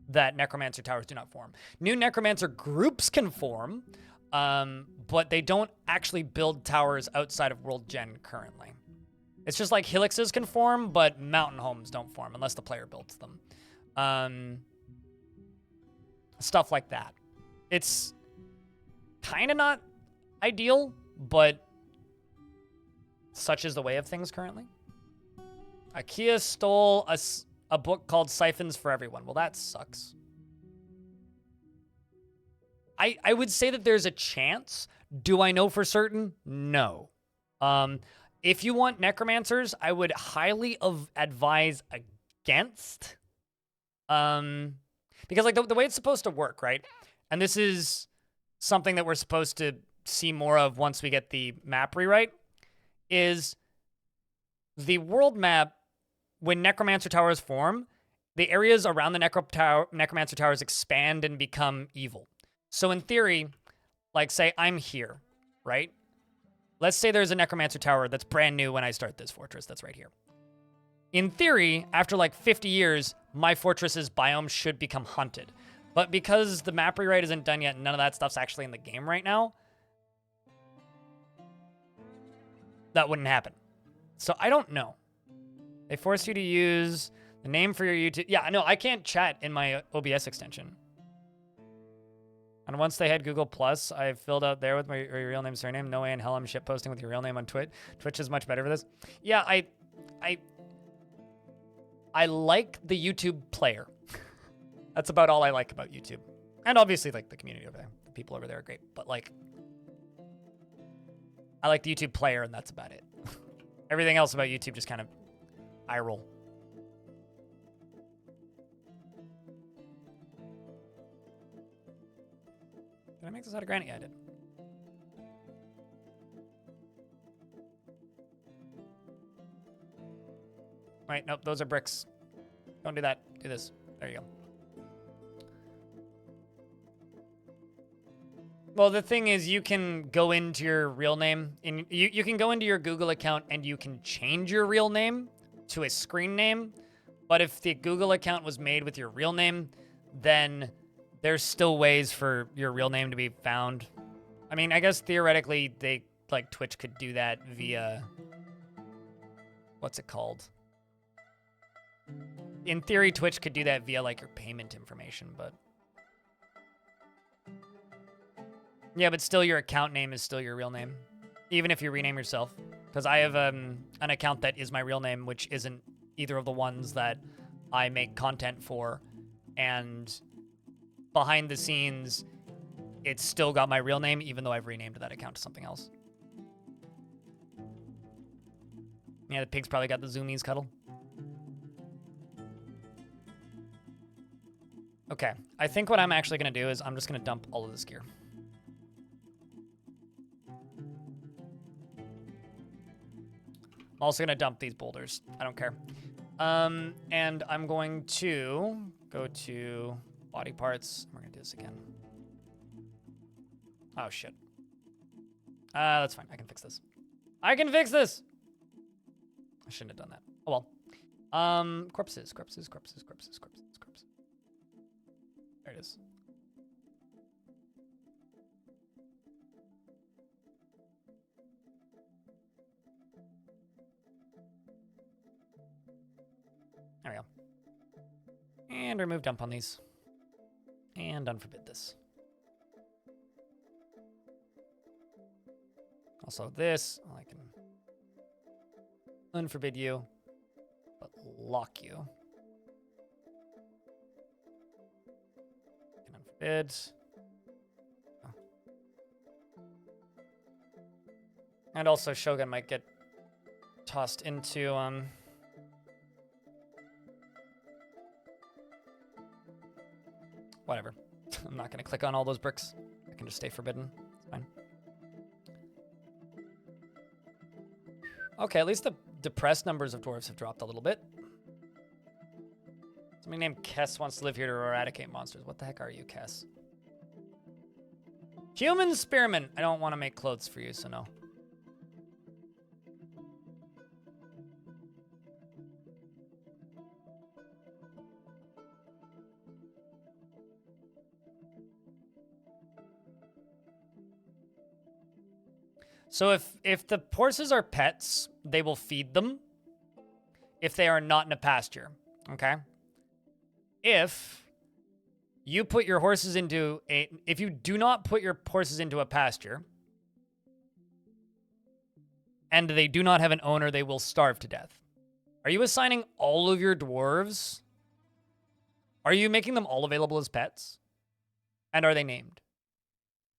S1: that Necromancer towers do not form. New Necromancer groups can form, but they don't actually build towers outside of World Gen currently. It's just like Helixes can form, but mountain homes don't form unless the player builds them. Stuff like that. It's kind of not ideal, but such is the way of things currently. IKEA stole a book called Siphons for Everyone. Well, that sucks. I would say that there's a chance. Do I know for certain? No. If you want necromancers, I would highly advise against. Because like the way it's supposed to work, right? And this is something that we're supposed to see more of once we get the map rewrite, is the world map, when Necromancer towers form, the areas around the Necromancer towers expand and become evil. So in theory, like say I'm here, right? Let's say there's a Necromancer tower that's brand new when I start this fortress that's right here. In theory, after like 50 years, my fortress's biome should become haunted. But because the map rewrite isn't done yet and none of that stuff's actually in the game right now, that wouldn't happen. So I don't know. They force you to use the name for your YouTube. Yeah, no, I can't chat in my OBS extension. And once they had Google Plus, I filled out there with my real name, surname. No way in hell I'm shit posting with your real name on Twitch. Twitch is much better for this. Yeah, I like the YouTube player. That's about all I like about YouTube. And obviously, like, the community over there. The people over there are great. But, like, I like the YouTube player, and that's about it. Everything else about YouTube just kind of eye roll. Did I make this out of granite? Yeah, I did. Wait, nope, those are bricks. Don't do that. Do this. There you go. Well, the thing is, you can go into your real name. You can go into your Google account and you can change your real name to a screen name. But if the Google account was made with your real name, then there's still ways for your real name to be found. I mean, I guess theoretically, like Twitch could do that via, what's it called? In theory, Twitch could do that via like your payment information, but yeah, but still your account name is still your real name, even if you rename yourself. Because I have an account that is my real name, which isn't either of the ones that I make content for, and behind the scenes, it's still got my real name, even though I've renamed that account to something else. Yeah, the pig's probably got the zoomies, Cuddle. Okay, I think what I'm actually going to do is I'm just going to dump all of this gear. I'm also going to dump these boulders. I don't care. And I'm going to go to body parts. We're going to do this again. Oh, shit. That's fine. I can fix this. I can fix this! I shouldn't have done that. Oh, well. Corpses. There it is. There we go. And remove dump on these. And unforbid this. Also this, I can unforbid you, but lock you. Can unforbid. Oh. And also Shogun might get tossed into whatever. I'm not gonna click on all those bricks. I can just stay forbidden. It's fine. Okay, at least the depressed numbers of dwarves have dropped a little bit. Somebody named Kess wants to live here to eradicate monsters. What the heck are you, Kess? Human spearman. I don't want to make clothes for you, so no. So if the horses are pets, they will feed them if they are not in a pasture, okay? If you put your horses into if you do not put your horses into a pasture and they do not have an owner, they will starve to death. Are you assigning all of your dwarves? Are you making them all available as pets? And are they named?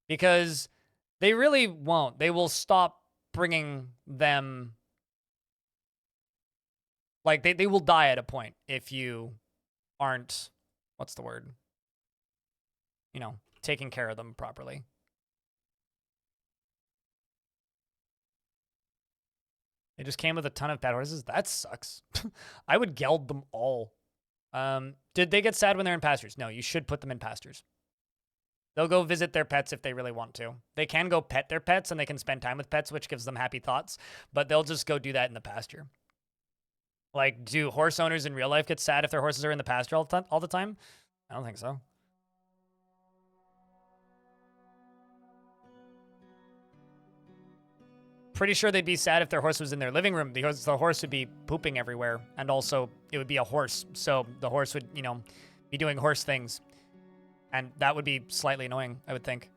S1: Because they really won't. They will stop bringing them. Like, they will die at a point if you aren't, what's the word? You know, taking care of them properly. They just came with a ton of pet horses. That sucks. I would geld them all. Did they get sad when they're in pastures? No, you should put them in pastures. They'll go visit their pets if they really want to. They can go pet their pets and they can spend time with pets, which gives them happy thoughts, but they'll just go do that in the pasture. Like, do horse owners in real life get sad if their horses are in the pasture all the time? I don't think so. Pretty sure they'd be sad if their horse was in their living room because the horse would be pooping everywhere. And also, it would be a horse. So the horse would, you know, be doing horse things. And that would be slightly annoying, I would think.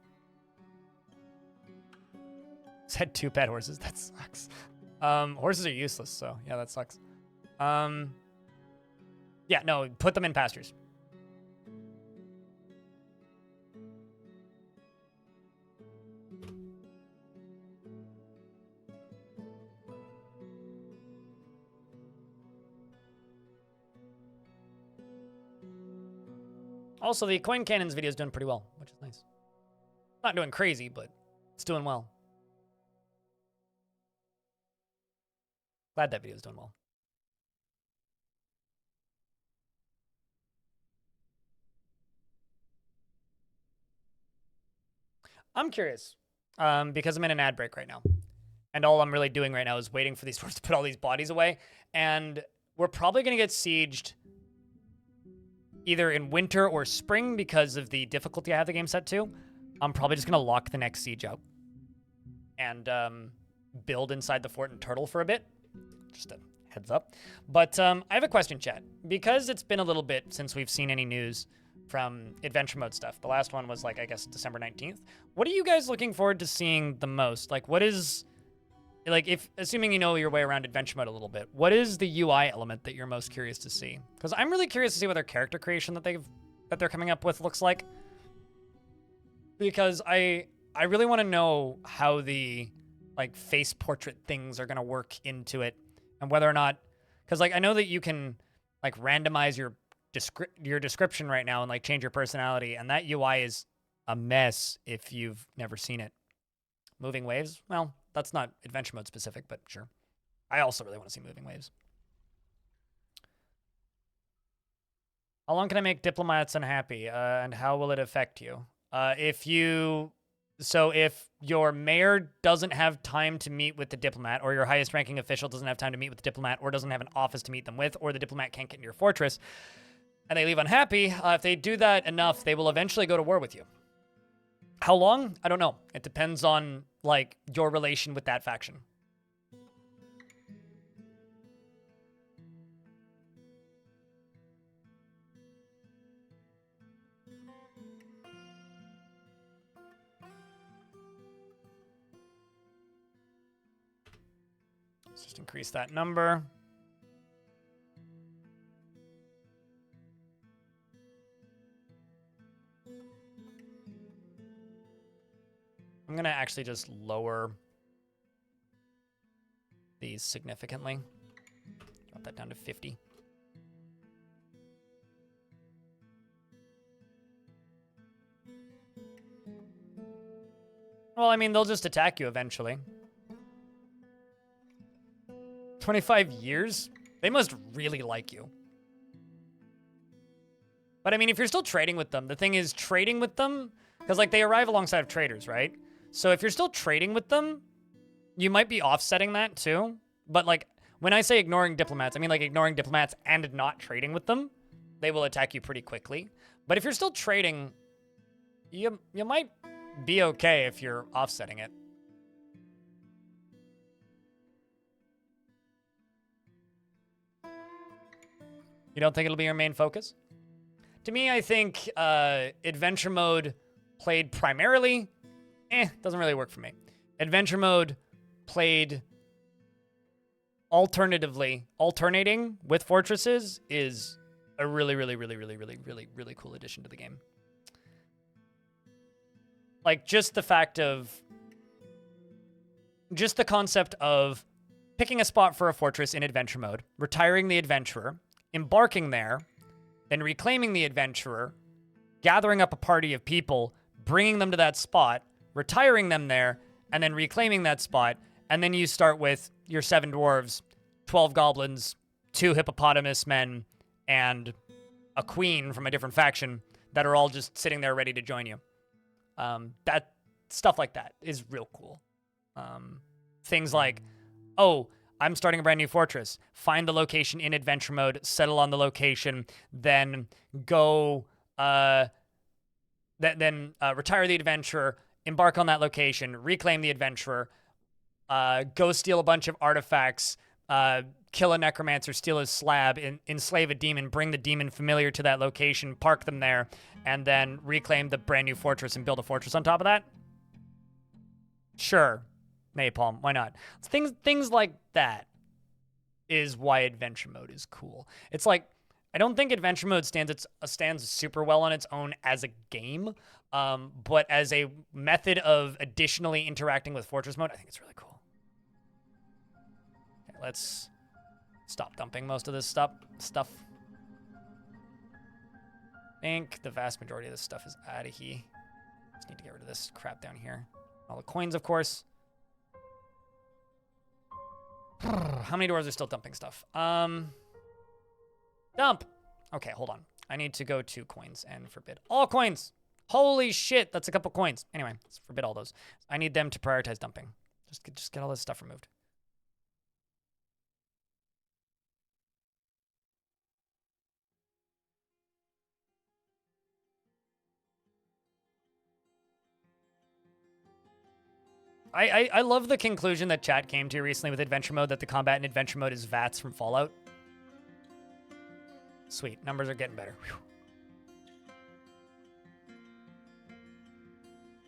S1: Said 2 pet horses. That sucks. Horses are useless, so yeah, that sucks. Yeah, no, put them in pastures. Also, the coin cannons video is doing pretty well, which is nice. Not doing crazy, but it's doing well. Glad that video is doing well. I'm curious, because I'm in an ad break right now. And all I'm really doing right now is waiting for these dwarves to put all these bodies away. And we're probably going to get sieged either in winter or spring because of the difficulty I have the game set to. I'm probably just going to lock the next siege out and build inside the fort and turtle for a bit. Just a heads up. But I have a question, chat. Because it's been a little bit since we've seen any news from adventure mode stuff. The last one was like, I guess, December 19th. What are you guys looking forward to seeing the most? Like, what is... Like, if assuming you know your way around adventure mode a little bit, what is the UI element that you're most curious to see? Because I'm really curious to see what their character creation that they're coming up with looks like. Because I really want to know how the like face portrait things are gonna work into it, and whether or not, because like I know that you can like randomize your description right now and like change your personality, and that UI is a mess if you've never seen it. Moving waves? Well, that's not adventure mode specific, but sure. I also really want to see moving waves. How long can I make diplomats unhappy? And how will it affect you? If your mayor doesn't have time to meet with the diplomat, or your highest ranking official doesn't have time to meet with the diplomat, or doesn't have an office to meet them with, or the diplomat can't get into your fortress, and they leave unhappy, if they do that enough, they will eventually go to war with you. How long? I don't know. It depends on, like, your relation with that faction. Let's just increase that number. I'm going to actually just lower these significantly. Drop that down to 50. Well, I mean, they'll just attack you eventually. 25 years? They must really like you. But I mean, if you're still trading with them, the thing is trading with them, because like they arrive alongside of traders, right? So if you're still trading with them, you might be offsetting that too. But like when I say ignoring diplomats, I mean like ignoring diplomats and not trading with them. They will attack you pretty quickly. But if you're still trading, you might be okay if you're offsetting it. You don't think it'll be your main focus? To me, I think adventure mode played primarily, doesn't really work for me. Adventure mode played alternating with fortresses is a really cool addition to the game. Like just the concept of picking a spot for a fortress in adventure mode, retiring the adventurer, embarking there, then reclaiming the adventurer, gathering up a party of people, bringing them to that spot, retiring them there, and then reclaiming that spot, and then you start with your 7 dwarves, 12 goblins, 2 hippopotamus men, and a queen from a different faction that are all just sitting there ready to join you. That stuff like that is real cool. Things like, oh, I'm starting a brand new fortress. Find the location in adventure mode, settle on the location, then go, retire the adventurer, embark on that location, reclaim the adventurer, go steal a bunch of artifacts, kill a necromancer, steal his slab, enslave a demon, bring the demon familiar to that location, park them there, and then reclaim the brand new fortress and build a fortress on top of that? Sure. Napalm, why not? Things like that is why adventure mode is cool. It's like, I don't think adventure mode stands super well on its own as a game, but as a method of additionally interacting with fortress mode, I think it's really cool. Okay, let's stop dumping most of this stuff. I think the vast majority of this stuff is out of here. Just need to get rid of this crap down here. All the coins, of course. How many doors are still dumping stuff? Dump. Okay, hold on. I need to go to coins and forbid all coins. Holy shit, that's a couple coins. Anyway, let's forbid all those. I need them to prioritize dumping. Just get all this stuff removed. I love the conclusion that chat came to recently with adventure mode, that the combat in adventure mode is VATS from Fallout. Sweet, numbers are getting better. Whew.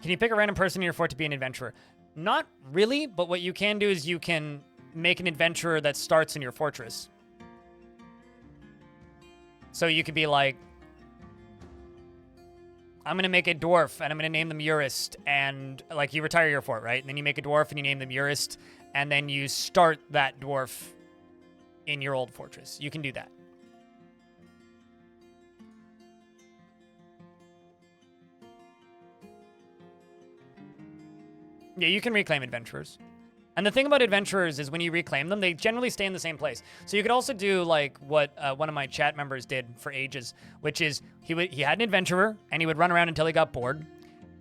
S1: Can you pick a random person in your fort to be an adventurer? Not really, but what you can do is you can make an adventurer that starts in your fortress. So you could be like, I'm going to make a dwarf, and I'm going to name them Urist, and, like, you retire your fort, right? And then you make a dwarf, and you name them Urist, and then you start that dwarf in your old fortress. You can do that. Yeah, you can reclaim adventurers. And the thing about adventurers is when you reclaim them, they generally stay in the same place. So you could also do like what one of my chat members did for ages, which is he had an adventurer and he would run around until he got bored,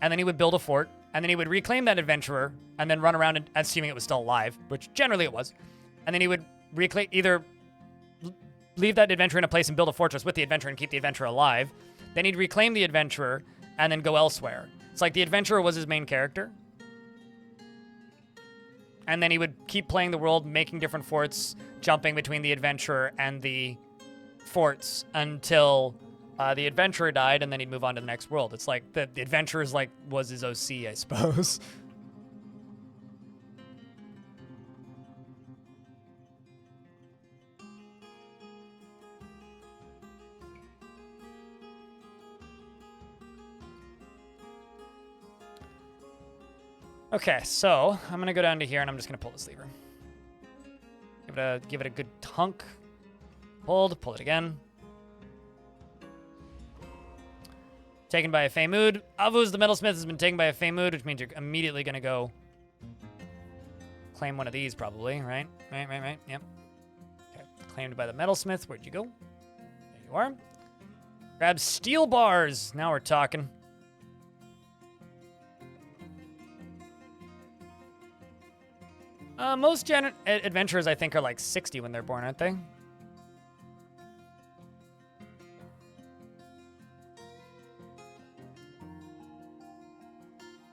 S1: and then he would build a fort, and then he would reclaim that adventurer and then run around, and assuming it was still alive, which generally it was, and then he would reclaim, either leave that adventurer in a place and build a fortress with the adventurer and keep the adventurer alive. Then he'd reclaim the adventurer and then go elsewhere. It's like the adventurer was his main character. And then he would keep playing the world, making different forts, jumping between the adventurer and the forts until the adventurer died, and then he'd move on to the next world. It's like the adventurer's like was his OC, I suppose. Okay, so I'm gonna go down to here and I'm just gonna pull this lever. Give it a good hunk. Hold, pull it again. Taken by a Fey Mood. Avuz the Metalsmith has been taken by a Fey Mood, which means you're immediately gonna go claim one of these probably, right? Right, yep. Okay, claimed by the Metalsmith. Where'd you go? There you are. Grab steel bars. Now we're talking. Most adventurers, I think, are like 60 when they're born, aren't they?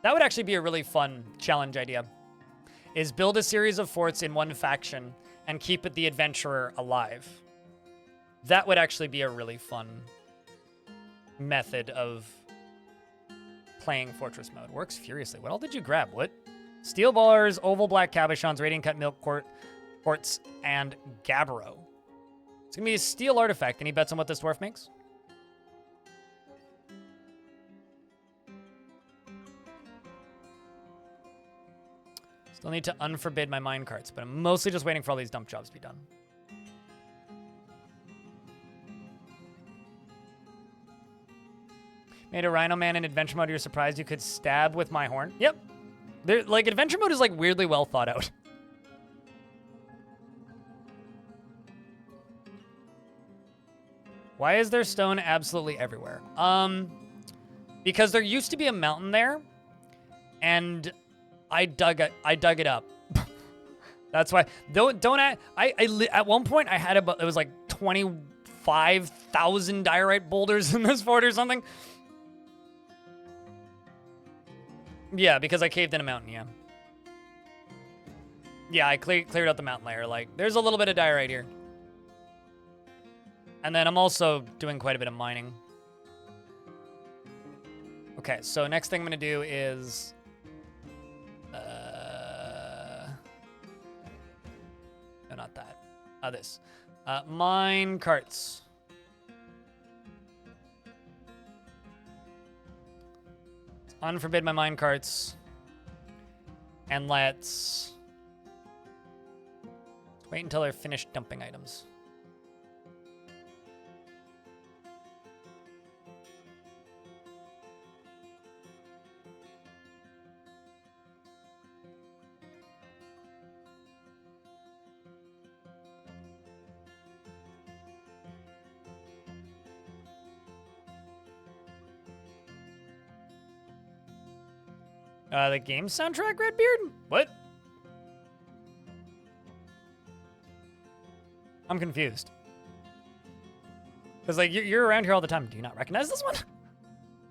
S1: That would actually be a really fun challenge idea, is build a series of forts in one faction and keep the adventurer alive. That would actually be a really fun method of playing fortress mode. Works furiously. What all did you grab? What? Steel bars, oval black cabochons, radiant cut milk quartz, and gabbro. It's gonna be a steel artifact. Any bets on what this dwarf makes? Still need to unforbid my mine carts, but I'm mostly just waiting for all these dump jobs to be done. Made a Rhino Man in adventure mode. You're surprised you could stab with my horn? Yep. Like, adventure mode is, like, weirdly well thought out. Why is there stone absolutely everywhere? Because there used to be a mountain there, and I dug it up. That's why. At one point I had it was like 25,000 diorite boulders in this fort or something. Yeah, because I caved in a mountain, yeah. Yeah, I cleared out the mountain layer. Like, there's a little bit of diorite here. And then I'm also doing quite a bit of mining. Okay, so next thing I'm going to do is... no, not that. This. Mine carts. Unforbid my mine carts. And let's wait until they're finished dumping items. The game soundtrack, Redbeard? What? I'm confused. Because, like, you're around here all the time. Do you not recognize this one?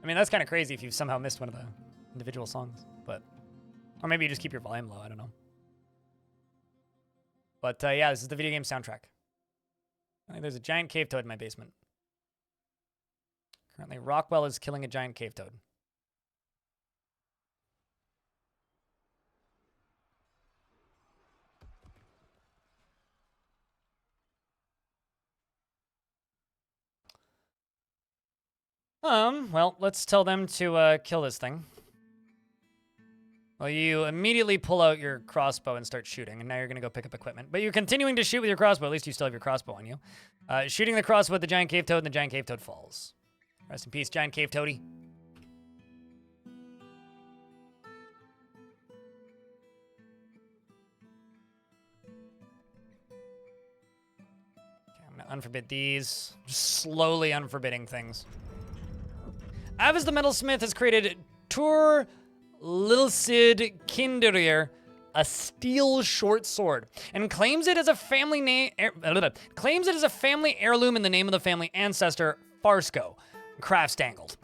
S1: I mean, that's kind of crazy if you've somehow missed one of the individual songs. But, or maybe you just keep your volume low. I don't know. But, yeah, this is the video game soundtrack. I think there's a giant cave toad in my basement. Currently, Rockwell is killing a giant cave toad. Well, let's tell them to kill this thing. Well, you immediately pull out your crossbow and start shooting, and now you're gonna go pick up equipment. But you're continuing to shoot with your crossbow. At least you still have your crossbow on you. Shooting the crossbow at the giant cave toad, and the giant cave toad falls. Rest in peace, giant cave toady. Okay, I'm gonna unforbid these. Just slowly unforbidding things. Avis the Metalsmith has created Tur Lilsid Kinderir, a steel short sword, and claims it as a family heirloom in the name of the family ancestor Farsko, Craftstangled.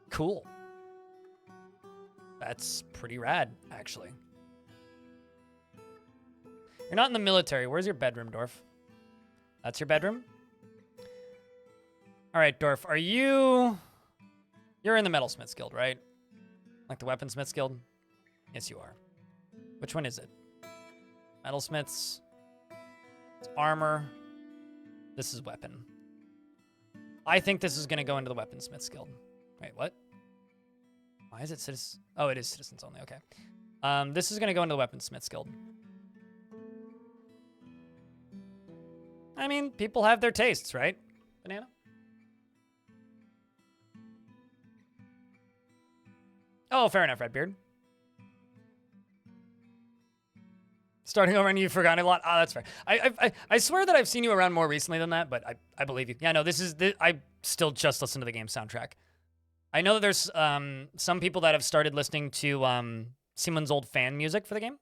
S1: Cool. That's pretty rad, actually. You're not in the military. Where's your bedroom, Dwarf? That's your bedroom? All right, Dwarf, are you... You're in the Metalsmiths Guild, right? Like the Weaponsmiths Guild? Yes, you are. Which one is it? Metalsmiths. It's armor. This is weapon. I think this is going to go into the Weaponsmiths Guild. Wait, what? Why is it citizens? Oh, it is citizens only. Okay. This is going to go into the Weaponsmiths Guild. I mean, people have their tastes, right? Banana? Oh, fair enough, Redbeard. Starting over and you've forgotten a lot. Oh, that's fair. I swear that I've seen you around more recently than that, but I believe you. Yeah, no, I still just listen to the game soundtrack. I know that there's some people that have started listening to Simon's old fan music for the game.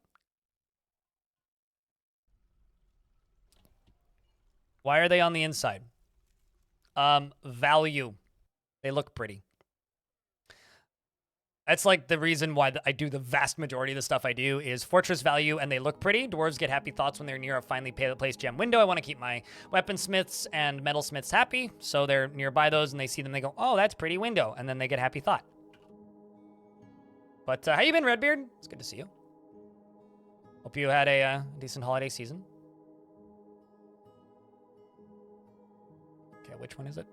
S1: Why are they on the inside? Value. They look pretty. That's like the reason why I do the vast majority of the stuff I do is fortress value, and they look pretty. Dwarves get happy thoughts when they're near a finely placed gem window. I want to keep my weaponsmiths and metalsmiths happy, so they're nearby those, and they see them, they go, oh, that's pretty window, and then they get happy thought. But how you been, Redbeard? It's good to see you. Hope you had a decent holiday season. Okay, which one is it?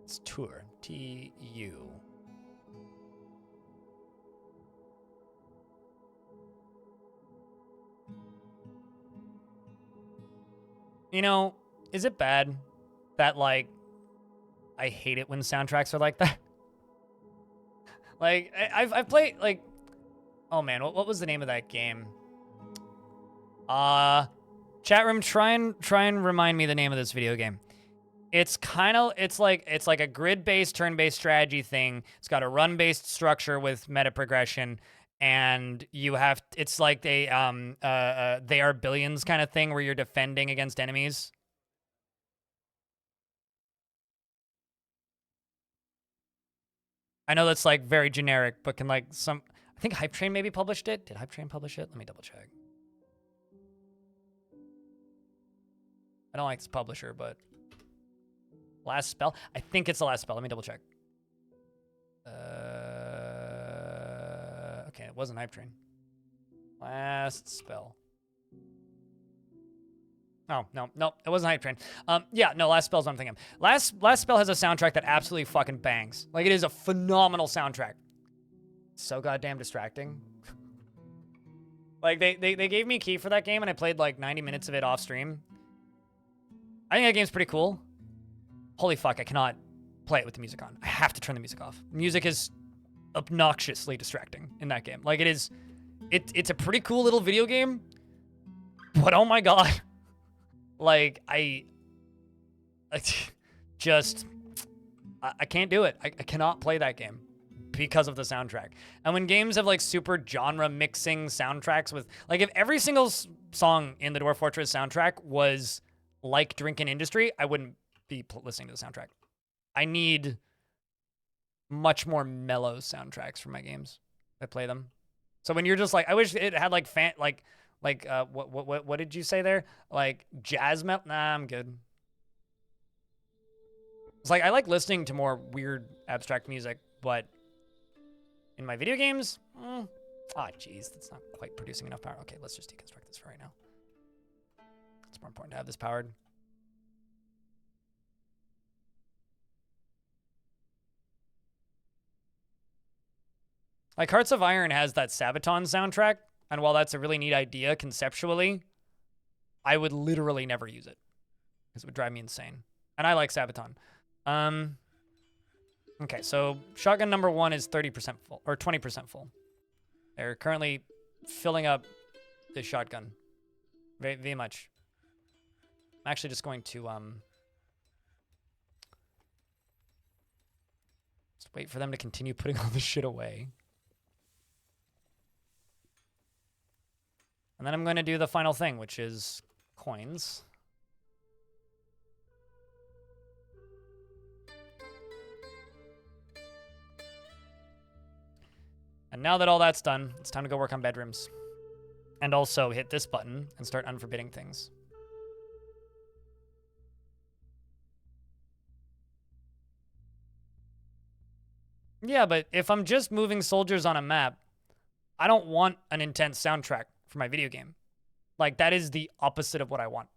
S1: It's Tur. T-U. You know, is it bad that, like, I hate it when soundtracks are like that? Like, I've played, like... Oh, man, what was the name of that game? Chat room, try and remind me the name of this video game. It's like a grid-based, turn-based strategy thing. It's got a run-based structure with meta progression, and you have it's like they are billions kind of thing where you're defending against enemies. I know that's like very generic, but can like some I think Hype Train maybe published it. Did Hype Train publish it? Let me double check. I don't like this publisher, but Last Spell. I think it's the Last Spell. Let me double check. Okay, it wasn't Hype Train. Last Spell. Oh, no, it wasn't Hype Train. Yeah, no, Last Spell's what I'm thinking. Last Spell has a soundtrack that absolutely fucking bangs. Like, it is a phenomenal soundtrack. So goddamn distracting. Like, they gave me a key for that game, and I played, like, 90 minutes of it off stream. I think that game's pretty cool. Holy fuck, I cannot play it with the music on. I have to turn the music off. Music is obnoxiously distracting in that game. Like, it's a pretty cool little video game, but oh my god. Like, I can't do it. I cannot play that game because of the soundtrack. And when games have, like, super genre mixing soundtracks with, like, if every single song in the Dwarf Fortress soundtrack was like Drinkin' Industry, I wouldn't be listening to the soundtrack. I need much more mellow soundtracks for my games. I play them. So when you're just like, I wish it had like what did you say there? Like jazz metal? Nah, I'm good. It's like I like listening to more weird abstract music, but in my video games, jeez, that's not quite producing enough power. Okay, let's just deconstruct this for right now. It's more important to have this powered. Like, Hearts of Iron has that Sabaton soundtrack, and while that's a really neat idea conceptually, I would literally never use it because it would drive me insane. And I like Sabaton. Okay, so shotgun number 1 is 30% full, or 20% full. They're currently filling up the shotgun very much. I'm actually just going to just wait for them to continue putting all this shit away. And then I'm going to do the final thing, which is coins. And now that all that's done, it's time to go work on bedrooms. And also hit this button and start unforbidding things. Yeah, but if I'm just moving soldiers on a map, I don't want an intense soundtrack for my video game. Like, that is the opposite of what I want.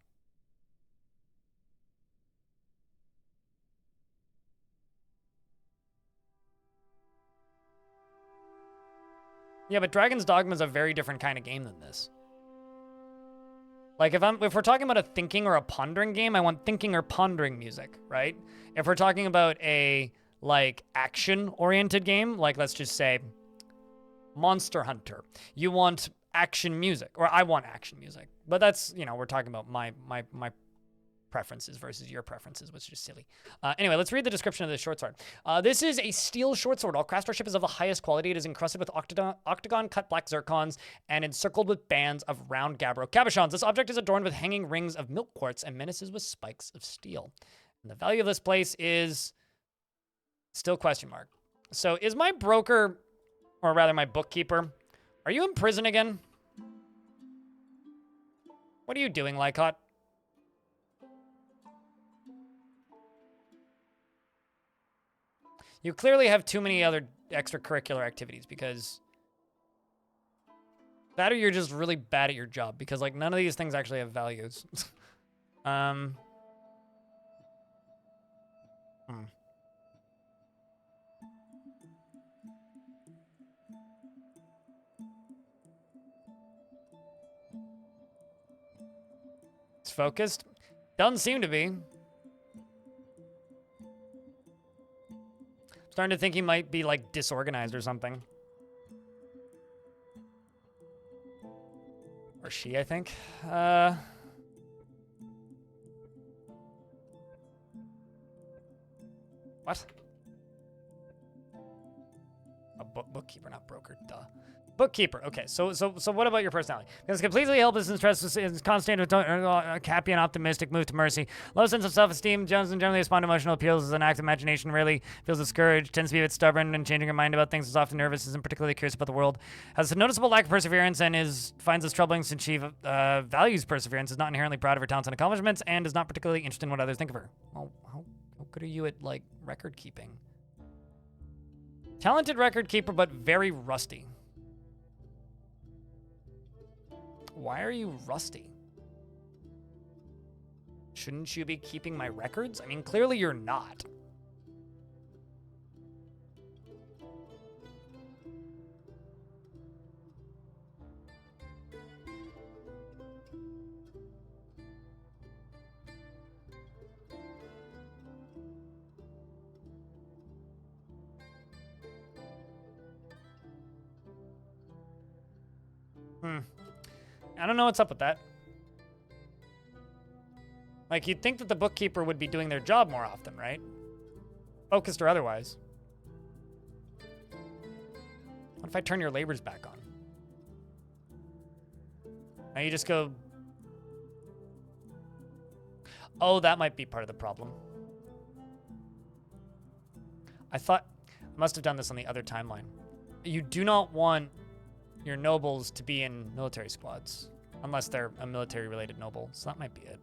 S1: Yeah, but Dragon's Dogma is a very different kind of game than this. Like, if we're talking about a thinking or a pondering game, I want thinking or pondering music, right? If we're talking about a, like, action-oriented game, like, let's just say Monster Hunter, you want action music, or I want action music. But that's, you know, we're talking about my preferences versus your preferences, which is silly. Anyway, let's read the description of this short sword. This is a steel short sword. All craftsmanship is of the highest quality. It is encrusted with octagon cut black zircons and encircled with bands of round gabbro cabochons. This object is adorned with hanging rings of milk quartz and menaces with spikes of steel. And the value of this place is still question mark. So is my broker, or rather my bookkeeper, are you in prison again? What are you doing, Lycott? You clearly have too many other extracurricular activities, because that or you're just really bad at your job, because like none of these things actually have values. It's focused? Doesn't seem to be. Starting to think he might be like disorganized or something. Or she, I think. What? A bookkeeper, not broker. Duh. Bookkeeper. Okay, so what about your personality? Because completely helpless and stressed, is constant, happy and optimistic, moved to mercy. Low sense of self-esteem. Jones and generally respond to emotional appeals as an active imagination. Rarely feels discouraged. Tends to be a bit stubborn and changing her mind about things. Is often nervous. Isn't particularly curious about the world. Has a noticeable lack of perseverance and finds this troubling since she values perseverance. Is not inherently proud of her talents and accomplishments and is not particularly interested in what others think of her. Well, how good are you at like record keeping? Talented record keeper, but very rusty. Why are you rusty? Shouldn't you be keeping my records? I mean, clearly you're not. I don't know what's up with that. Like, you'd think that the bookkeeper would be doing their job more often, right? Focused or otherwise. What if I turn your labors back on? Now you just go... Oh, that might be part of the problem. I thought... I must have done this on the other timeline. You do not want your nobles to be in military squads. Unless they're a military-related noble. So that might be it.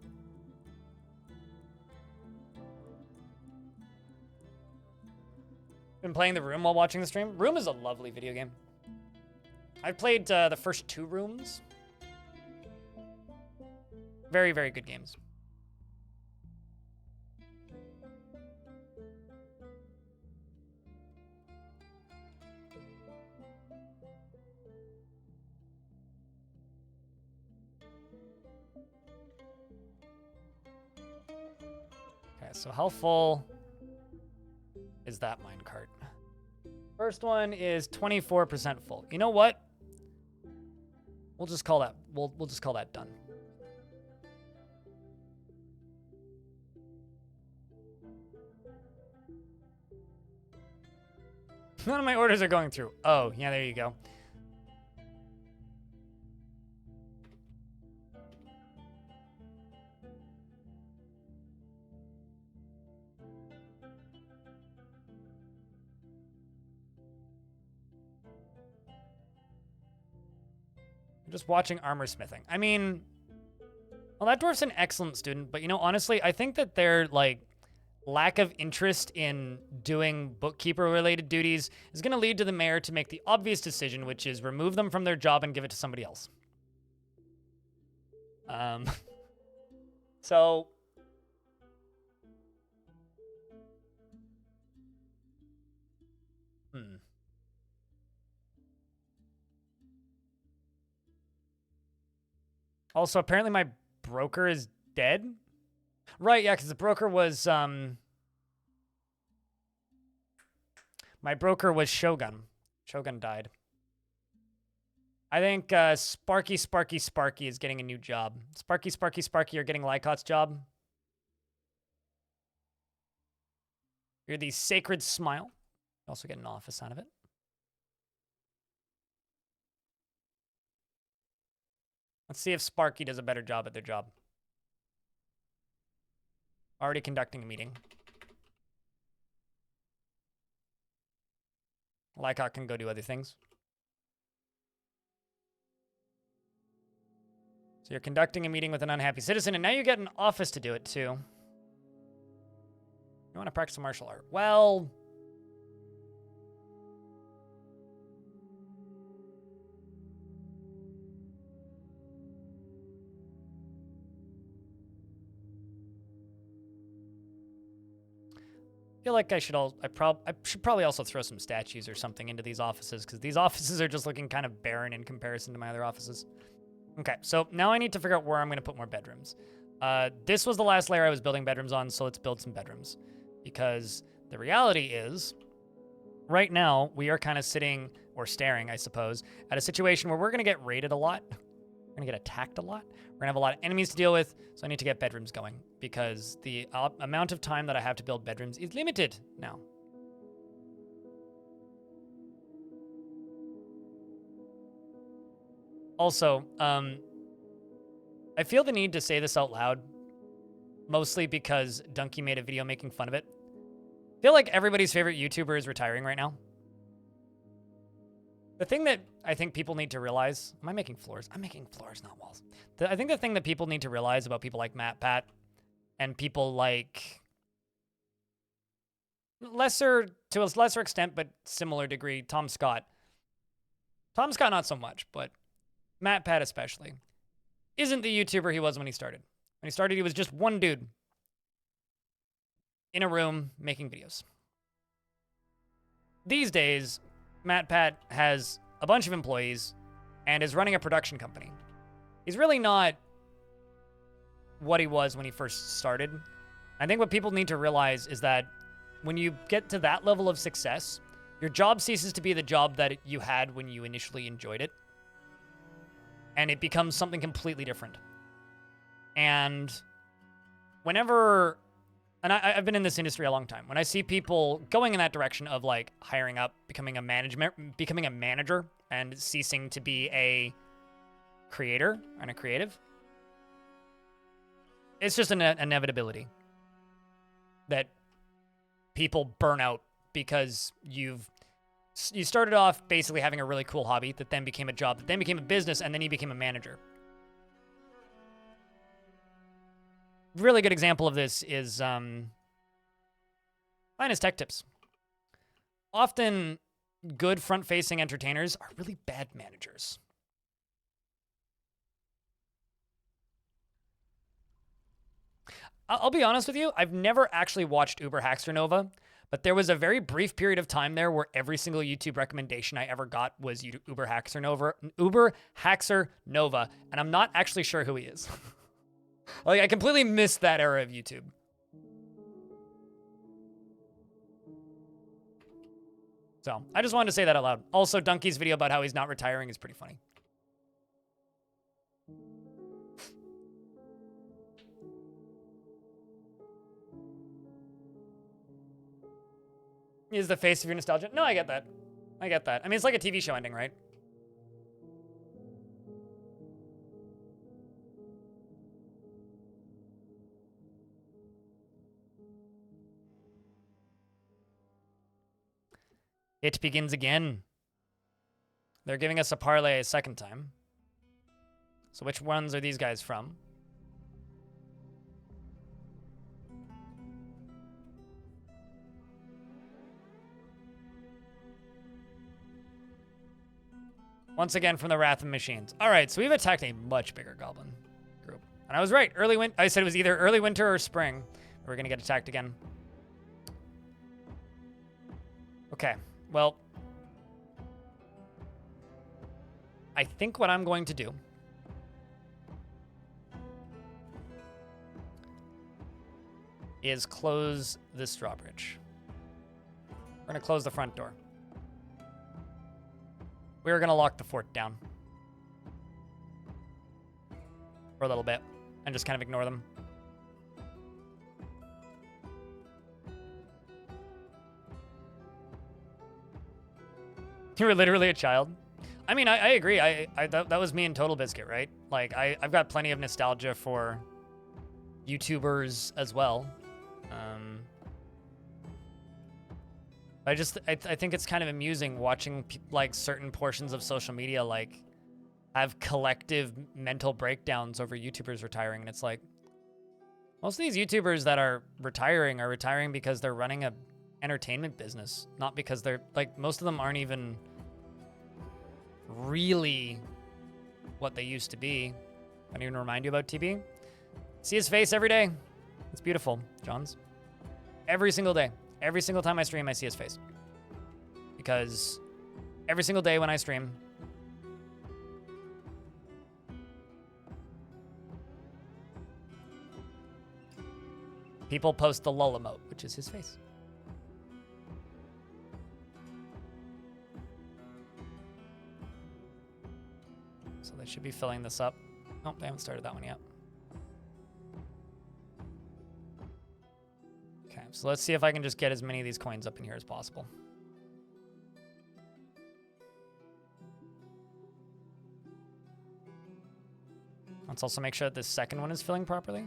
S1: Been playing the Room while watching the stream. Room is a lovely video game. I've played the first 2 rooms. Very, very good games. Okay, so how full is that minecart? First one is 24% full. You know what? We'll just call that we'll just call that done. None of my orders are going through. Oh, yeah, there you go. I'm just watching armor smithing. I mean, well, that dwarf's an excellent student, but you know, honestly, I think that their like lack of interest in doing bookkeeper-related duties is going to lead to the mayor to make the obvious decision, which is remove them from their job and give it to somebody else. So Also, apparently my broker is dead. Right, yeah, because the broker was, my broker was Shogun. Shogun died. I think Sparky is getting a new job. Sparky, you're getting Lycot's job. You're the Sacred Smile. You also get an office out of it. Let's see if Sparky does a better job at their job. Already conducting a meeting. Lycott can go do other things. So you're conducting a meeting with an unhappy citizen, and now you get an office to do it too. You want to practice martial art? Well... I feel like I should probably also throw some statues or something into these offices, because these offices are just looking kind of barren in comparison to my other offices. Okay, so now I need to figure out where I'm going to put more bedrooms. This was the last layer I was building bedrooms on, so let's build some bedrooms. Because the reality is, right now, we are kind of sitting, or staring, I suppose, at a situation where we're going to get raided a lot. We're going to get attacked a lot. We're going to have a lot of enemies to deal with, so I need to get bedrooms going, because the amount of time that I have to build bedrooms is limited now. Also, I feel the need to say this out loud, mostly because Donkey made a video making fun of it. I feel like everybody's favorite YouTuber is retiring right now. The thing that I think people need to realize, am I making floors? I'm making floors, not walls. I think the thing that people need to realize about people like Matt Pat and people like to a lesser extent, but similar degree, Tom Scott. Tom Scott, not so much, but Matt Pat especially, isn't the YouTuber he was when he started. When he started, he was just one dude in a room making videos. These days, Matt Pat has a bunch of employees and is running a production company. He's really not what he was when he first started. I think what people need to realize is that when you get to that level of success, your job ceases to be the job that you had when you initially enjoyed it. And it becomes something completely different. And whenever, and I've been in this industry a long time, when I see people going in that direction of like hiring up, becoming a manager and ceasing to be a creator and a creative, it's just an inevitability that people burn out because you started off basically having a really cool hobby that then became a job, that then became a business, and then you became a manager. Really good example of this is Finest Tech Tips. Often good front-facing entertainers are really bad managers. I'll be honest with you, I've never actually watched Uber Hackster Nova, but there was a very brief period of time there where every single YouTube recommendation I ever got was Uber Hackster Nova, and I'm not actually sure who he is. Like, I completely missed that era of YouTube. So, I just wanted to say that out loud. Also, Donkey's video about how he's not retiring is pretty funny. Is the face of your nostalgia? No, I get that. I get that. I mean, it's like a TV show ending, right? It begins again. They're giving us a parlay a second time. So which ones are these guys from? Once again from the Wrath of Machines. All right, so we've attacked a much bigger goblin group. And I was right. I said it was either early winter or spring. We're going to get attacked again. Okay, well. I think what I'm going to do is close this drawbridge. We're going to close the front door. We're going to lock the fort down for a little bit and just kind of ignore them. You were literally a child. I mean, I agree. That was me in Total Biscuit, right? Like, I've got plenty of nostalgia for YouTubers as well. I think it's kind of amusing watching like certain portions of social media like have collective mental breakdowns over YouTubers retiring, and it's like most of these YouTubers that are retiring because they're running a entertainment business, not because they're like most of them aren't even really what they used to be. I don't even remind you about TB. See his face every day. It's beautiful, Johns. Every single day. Every single time I stream, I see his face. Because every single day when I stream, people post the lull emote, which is his face. So they should be filling this up. Oh, they haven't started that one yet. Okay, so let's see if I can just get as many of these coins up in here as possible. Let's also make sure that this second one is filling properly.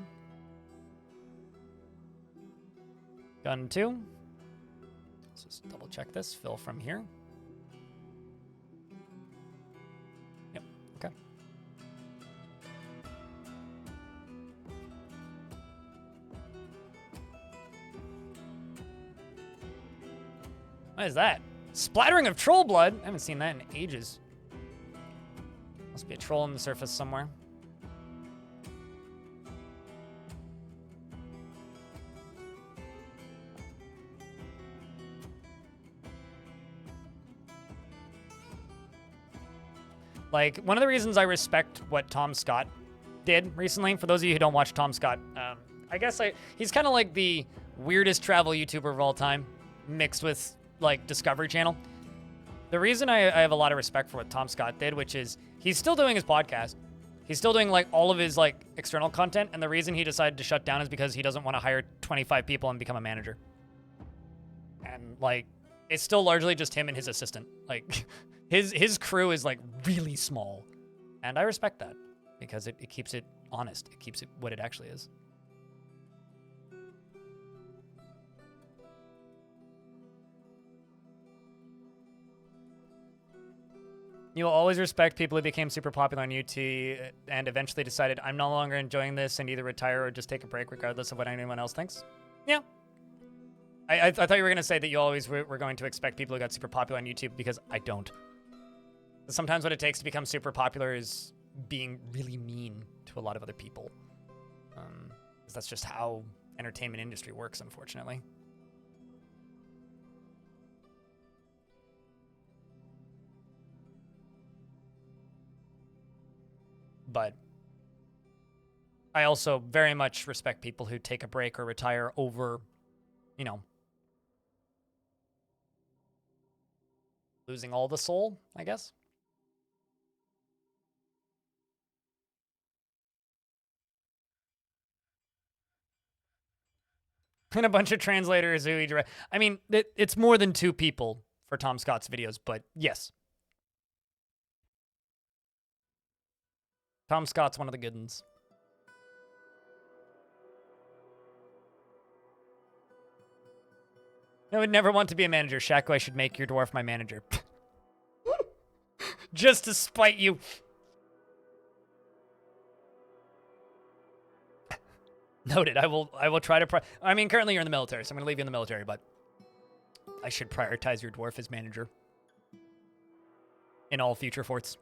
S1: Gun 2. Let's just double check this. Fill from here. Yep, okay. What is that? Splattering of troll blood? I haven't seen that in ages. Must be a troll on the surface somewhere. Like, one of the reasons I respect what Tom Scott did recently, for those of you who don't watch Tom Scott, I guess he's kind of like the weirdest travel YouTuber of all time, mixed with, like, Discovery Channel. The reason I have a lot of respect for what Tom Scott did, which is he's still doing his podcast. He's still doing, like, all of his, like, external content, and the reason he decided to shut down is because he doesn't want to hire 25 people and become a manager. And, like, it's still largely just him and his assistant. Like... His crew is, like, really small. And I respect that. Because it keeps it honest. It keeps it what it actually is. You will always respect people who became super popular on YouTube and eventually decided, I'm no longer enjoying this and either retire or just take a break regardless of what anyone else thinks. Yeah. I thought you were going to say that you always were going to expect people who got super popular on YouTube, because I don't. Sometimes what it takes to become super popular is being really mean to a lot of other people. 'Cause that's just how entertainment industry works, unfortunately. But I also very much respect people who take a break or retire over, you know, losing all the soul, I guess. And a bunch of translators who direct. I mean, it's more than 2 people for Tom Scott's videos, but yes. Tom Scott's one of the good ones. I would never want to be a manager. Shaco, I should make your dwarf my manager. Just to spite you. Noted. I will try to... I mean, currently you're in the military, so I'm going to leave you in the military, but I should prioritize your dwarf as manager in all future forts.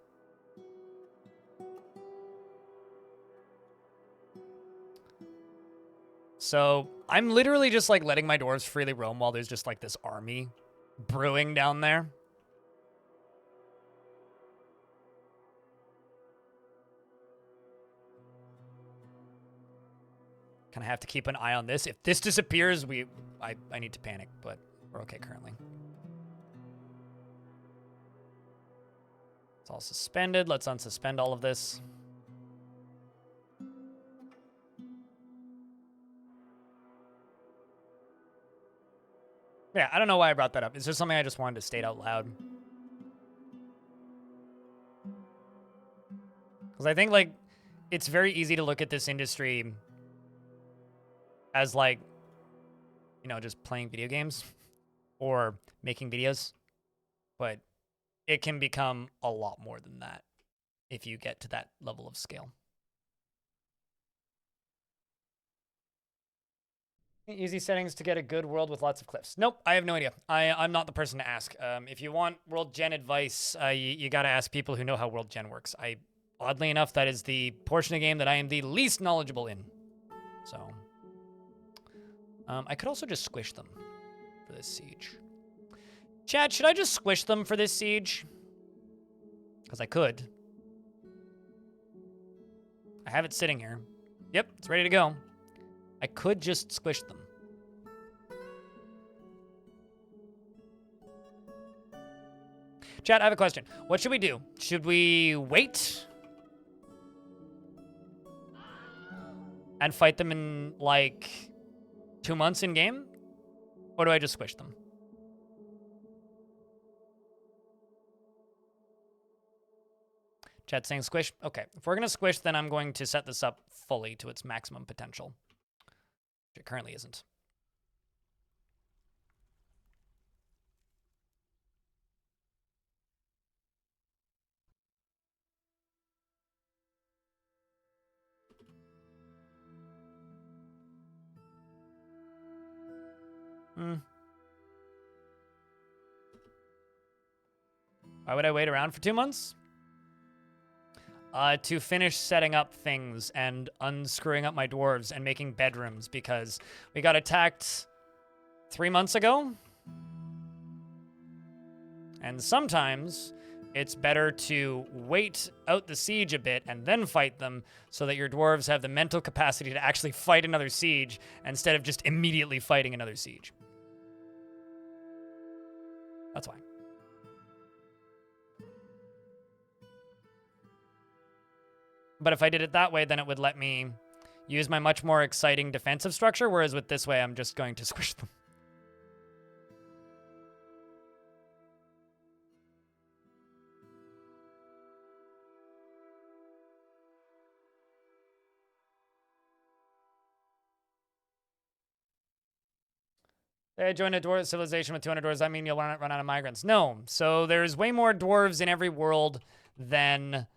S1: So I'm literally just, like, letting my dwarves freely roam while there's just, like, this army brewing down there. Kind of have to keep an eye on this. If this disappears, I need to panic, but we're okay currently. It's all suspended. Let's unsuspend all of this. Yeah, I don't know why I brought that up. It's just something I just wanted to state out loud. Because I think, like, it's very easy to look at this industry as, like, you know, just playing video games or making videos. But it can become a lot more than that if you get to that level of scale. Easy settings to get a good world with lots of cliffs. Nope, I have no idea. I'm not the person to ask. If you want World Gen advice, you got to ask people who know how World Gen works. Oddly enough, that is the portion of the game that I am the least knowledgeable in. So, I could also just squish them for this siege. Chad, should I just squish them for this siege? Because I could. I have it sitting here. Yep, it's ready to go. I could just squish them. Chat, I have a question. What should we do? Should we wait and fight them in, like, 2 months in game? Or do I just squish them? Chat saying squish. Okay, if we're gonna squish, then I'm going to set this up fully to its maximum potential. Which it currently isn't. Why would I wait around for 2 months? To finish setting up things and unscrewing up my dwarves and making bedrooms because we got attacked 3 months ago. And sometimes it's better to wait out the siege a bit and then fight them so that your dwarves have the mental capacity to actually fight another siege instead of just immediately fighting another siege. That's why. But if I did it that way, then it would let me use my much more exciting defensive structure, whereas with this way, I'm just going to squish them. I joined a dwarf civilization with 200 dwarves. I mean, you'll run out of migrants. No. So there's way more dwarves in every world than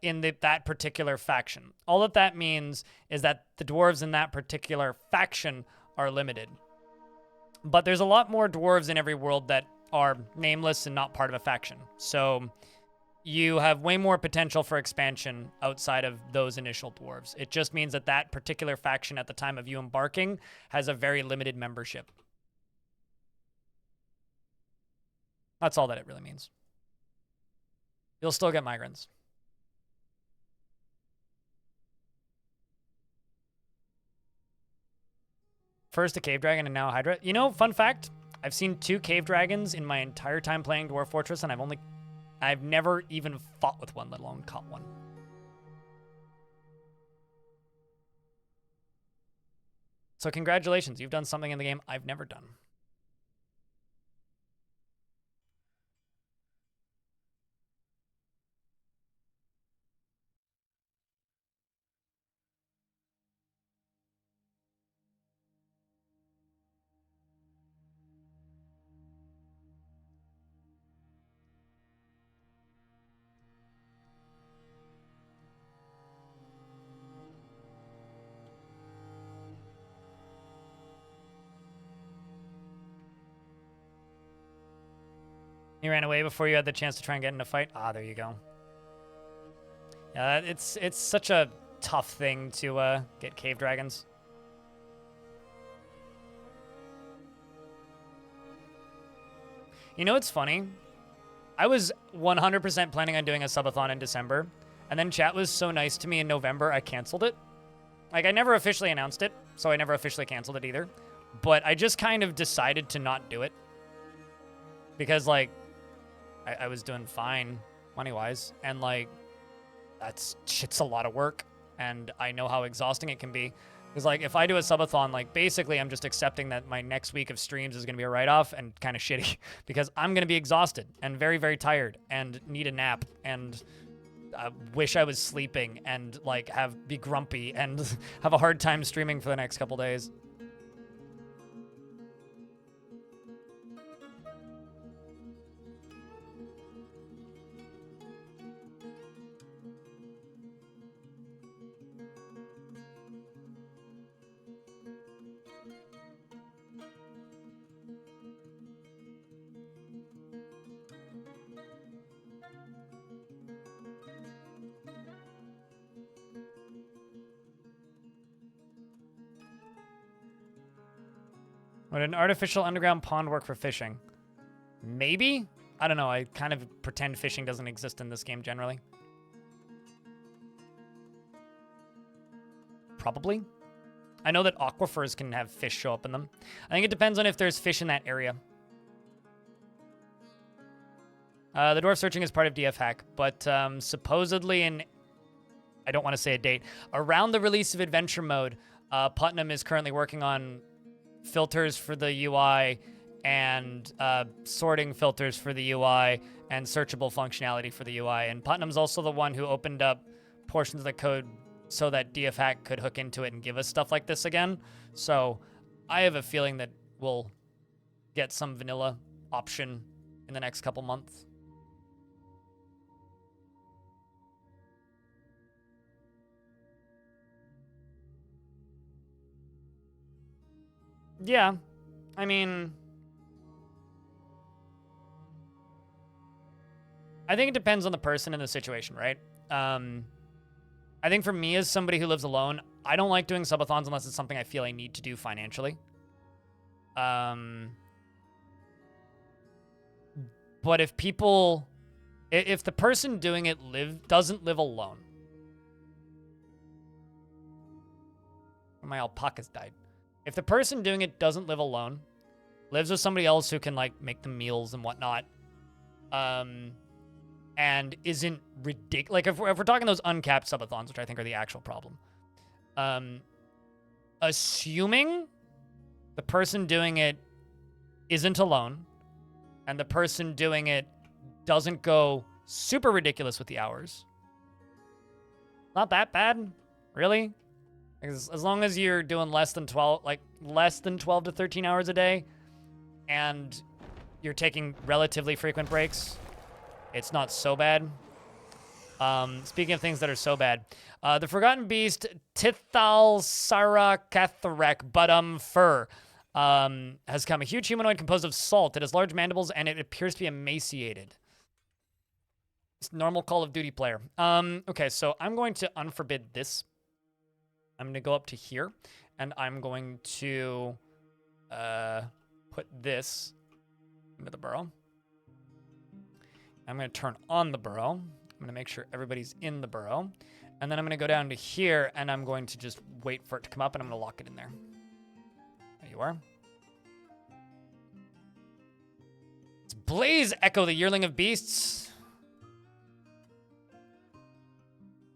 S1: in that particular faction. All that means is that the dwarves in that particular faction are limited. But there's a lot more dwarves in every world that are nameless and not part of a faction. So you have way more potential for expansion outside of those initial dwarves. It just means that that particular faction at the time of you embarking has a very limited membership. That's all that it really means. You'll still get migrants. First a cave dragon and now a hydra. You know, fun fact, I've seen 2 cave dragons in my entire time playing Dwarf Fortress, and I've never even fought with one, let alone caught one. So congratulations, you've done something in the game I've never done. You ran away before you had the chance to try and get in a fight? Ah, there you go. Yeah, it's such a tough thing to get cave dragons. You know what's funny? I was 100% planning on doing a subathon in December, and then chat was so nice to me in November, I canceled it. Like, I never officially announced it, so I never officially canceled it either. But I just kind of decided to not do it. Because, like, I was doing fine money-wise, and, like, shit's a lot of work, and I know how exhausting it can be. Because, like, if I do a subathon, like, basically I'm just accepting that my next week of streams is going to be a write-off and kind of shitty. Because I'm going to be exhausted and very, very tired and need a nap and wish I was sleeping and, like, be grumpy and have a hard time streaming for the next couple days. Would an artificial underground pond work for fishing? Maybe? I don't know. I kind of pretend fishing doesn't exist in this game generally. Probably. I know that aquifers can have fish show up in them. I think it depends on if there's fish in that area. The dwarf searching is part of DF hack, but supposedly I don't want to say a date, around the release of adventure mode, Putnam is currently working on filters for the UI and sorting filters for the UI and searchable functionality for the UI. And Putnam's also the one who opened up portions of the code so that DFHack could hook into it and give us stuff like this again. So I have a feeling that we'll get some vanilla option in the next couple months. Yeah, I mean, I think it depends on the person and the situation, right? I think for me as somebody who lives alone, I don't like doing subathons unless it's something I feel I need to do financially. But if the person doing it doesn't live alone. My alpacas died. If the person doing it doesn't live alone, lives with somebody else who can like make the meals and whatnot, and isn't ridiculous. Like if we're talking those uncapped subathons, which I think are the actual problem, assuming the person doing it isn't alone, and the person doing it doesn't go super ridiculous with the hours, not that bad, really. As long as you're doing less than 12 to 13 hours a day, and you're taking relatively frequent breaks, it's not so bad. Speaking of things that are so bad, the Forgotten Beast, Tithal Sarakatharek Budum Fur, has come. A huge humanoid composed of salt. It has large mandibles, and it appears to be emaciated. It's normal Call of Duty player. Okay, so I'm going to unforbid this. I'm going to go up to here, and I'm going to put this into the burrow. I'm going to turn on the burrow. I'm going to make sure everybody's in the burrow. And then I'm going to go down to here, and I'm going to just wait for it to come up, and I'm going to lock it in there. There you are. It's Blaze Echo, the Yearling of Beasts.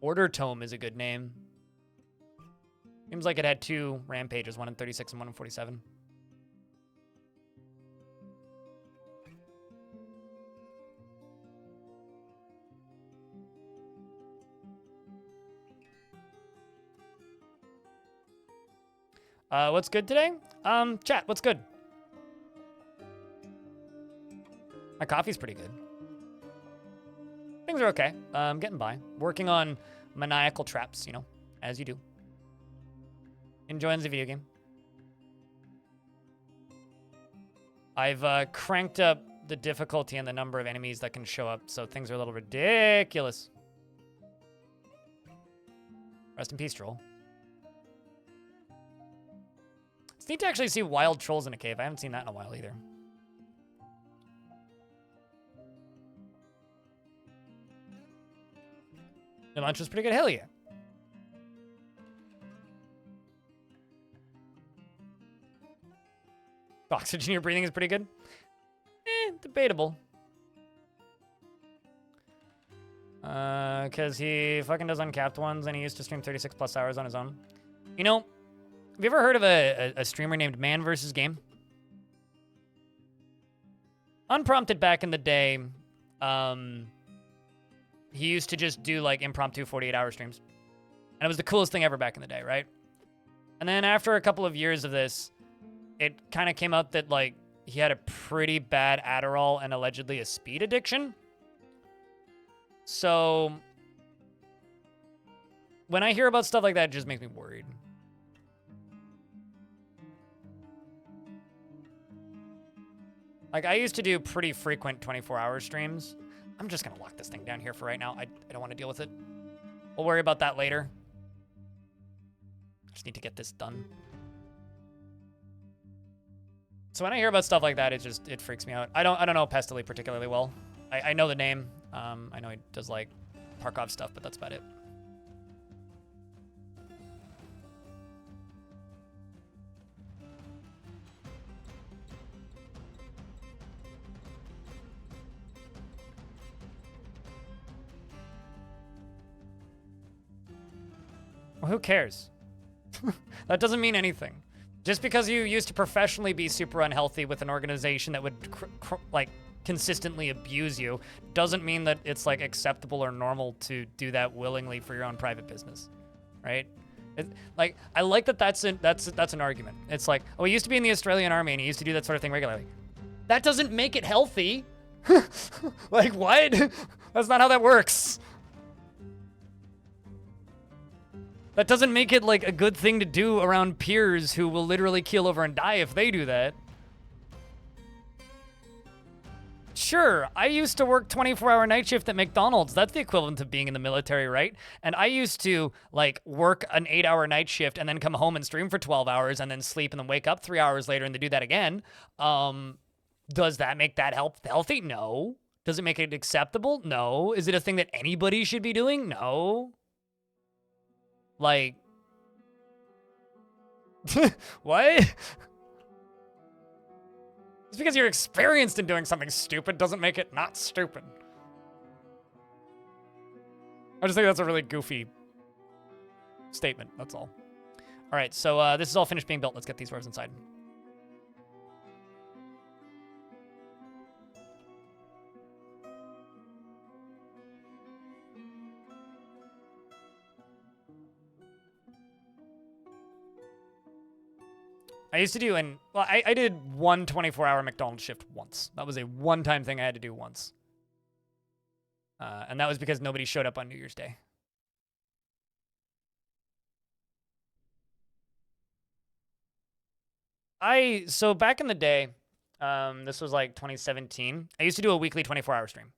S1: Order Tome is a good name. Seems like it had 2 rampages, one in 36 and one in 47. What's good today? Chat, what's good? My coffee's pretty good. Things are okay. Getting by. Working on maniacal traps, you know, as you do. Enjoying the video game. I've cranked up the difficulty and the number of enemies that can show up, so things are a little ridiculous. Rest in peace, troll. It's neat to actually see wild trolls in a cave. I haven't seen that in a while either. The lunch was pretty good. Hell yeah. Oxygen you're breathing is pretty good. Debatable. Because he fucking does uncapped ones, and he used to stream 36 plus hours on his own. You know, have you ever heard of a streamer named Man vs. Game? Unprompted back in the day, he used to just do like impromptu 48-hour streams. And it was the coolest thing ever back in the day, right? And then after a couple of years of this, it kind of came out that like he had a pretty bad Adderall and allegedly a speed addiction. So when I hear about stuff like that, it just makes me worried. Like, I used to do pretty frequent 24-hour streams. I'm just going to lock this thing down here for right now. I don't want to deal with it. We'll worry about that later. I just need to get this done. So when I hear about stuff like that, it freaks me out. I don't know Pestily particularly well. I know the name. I know he does, like, Tarkov stuff, but that's about it. Well, who cares? That doesn't mean anything. Just because you used to professionally be super unhealthy with an organization that would like consistently abuse you doesn't mean that it's like acceptable or normal to do that willingly for your own private business, right? Like I like that that's an argument. It's like, oh, he used to be in the Australian Army and he used to do that sort of thing regularly. That doesn't make it healthy. Like what? That's not how that works. That doesn't make it like a good thing to do around peers who will literally keel over and die if they do that. Sure, I used to work 24-hour night shift at McDonald's. That's the equivalent of being in the military, right? And I used to like work an 8-hour night shift and then come home and stream for 12 hours and then sleep and then wake up 3 hours later and to do that again. Does that make that healthy? No. Does it make it acceptable? No. Is it a thing that anybody should be doing? No. Like, what? Just because you're experienced in doing something stupid doesn't make it not stupid. I just think that's a really goofy statement, that's all. All right, so this is all finished being built. Let's get these rows inside. I used to do I did one 24-hour McDonald's shift once. That was a one-time thing I had to do once. And that was because nobody showed up on New Year's Day. So back in the day, this was like 2017, I used to do a weekly 24-hour stream.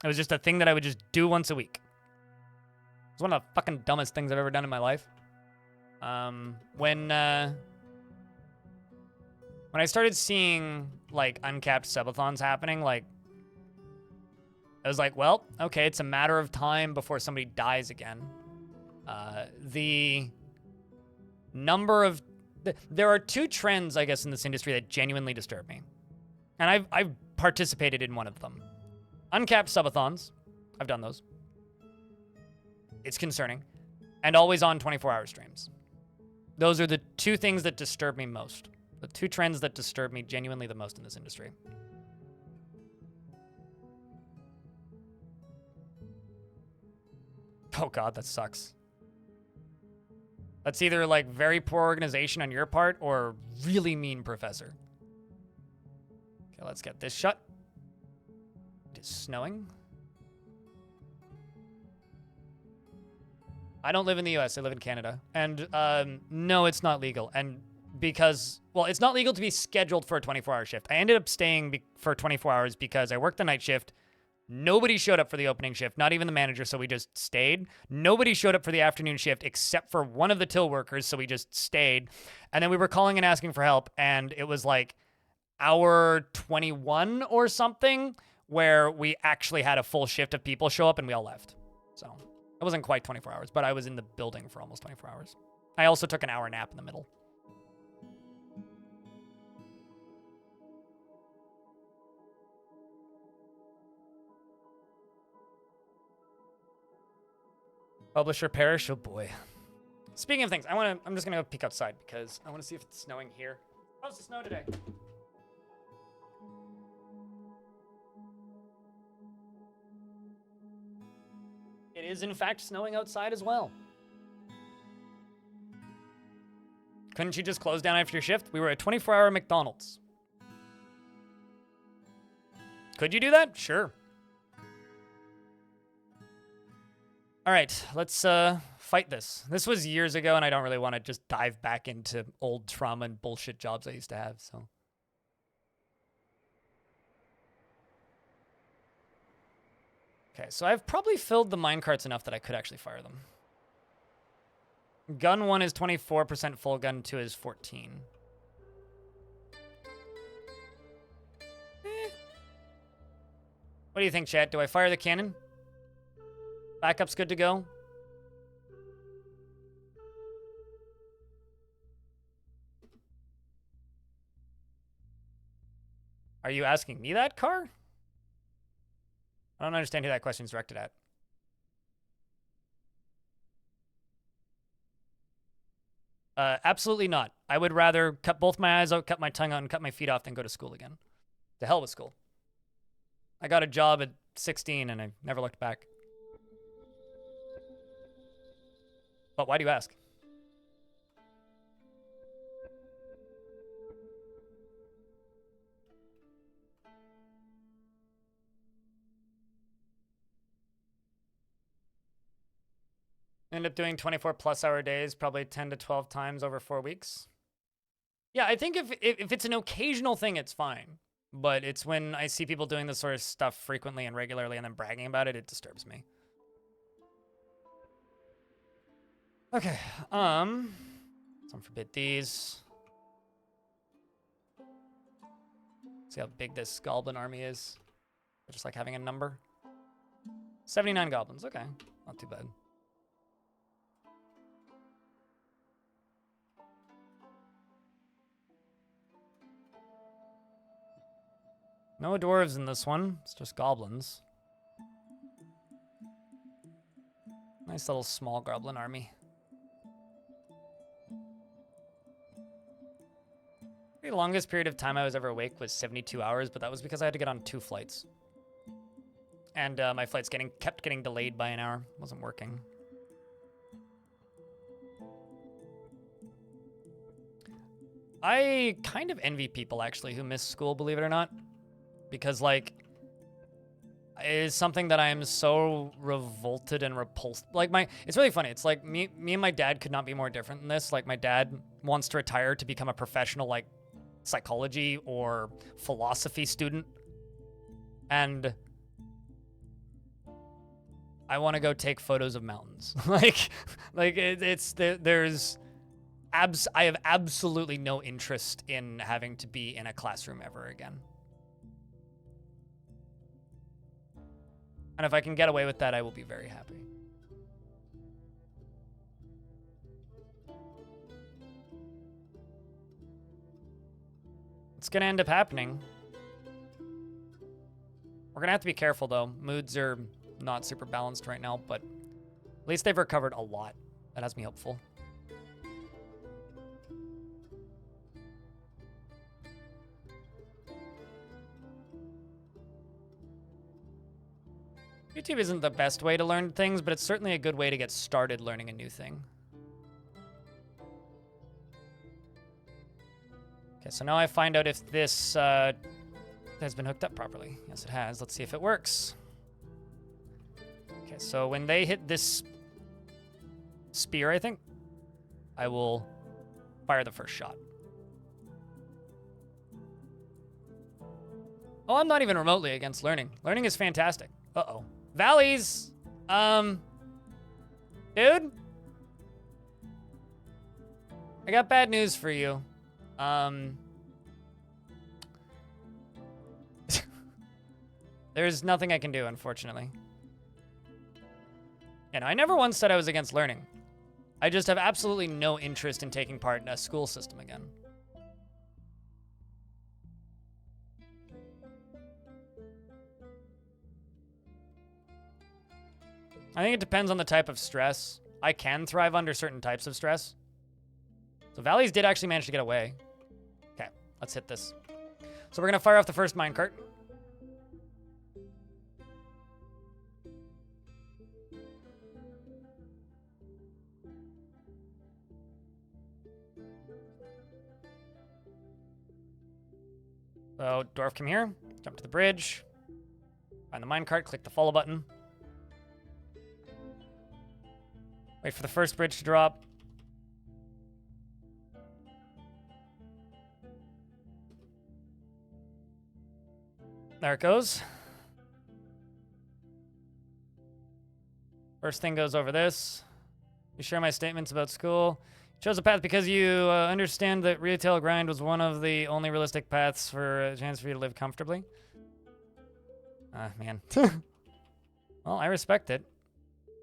S1: It was just a thing that I would just do once a week. It was one of the fucking dumbest things I've ever done in my life. When I started seeing, like, uncapped subathons happening, like, I was like, well, okay, it's a matter of time before somebody dies again. The number of... There are two trends, I guess, in this industry that genuinely disturb me. And I've participated in one of them. Uncapped subathons. I've done those. It's concerning. And always on 24-hour streams. Those are the two things that disturb me most. The two trends that disturb me genuinely the most in this industry. Oh god, that sucks. That's either like very poor organization on your part or really mean professor. Okay, let's get this shut. It is snowing. I don't live in the US, I live in Canada. And no, it's not legal. And because, well, it's not legal to be scheduled for a 24-hour shift. I ended up staying for 24 hours because I worked the night shift. Nobody showed up for the opening shift, not even the manager, so we just stayed. Nobody showed up for the afternoon shift except for one of the till workers, so we just stayed. And then we were calling and asking for help, and it was like hour 21 or something where we actually had a full shift of people show up and we all left. So it wasn't quite 24 hours, but I was in the building for almost 24 hours. I also took an hour nap in the middle. Publisher perish, oh boy. Speaking of things, I'm just gonna go peek outside because I want to see if it's snowing here. How's the snow today? It is in fact snowing outside as well. Couldn't you just close down after your shift? We were at 24-hour McDonald's. Could you do that? Sure. All right, let's fight this. This was years ago, and I don't really want to just dive back into old trauma and bullshit jobs I used to have, so. Okay, so I've probably filled the minecarts enough that I could actually fire them. Gun 1 is 24% full, gun 2 is 14. What do you think, chat? Do I fire the cannon? Backup's good to go. Are you asking me that, Car? I don't understand who that question's directed at. Absolutely not. I would rather cut both my eyes out, cut my tongue out, and cut my feet off than go to school again. To hell with school. I got a job at 16 and I never looked back. But why do you ask? End up doing 24-plus-hour days, probably 10 to 12 times over 4 weeks. Yeah, I think if it's an occasional thing, it's fine. But it's when I see people doing this sort of stuff frequently and regularly and then bragging about it, it disturbs me. Okay, let's unforbid these. See how big this goblin army is. I just like having a number. 79 goblins, okay, not too bad. No dwarves in this one, it's just goblins. Nice little small goblin army. The longest period of time I was ever awake was 72 hours, but that was because I had to get on 2 flights. And my flights kept getting delayed by an hour. It wasn't working. I kind of envy people, actually, who miss school, believe it or not. Because, like, it is something that I am so revolted and repulsed. Like, it's really funny. It's like me and my dad could not be more different than this. Like, my dad wants to retire to become a professional, like, psychology or philosophy student. And I want to go take photos of mountains. I have absolutely no interest in having to be in a classroom ever again. And if I can get away with that, I will be very happy. It's gonna end up happening. We're gonna have to be careful, though. Moods are not super balanced right now, but at least they've recovered a lot. That has me hopeful. YouTube isn't the best way to learn things, but it's certainly a good way to get started learning a new thing. Okay, so now I find out if this has been hooked up properly. Yes, it has. Let's see if it works. Okay, so when they hit this spear, I think, I will fire the first shot. Oh, I'm not even remotely against learning. Learning is fantastic. Uh-oh. Valleys! Dude? I got bad news for you. There's nothing I can do, unfortunately. And I never once said I was against learning. I just have absolutely no interest in taking part in a school system again. I think it depends on the type of stress. I can thrive under certain types of stress. So Valleys did actually manage to get away. Okay, let's hit this. So we're gonna fire off the first minecart. So Dwarf, come here. Jump to the bridge. Find the minecart, click the follow button. Wait for the first bridge to drop. There it goes. First thing goes over this. You share my statements about school. Chose a path because you understand that retail grind was one of the only realistic paths for a chance for you to live comfortably. Man. Well, I respect it.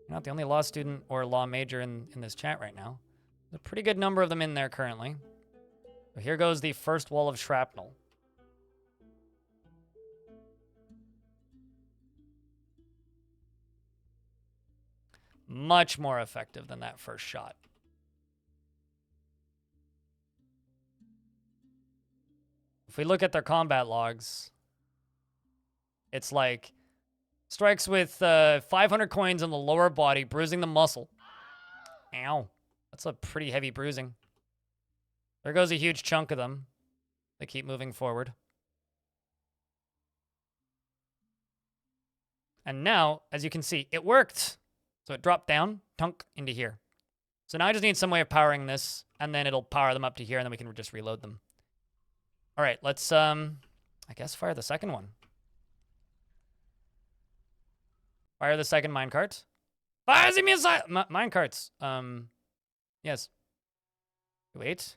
S1: You're not the only law student or law major in this chat right now. There's a pretty good number of them in there currently. So here goes the first wall of shrapnel. Much more effective than that first shot. If we look at their combat logs, it's like strikes with 500 coins in the lower body, bruising the muscle. Ow. That's a pretty heavy bruising. There goes a huge chunk of them. They keep moving forward. And now, as you can see, it worked. So it dropped down, tunk, into here. So now I just need some way of powering this, and then it'll power them up to here, and then we can just reload them. All right, let's, I guess, fire the second one. Fire the second minecart. Fire the missile! Minecarts. Yes. Wait.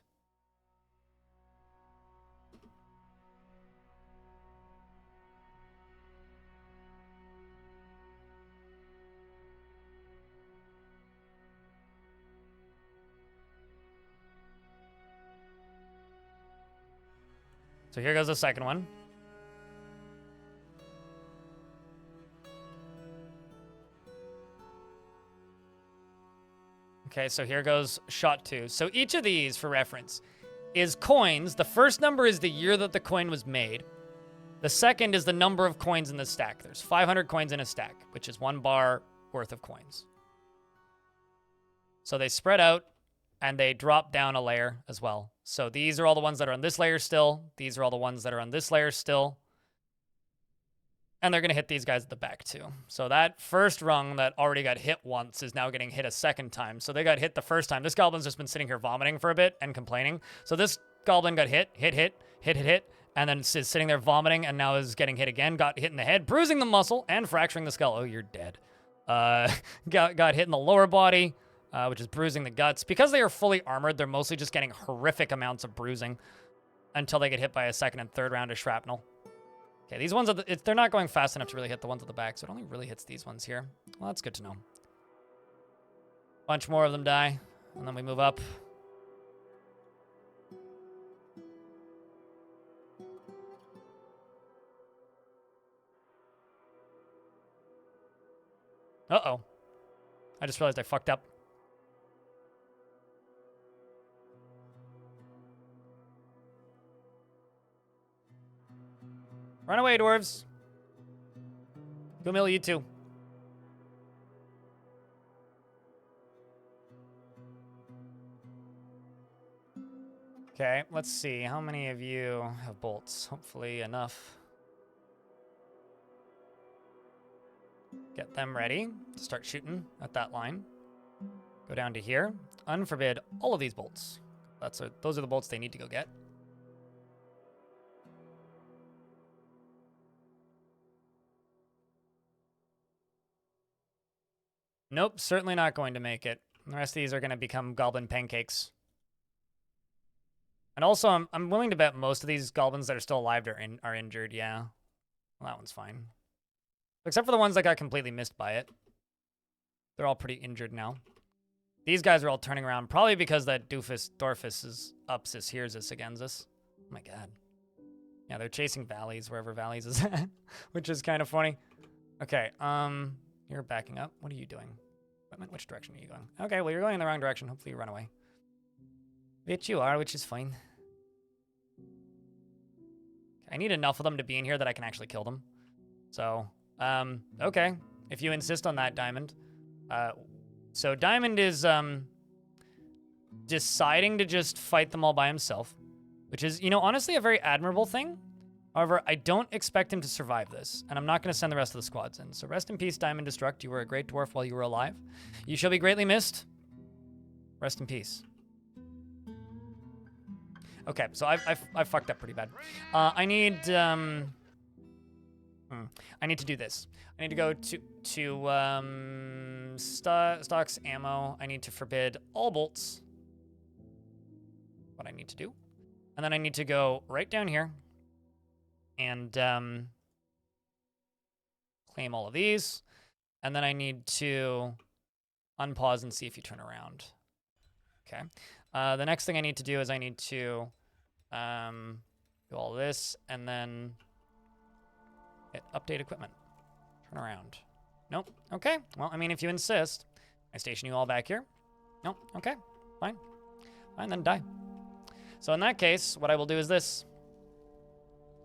S1: So here goes the second one. Okay, so here goes shot 2. So each of these, for reference, is coins. The first number is the year that the coin was made. The second is the number of coins in the stack. There's 500 coins in a stack, which is 1 bar worth of coins. So they spread out, and they drop down a layer as well. So these are all the ones that are on this layer still. These are all the ones that are on this layer still. And they're going to hit these guys at the back too. So that first rung that already got hit once is now getting hit a second time. So they got hit the first time. This goblin's just been sitting here vomiting for a bit and complaining. So this goblin got hit, and then is sitting there vomiting and now is getting hit again. Got hit in the head, bruising the muscle and fracturing the skull. Oh, you're dead. Got hit in the lower body. Which is bruising the guts. Because they are fully armored, they're mostly just getting horrific amounts of bruising until they get hit by a second and third round of shrapnel. Okay, these ones, they're not going fast enough to really hit the ones at the back, so it only really hits these ones here. Well, that's good to know. Bunch more of them die, and then we move up. Uh-oh. I just realized I fucked up. Run away, dwarves. Go mill you too. Okay, let's see. How many of you have bolts? Hopefully enough. Get them ready to start shooting at that line. Go down to here. Unforbid all of these bolts. Those are the bolts they need to go get. Nope, certainly not going to make it. The rest of these are going to become goblin pancakes. And also, I'm willing to bet most of these goblins that are still alive are injured, yeah. Well, that one's fine. Except for the ones that got completely missed by it. They're all pretty injured now. These guys are all turning around, probably because that Dwarf is ups us, hears us, against us. Oh my god. Yeah, they're chasing valleys, wherever valleys is at, which is kind of funny. Okay, you're backing up. What are you doing? Which direction are you going? Okay, well, you're going in the wrong direction. Hopefully you run away. Which you are, which is fine. I need enough of them to be in here that I can actually kill them. So, okay. If you insist on that, Diamond. So Diamond is, deciding to just fight them all by himself. Which is, you know, honestly a very admirable thing. However, I don't expect him to survive this, and I'm not going to send the rest of the squads in. So rest in peace, Diamond Destruct. You were a great dwarf while you were alive. You shall be greatly missed. Rest in peace. Okay, so I fucked up pretty bad. I need to do this. I need to go to stocks, ammo. I need to forbid all bolts. What I need to do. And then I need to go right down here. And claim all of these. And then I need to unpause and see if you turn around. Okay. The next thing I need to do is I need to do all this and then hit update equipment. Turn around. Nope. Okay. Well, I mean, if you insist, I station you all back here. Nope. Okay. Fine. Fine, then die. So in that case, what I will do is this.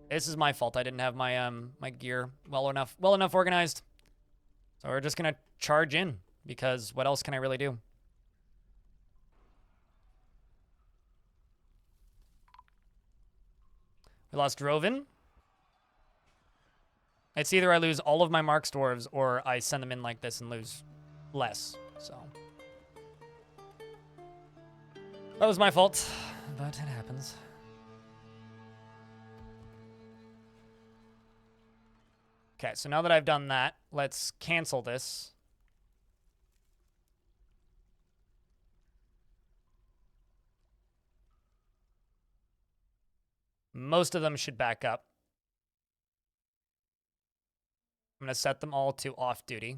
S1: This is my fault. I didn't have my my gear well enough organized. So we're just gonna charge in because what else can I really do? We lost Roven. It's either I lose all of my Marks Dwarves or I send them in like this and lose less. So that was my fault, but it happens. Okay, so now that I've done that, let's cancel this. Most of them should back up. I'm going to set them all to off duty.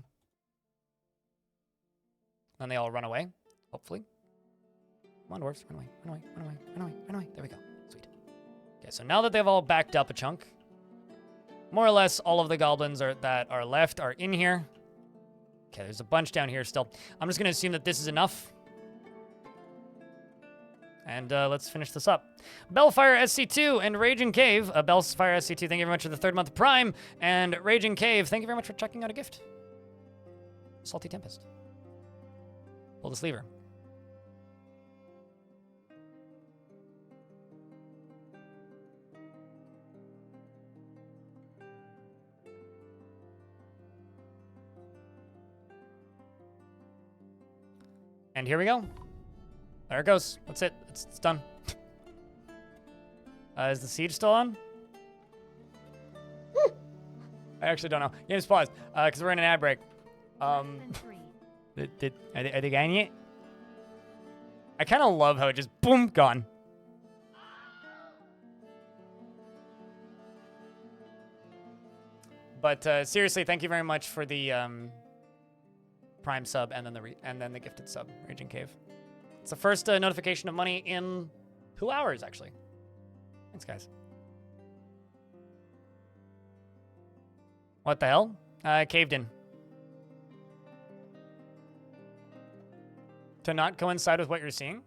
S1: Then they all run away, hopefully. Come on, dwarves. Run away, run away, run away, run away, run away. There we go. Sweet. Okay, so now that they've all backed up a chunk, more or less all of the goblins that are left are in here. Okay, there's a bunch down here still. I'm just going to assume that this is enough. And let's finish this up. Bellfire SC2 and Raging Cave. Bellfire SC2, thank you very much for the 3rd month of Prime. And Raging Cave, thank you very much for checking out a gift. Salty Tempest. Pull this lever. And here we go. There it goes. That's it. It's done. Is the siege still on? I actually don't know. Game's paused because we're in an ad break.
S3: Less than 3.
S1: Are they getting it? I kind of love how it just boom gone. But seriously, thank you very much for the Prime sub and then the gifted sub, Raging Cave. It's the first notification of money in 2 hours, actually. Thanks, guys. What the hell? I caved in. To not coincide with what you're seeing?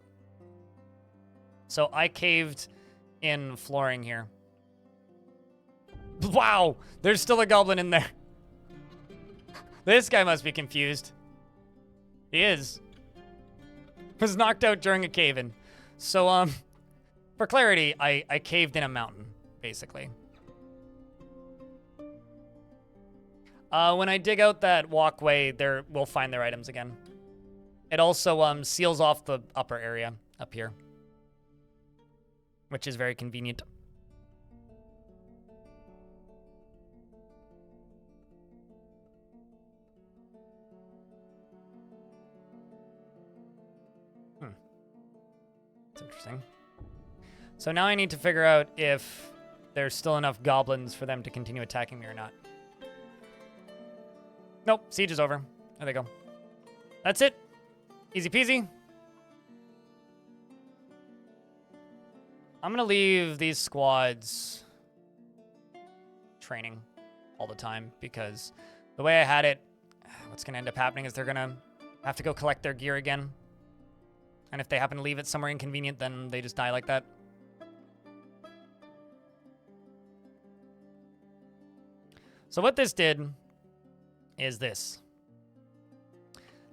S1: So I caved in flooring here. Wow! There's still a goblin in there. This guy must be confused. He is. Was knocked out during a cave-in. So, for clarity, I caved in a mountain, basically. When I dig out that walkway, we'll find their items again. It also seals off the upper area up here, which is very convenient. That's interesting. So now I need to figure out if there's still enough goblins for them to continue attacking me or not. Nope, siege is over. There they go. That's it. Easy peasy. I'm gonna leave these squads training all the time because the way I had it, what's gonna end up happening is they're gonna have to go collect their gear again. And if they happen to leave it somewhere inconvenient, then they just die like that. So what this did is this.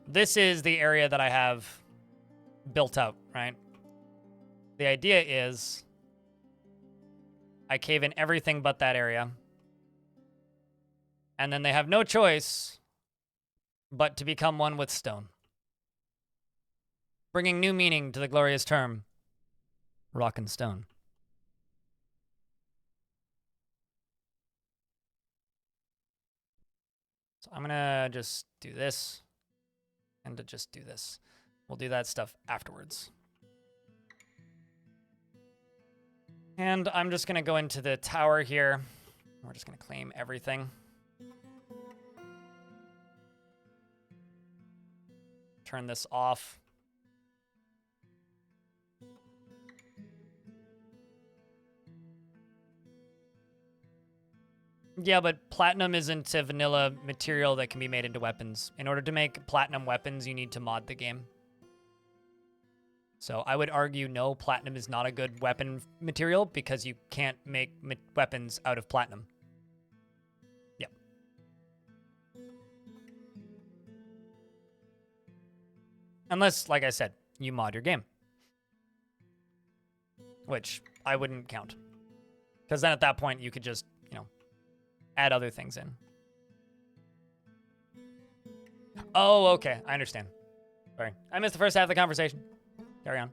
S1: This is the area that I have built out, right? The idea is I cave in everything but that area. And then they have no choice but to become one with stone. Bringing new meaning to the glorious term, rock and stone. So I'm gonna just do this and to just do this. We'll do that stuff afterwards. And I'm just gonna go into the tower here. We're just gonna claim everything. Turn this off. Yeah, but platinum isn't a vanilla material that can be made into weapons. In order to make platinum weapons, you need to mod the game. So I would argue no, platinum is not a good weapon material because you can't make weapons out of platinum. Yep. Unless, like I said, you mod your game. Which I wouldn't count. Because then at that point, you could just, you know, add other things in. Oh, okay. I understand. Sorry. I missed the first half of the conversation. Carry on.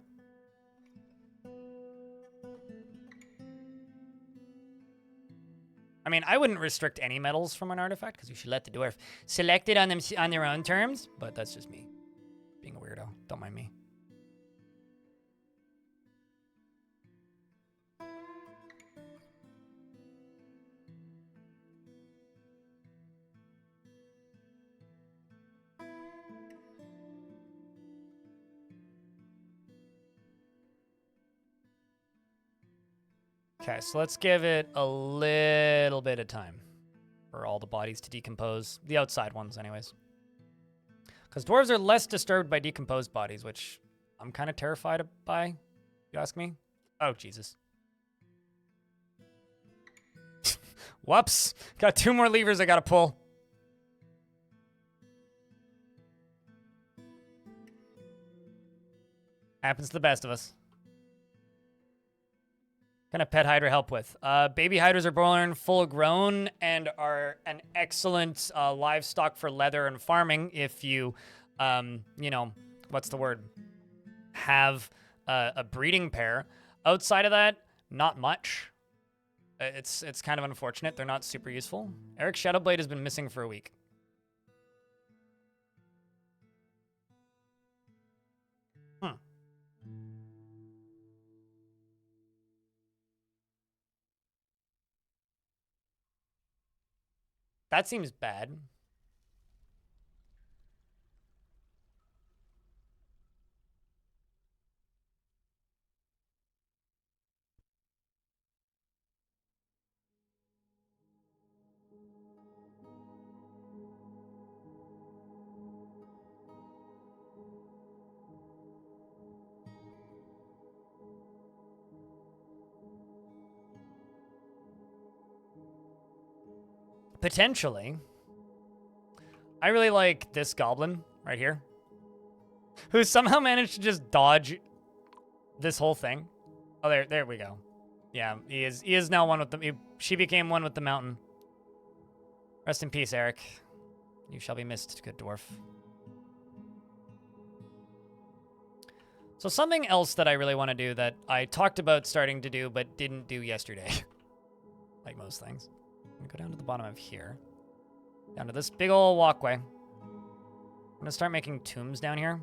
S1: I mean, I wouldn't restrict any metals from an artifact because you should let the dwarf select it on them on their own terms. But that's just me being a weirdo. Don't mind me. Okay, so let's give it a little bit of time for all the bodies to decompose. The outside ones, anyways. Because dwarves are less disturbed by decomposed bodies, which I'm kind of terrified by, if you ask me. Oh, Jesus. Whoops. Got 2 more levers I gotta pull. Happens to the best of us. Kind of pet hydra help with? Baby hydras are born full grown and are an excellent livestock for leather and farming if you, you know, what's the word? Have a breeding pair. Outside of that, not much. It's kind of unfortunate. They're not super useful. Eric Shadowblade has been missing for a week. That seems bad. Potentially. I really like this goblin right here, who somehow managed to just dodge this whole thing. Oh, there we go. Yeah, he is now one with the. She became one with the mountain. Rest in peace, Eric. You shall be missed, good dwarf. So something else that I really want to do that I talked about starting to do but didn't do yesterday, like most things. I'm gonna go down to the bottom of here, down to this big old walkway. I'm gonna start making tombs down here.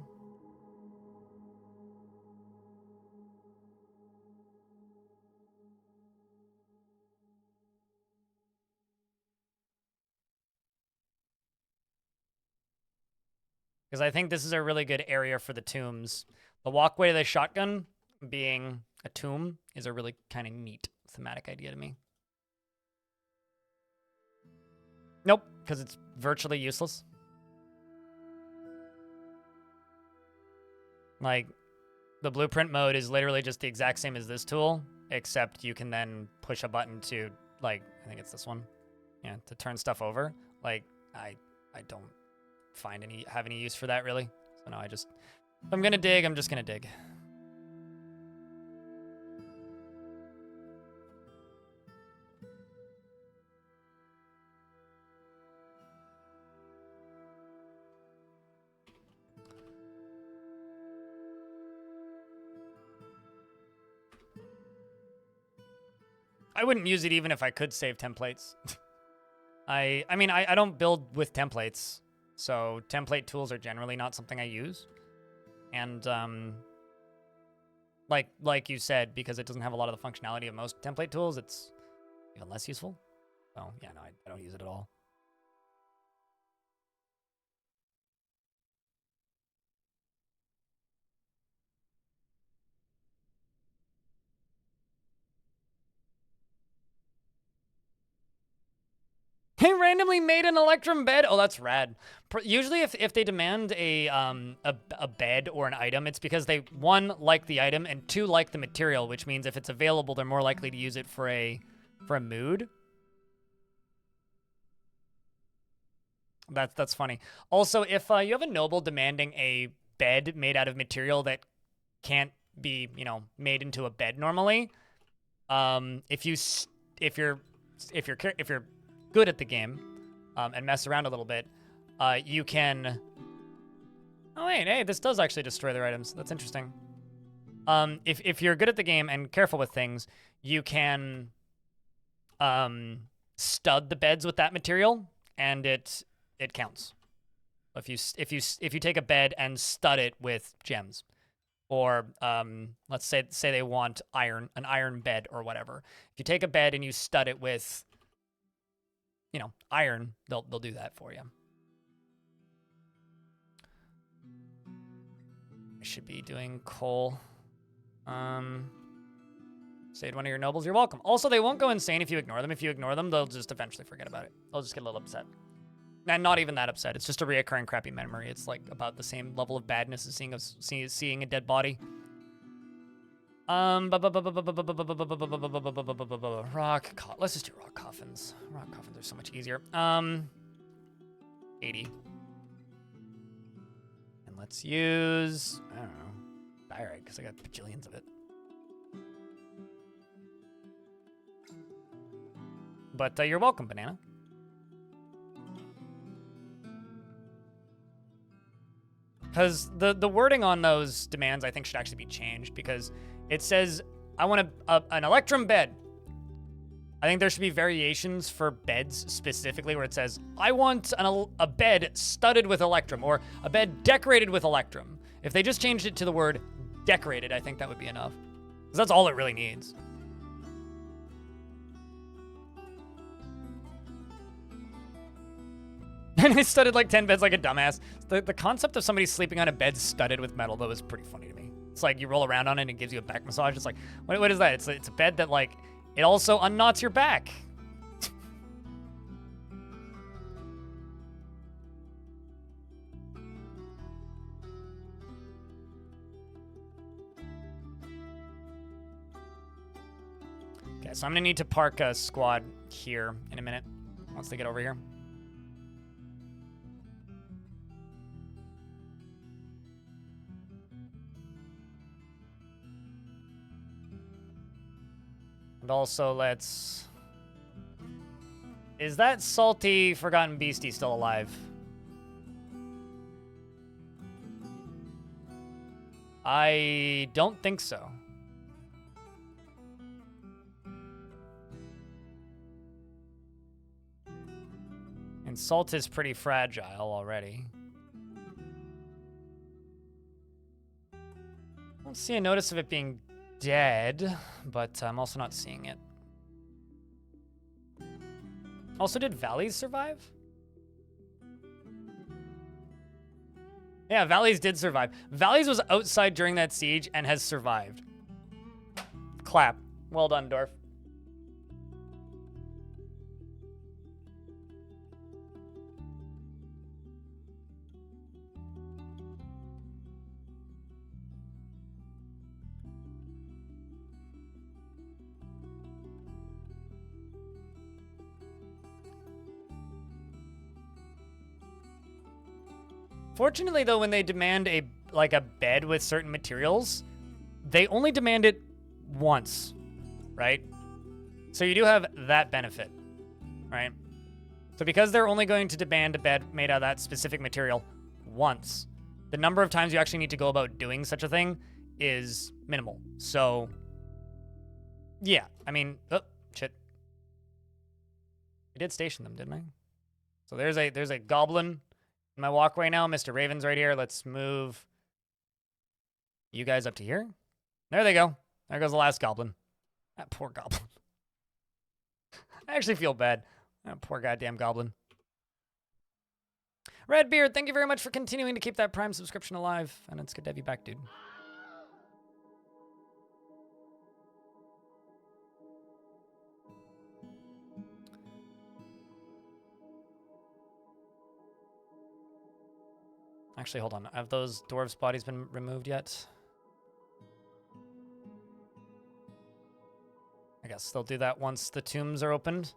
S1: Because I think this is a really good area for the tombs. The walkway to the shotgun being a tomb is a really kind of neat thematic idea to me. Nope, because it's virtually useless. Like, the blueprint mode is literally just the exact same as this tool, except you can then push a button to, like, I think it's this one. Yeah, to turn stuff over. Like, I don't have any use for that, really. So no, if I'm gonna dig, I'm just gonna dig. I wouldn't use it even if I could save templates. I mean, I don't build with templates, so template tools are generally not something I use. And like you said, because it doesn't have a lot of the functionality of most template tools, it's even less useful. So yeah, no, I don't use it at all. They randomly made an Electrum bed. Oh, that's rad. Usually, if they demand a bed or an item, it's because they, one, like the item, and two, like the material, which means if it's available, they're more likely to use it for a mood. That's funny. Also, if you have a noble demanding a bed made out of material that can't be, you know, made into a bed normally, if you're good at the game, and mess around a little bit, you can. Oh wait, hey, this does actually destroy their items. That's interesting. If you're good at the game and careful with things, you can stud the beds with that material, and it counts. If you take a bed and stud it with gems, or let's say they want an iron bed or whatever. If you take a bed and you stud it with, you know, iron, they'll do that for you. I should be doing coal. Say to one of your nobles, you're welcome. Also, they won't go insane if you ignore them. If you ignore them, they'll just eventually forget about it. They'll just get a little upset. And not even that upset. It's just a reoccurring crappy memory. It's like about the same level of badness as seeing a dead body. Rock. Let's just do rock coffins. Rock coffins are so much easier. 80. And let's use, I don't know, diorite, because I got bajillions of it. But you're welcome, Banana. Because the wording on those demands, I think, should actually be changed, because it says, I want an Electrum bed. I think there should be variations for beds specifically, where it says, I want a bed studded with Electrum, or a bed decorated with Electrum. If they just changed it to the word decorated, I think that would be enough. Because that's all it really needs. And I studded like 10 beds like a dumbass. The concept of somebody sleeping on a bed studded with metal, though, is pretty funny to me. It's like you roll around on it and it gives you a back massage. It's like, what is that? It's a bed that, like, it also unknots your back. Okay, so I'm gonna need to park a squad here in a minute once they get over here. And also, let's... Is that salty forgotten beastie still alive? I don't think so. And salt is pretty fragile already. I don't see a notice of it being dead, but I'm also not seeing it. Also, did Valleys survive? Yeah, Valleys did survive. Valleys was outside during that siege and has survived. Clap. Well done, Dwarf. Fortunately, though, when they demand a bed with certain materials, they only demand it once, right? So you do have that benefit, right? So because they're only going to demand a bed made out of that specific material once, the number of times you actually need to go about doing such a thing is minimal. So, yeah, I mean, oh, shit. I did station them, didn't I? So there's a goblin in my walkway now. Mr. Raven's right here. Let's move you guys up to here. There they go. There goes the last goblin. That poor goblin. I actually feel bad. That poor goddamn goblin. Redbeard, thank you very much for continuing to keep that Prime subscription alive. And it's good to have you back, dude. Actually, hold on. Have those dwarves' bodies been removed yet? I guess they'll do that once the tombs are opened.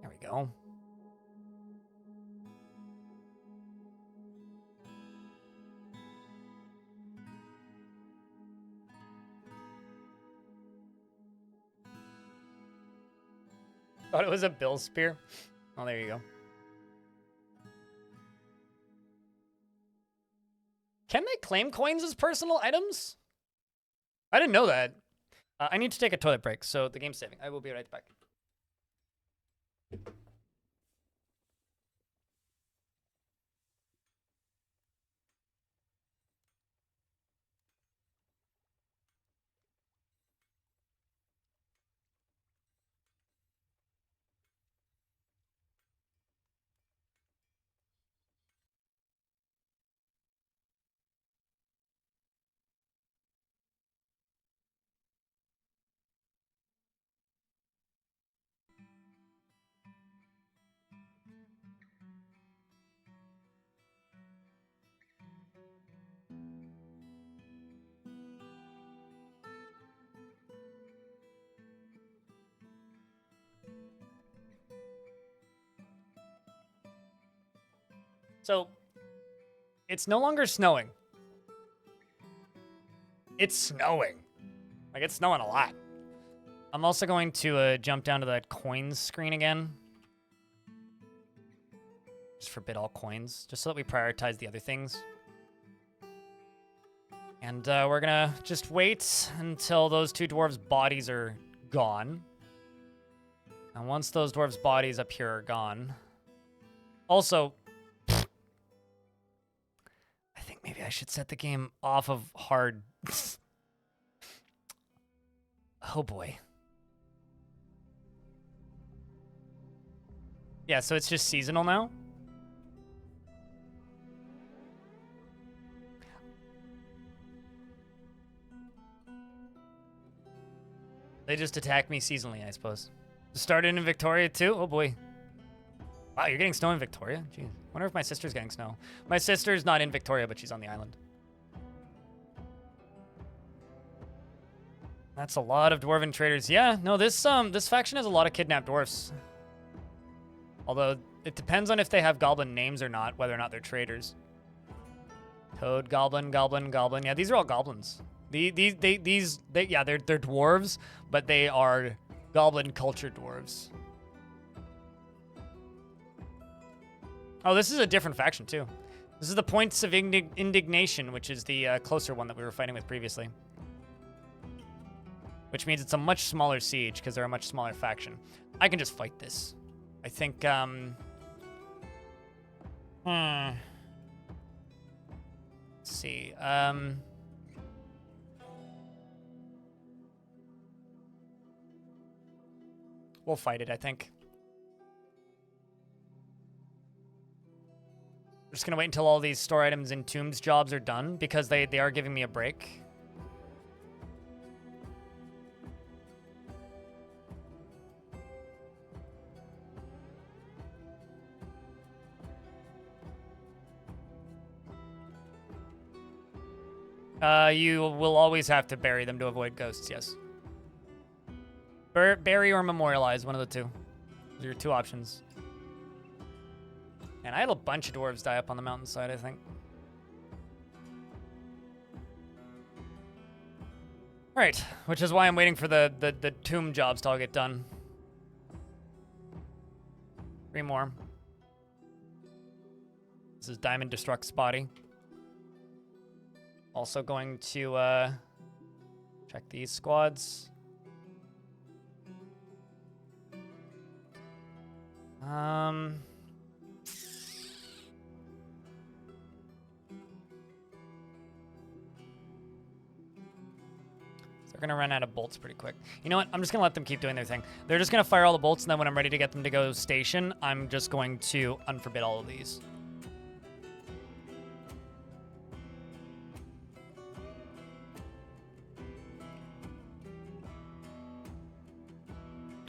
S1: There we go. Thought it was a bill spear. Oh, there you go. Can they claim coins as personal items? I didn't know that. I need to take a toilet break, so the game's saving. I will be right back. So, it's no longer snowing. It's snowing. Like, it's snowing a lot. I'm also going to jump down to that coins screen again. Just forbid all coins, just so that we prioritize the other things. And we're gonna just wait until those two dwarves' bodies are gone. And once those dwarves' bodies up here are gone... Also... I think maybe I should set the game off of hard. Oh boy. Yeah, so it's just seasonal now? They just attack me seasonally, I suppose. Started in Victoria too? Oh boy. Wow, you're getting snow in Victoria? Jeez. Wonder if my sister's getting snow. My sister's not in Victoria, but she's on the island. That's a lot of dwarven traders. Yeah, no, this faction has a lot of kidnapped dwarfs. Although it depends on if they have goblin names or not, whether or not they're traders. Toad, goblin, goblin, goblin. Yeah, these are all goblins. Yeah, they're dwarves, but they are goblin culture dwarves. Oh, this is a different faction, too. This is the Points of Indignation, which is the closer one that we were fighting with previously. Which means it's a much smaller siege, because they're a much smaller faction. I can just fight this. I think, Let's see, we'll fight it, I think. I'm just gonna wait until all these store items and tombs jobs are done because they are giving me a break. You will always have to bury them to avoid ghosts, yes. Bury or memorialize, one of the two. Those are your two options. And I had a bunch of dwarves die up on the mountainside, I think. Alright, which is why I'm waiting for the tomb jobs to all get done. 3 more. This is Diamond Destruct's body. Also going to check these squads. They're gonna run out of bolts pretty quick. You know what? I'm just gonna let them keep doing their thing. They're just gonna fire all the bolts, and then when I'm ready to get them to go station, I'm just going to unforbid all of these.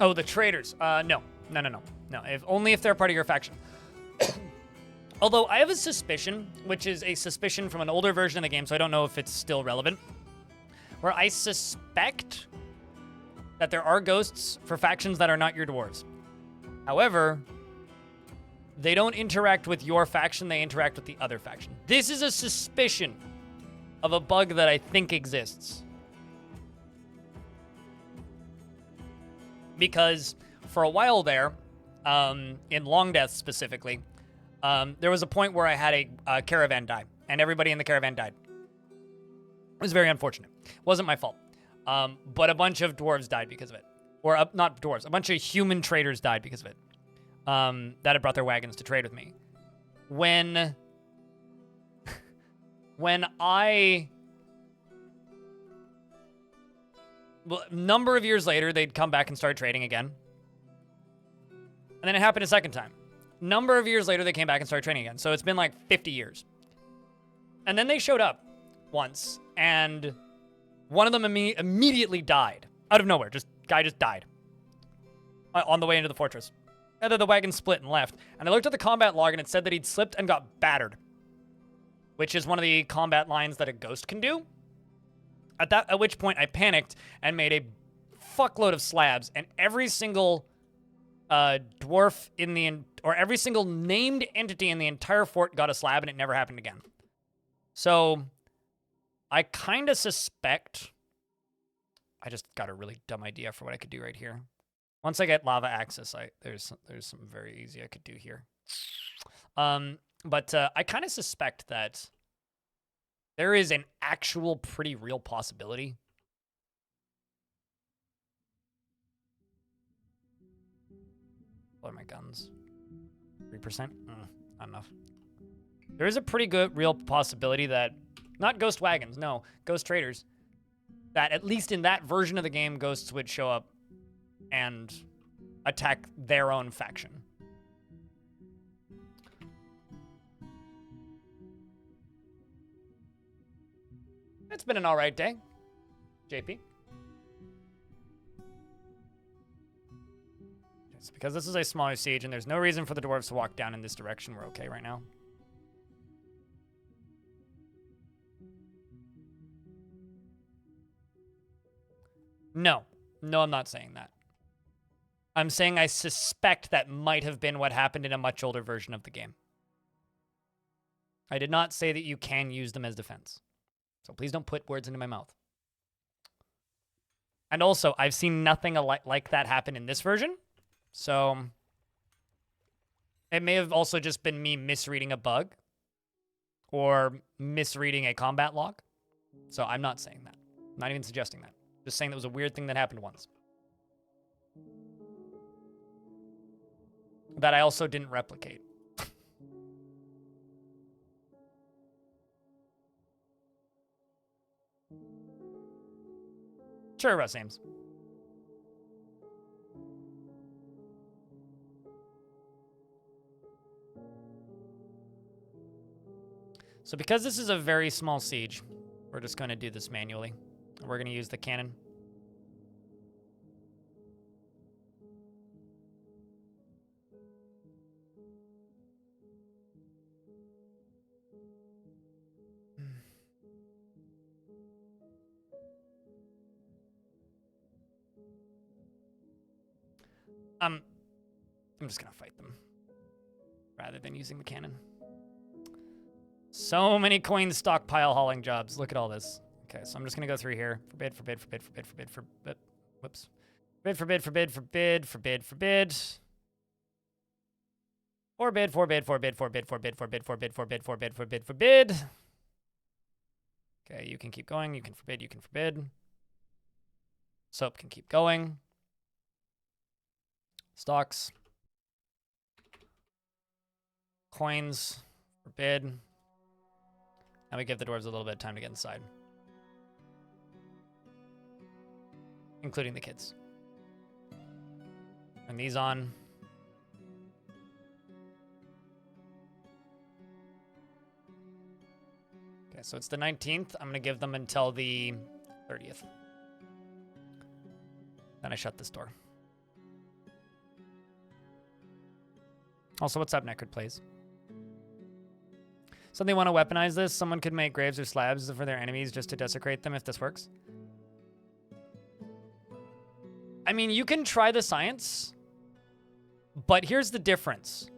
S1: Oh, the traders. No. No, no, no. No, only if they're part of your faction. Although I have a suspicion, which is a suspicion from an older version of the game, so I don't know if it's still relevant, where I suspect that there are ghosts for factions that are not your dwarves. However, they don't interact with your faction, they interact with the other faction. This is a suspicion of a bug that I think exists. Because for a while there, in Long Death specifically, there was a point where I had a caravan die, and everybody in the caravan died. It was very unfortunate. It wasn't my fault. But a bunch of dwarves died because of it. Or not dwarves, a bunch of human traders died because of it. That had brought their wagons to trade with me. When a number of years later, they'd come back and start trading again. And then it happened a second time. Number of years later, they came back and started trading again. So it's been like 50 years. And then they showed up once, and one of them immediately died. Out of nowhere. Guy just died. On the way into the fortress. And then the wagon split and left. And I looked at the combat log, and it said that he'd slipped and got battered. Which is one of the combat lines that a ghost can do. At which point I panicked and made a fuckload of slabs, and every single dwarf or every single named entity in the entire fort got a slab, and it never happened again. So I kind of suspect. I just got a really dumb idea for what I could do right here. Once I get lava access, there's something very easy I could do here. But I kind of suspect that there is an actual pretty real possibility. What are my guns? 3%? Not enough. There is a pretty good real possibility that, not ghost wagons, no, ghost traders, that at least in that version of the game, ghosts would show up and attack their own faction. It's been an all right day, JP. It's because this is a smaller siege and there's no reason for the dwarves to walk down in this direction. We're okay right now. No, I'm not saying that. I'm saying I suspect that might have been what happened in a much older version of the game. I did not say that you can use them as defense. So please don't put words into my mouth. And also, I've seen nothing like that happen in this version. So it may have also just been me misreading a bug or misreading a combat log. So I'm not saying that. I'm not even suggesting that. Just saying that was a weird thing that happened once. That I also didn't replicate. Sure, Russ Ames. So because this is a very small siege, we're just going to do this manually. We're going to use the cannon. I'm just going to fight them rather than using the cannon. So many coin stockpile hauling jobs. Look at all this. Okay, so I'm just going to go through here. Forbid. Whoops. Forbid. Forbid. Okay, you can keep going. You can forbid. Soap can keep going. Stocks. Coins. Forbid. And we give the dwarves a little bit of time to get inside. Including the kids. And these on. Okay, so it's the 19th. I'm going to give them until the 30th. Then I shut this door. Also, what's up, Necrid Plays? So they want to weaponize this? Someone could make graves or slabs for their enemies just to desecrate them if this works? I mean, you can try the science, but here's the difference.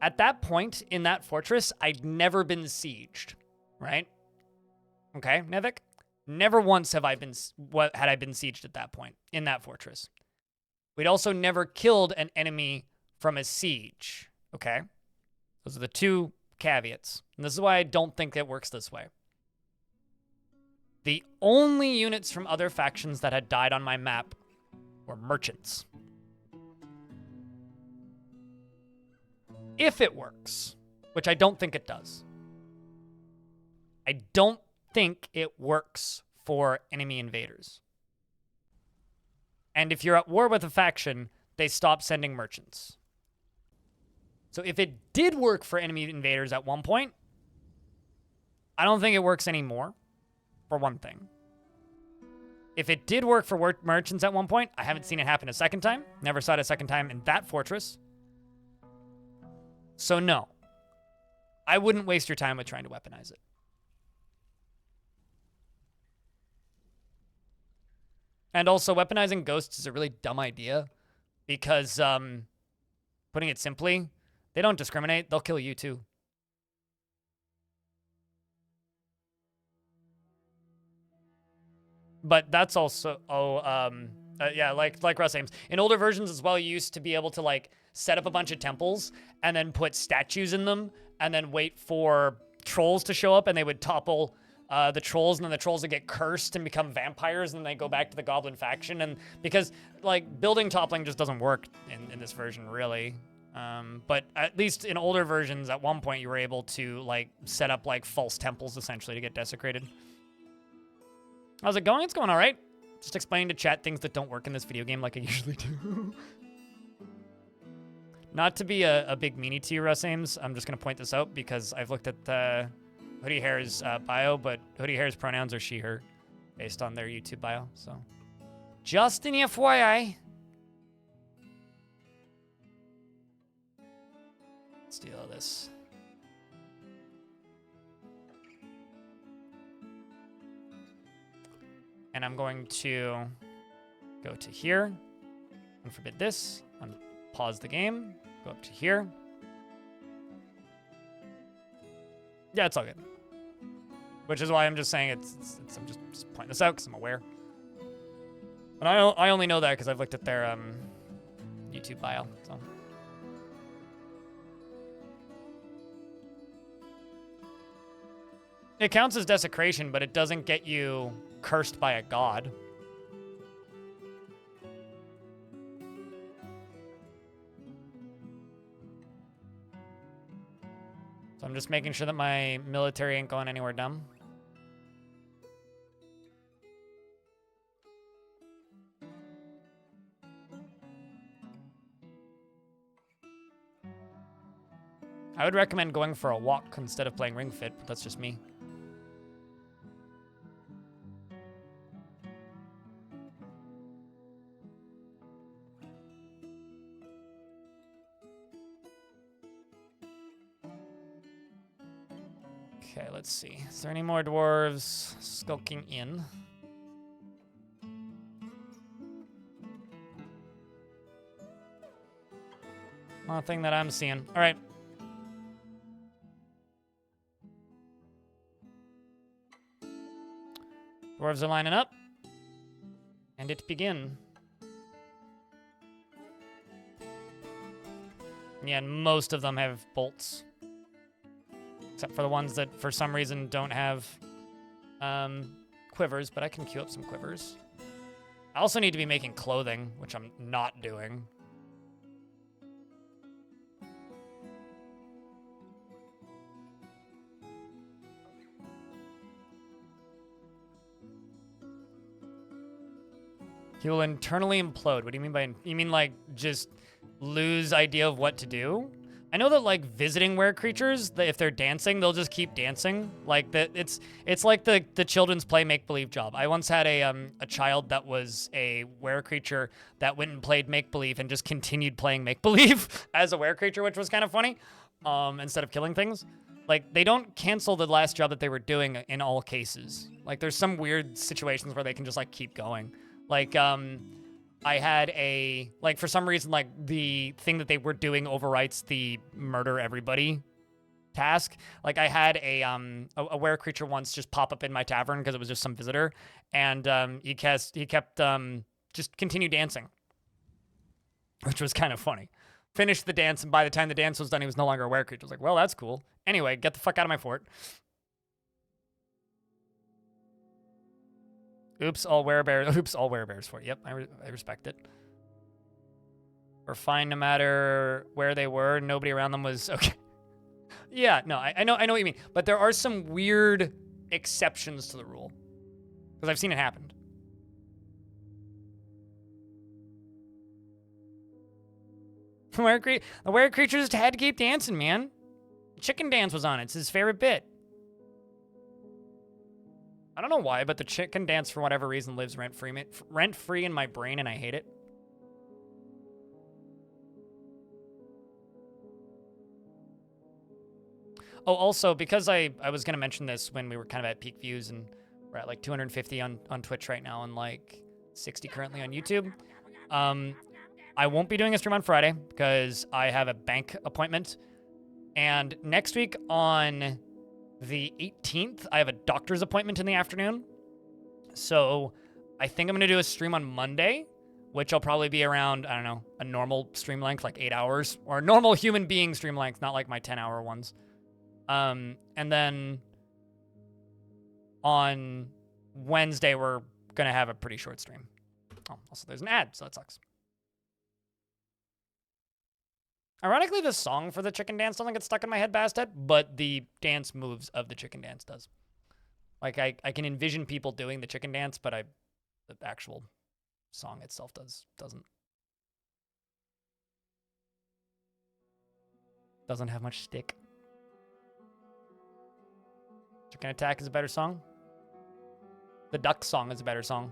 S1: At that point in that fortress, I'd never been sieged, right? Okay, Nevik? Never once had I been sieged at that point in that fortress. We'd also never killed an enemy from a siege, okay? Those are the two caveats. And this is why I don't think it works this way. The only units from other factions that had died on my map were merchants. If it works, which I don't think it does. I don't think it works for enemy invaders. And if you're at war with a faction, they stop sending merchants. So if it did work for enemy invaders at one point, I don't think it works anymore, for one thing. If it did work for merchants at one point, I haven't seen it happen a second time. Never saw it a second time in that fortress. So no, I wouldn't waste your time with trying to weaponize it. And also, weaponizing ghosts is a really dumb idea because, putting it simply, they don't discriminate. They'll kill you too. But that's also, yeah, like Russ Ames. In older versions as well, you used to be able to like set up a bunch of temples and then put statues in them and then wait for trolls to show up and they would topple the trolls, and then the trolls would get cursed and become vampires, and then they go back to the goblin faction. And because like building toppling just doesn't work in this version really. But at least in older versions, at one point you were able to like set up like false temples essentially to get desecrated. How's it going? It's going all right. Just explaining to chat things that don't work in this video game like I usually do. Not to be a big meanie to you, Russ Ames, I'm just going to point this out because I've looked at Hoodie Hair's bio, but Hoodie Hair's pronouns are she, her, based on their YouTube bio, so. Just an FYI. Let's do all this. And I'm going to go to here, unforbid this, unpause the game, go up to here. Yeah, it's all good. Which is why I'm just saying I'm just pointing this out because I'm aware. But I only know that because I've looked at their YouTube bio. So. It counts as desecration, but it doesn't get you cursed by a god. So I'm just making sure that my military ain't going anywhere dumb. I would recommend going for a walk instead of playing Ring Fit, but that's just me. Okay, let's see. Is there any more dwarves skulking in? Nothing that I'm seeing. All right. Dwarves are lining up. And it begin. Yeah, and most of them have bolts. Except for the ones that, for some reason, don't have quivers, but I can queue up some quivers. I also need to be making clothing, which I'm not doing. He will internally implode. What do you mean by... You mean, like, just lose idea of what to do? I know that like visiting were creatures, if they're dancing, they'll just keep dancing. Like that, it's like the children's play make believe job. I once had a child that was a were creature that went and played make believe and just continued playing make believe as a were creature, which was kind of funny. Instead of killing things, like they don't cancel the last job that they were doing in all cases. Like there's some weird situations where they can just like keep going. Like I had like for some reason, like the thing that they were doing overwrites the murder everybody task. Like I had a were creature once just pop up in my tavern because it was just some visitor, and he kept just continued dancing, which was kind of funny. Finished the dance, and by the time the dance was done, he was no longer a were creature. I was like, well, that's cool. Anyway, get the fuck out of my fort. Oops, all werebears. Oops, all werebears for it. Yep, I respect it. Or fine no matter where they were. Nobody around them was okay. Yeah, no, I know what you mean. But there are some weird exceptions to the rule. Because I've seen it happen. The were creature just had to keep dancing, man. Chicken dance was on it. It's his favorite bit. I don't know why, but the chicken dance, for whatever reason, lives rent-free in my brain, and I hate it. Oh, also, because I was going to mention this when we were kind of at peak views, and we're at like 250 on Twitch right now and like 60 currently on YouTube. I won't be doing a stream on Friday because I have a bank appointment. And next week on the 18th, I have a doctor's appointment in the afternoon. So I think I'm going to do a stream on Monday, which will probably be around, I don't know, a normal stream length, like 8 hours, or a normal human being stream length, not like my 10-hour ones. And then on Wednesday, we're going to have a pretty short stream. Oh, also there's an ad, so that sucks. Ironically, the song for the chicken dance doesn't get stuck in my head, Bastet, but the dance moves of the chicken dance does. Like, I can envision people doing the chicken dance, but the actual song itself doesn't. Doesn't have much stick. Chicken Attack is a better song. The Duck song is a better song.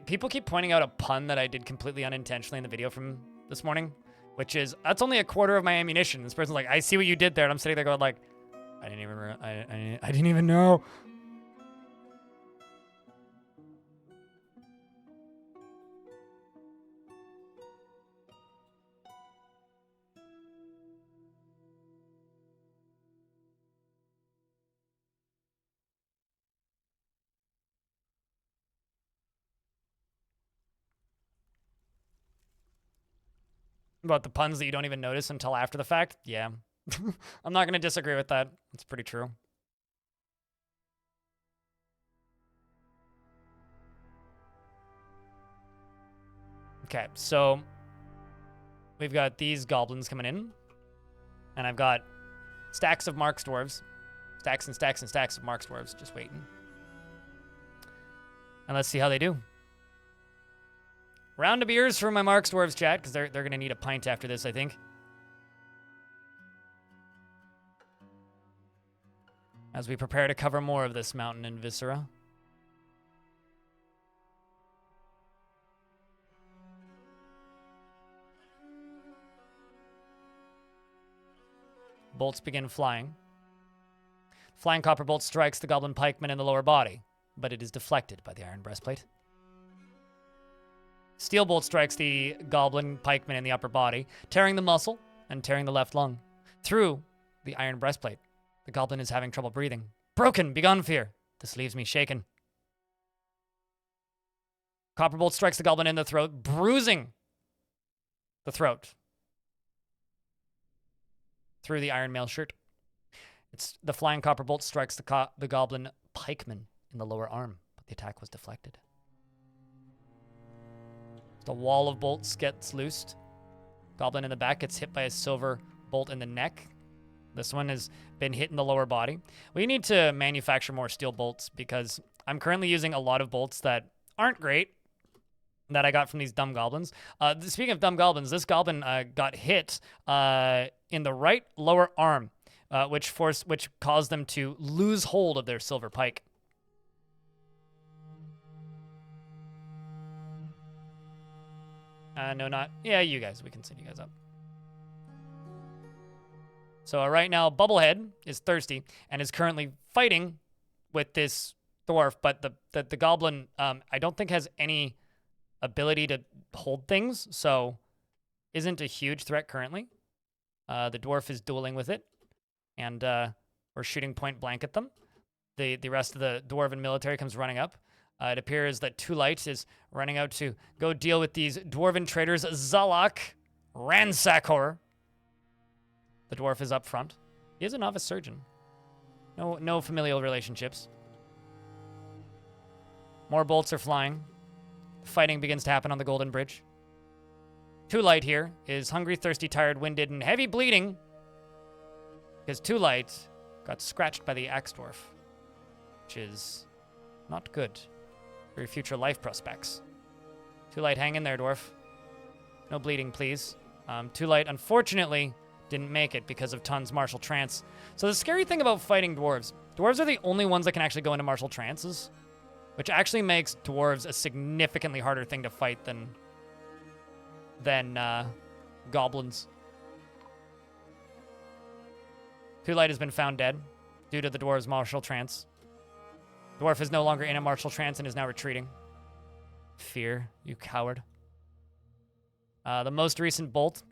S1: People keep pointing out a pun that I did completely unintentionally in the video from this morning, which is, that's only a quarter of my ammunition. This person's like, I see what you did there. And I'm sitting there going like, I didn't even know. About the puns that you don't even notice until after the fact? Yeah. I'm not going to disagree with that. It's pretty true. Okay, so we've got these goblins coming in. And I've got stacks of Mark's dwarves. Stacks and stacks and stacks of Mark's dwarves just waiting. And let's see how they do. Round of beers for my Mark's Dwarves chat, because they're going to need a pint after this, I think. As we prepare to cover more of this mountain in Viscera. Bolts begin flying. Flying copper bolt strikes the goblin pikeman in the lower body, but it is deflected by the iron breastplate. Steel bolt strikes the goblin pikeman in the upper body, tearing the muscle and tearing the left lung. Through the iron breastplate, the goblin is having trouble breathing. Broken, begone fear. This leaves me shaken. Copper bolt strikes the goblin in the throat, bruising the throat. Through the iron mail shirt. The flying copper bolt strikes the goblin pikeman in the lower arm, but the attack was deflected. The wall of bolts gets loosed. Goblin in the back gets hit by a silver bolt in the neck. This one has been hit in the lower body. We need to manufacture more steel bolts because I'm currently using a lot of bolts that aren't great that I got from these dumb goblins. Speaking of dumb goblins, this goblin got hit in the right lower arm, which caused them to lose hold of their silver pike. No, not. Yeah, you guys. We can send you guys up. So right now, Bubblehead is thirsty and is currently fighting with this dwarf, but the goblin, I don't think has any ability to hold things, so isn't a huge threat currently. The dwarf is dueling with it, and we're shooting point blank at them. The rest of the dwarven military comes running up. It appears that Too Light is running out to go deal with these dwarven traitors, Zalak, Ransackor. The dwarf is up front. He is a novice surgeon. No familial relationships. More bolts are flying. Fighting begins to happen on the Golden Bridge. Too Light here is hungry, thirsty, tired, winded, and heavy bleeding because Too Light got scratched by the Axe Dwarf, which is not good for your future life prospects. Too Light, hang in there, dwarf. No bleeding, please. Too Light, unfortunately, didn't make it because of Tun's martial trance. So the scary thing about fighting dwarves are the only ones that can actually go into martial trances, which actually makes dwarves a significantly harder thing to fight than goblins. Too Light has been found dead due to the dwarves' martial trance. Dwarf is no longer in a martial trance and is now retreating. Fear, you coward. The most recent bolt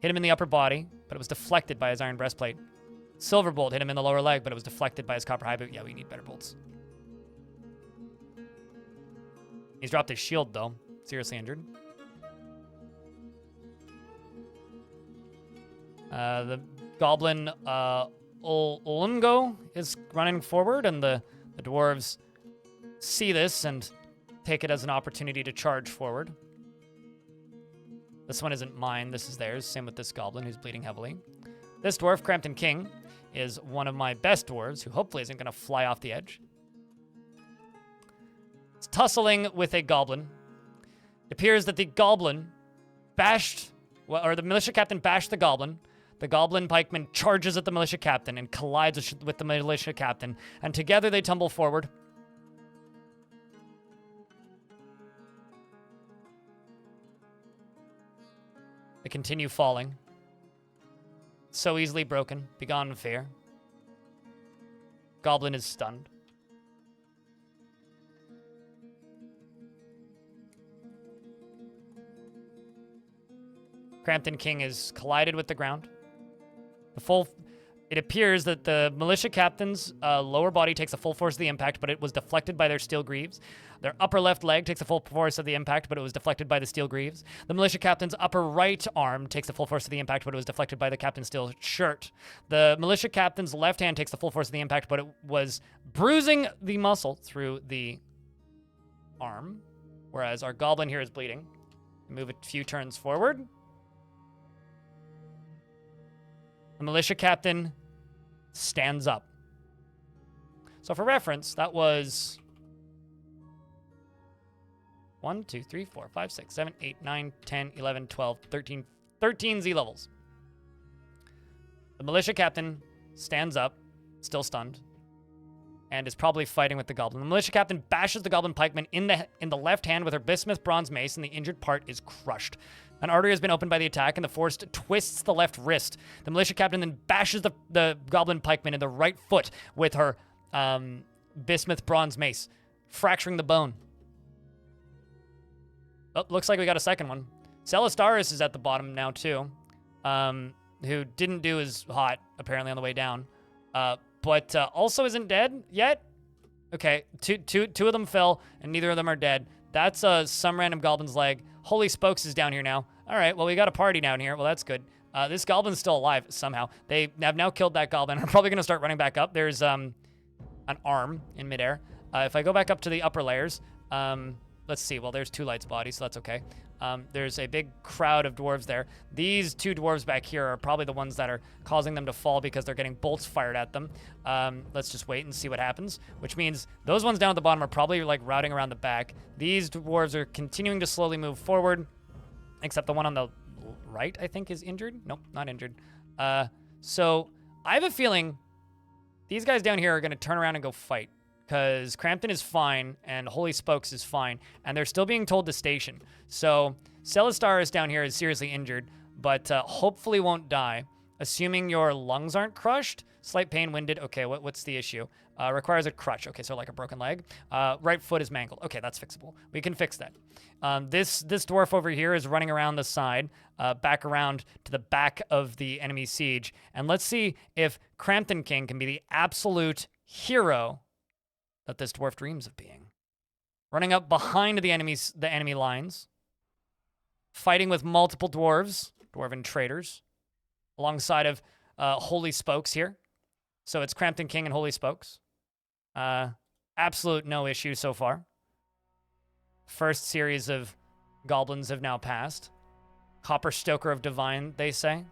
S1: hit him in the upper body, but it was deflected by his iron breastplate. Silver bolt hit him in the lower leg, but it was deflected by his copper high boot. Yeah, we need better bolts. He's dropped his shield, though. Seriously injured. The goblin Olungo is running forward, and the dwarves see this and take it as an opportunity to charge forward. This one isn't mine. This is theirs. Same with this goblin who's bleeding heavily. This dwarf, Crampton King, is one of my best dwarves who hopefully isn't going to fly off the edge. It's tussling with a goblin. It appears that the goblin the militia captain bashed the goblin. The goblin pikeman charges at the militia captain and collides with the militia captain, and together they tumble forward. They continue falling. So easily broken, begone fear. Goblin is stunned. Crampton King is collided with the ground. It appears that the militia captain's lower body takes the full force of the impact, but it was deflected by their steel greaves. Their upper left leg takes the full force of the impact, but it was deflected by the steel greaves. The militia captain's upper right arm takes the full force of the impact, but it was deflected by the captain's steel shirt. The militia captain's left hand takes the full force of the impact, but it was bruising the muscle through the arm, whereas our goblin here is bleeding. Move a few turns forward. The militia captain stands up. So for reference, that was 1, 2, 3, 4, 5, 6, 7, 8, 9, 10, 11, 12, 13 Z levels. The militia captain stands up, still stunned, and is probably fighting with the goblin. The militia captain bashes the goblin pikeman in the left hand with her bismuth bronze mace, and the injured part is crushed. An artery has been opened by the attack, and the force twists the left wrist. The militia captain then bashes the goblin pikeman in the right foot with her bismuth bronze mace, fracturing the bone. Oh, looks like we got a second one. Celastaris is at the bottom now, too, who didn't do as hot, apparently, on the way down, but also isn't dead yet. Okay, two of them fell, and neither of them are dead. That's some random goblin's leg. Holy Spokes is down here now. All right, well, we got a party down here. Well, that's good. This goblin's still alive somehow. They have now killed that goblin. I'm probably going to start running back up. There's an arm in midair. If I go back up to the upper layers, let's see. Well, there's Too Light's body, so that's okay. There's a big crowd of dwarves there. These 2 dwarves back here are probably the ones that are causing them to fall because they're getting bolts fired at them. Let's just wait and see what happens, which means those ones down at the bottom are probably like routing around the back. These dwarves are continuing to slowly move forward, except the one on the right, I think, is injured. Nope, not injured. So I have a feeling these guys down here are going to turn around and go fight, because Crampton is fine and Holy Spokes is fine, and they're still being told to station. So Celastaris down here is seriously injured, but hopefully won't die. Assuming your lungs aren't crushed, slight pain, winded. Okay, what's the issue? Requires a crutch. Okay, so like a broken leg. Right foot is mangled. Okay, that's fixable. We can fix that. This dwarf over here is running around the side, back around to the back of the enemy siege, and let's see if Crampton King can be the absolute hero that this dwarf dreams of being. Running up behind the enemy lines, fighting with multiple dwarves, dwarven traders, alongside of Holy Spokes here. So it's Crampton King and Holy Spokes. Absolute no issue so far. First series of goblins have now passed. Copper Stoker of Divine, they say.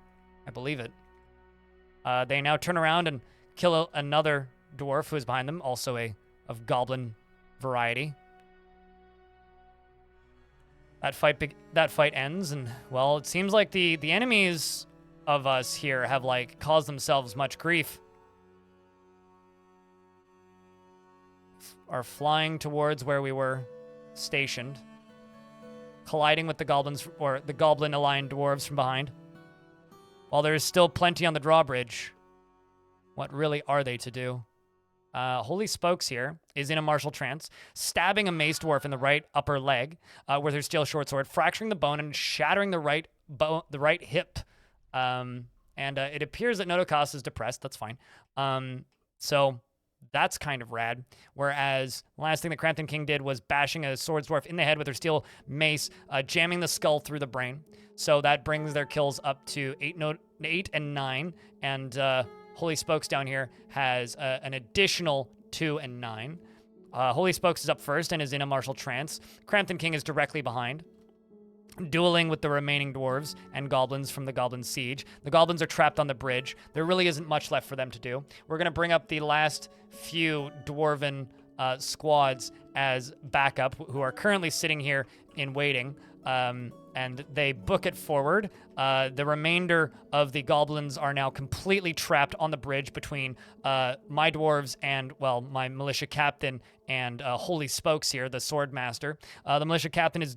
S1: I believe it. They now turn around and kill another dwarf who is behind them, also of goblin variety. That fight ends, and well, it seems like the enemies of us here have like caused themselves much grief. Are flying towards where we were stationed, colliding with the goblins, or the goblin-aligned dwarves from behind. While there is still plenty on the drawbridge, what really are they to do? Holy Spokes here is in a martial trance, stabbing a mace dwarf in the right upper leg with her steel short sword, fracturing the bone and shattering the right hip. It appears that Nodokas is depressed. That's fine. So that's kind of rad. Whereas the last thing that Crampton King did was bashing a sword dwarf in the head with her steel mace, jamming the skull through the brain. So that brings their kills up to 8 and 9, and Holy Spokes down here has an additional 2 and 9. Holy Spokes is up first and is in a martial trance. Crampton King is directly behind, dueling with the remaining dwarves and goblins from the Goblin Siege. The goblins are trapped on the bridge. There really isn't much left for them to do. We're going to bring up the last few dwarven squads as backup, who are currently sitting here in waiting. And they book it forward. The remainder of the goblins are now completely trapped on the bridge between my dwarves and, well, my militia captain and Holy Spokes here, the sword master. The militia captain is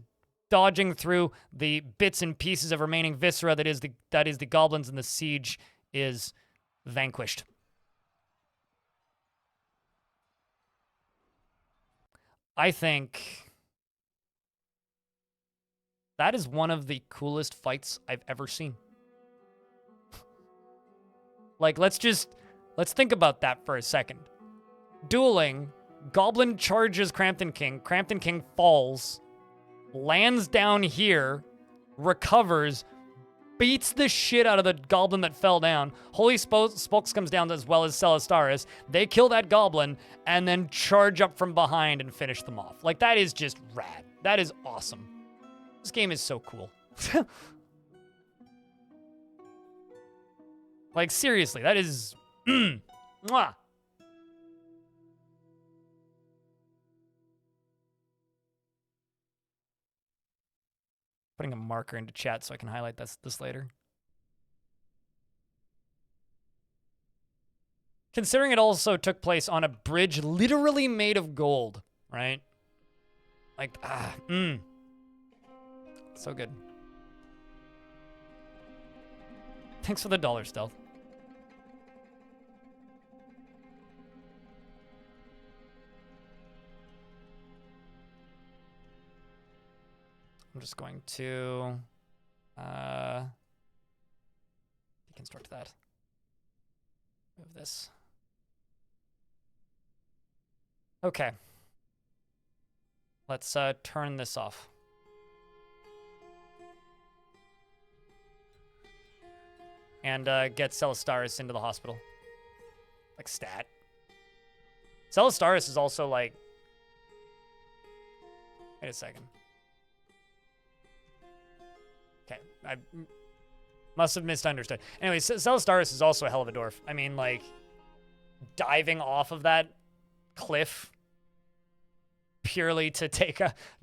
S1: dodging through the bits and pieces of remaining viscera that is the goblins, and the siege is vanquished. I think that is one of the coolest fights I've ever seen. Like, let's think about that for a second. Dueling, Goblin charges Crampton King falls, lands down here, recovers, beats the shit out of the goblin that fell down. Holy Spokes comes down as well as Celastaris. They kill that goblin and then charge up from behind and finish them off. Like, that is just rad. That is awesome. This game is so cool. Like, seriously, that is... Mwah. Putting a marker into chat so I can highlight this later. Considering it also took place on a bridge literally made of gold, right? Like, so good. Thanks for the $1 stealth. I'm just going to deconstruct that. Move this. Okay. Let's turn this off. And get Celastaris into the hospital. Like, stat. Celastaris is also like... Wait a second. Okay, I must have misunderstood. Anyway, Celastaris is also a hell of a dwarf. I mean, like, diving off of that cliff purely to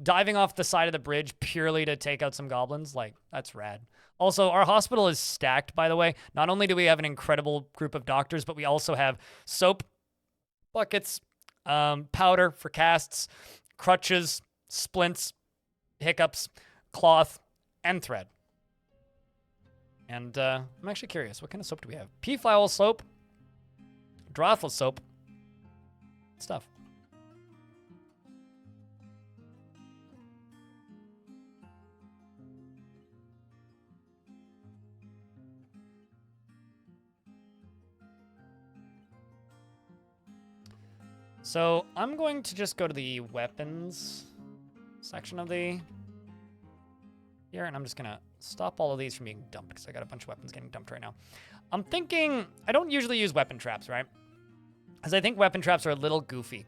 S1: diving off the side of the bridge purely to take out some goblins, like, that's rad. Also, our hospital is stacked, by the way. Not only do we have an incredible group of doctors, but we also have soap, buckets, powder for casts, crutches, splints, hiccups, cloth, and thread. And I'm actually curious, what kind of soap do we have? Peafowl soap, Drothel soap, stuff. So I'm going to just go to the weapons section of the here, and I'm just gonna stop all of these from being dumped because I got a bunch of weapons getting dumped right now. I'm thinking, I don't usually use weapon traps, right? Because I think weapon traps are a little goofy.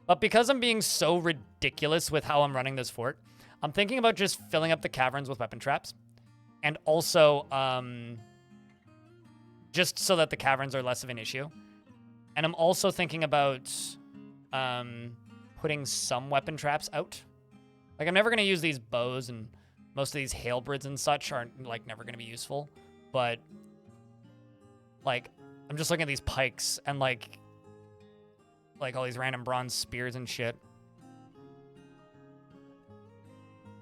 S1: But because I'm being so ridiculous with how I'm running this fort, I'm thinking about just filling up the caverns with weapon traps. And also, just so that the caverns are less of an issue. And I'm also thinking about putting some weapon traps out. Like, I'm never going to use these bows, and most of these halberds and such aren't, like, never going to be useful. But, like, I'm just looking at these pikes and, like all these random bronze spears and shit.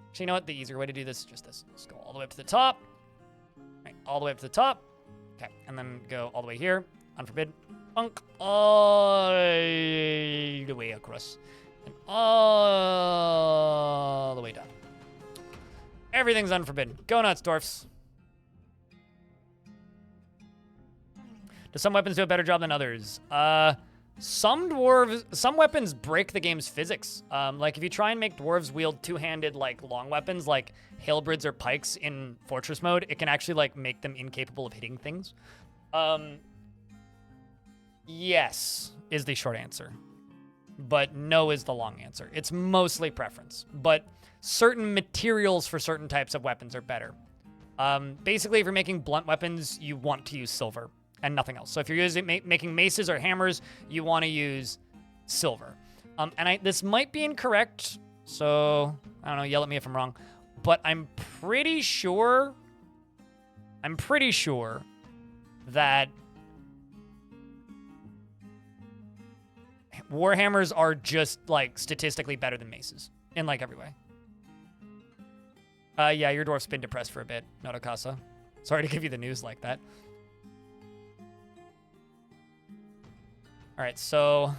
S1: Actually, you know what? The easier way to do this is just this. Just go all the way up to the top. Right, all the way up to the top. Okay, and then go all the way here. Unforbid. Bunk. All the way across. And all the way down. Everything's unforbidden. Go nuts, dwarfs. Do some weapons do a better job than others? Some weapons break the game's physics. Like, if you try and make dwarves wield two-handed, like, long weapons, like halberds or pikes in Fortress mode, it can actually, like, make them incapable of hitting things. Yes is the short answer. But no is the long answer. It's mostly preference. But certain materials for certain types of weapons are better. Basically, if you're making blunt weapons, you want to use silver and nothing else. So if you're making maces or hammers, you want to use silver. And this might be incorrect, so I don't know, yell at me if I'm wrong, but I'm pretty sure that warhammers are just, like, statistically better than maces in, like, every way. Yeah, your dwarf's been depressed for a bit, Notokasa. Sorry to give you the news like that. All right, so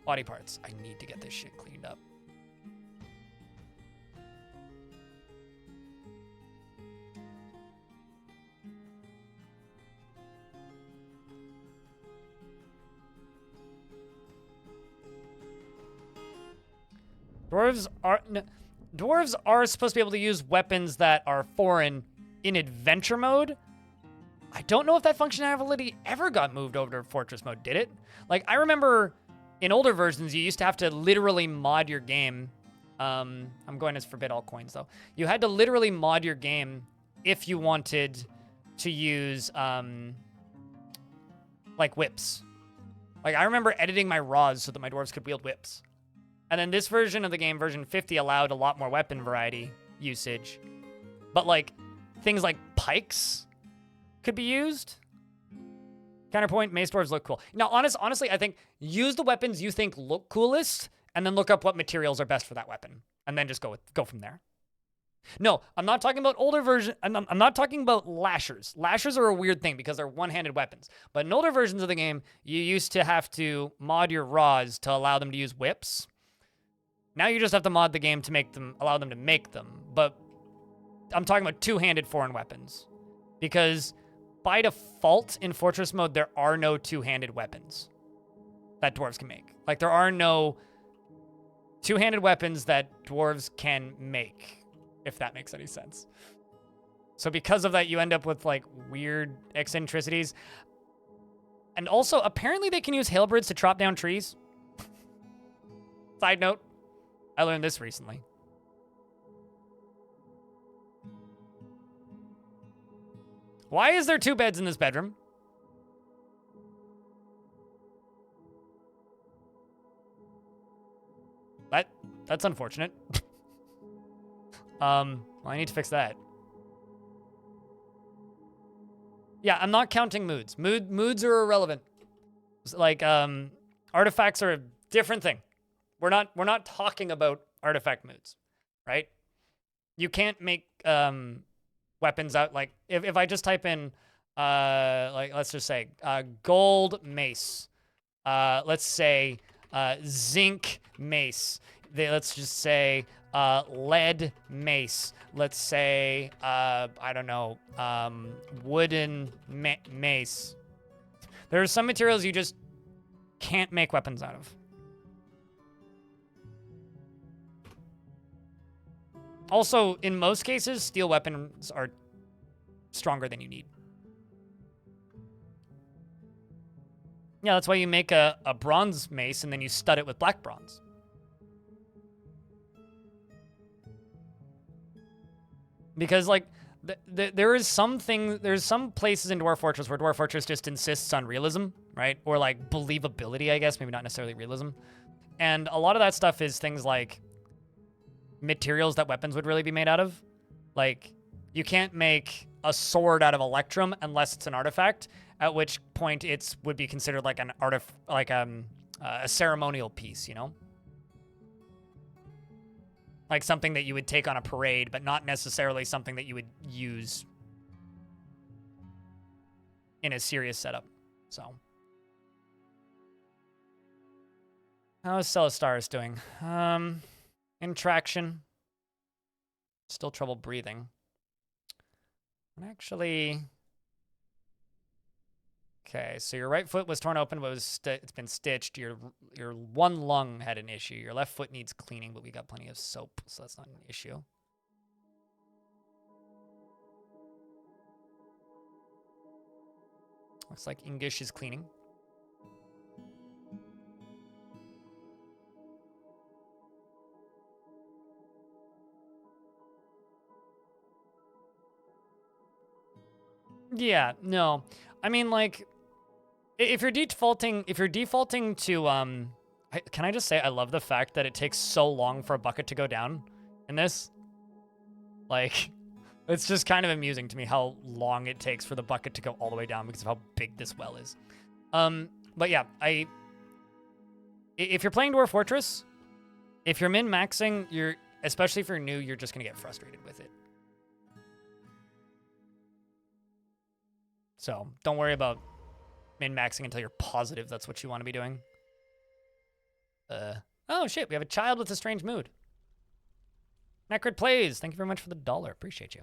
S1: body parts. I need to get this shit cleaned up. Dwarves are supposed to be able to use weapons that are foreign in adventure mode. I don't know if that functionality ever got moved over to Fortress mode, did it? Like, I remember in older versions, you used to have to literally mod your game. I'm going as forbid all coins, though. You had to literally mod your game if you wanted to use, like, whips. Like, I remember editing my raws so that my dwarves could wield whips. And then this version of the game, version 50, allowed a lot more weapon variety usage. But, like, things like pikes could be used. Counterpoint, mace dwarves look cool. Now, honestly, I think use the weapons you think look coolest, and then look up what materials are best for that weapon, and then just go from there. No, I'm not talking about older version. I'm not talking about lashers. Lashers are a weird thing because they're one-handed weapons. But in older versions of the game, you used to have to mod your raws to allow them to use whips. Now you just have to mod the game to allow them to make them. But I'm talking about two-handed foreign weapons. Because by default in Fortress mode, there are no two-handed weapons that dwarves can make. Like, there are no two-handed weapons that dwarves can make, if that makes any sense. So because of that, you end up with, like, weird eccentricities. And also, apparently they can use halberds to chop down trees. Side note, I learned this recently. Why is there 2 beds in this bedroom? That's unfortunate. Well, I need to fix that. Yeah, I'm not counting moods. Moods are irrelevant. Like, artifacts are a different thing. We're not talking about artifact moods, right? You can't make weapons out, like, if I just type in like, let's just say gold mace, let's say zinc mace, let's just say lead mace, let's say I don't know, wooden mace. There are some materials you just can't make weapons out of. Also, in most cases, steel weapons are stronger than you need. Yeah, that's why you make a bronze mace and then you stud it with black bronze. Because, like, there's some places in Dwarf Fortress where Dwarf Fortress just insists on realism, right? Or, like, believability, I guess, maybe not necessarily realism. And a lot of that stuff is things like materials that weapons would really be made out of. Like, you can't make a sword out of electrum unless it's an artifact, at which point it would be considered like a ceremonial piece, you know? Like something that you would take on a parade, but not necessarily something that you would use in a serious setup. So, how is Celestaris doing? In traction. Still trouble breathing. And actually, okay, so your right foot was torn open, but it's been stitched. Your one lung had an issue. Your left foot needs cleaning, but we got plenty of soap, so that's not an issue. Looks like English is cleaning. Yeah, no. I mean, like, if you're defaulting to, can I just say I love the fact that it takes so long for a bucket to go down in this? Like, it's just kind of amusing to me how long it takes for the bucket to go all the way down because of how big this well is. But yeah, if you're playing Dwarf Fortress, if you're min-maxing, especially if you're new, you're just gonna get frustrated with it. So don't worry about min-maxing until you're positive that's what you want to be doing. Oh shit, we have a child with a strange mood. Necrid Plays, thank you very much for the $1. Appreciate you.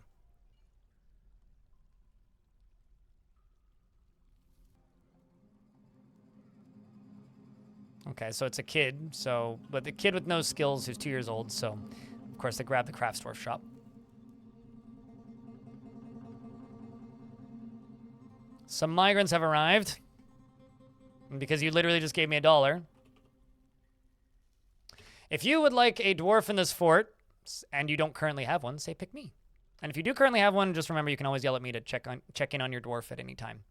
S1: Okay, so it's a kid, but the kid with no skills who's 2 years old, so of course they grab the craft store shop. Some migrants have arrived. Because you literally just gave me $1. If you would like a dwarf in this fort, and you don't currently have one, say pick me. And if you do currently have one, just remember you can always yell at me to check in on your dwarf at any time.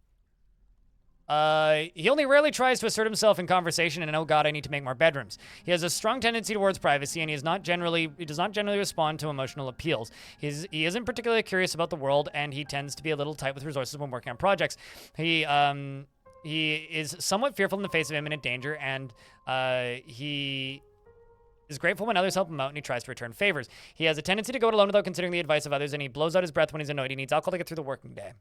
S1: He only rarely tries to assert himself in conversation, and oh god, I need to make more bedrooms. He has a strong tendency towards privacy, and he does not generally respond to emotional appeals. He isn't particularly curious about the world, and he tends to be a little tight with resources when working on projects. He is somewhat fearful in the face of imminent danger, and he is grateful when others help him out, and he tries to return favors. He has a tendency to go it alone without considering the advice of others, and he blows out his breath when he's annoyed. He needs alcohol to get through the working day.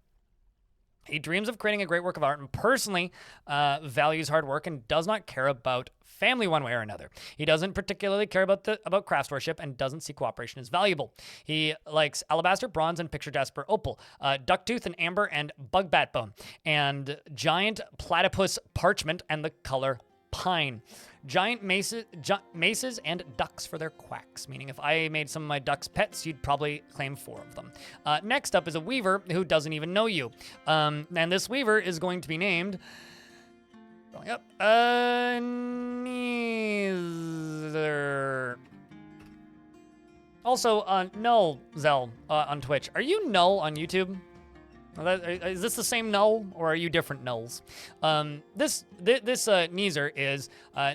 S1: He dreams of creating a great work of art and personally values hard work and does not care about family one way or another. He doesn't particularly care about craftsmanship and doesn't see cooperation as valuable. He likes alabaster, bronze, and picture jasper opal, ducktooth and amber and bug bat bone, and giant platypus parchment and the color pine. Giant maces and ducks for their quacks, meaning if I made some of my ducks pets, you'd probably claim 4 of them. Next up is a weaver who doesn't even know you. And this weaver is going to be named... Going up. Neither. Also, Null Zell on Twitch. Are you Null on YouTube? Is this the same null, or are you different nulls? This Neezer is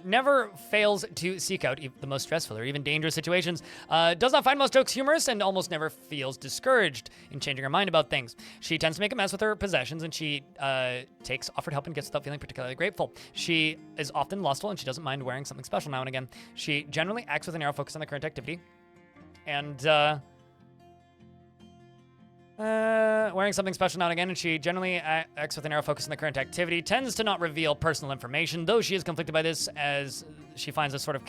S1: never fails to seek out the most stressful or even dangerous situations, does not find most jokes humorous, and almost never feels discouraged in changing her mind about things. She tends to make a mess with her possessions, and she takes offered help and gets without feeling particularly grateful. She is often lustful, and she doesn't mind wearing something special now and again. She generally acts with a narrow focus on the current activity, and wearing something special now and again, and she generally acts with a narrow focus on the current activity, tends to not reveal personal information, though she is conflicted by this as she finds this sort of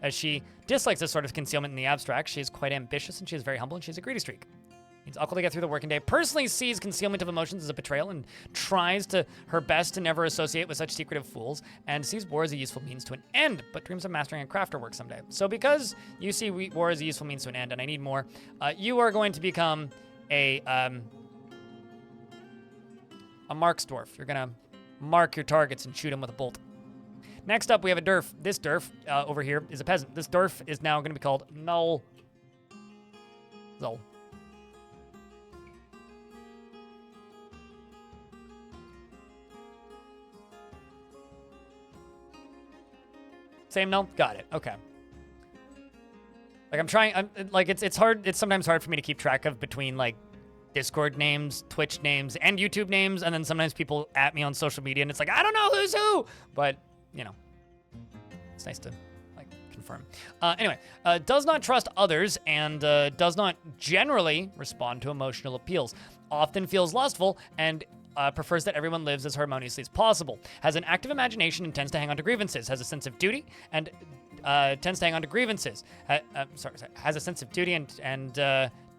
S1: as she dislikes this sort of concealment in the abstract. She is quite ambitious, and she is very humble, and she has a greedy streak. Needs alcohol to get through the working day. Personally sees concealment of emotions as a betrayal and tries her best to never associate with such secretive fools, and sees war as a useful means to an end, but dreams of mastering a craft or work someday. So because you see war as a useful means to an end, and I need more, you are going to become a Mark's Dwarf. You're gonna mark your targets and shoot them with a bolt. Next up, we have a Dwarf. This Dwarf over here is a peasant. This Dwarf is now gonna be called Null. Zol. Same null? Got it. Okay. Like it's hard. It's sometimes hard for me to keep track of between like Discord names, Twitch names, and YouTube names, and then sometimes people at me on social media, and it's like I don't know who's who. But you know, it's nice to like confirm. Anyway, does not trust others and does not generally respond to emotional appeals. Often feels lustful and prefers that everyone lives as harmoniously as possible. Has an active imagination and tends to hang on to grievances. Has a sense of duty and tends to hang on to grievances. Has a sense of duty and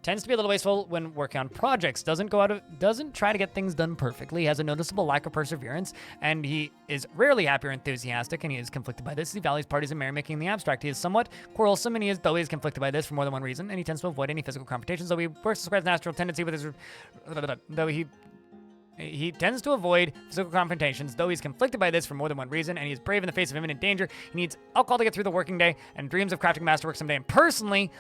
S1: tends to be a little wasteful when working on projects. Doesn't try to get things done perfectly. Has a noticeable lack of perseverance, and he is rarely happy or enthusiastic, and he is conflicted by this. He values parties and merrymaking in the abstract. He is somewhat quarrelsome, and he is conflicted by this for more than one reason, and he tends to avoid any physical confrontations, though he works to describe his natural tendency with his... Though he tends to avoid physical confrontations, though he's conflicted by this for more than one reason, and he is brave in the face of imminent danger. He needs alcohol to get through the working day, and dreams of crafting masterwork someday. And personally,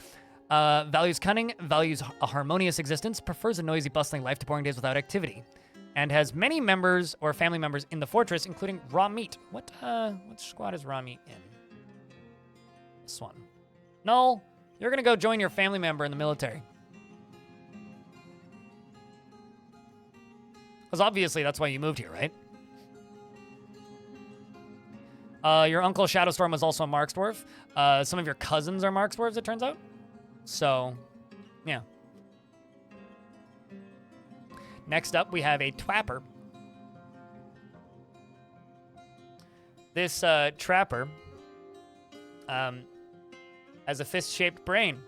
S1: values cunning, values a harmonious existence, prefers a noisy, bustling life to boring days without activity, and has many members or family members in the fortress, including Raw Meat. What squad is Raw Meat in? This one. Null, you're gonna go join your family member in the military. Because obviously that's why you moved here, right? Your uncle Shadowstorm was also a Mark's Dwarf. Some of your cousins are Mark's Dwarves, it turns out. So, yeah. Next up, we have a Twapper. This Trapper has a fist-shaped brain.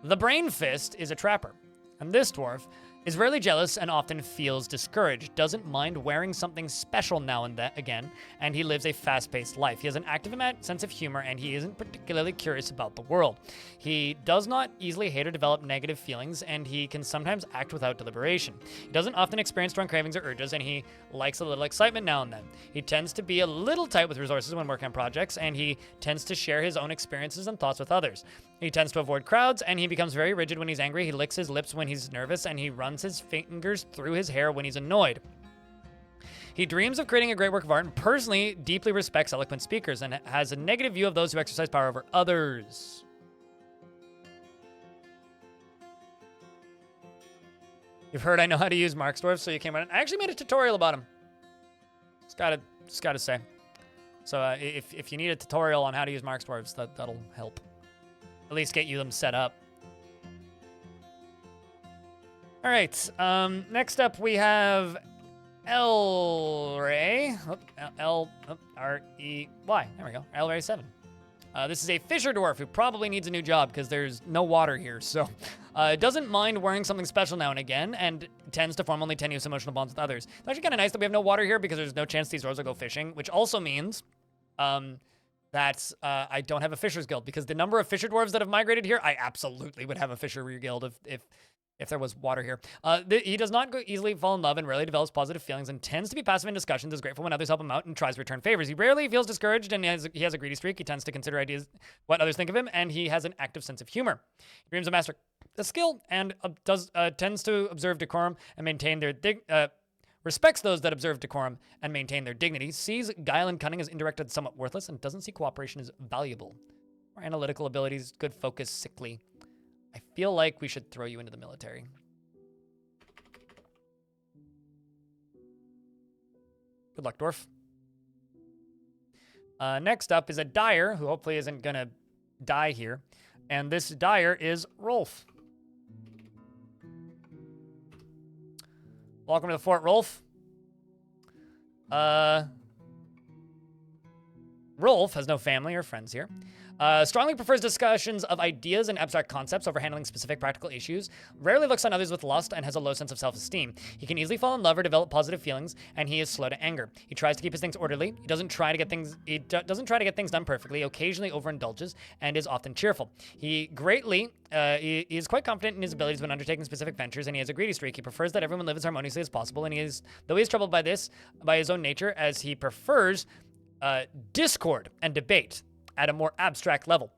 S1: The Brain Fist is a Trapper, and this dwarf is rarely jealous and often feels discouraged, doesn't mind wearing something special now and again, and he lives a fast-paced life. He has an active sense of humor, and he isn't particularly curious about the world. He does not easily hate or develop negative feelings, and he can sometimes act without deliberation. He doesn't often experience strong cravings or urges, and he likes a little excitement now and then. He tends to be a little tight with resources when working on projects, and he tends to share his own experiences and thoughts with others. He tends to avoid crowds, and he becomes very rigid when he's angry. He licks his lips when he's nervous, and he runs his fingers through his hair when he's annoyed. He dreams of creating a great work of art and personally deeply respects eloquent speakers and has a negative view of those who exercise power over others. You've heard I know how to use Mark's Dwarf, so you came on. I actually made a tutorial about him. Just gotta say. So if you need a tutorial on how to use Mark's Dwarves, that'll help. At least get you them set up. All right, next up we have L-Ray. L-R-E-Y. There we go, L-Ray 7. This is a fisher dwarf who probably needs a new job because there's no water here, so doesn't mind wearing something special now and again, and tends to form only tenuous emotional bonds with others. It's actually kind of nice that we have no water here because there's no chance these dwarves will go fishing, which also means that I don't have a fisher's guild, because the number of fisher dwarves that have migrated here, I absolutely would have a fisher guild if If there was water here. He does not easily fall in love and rarely develops positive feelings and tends to be passive in discussions, is grateful when others help him out, and tries to return favors. He rarely feels discouraged and he has a greedy streak. He tends to consider ideas what others think of him, and he has an active sense of humor. He dreams of master a skill and tends to observe decorum and maintain their respects those that observe decorum and maintain their dignity, sees guile and cunning as indirect and somewhat worthless, and doesn't see cooperation as valuable. Or analytical abilities, good focus, sickly. I feel like we should throw you into the military. Good luck, Dwarf. Next up is a dyer, who hopefully isn't going to die here. And this dyer is Rolf. Welcome to the fort, Rolf. Rolf has no family or friends here. Strongly prefers discussions of ideas and abstract concepts over handling specific practical issues. Rarely looks on others with lust and has a low sense of self-esteem. He can easily fall in love or develop positive feelings, and he is slow to anger. He tries to keep his things orderly. He doesn't try to get things. Doesn't try to get things done perfectly. Occasionally overindulges and is often cheerful. He is quite confident in his abilities when undertaking specific ventures, and he has a greedy streak. He prefers that everyone live as harmoniously as possible, and though he is troubled by his own nature, as he prefers discord and debate at a more abstract level.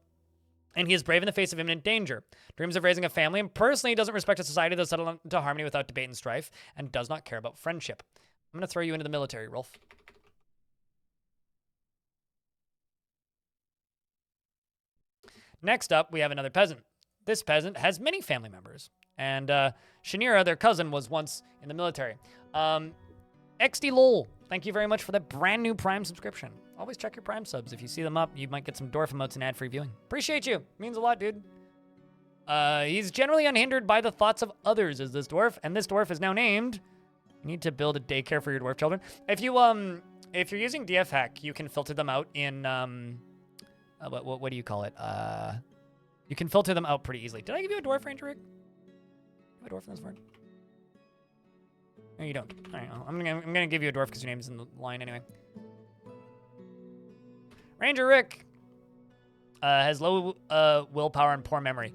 S1: And he is brave in the face of imminent danger, dreams of raising a family, and personally doesn't respect a society that's settled into harmony without debate and strife, and does not care about friendship. I'm going to throw you into the military, Rolf. Next up, we have another peasant. This peasant has many family members, and Shanira, their cousin, was once in the military. XD Lol, thank you very much for that brand new Prime subscription. Always check your Prime subs. If you see them up, you might get some Dwarf emotes and ad-free viewing. Appreciate you. Means a lot, dude. He's generally unhindered by the thoughts of others, is this dwarf, and this dwarf is now named. You need to build a daycare for your dwarf children. If you're using DF Hack, you can filter them out in what do you call it? You can filter them out pretty easily. Did I give you a dwarf, Ranger Rick? You have a dwarf in this fort? No, you don't. All right, I'm gonna give you a dwarf because your name's in the line anyway. Ranger Rick has low willpower and poor memory.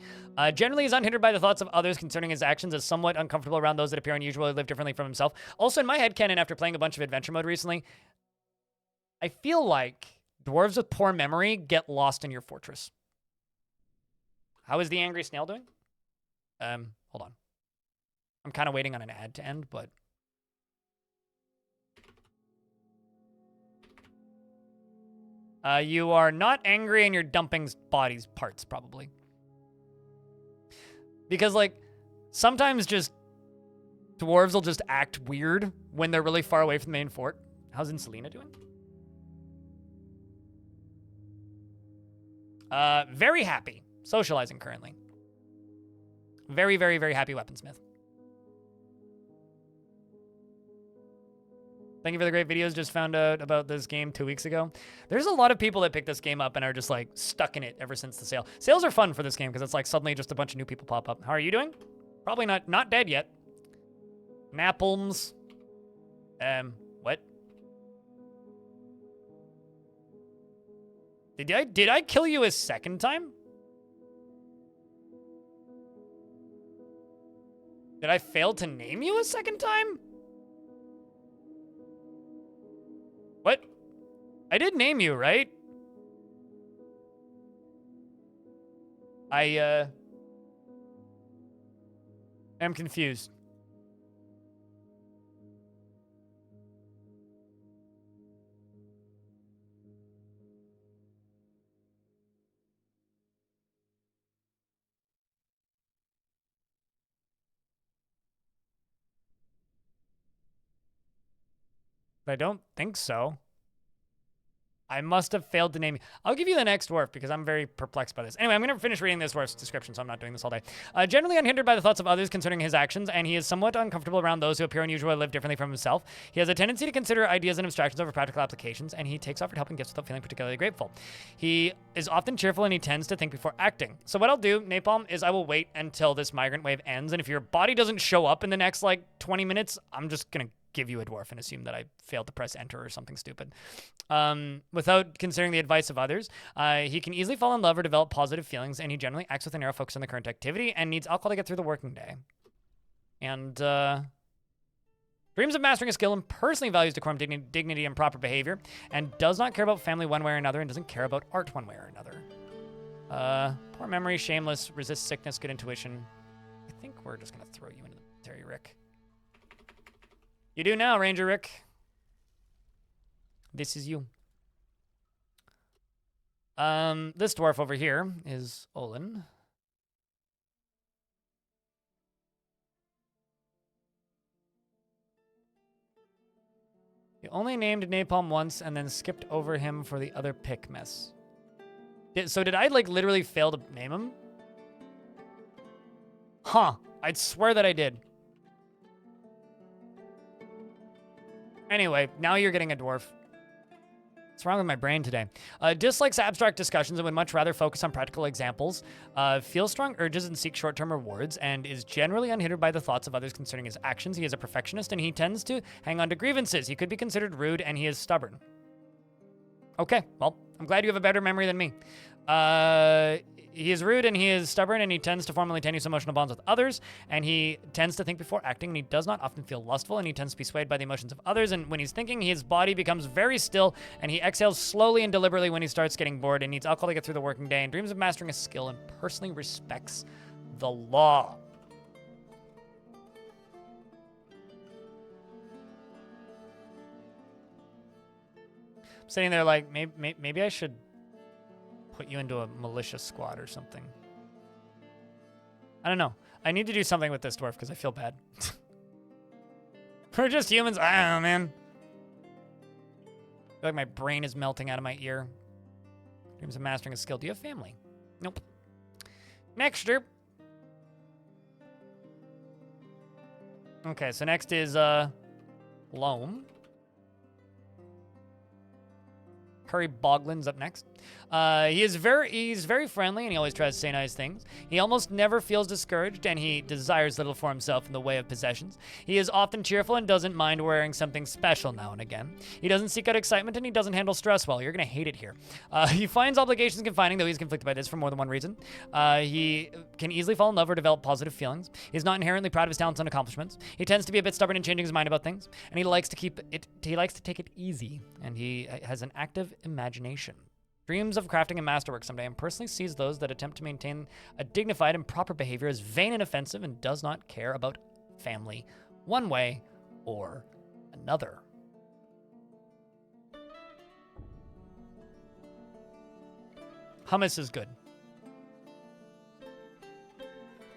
S1: Generally is unhindered by the thoughts of others concerning his actions, is somewhat uncomfortable around those that appear unusual or live differently from himself. Also, in my headcanon, after playing a bunch of adventure mode recently, I feel like dwarves with poor memory get lost in your fortress. How is the angry snail doing? Hold on. I'm kind of waiting on an ad to end, but... you are not angry and you're dumping body's parts, probably. Because, like, sometimes just dwarves will just act weird when they're really far away from the main fort. How's Insulina doing? Very happy. Socializing currently. Very, very, very happy weaponsmith. Thank you for the great videos. Just found out about this game 2 weeks ago. There's a lot of people that pick this game up and are just like stuck in it ever since the sale. Sales are fun for this game because it's like suddenly just a bunch of new people pop up. How are you doing? Probably not dead yet. Napalms. What? Did I kill you a second time? Did I fail to name you a second time? What? I did name you, right? I am confused. I don't think so. I must have failed to name you. I'll give you the next dwarf because I'm very perplexed by this. Anyway, I'm going to finish reading this dwarf's description, so I'm not doing this all day. Generally unhindered by the thoughts of others concerning his actions, and he is somewhat uncomfortable around those who appear unusual or live differently from himself. He has a tendency to consider ideas and abstractions over practical applications, and he takes offered helping gifts without feeling particularly grateful. He is often cheerful, and he tends to think before acting. So what I'll do, Napalm, is I will wait until this migrant wave ends, and if your body doesn't show up in the next, 20 minutes, I'm just going to give you a dwarf and assume that I failed to press enter or something stupid. Without considering the advice of others, he can easily fall in love or develop positive feelings, and he generally acts with a narrow focus on the current activity and needs alcohol to get through the working day. And dreams of mastering a skill and personally values decorum, dignity, and proper behavior, and does not care about family one way or another, and doesn't care about art one way or another. Poor memory, shameless, resists sickness, good intuition. I think we're just gonna throw you into the military, Rick. You do now, Ranger Rick. This is you. This dwarf over here is Olin. You only named Napalm once and then skipped over him for the other pick mess. So did I, like, literally fail to name him? Huh. I'd swear that I did. Anyway, now you're getting a dwarf. What's wrong with my brain today? Dislikes abstract discussions and would much rather focus on practical examples. Feels strong urges and seeks short-term rewards, and is generally unhindered by the thoughts of others concerning his actions. He is a perfectionist, and he tends to hang on to grievances. He could be considered rude, and he is stubborn. Okay, well, I'm glad you have a better memory than me. He is rude and he is stubborn, and he tends to form tenuous emotional bonds with others, and he tends to think before acting, and he does not often feel lustful, and he tends to be swayed by the emotions of others, and when he's thinking, his body becomes very still, and he exhales slowly and deliberately when he starts getting bored, and needs alcohol to get through the working day, and dreams of mastering a skill, and personally respects the law. I'm sitting there like, maybe I should put you into a militia squad or something. I don't know. I need to do something with this dwarf because I feel bad. We're just humans. I don't know, man. I feel like my brain is melting out of my ear. Dreams of mastering a skill. Do you have family? Nope. Nexter. Okay, so next is Loam. Curry Boglin's up next. He's very friendly, and he always tries to say nice things. He almost never feels discouraged, and he desires little for himself in the way of possessions. He is often cheerful and doesn't mind wearing something special now and again. He doesn't seek out excitement, and he doesn't handle stress well. You're gonna hate it here. He finds obligations confining, though he's conflicted by this for more than one reason. He can easily fall in love or develop positive feelings. He's not inherently proud of his talents and accomplishments. He tends to be a bit stubborn in changing his mind about things, and he likes to take it easy, and he has an active imagination. Dreams of crafting a masterwork someday, and personally sees those that attempt to maintain a dignified and proper behavior as vain and offensive, and does not care about family one way or another. Hummus is good.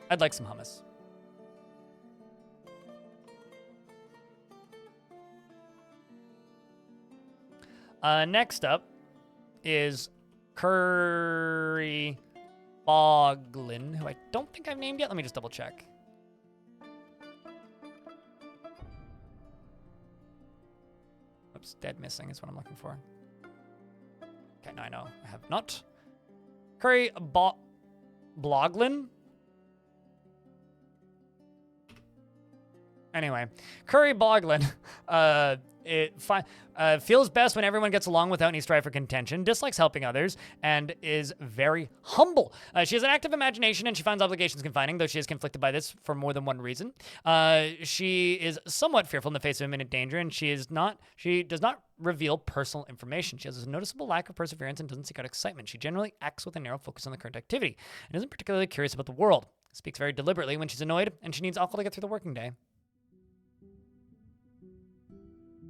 S1: I'd like some hummus. Next up is Curry Boglin, who I don't think I've named yet. Let me just double check. Oops, dead missing is what I'm looking for. Okay, no, I know. I have not. Curry Bloglin? Anyway, Curry Boglin, feels best when everyone gets along without any strife or contention, dislikes helping others, and is very humble. She has an active imagination, and she finds obligations confining, though she is conflicted by this for more than one reason. She is somewhat fearful in the face of imminent danger, and she does not reveal personal information. She has a noticeable lack of perseverance and doesn't seek out excitement. She generally acts with a narrow focus on the current activity, and isn't particularly curious about the world. Speaks very deliberately when she's annoyed, and she needs alcohol to get through the working day.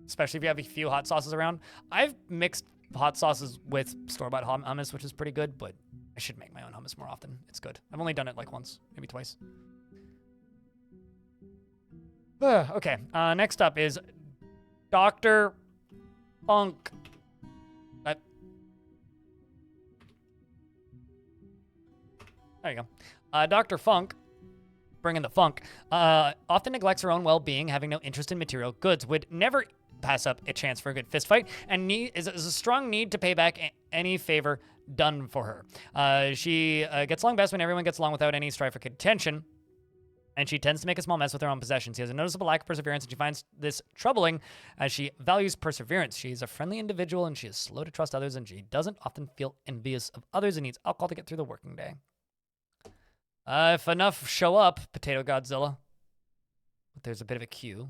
S1: Especially if you have a few hot sauces around. I've mixed hot sauces with store-bought hummus, which is pretty good, but I should make my own hummus more often. It's good. I've only done it like once, maybe twice. Okay, next up is Dr. Funk. There you go. Dr. Funk, bringing the funk, often neglects her own well-being, having no interest in material goods, would never pass up a chance for a good fistfight, and is a strong need to pay back any favor done for her. She gets along best when everyone gets along without any strife or contention, and she tends to make a small mess with her own possessions. She has a noticeable lack of perseverance, and she finds this troubling as she values perseverance. She is a friendly individual, and she is slow to trust others, and she doesn't often feel envious of others and needs alcohol to get through the working day. If enough show up, Potato Godzilla. But there's a bit of a queue.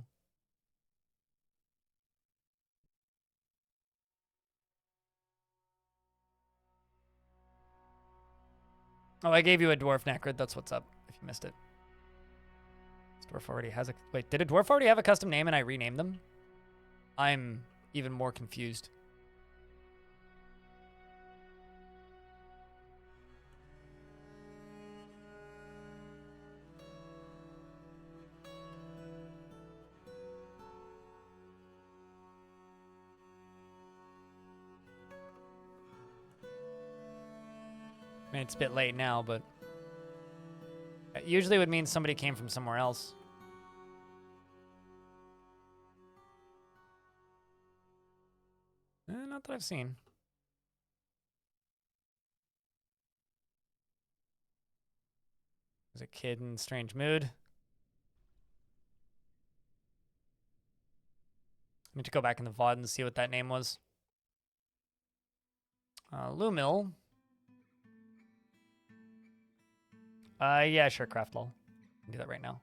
S1: Oh, I gave you a dwarf Necrid. That's what's up, if you missed it. This dwarf already has a... Wait, did a dwarf already have a custom name and I renamed them? I'm even more confused. I mean, it's a bit late now, but it usually would mean somebody came from somewhere else. Not that I've seen. There's a kid in strange mood. I need to go back in the VOD and see what that name was. Lumil. Yeah, sure, craft lol. Can do that right now.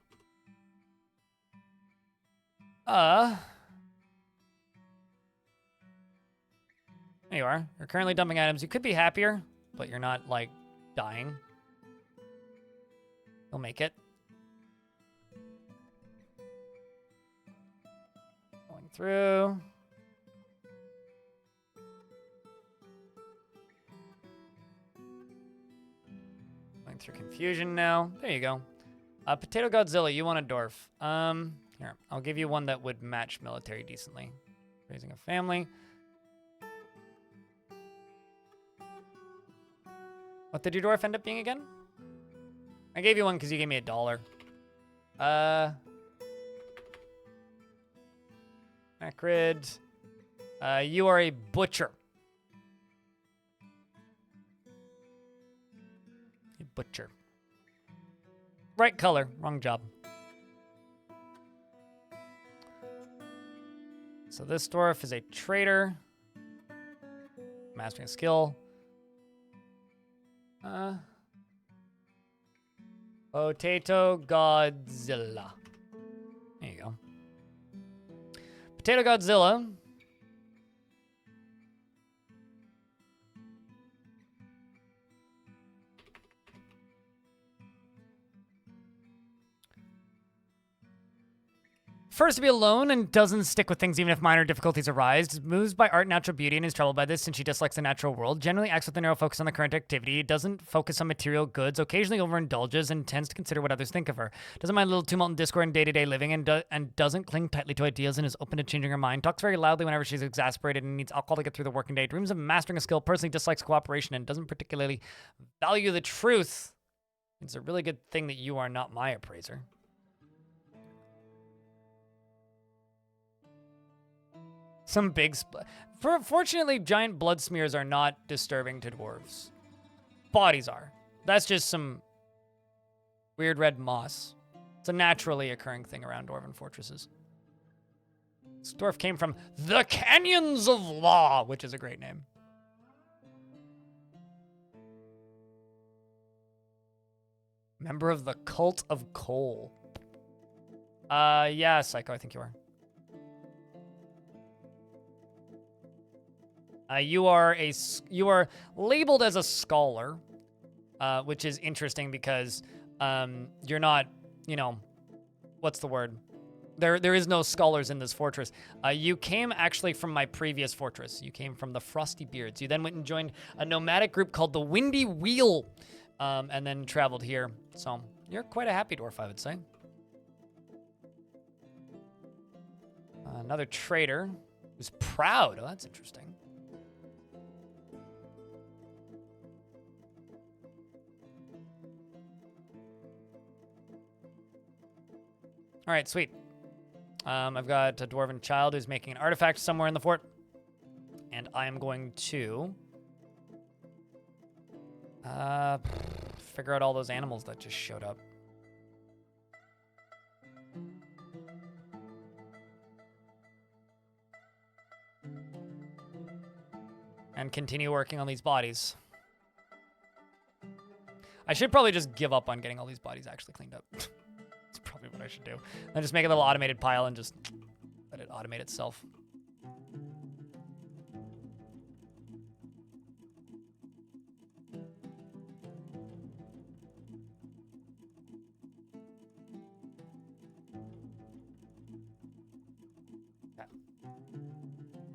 S1: There you are. You're currently dumping items. You could be happier, but you're not, like, dying. You'll make it. Going through. Going through confusion now. There you go. Potato Godzilla, you want a dwarf. Here, I'll give you one that would match military decently. Raising a family. What did your dwarf end up being again? I gave you one because you gave me $1. Macrid. You are a butcher. A butcher. Right color, wrong job. So this dwarf is a trader. Mastering a skill. Potato Godzilla. There you go. Potato Godzilla. First to be alone and doesn't stick with things even if minor difficulties arise. Moves by art, natural beauty, and is troubled by this since she dislikes the natural world. Generally acts with a narrow focus on the current activity. Doesn't focus on material goods. Occasionally overindulges and tends to consider what others think of her. Doesn't mind a little tumult and discord in day-to-day living and doesn't cling tightly to ideas and is open to changing her mind. Talks very loudly whenever she's exasperated and needs alcohol to get through the working day. Dreams of mastering a skill. Personally dislikes cooperation and doesn't particularly value the truth. It's a really good thing that you are not my appraiser. Some big... Fortunately, giant blood smears are not disturbing to dwarves. Bodies are. That's just some weird red moss. It's a naturally occurring thing around dwarven fortresses. This dwarf came from the Canyons of Law, which is a great name. Member of the Cult of Coal. Yeah, Psycho, I think you are. You are labeled as a scholar, which is interesting because you're not, you know, what's the word? There is no scholars in this fortress. You came actually from my previous fortress. You came from the Frosty Beards. You then went and joined a nomadic group called the Windy Wheel, and then traveled here. So you're quite a happy dwarf, I would say. Another trader who's proud. Oh, that's interesting. All right, sweet. I've got a dwarven child who's making an artifact somewhere in the fort. And I am going to figure out all those animals that just showed up. And continue working on these bodies. I should probably just give up on getting all these bodies actually cleaned up. It's probably exactly what I should do. Then just make a little automated pile and just let it automate itself.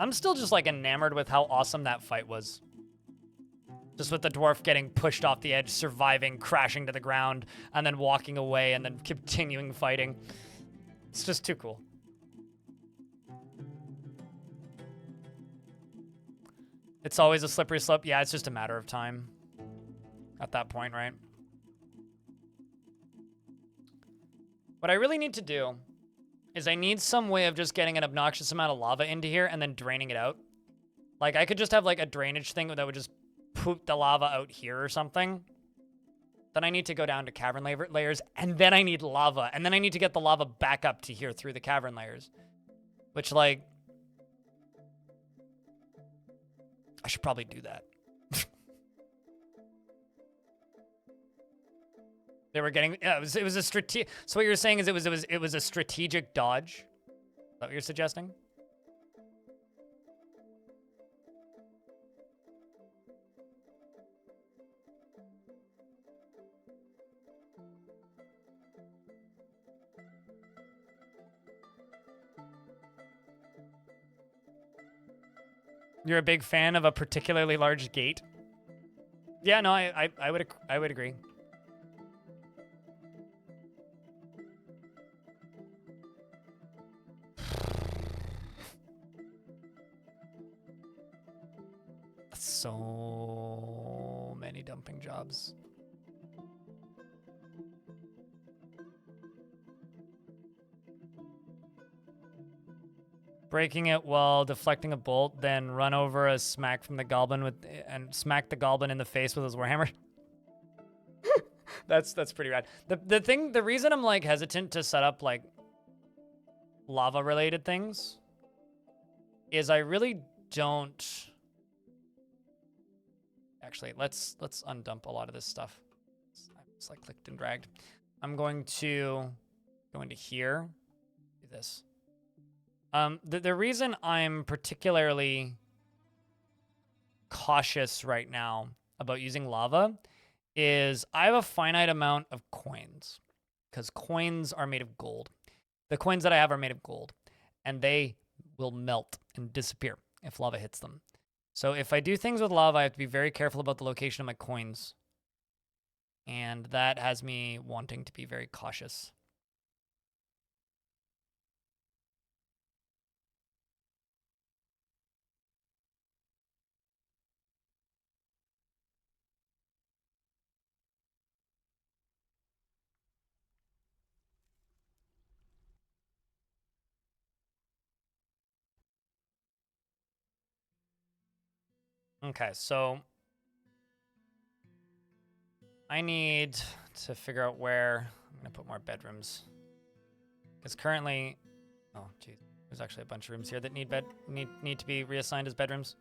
S1: I'm still just like enamored with how awesome that fight was. Just with the dwarf getting pushed off the edge, surviving, crashing to the ground, and then walking away and then continuing fighting. It's just too cool. It's always a slippery slope. Yeah, it's just a matter of time at that point, right? What I really need to do is I need some way of just getting an obnoxious amount of lava into here and then draining it out. Like, I could just have, like, a drainage thing that would just poop the lava out here or something. Then I need to go down to cavern layers, and then I need lava. And then I need to get the lava back up to here through the cavern layers. Which, like... I should probably do that. They were getting... Yeah, it was a strategic... So what you're saying is it was a strategic dodge? Is that what you're suggesting? You're a big fan of a particularly large gate? Yeah, no, I would agree. So many dumping jobs. Breaking it while deflecting a bolt, then run over a smack from the goblin and smack the goblin in the face with his warhammer. That's pretty rad. The reason I'm like hesitant to set up like lava related things is I really don't. Actually, let's undump a lot of this stuff. It's like clicked and dragged. I'm going to go into here. Do this. The reason I'm particularly cautious right now about using lava is I have a finite amount of coins because coins are made of gold. The coins that I have are made of gold and they will melt and disappear if lava hits them. So if I do things with lava, I have to be very careful about the location of my coins. And that has me wanting to be very cautious. Okay, so I need to figure out where I'm gonna put more bedrooms. Because currently, oh geez, there's actually a bunch of rooms here that need to be reassigned as bedrooms.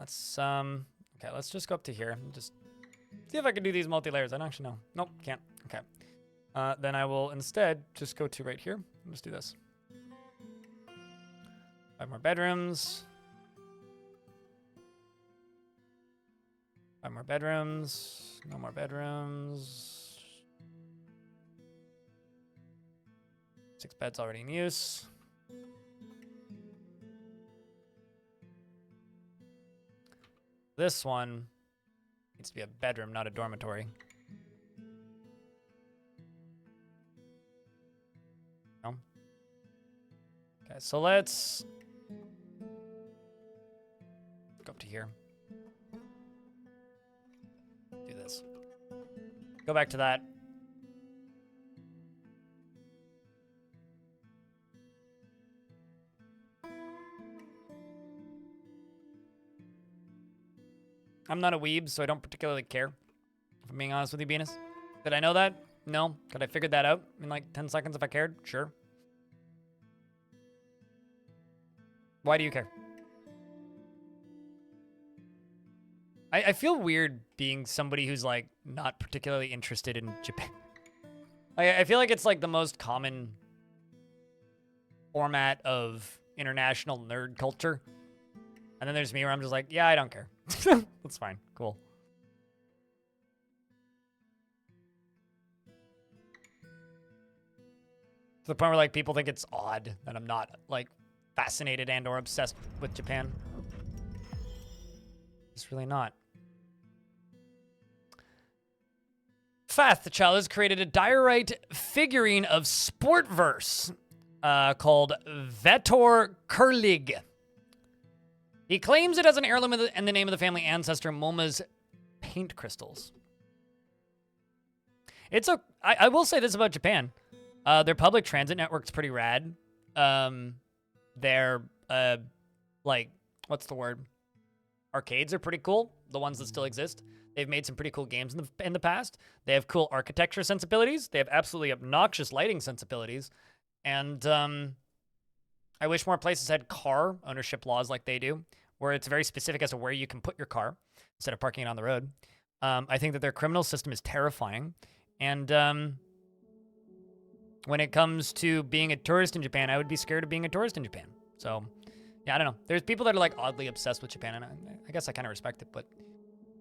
S1: Let's okay, let's just go up to here and just see if I can do these multi-layers. I don't actually know. Nope, can't. Okay. Then I will instead just go to right here and just do this. 5 more bedrooms. 5 more bedrooms. No more bedrooms. 6 beds already in use. This one needs to be a bedroom, not a dormitory. No. Okay, so let's go up to here. Do this. Go back to that. I'm not a weeb, so I don't particularly care. If I'm being honest with you, Venus. Did I know that? No. Could I figure that out in like 10 seconds if I cared? Sure. Why do you care? I feel weird being somebody who's like not particularly interested in Japan. I feel like it's like the most common format of international nerd culture. And then there's me where I'm just like, yeah, I don't care. That's fine. Cool. To the point where like people think it's odd that I'm not like fascinated and or obsessed with Japan. It's really not. Fath, the child, has created a diorite figurine of Sportverse called Vetor Kurlig. He claims it has an heirloom in the name of the family ancestor Moma's paint crystals. I will say this about Japan. Their public transit network's pretty rad. Their, like, what's the word? Arcades are pretty cool. The ones that still exist. They've made some pretty cool games in the past. They have cool architecture sensibilities. They have absolutely obnoxious lighting sensibilities. And I wish more places had car ownership laws like they do, where it's very specific as to where you can put your car instead of parking it on the road. I think that their criminal system is terrifying. And when it comes to being a tourist in Japan, I would be scared of being a tourist in Japan. So, yeah, I don't know. There's people that are like oddly obsessed with Japan, and I guess I kind of respect it, but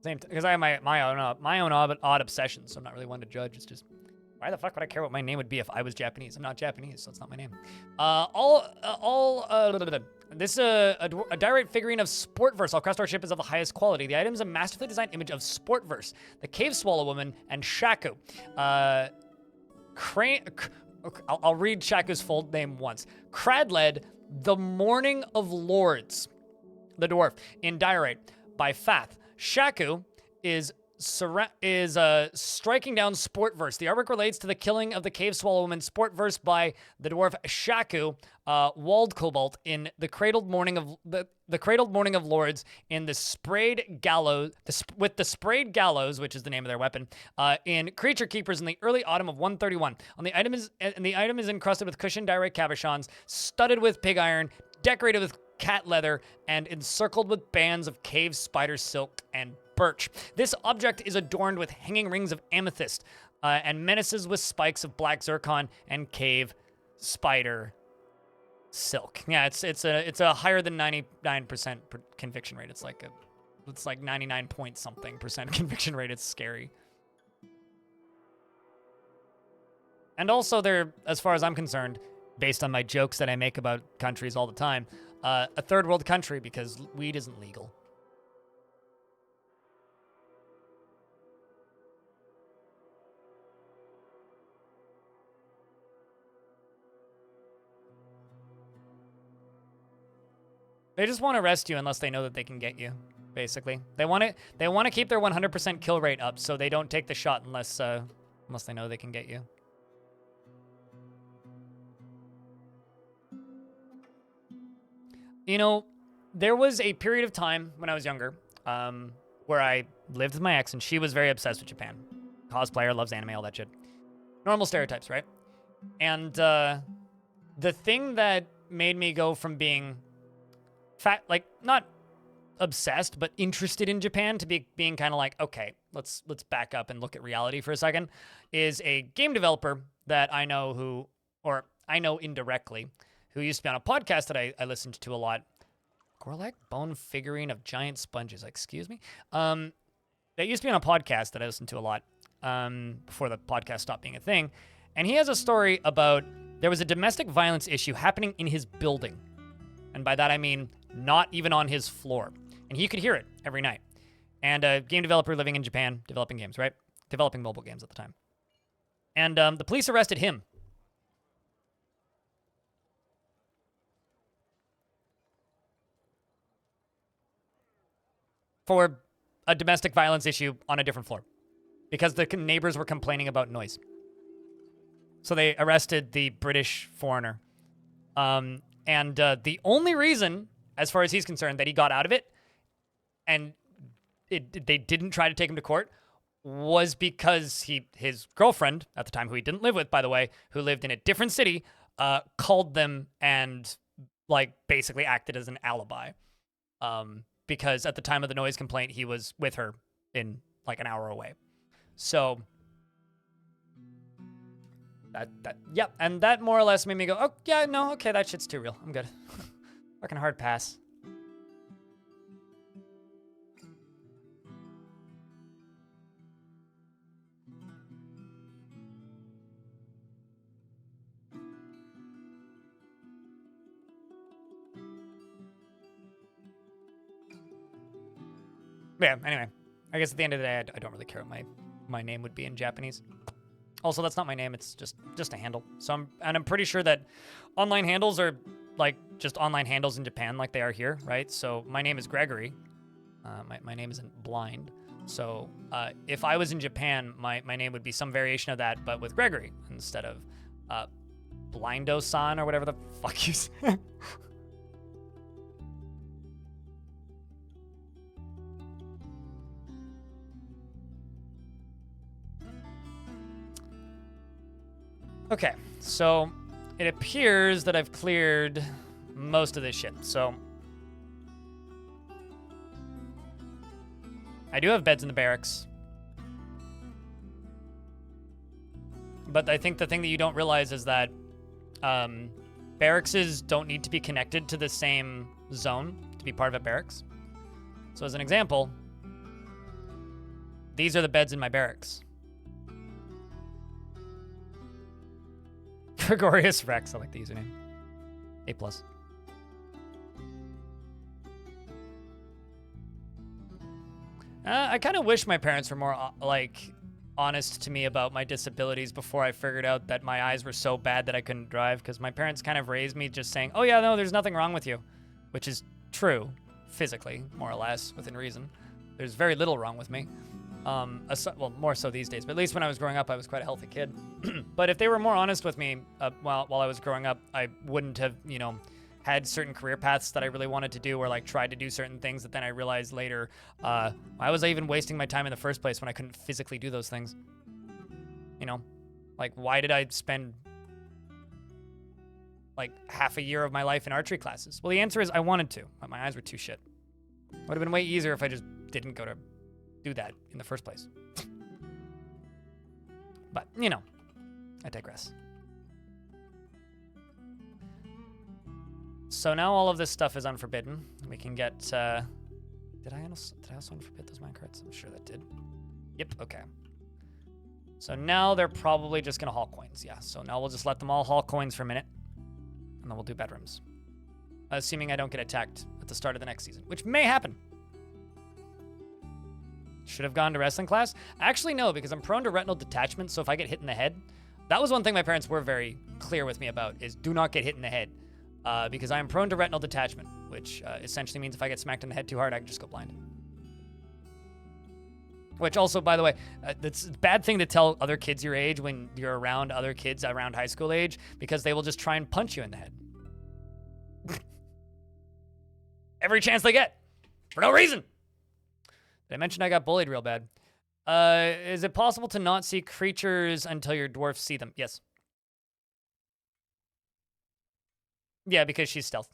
S1: same because I have my own odd obsessions, so I'm not really one to judge. It's just, why the fuck would I care what my name would be if I was Japanese? I'm not Japanese, so it's not my name. This is a diorite figurine of Sportverse. All craftsmanship ship is of the highest quality. The item is a masterfully designed image of Sportverse, the Cave Swallow Woman, and Shaku. I'll read Shaku's full name once. Cradled, the Morning of Lords, the dwarf, in diorite by Fath. Shaku is striking down Sportverse. The artwork relates to the killing of the Cave Swallow Woman Sportverse by the dwarf Shaku, Walled Cobalt, in the Cradled Morning of the Cradled Morning of Lords in the Sprayed Gallows, with the Sprayed Gallows, which is the name of their weapon, in Creaturekeepers in the early autumn of 131. The item is encrusted with cushioned diorite cabochons, studded with pig iron, decorated with cat leather, and encircled with bands of cave spider silk and birch. This object is adorned with hanging rings of amethyst and menaces with spikes of black zircon and cave spider silk. Yeah, it's a higher than 99% conviction rate. It's like 99 point something percent conviction rate. It's scary. And also, they're, as far as I'm concerned, based on my jokes that I make about countries all the time, a third world country because weed isn't legal. They just want to arrest you unless they know that they can get you, basically. They want to keep their 100% kill rate up so they don't take the shot unless they know they can get you. You know, there was a period of time when I was younger where I lived with my ex, and she was very obsessed with Japan. Cosplayer, loves anime, all that shit. Normal stereotypes, right? And the thing that made me go from being not obsessed, but interested in Japan to being kind of like, okay, let's back up and look at reality for a second, is a game developer that I know indirectly, who used to be on a podcast that I listened to a lot. Gorlak, bone figurine of giant sponges. Excuse me? That used to be on a podcast that I listened to a lot before the podcast stopped being a thing. And he has a story about there was a domestic violence issue happening in his building. And by that I mean not even on his floor. And he could hear it every night. And a game developer living in Japan, developing games, right? Developing mobile games at the time. And the police arrested him. For a domestic violence issue on a different floor. Because the neighbors were complaining about noise. So they arrested the British foreigner. And the only reason, as far as he's concerned, that he got out of it, and they didn't try to take him to court, was because his girlfriend, at the time, who he didn't live with, by the way, who lived in a different city, called them and, basically acted as an alibi. Because at the time of the noise complaint, he was with her in, an hour away. So Yep, and that more or less made me go, oh, yeah, no, okay, that shit's too real. I'm good. Fucking hard pass. Yeah, anyway. I guess at the end of the day, I don't really care what my name would be in Japanese. Also, that's not my name. It's just a handle. So I'm pretty sure that online handles are like just online handles in Japan like they are here, right? So my name is Gregory. My name isn't Blind. So if I was in Japan, my name would be some variation of that, but with Gregory instead of Blindo-san or whatever the fuck you say. Okay, so it appears that I've cleared most of this shit. So I do have beds in the barracks. But I think the thing that you don't realize is that barracks don't need to be connected to the same zone to be part of a barracks. So as an example, these are the beds in my barracks. Gregorius Rex, I like the username. A+. I kind of wish my parents were more, honest to me about my disabilities before I figured out that my eyes were so bad that I couldn't drive, because my parents kind of raised me just saying, oh yeah, no, there's nothing wrong with you, which is true, physically, more or less, within reason. There's very little wrong with me. Well, more so these days, but at least when I was growing up, I was quite a healthy kid. But if they were more honest with me while I was growing up, I wouldn't have, had certain career paths that I really wanted to do, or like tried to do certain things that then I realized later, why was I even wasting my time in the first place when I couldn't physically do those things? Like, why did I spend like half a year of my life in archery classes? Well, the answer is I wanted to, but my eyes were too shit. Would have been way easier if I just didn't go to do that in the first place. But, I digress. So now all of this stuff is unforbidden. We can get, did I also unforbid those minecarts? I'm sure that did. Yep, okay. So now they're probably just gonna haul coins, yeah. So now we'll just let them all haul coins for a minute, and then we'll do bedrooms. Assuming I don't get attacked at the start of the next season, which may happen. Should have gone to wrestling class? Actually, no, because I'm prone to retinal detachment, so if I get hit in the head, that was one thing my parents were very clear with me about, is do not get hit in the head. Because I am prone to retinal detachment, which essentially means if I get smacked in the head too hard, I can just go blind. Which also, by the way, that's a bad thing to tell other kids your age when you're around other kids around high school age, because they will just try and punch you in the head. Every chance they get, for no reason. Did I mention I got bullied real bad? Is it possible to not see creatures until your dwarfs see them? Yes. Yeah, because she's stealth.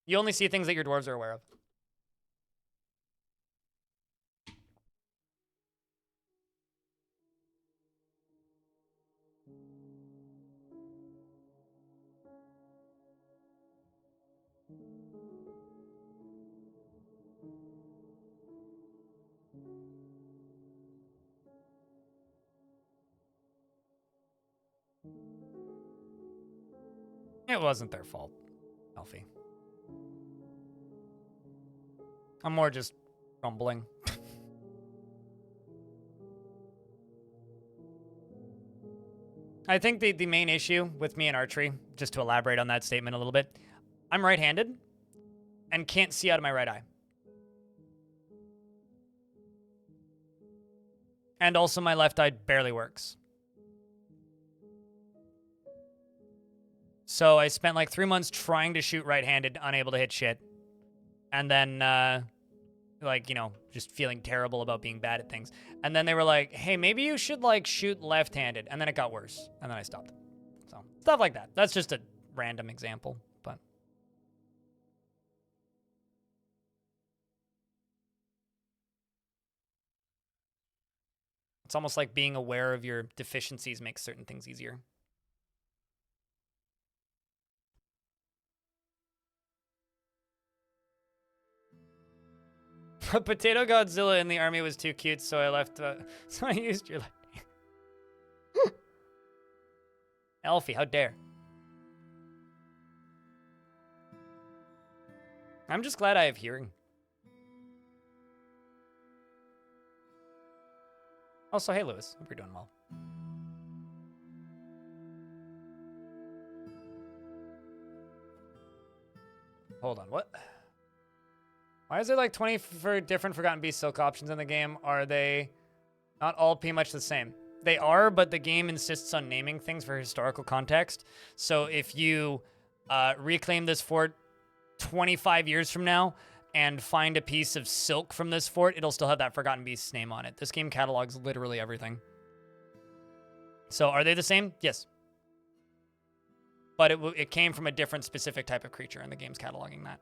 S1: You only see things that your dwarves are aware of. It wasn't their fault, Alfie. I'm more just rumbling. I think the main issue with me in archery, just to elaborate on that statement a little bit, I'm right-handed and can't see out of my right eye. And also my left eye barely works. So I spent like 3 months trying to shoot right-handed, unable to hit shit. And then, just feeling terrible about being bad at things. And then they were like, hey, maybe you should, shoot left-handed. And then it got worse. And then I stopped. So, stuff like that. That's just a random example, but... It's almost like being aware of your deficiencies makes certain things easier. Potato Godzilla in the army was too cute, so I left. So I used your. Elfie, how dare! I'm just glad I have hearing. Also, hey Lewis, hope you're doing well. Hold on, what? Why is there like 20 different Forgotten Beast Silk options in the game? Are they not all pretty much the same? They are, but the game insists on naming things for historical context. So if you reclaim this fort 25 years from now and find a piece of silk from this fort, it'll still have that Forgotten Beast's name on it. This game catalogs literally everything. So are they the same? Yes. But it came from a different specific type of creature, and the game's cataloging that.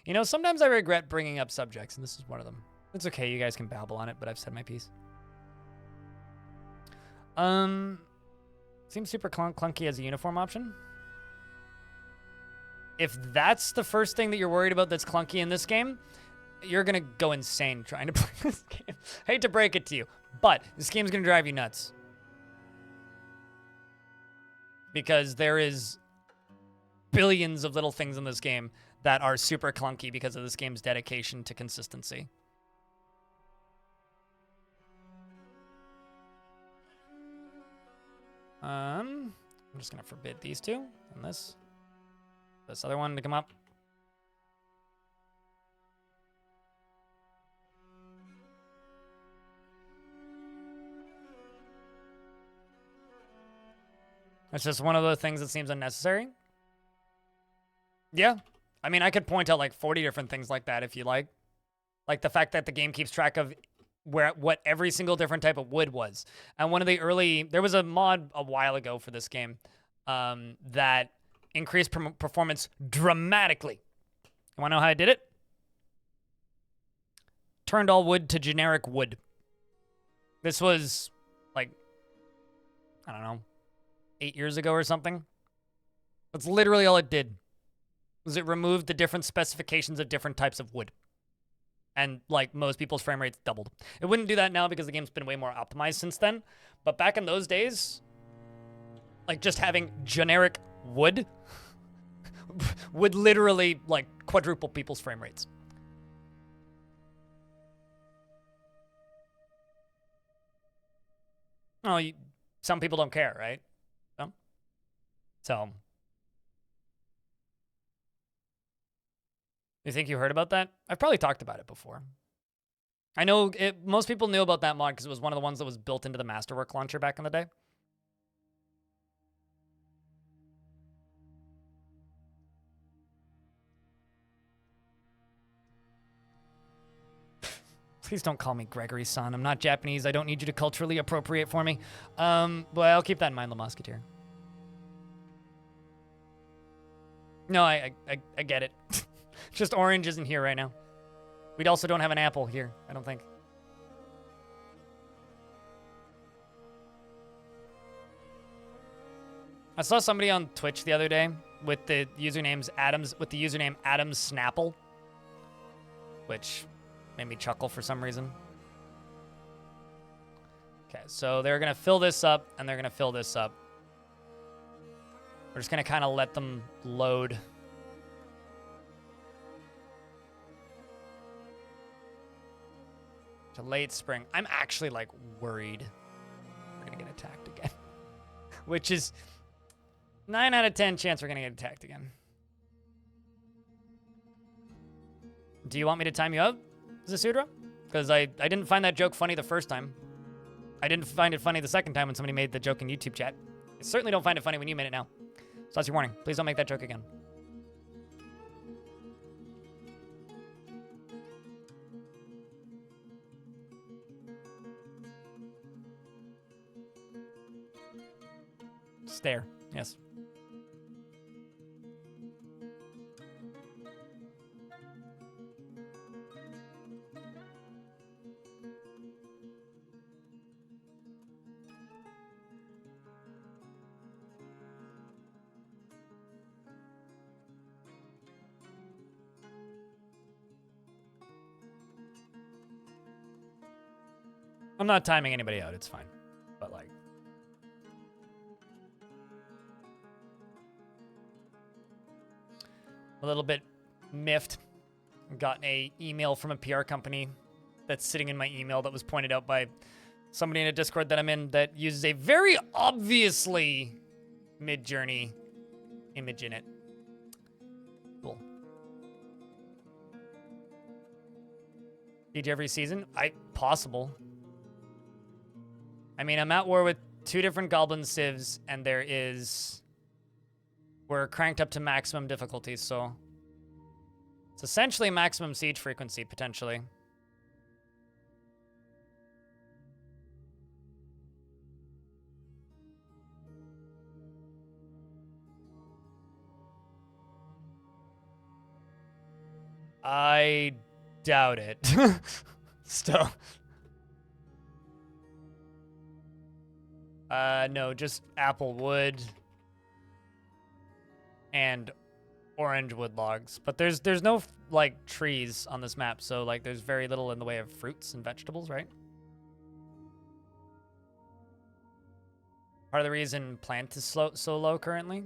S1: You know, sometimes I regret bringing up subjects, and this is one of them. It's okay, you guys can babble on it, but I've said my piece. Seems super clunky as a uniform option. If that's the first thing that you're worried about that's clunky in this game, you're gonna go insane trying to play this game. Hate to break it to you, but this game's gonna drive you nuts. Because there is billions of little things in this game that are super clunky because of this game's dedication to consistency. I'm just gonna forbid these two and this other one to come up. It's just one of those things that seems unnecessary. Yeah. I mean, I could point out like 40 different things like that if you like. Like the fact that the game keeps track of what every single different type of wood was. And one of the early, there was a mod a while ago for this game that increased performance dramatically. You want to know how I did it? Turned all wood to generic wood. This was like, I don't know, 8 years ago or something. That's literally all it did. Was it removed the different specifications of different types of wood. And like most people's frame rates doubled. It wouldn't do that now because the game's been way more optimized since then. But back in those days, like just having generic wood would literally like quadruple people's frame rates. Oh, some people don't care, right? So, you think you heard about that? I've probably talked about it before. I know most people knew about that mod because it was one of the ones that was built into the Masterwork launcher back in the day. Please don't call me Gregory's son. I'm not Japanese. I don't need you to culturally appropriate for me. But I'll keep that in mind, Le Musketeer. No, I get it. Just orange isn't here right now. We also don't have an apple here, I don't think. I saw somebody on Twitch the other day with the username Adams Snapple, which made me chuckle for some reason. Okay, so they're gonna fill this up and they're gonna fill this up. We're just gonna kind of let them load. To late spring. I'm actually like worried we're gonna get attacked again. Which is 9 out of 10 chance we're gonna get attacked again. Do you want me to time you out, Zasudra? Because I didn't find that joke funny the first time. I didn't find it funny the second time when somebody made the joke in YouTube chat. I certainly don't find it funny when you made it now. So that's your warning. Please don't make that joke again. Stare. Yes. I'm not timing anybody out. It's fine. But like, a little bit miffed. Got a email from a PR company that's sitting in my email that was pointed out by somebody in a Discord that I'm in that uses a very obviously Mid-Journey image in it. Cool. Siege every season? Possible. I mean, I'm at war with 2 different goblin civs, and we're cranked up to maximum difficulty, so it's essentially maximum siege frequency, potentially. I doubt it. Still. No, just apple wood and orange wood logs. But there's no like trees on this map, so like there's very little in the way of fruits and vegetables, right? Part of the reason plant is so low currently.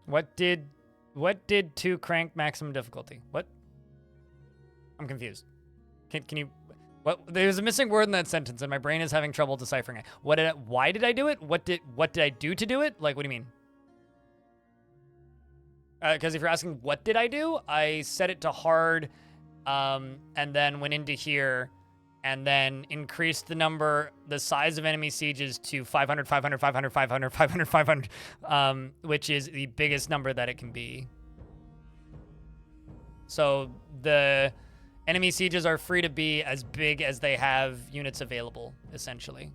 S1: What did 2 crank maximum difficulty? What? I'm confused. Can you... What? There's a missing word in that sentence, and my brain is having trouble deciphering it. Why did I do it? What did I do to do it? Like, what do you mean? Because if you're asking what did I do, I set it to hard, and then went into here, and then increased the size of enemy sieges to 500, 500, 500, 500, 500, 500, which is the biggest number that it can be. So the enemy sieges are free to be as big as they have units available, essentially.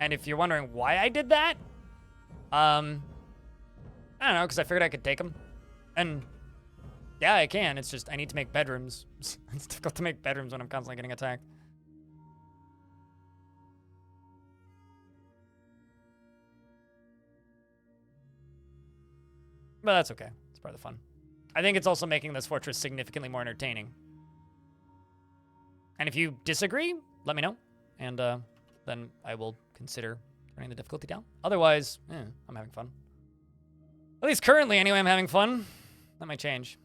S1: And if you're wondering why I did that, I don't know, because I figured I could take them. And yeah, I can. It's just I need to make bedrooms. It's difficult to make bedrooms when I'm constantly getting attacked. But that's okay. It's part of the fun. I think it's also making this fortress significantly more entertaining. And if you disagree, let me know. And then I will consider turning the difficulty down. Otherwise, I'm having fun. At least currently, anyway, I'm having fun. That might change.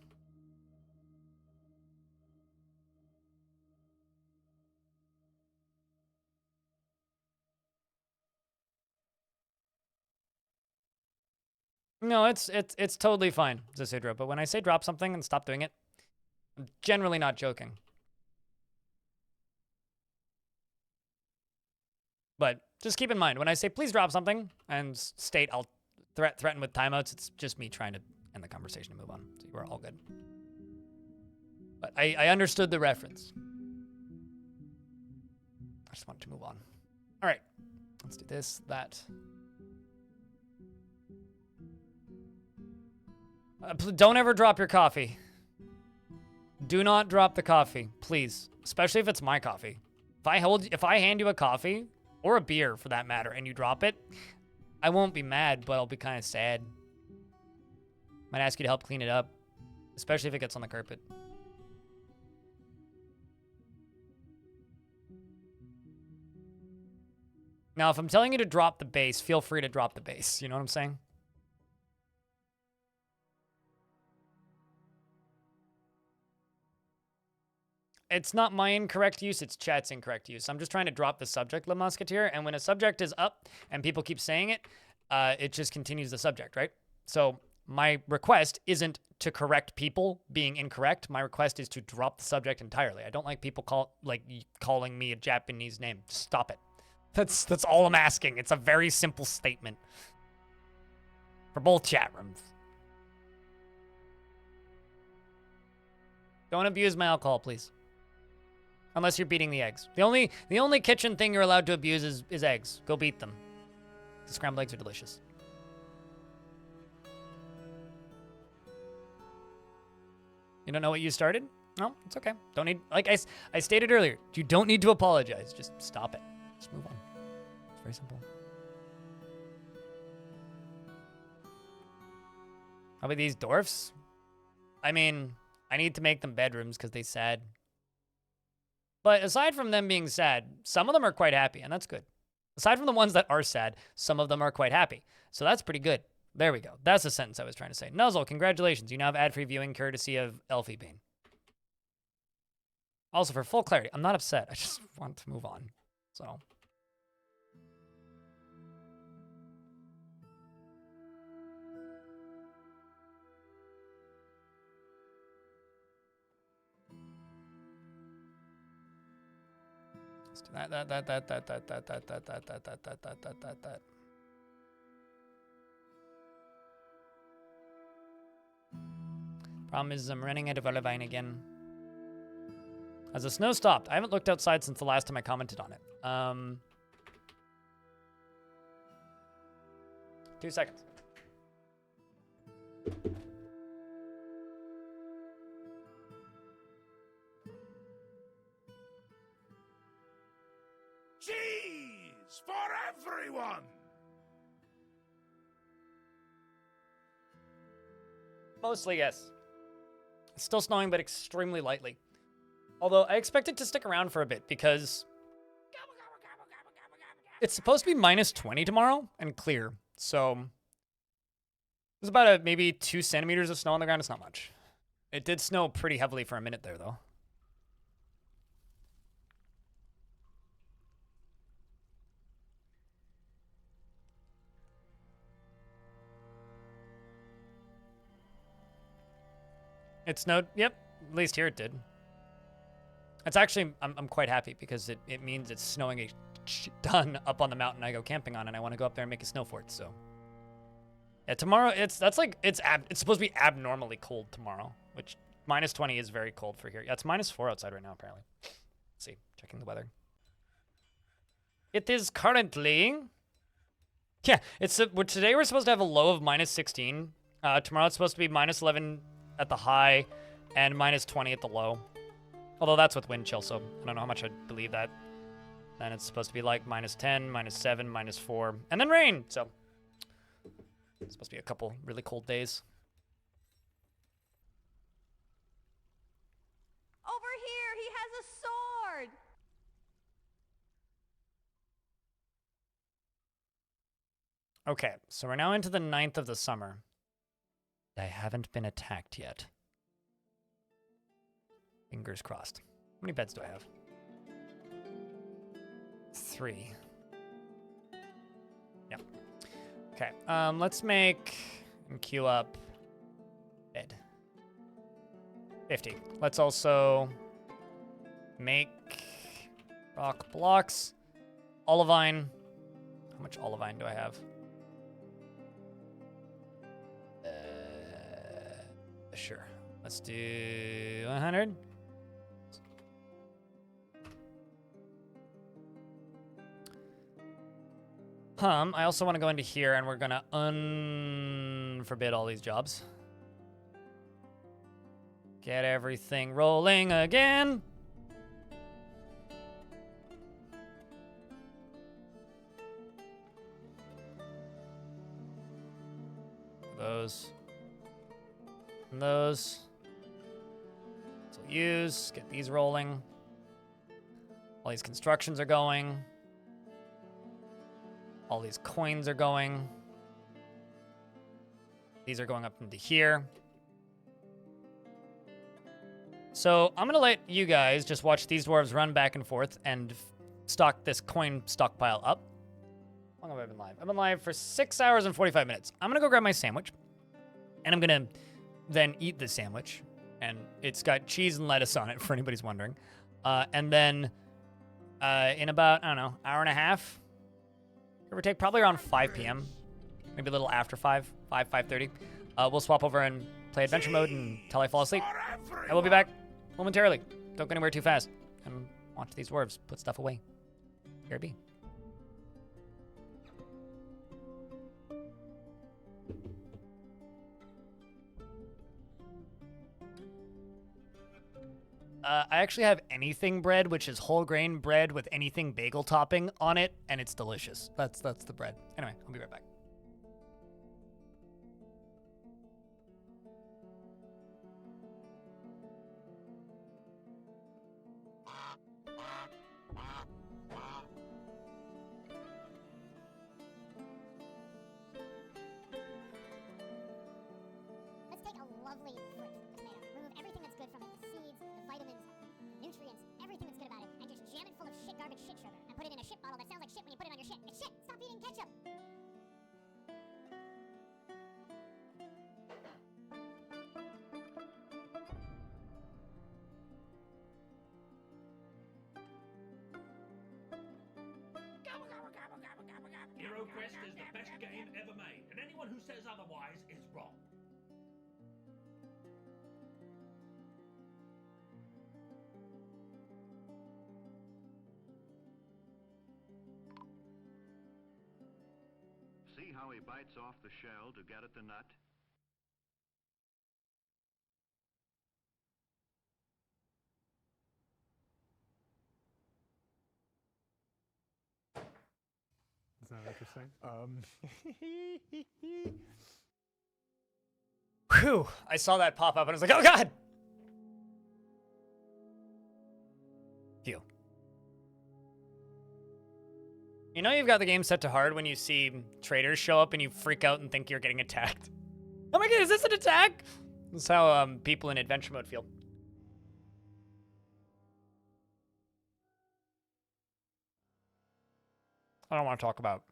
S1: No, it's totally fine, Zasidra. But when I say drop something and stop doing it, I'm generally not joking. But just keep in mind, when I say please drop something and state I'll threaten with timeouts, it's just me trying to end the conversation and move on. So we're all good. But I understood the reference. I just wanted to move on. All right, let's do this, that. Don't ever drop your coffee. Do not drop the coffee, please. Especially if it's my coffee. If I hand you a coffee, or a beer for that matter, and you drop it, I won't be mad, but I'll be kind of sad. Might ask you to help clean it up, especially if it gets on the carpet. Now, if I'm telling you to drop the base, feel free to drop the base. You know what I'm saying? It's not my incorrect use, it's chat's incorrect use. I'm just trying to drop the subject, Le Musketeer, and when a subject is up and people keep saying it, it just continues the subject, right? So my request isn't to correct people being incorrect. My request is to drop the subject entirely. I don't like people calling me a Japanese name. Stop it. That's all I'm asking. It's a very simple statement. For both chat rooms. Don't abuse my alcohol, please. Unless you're beating the eggs. The only kitchen thing you're allowed to abuse is eggs. Go beat them. The scrambled eggs are delicious. You don't know what you started? No, it's okay. Don't need, like I stated earlier, you don't need to apologize. Just stop it. Just move on. It's very simple. How about these dwarfs? I mean, I need to make them bedrooms because they sad. But aside from them being sad, some of them are quite happy, and that's good. Aside from the ones that are sad, some of them are quite happy. So that's pretty good. There we go. That's the sentence I was trying to say. Nuzzle, congratulations. You now have ad-free viewing courtesy of Elfie Bean. Also, for full clarity, I'm not upset. I just want to move on. So. Let's do that. Problem is, I'm running out of olivine again. As the snow stopped, I haven't looked outside since the last time I commented on it. 2 seconds.
S4: Cheese for everyone!
S1: Mostly, yes. It's still snowing, but extremely lightly. Although I expect it to stick around for a bit because it's supposed to be -20 tomorrow and clear. So there's about maybe 2 centimeters of snow on the ground. It's not much. It did snow pretty heavily for a minute there, though. It snowed. Yep. At least here it did. It's actually, I'm quite happy because it means it's snowing a ton up on the mountain I go camping on, and I want to go up there and make a snow fort. So yeah, tomorrow it's supposed to be abnormally cold tomorrow, which -20 is very cold for here. Yeah, it's -4 outside right now apparently. Let's see, checking the weather. It is currently, yeah, today we're supposed to have a low of -16. Tomorrow it's supposed to be -11 at the high and -20 at the low. Although that's with wind chill, so I don't know how much I believe that. Then it's supposed to be like -10, -7, -4, and then rain. So it's supposed to be a couple really cold days.
S2: Over here, he has a sword.
S1: Okay, so we're now into the 9th of the summer. I haven't been attacked yet. Fingers crossed. How many beds do I have? 3. Yeah. Okay, let's make and queue up bed. 50. Let's also make rock blocks. Olivine. How much olivine do I have? Sure. Let's do 100. I also want to go into here, and we're gonna unforbid all these jobs. Get everything rolling again. Those. And those. So use, get these rolling. All these constructions are going. All these coins are going. These are going up into here. So I'm going to let you guys just watch these dwarves run back and forth and stock this coin stockpile up. How long have I been live? I've been live for 6 hours and 45 minutes. I'm going to go grab my sandwich. And I'm going to then eat the sandwich. And it's got cheese and lettuce on it, for anybody's wondering. And then in about, I don't know, hour and a half, give or take, probably around 5 p.m., maybe a little after 5:30, we'll swap over and play adventure mode until I fall asleep. And we'll be back momentarily. Don't go anywhere too fast. And watch these dwarves put stuff away. Here it be. I actually have anything bread, which is whole grain bread with anything bagel topping on it, and it's delicious. That's the bread. Anyway, I'll be right back.
S5: Let's take a lovely fruit, the tomato, remove everything that's good from it, the seeds, the vitamins, nutrients, everything that's good about it, and just jam it full of shit garbage shit sugar, and put it in a shit bottle that sounds like shit when you put it on your shit. It's shit! Stop eating ketchup!
S4: Hero Quest is the best game ever made, and anyone who says otherwise is wrong.
S6: See how he bites off the shell to get at the nut?
S7: Is that interesting?
S1: Whew! I saw that pop up and I was like, oh god! Phew. You know you've got the game set to hard when you see traders show up and you freak out and think you're getting attacked. Oh my god, is this an attack? That's how people in adventure mode feel. I don't want to talk about.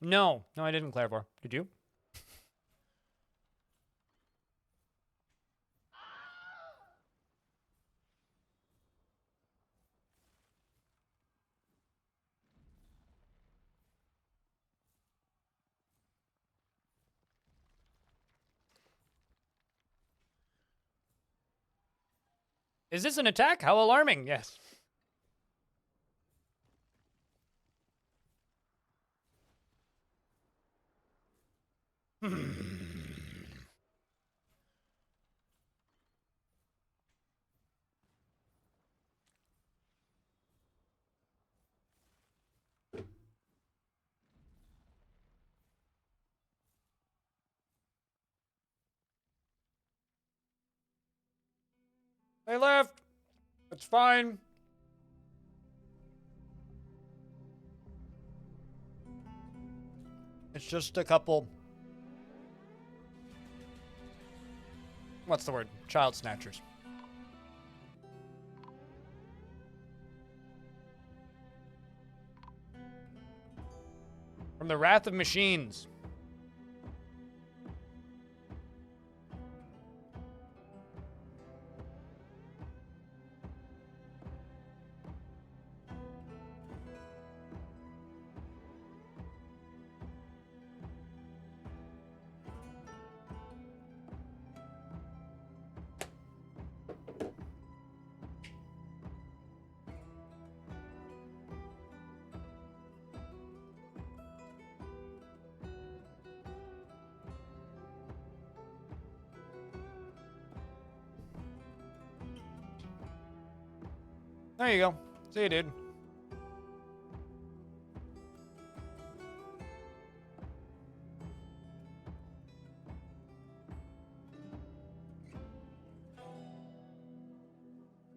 S1: No, I didn't, Clairvor. Did you? Is this an attack? How alarming. Yes. They left. It's fine. It's just a couple. What's the word? Child snatchers. From the Wrath of Machines. There you go. See you, dude.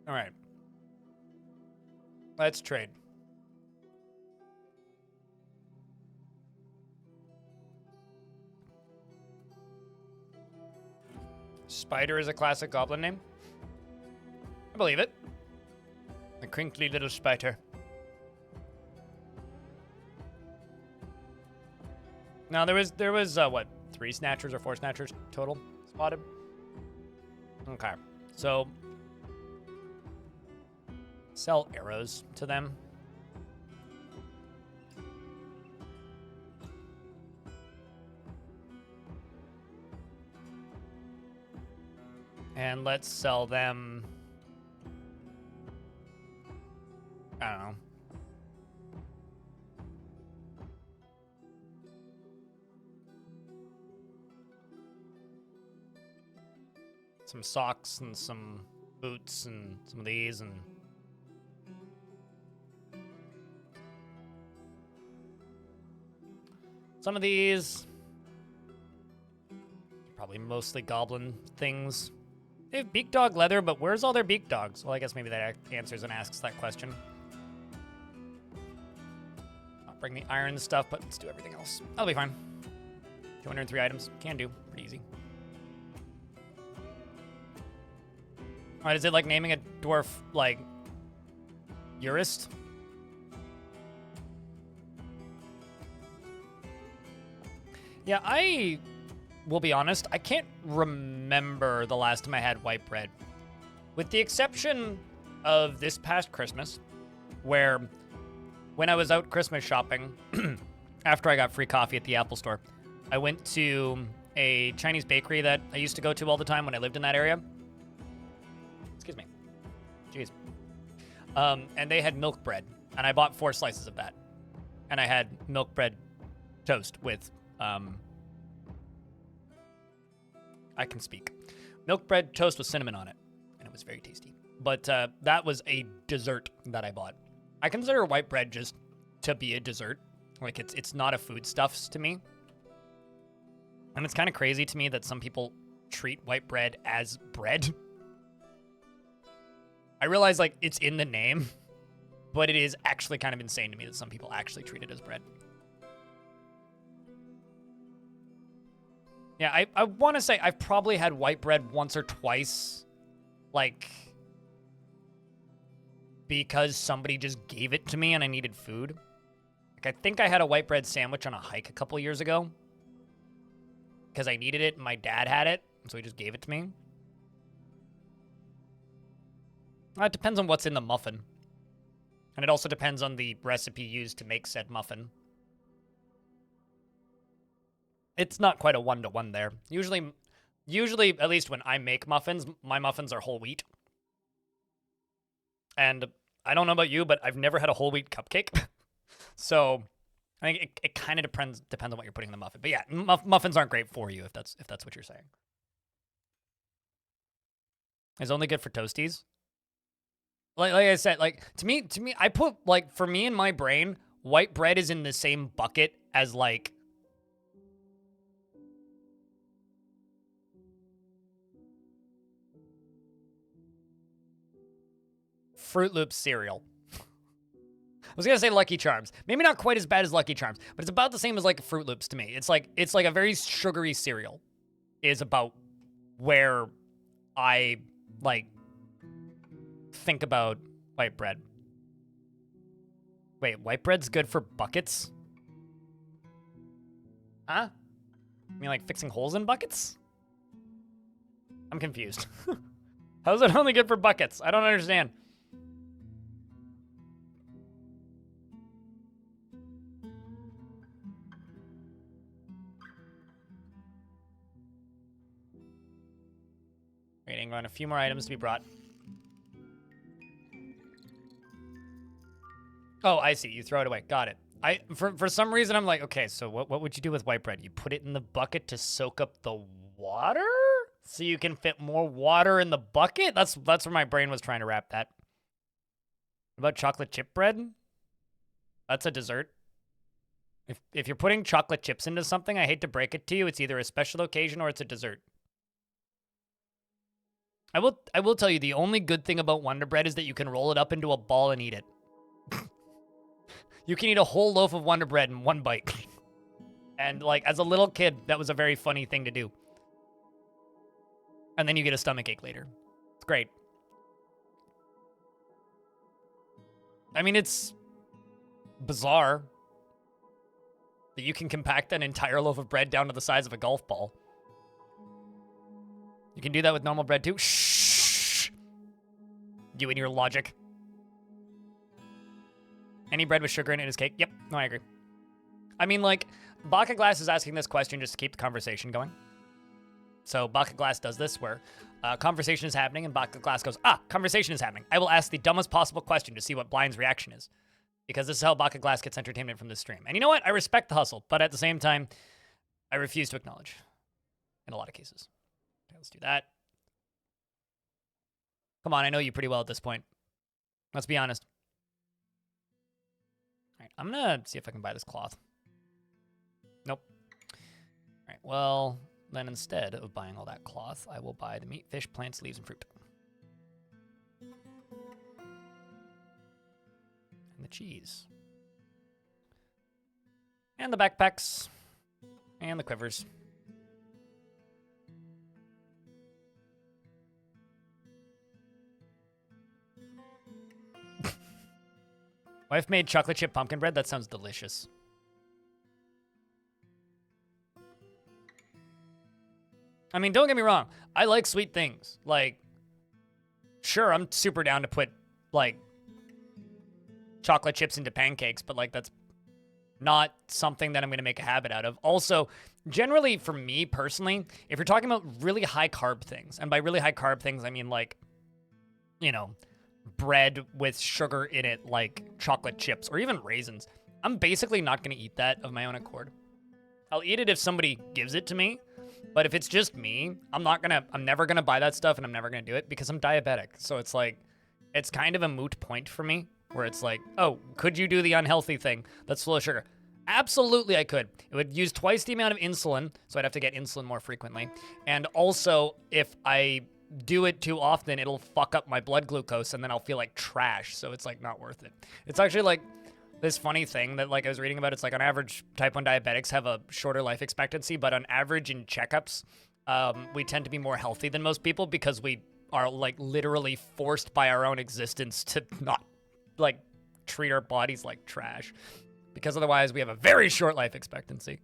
S1: All right. Let's trade. Spider is a classic goblin name. I believe it. A crinkly little spider. Now there was what, 3 snatchers or 4 snatchers total spotted? Okay. So sell arrows to them. And let's sell them... I don't know. Some socks and some boots and some of these and... Some of these... Probably mostly goblin things. They have beak dog leather, but where's all their beak dogs? Well, I guess maybe that answers and asks that question. I'll bring the iron stuff, but let's do everything else. That'll be fine. 203 items. Can do. Pretty easy. Alright, is it like naming a dwarf, like, Urist? Yeah, I will be honest, I can't remember the last time I had white bread. With the exception of this past Christmas, where when I was out Christmas shopping, after I got free coffee at the Apple Store, I went to a Chinese bakery that I used to go to all the time when I lived in that area. Excuse me. Jeez. And they had milk bread, and I bought 4 slices of that. And I had milk bread toast with, I can speak. Milk bread toast with cinnamon on it, and it was very tasty. But that was a dessert that I bought. I consider white bread just to be a dessert. Like, it's not a foodstuffs to me. And it's kind of crazy to me that some people treat white bread as bread. I realize, like, it's in the name, but it is actually kind of insane to me that some people actually treat it as bread. Yeah, I want to say I've probably had white bread once or twice, like, because somebody just gave it to me and I needed food. Like, I think I had a white bread sandwich on a hike a couple years ago because I needed it and my dad had it, so he just gave it to me. It depends on what's in the muffin. And it also depends on the recipe used to make said muffin. It's not quite a one-to-one there. Usually, at least when I make muffins, my muffins are whole wheat. And I don't know about you, but I've never had a whole wheat cupcake. So I think it kind of depends on what you're putting in the muffin. But yeah, muffins aren't great for you if that's what you're saying. It's only good for toasties. Like I said, like to me, I put, like, for me in my brain, white bread is in the same bucket as, like, Fruit Loops cereal. I was gonna say Lucky Charms. Maybe not quite as bad as Lucky Charms, but it's about the same as, like, Fruit Loops to me. It's like a very sugary cereal is about where I, like, think about white bread. Wait, white bread's good for buckets? Huh? You mean like fixing holes in buckets? I'm confused. How's it only good for buckets? I don't understand. Waiting on a few more items to be brought. Oh, I see. You throw it away. Got it. For some reason, I'm like, okay, so what would you do with white bread? You put it in the bucket to soak up the water? So you can fit more water in the bucket? That's where my brain was trying to wrap that. What about chocolate chip bread? That's a dessert. If you're putting chocolate chips into something, I hate to break it to you, it's either a special occasion or it's a dessert. I will tell you, the only good thing about Wonder Bread is that you can roll it up into a ball and eat it. You can eat a whole loaf of Wonder Bread in one bite. And, like, as a little kid, that was a very funny thing to do. And then you get a stomachache later. It's great. I mean, it's bizarre that you can compact an entire loaf of bread down to the size of a golf ball. You can do that with normal bread, too. Shh! You and your logic. Any bread with sugar in it is cake? Yep. No, I agree. I mean, like, Baka Glass is asking this question just to keep the conversation going. So Baka Glass does this where Conversation is happening, and Bucket Glass goes, conversation is happening. I will ask the dumbest possible question to see what Blind's reaction is. Because this is how Bucket Glass gets entertainment from this stream. And you know what? I respect the hustle, but at the same time, I refuse to acknowledge. In a lot of cases. Okay, let's do that. Come on, I know you pretty well at this point. Let's be honest. All right, I'm going to see if I can buy this cloth. Nope. All right, well, then instead of buying all that cloth, I will buy the meat, fish, plants, leaves, and fruit. And the cheese. And the backpacks. And the quivers. Wife made chocolate chip pumpkin bread. That sounds delicious. I mean, don't get me wrong. I like sweet things. Like, sure, I'm super down to put, like, chocolate chips into pancakes, but, like, that's not something that I'm going to make a habit out of. Also, generally, for me personally, if you're talking about really high carb things, and by really high carb things, I mean, like, you know, bread with sugar in it, like chocolate chips or even raisins, I'm basically not going to eat that of my own accord. I'll eat it if somebody gives it to me, but if it's just me, I'm never going to buy that stuff, and I'm never going to do it because I'm diabetic. So it's like, it's kind of a moot point for me where it's like, oh, could you do the unhealthy thing that's full of sugar? Absolutely I could. It would use twice the amount of insulin, so I'd have to get insulin more frequently. And also, if I do it too often, it'll fuck up my blood glucose, and then I'll feel like trash, so it's like not worth it. It's actually like this funny thing that like I was reading about. It's like on average, type 1 diabetics have a shorter life expectancy, but on average in checkups, we tend to be more healthy than most people because we are like literally forced by our own existence to not like treat our bodies like trash, because otherwise we have a very short life expectancy.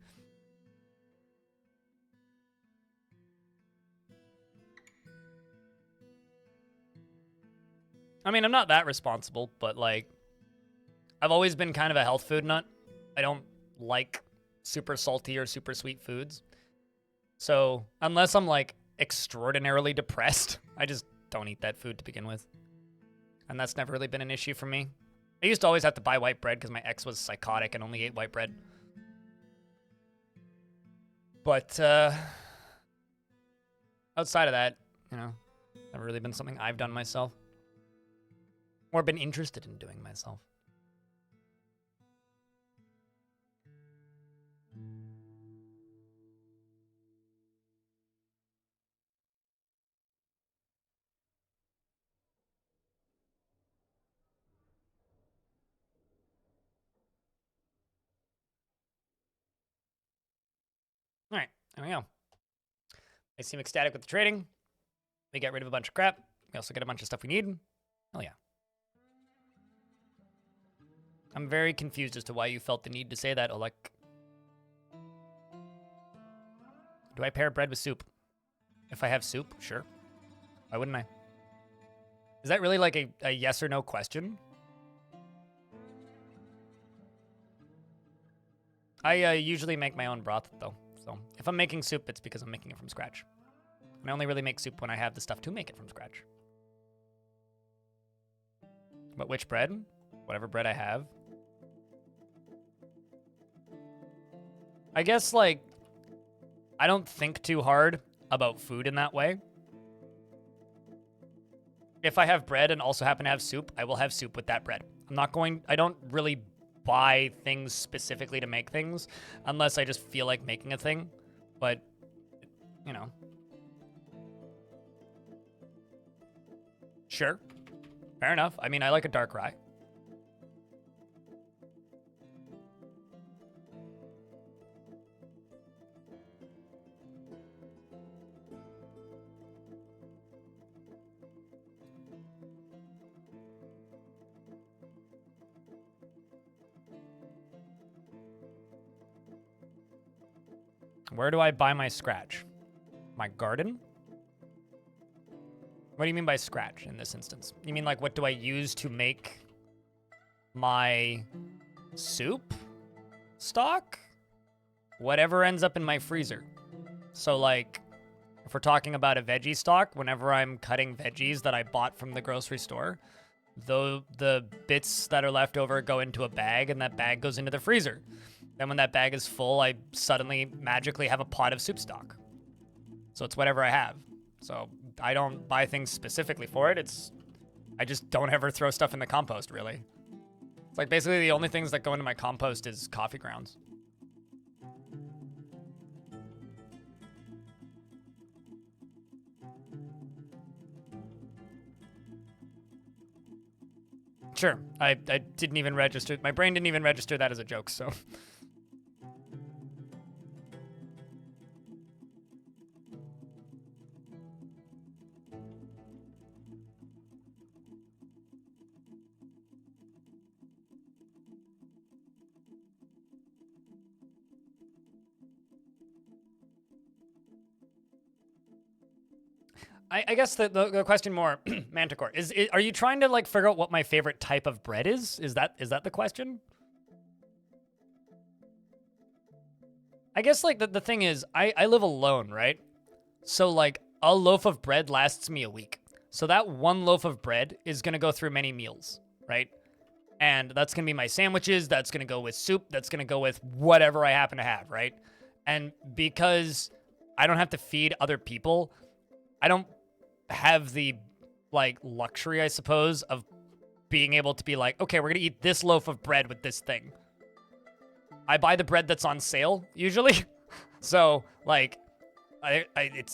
S1: I mean, I'm not that responsible, but like, I've always been kind of a health food nut. I don't like super salty or super sweet foods. So unless I'm like extraordinarily depressed, I just don't eat that food to begin with. And that's never really been an issue for me. I used to always have to buy white bread because my ex was psychotic and only ate white bread. But outside of that, you know, never really been something I've done myself. Or been interested in doing myself. All right, there we go. I seem ecstatic with the trading. We get rid of a bunch of crap. We also get a bunch of stuff we need. Hell yeah. I'm very confused as to why you felt the need to say that, Oleg. Do I pair bread with soup? If I have soup, sure. Why wouldn't I? Is that really like a yes or no question? I usually make my own broth, though. So if I'm making soup, it's because I'm making it from scratch. And I only really make soup when I have the stuff to make it from scratch. But which bread? Whatever bread I have. I guess, like, I don't think too hard about food in that way. If I have bread and also happen to have soup, I will have soup with that bread. I don't really buy things specifically to make things unless I just feel like making a thing. But, you know. Sure. Fair enough. I mean, I like a dark rye. Where do I buy my scratch? My garden? What do you mean by scratch in this instance? You mean like what do I use to make my soup stock? Whatever ends up in my freezer. So like If we're talking about a veggie stock, whenever I'm cutting veggies that I bought from the grocery store, though the bits that are left over go into a bag, and that bag goes into the freezer. Then when that bag is full, I suddenly magically have a pot of soup stock. So it's whatever I have. So I don't buy things specifically for it. I just don't ever throw stuff in the compost, really. It's like basically the only things that go into my compost is coffee grounds. Sure, I didn't even register. My brain didn't even register that as a joke, so. I guess the question more, Manticore, are you trying to like figure out what my favorite type of bread is? Is that the question? I guess like the thing is, I live alone, right? So like a loaf of bread lasts me a week. So that one loaf of bread is gonna go through many meals, right? And that's gonna be my sandwiches, that's gonna go with soup, that's gonna go with whatever I happen to have, right? And because I don't have to feed other people, I don't have the like luxury, I suppose, of being able to be like, okay, we're gonna eat this loaf of bread with this thing. I buy the bread that's on sale usually. So like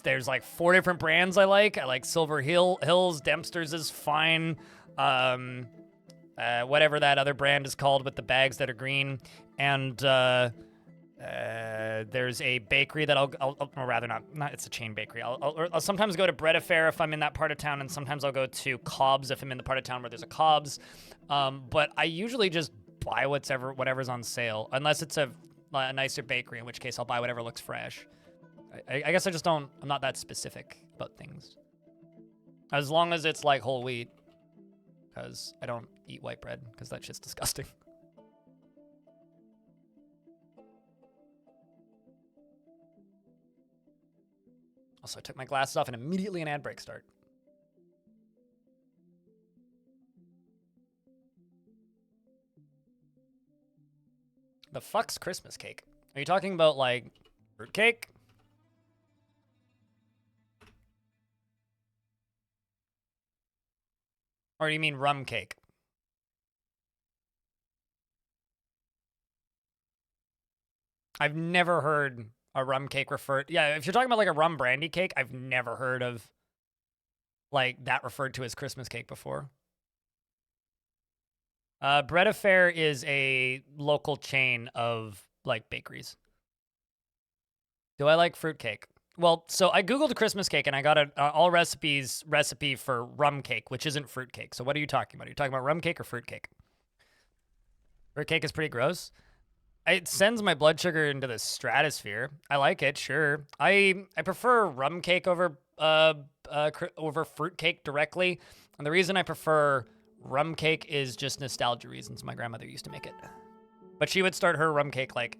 S1: there's like 4 different brands I like. I like Silver Hills, Dempster's is fine. Whatever that other brand is called with the bags that are green. And there's a bakery that or rather not, it's a chain bakery. I'll sometimes go to Bread Affair if I'm in that part of town, and sometimes I'll go to Cobb's if I'm in the part of town where there's a Cobb's. But I usually just buy whatever's on sale, unless it's a nicer bakery, in which case I'll buy whatever looks fresh. I guess I'm not that specific about things. As long as it's like whole wheat, because I don't eat white bread, because that shit's disgusting. Also, I took my glasses off and immediately an ad break start. The fuck's Christmas cake? Are you talking about, like, fruit cake? Or do you mean rum cake? I've never heard a rum cake referred... Yeah, if you're talking about, like, a rum brandy cake, I've never heard of, like, that referred to as Christmas cake before. Bread Affair is a local chain of, like, bakeries. Do I like fruitcake? Well, so I Googled Christmas cake, and I got an all recipes recipe for rum cake, which isn't fruitcake. So what are you talking about? Are you talking about rum cake or fruitcake? Fruitcake is pretty gross. It sends my blood sugar into the stratosphere. I like it, sure. I prefer rum cake over fruitcake directly. And the reason I prefer rum cake is just nostalgia reasons. My grandmother used to make it. But she would start her rum cake like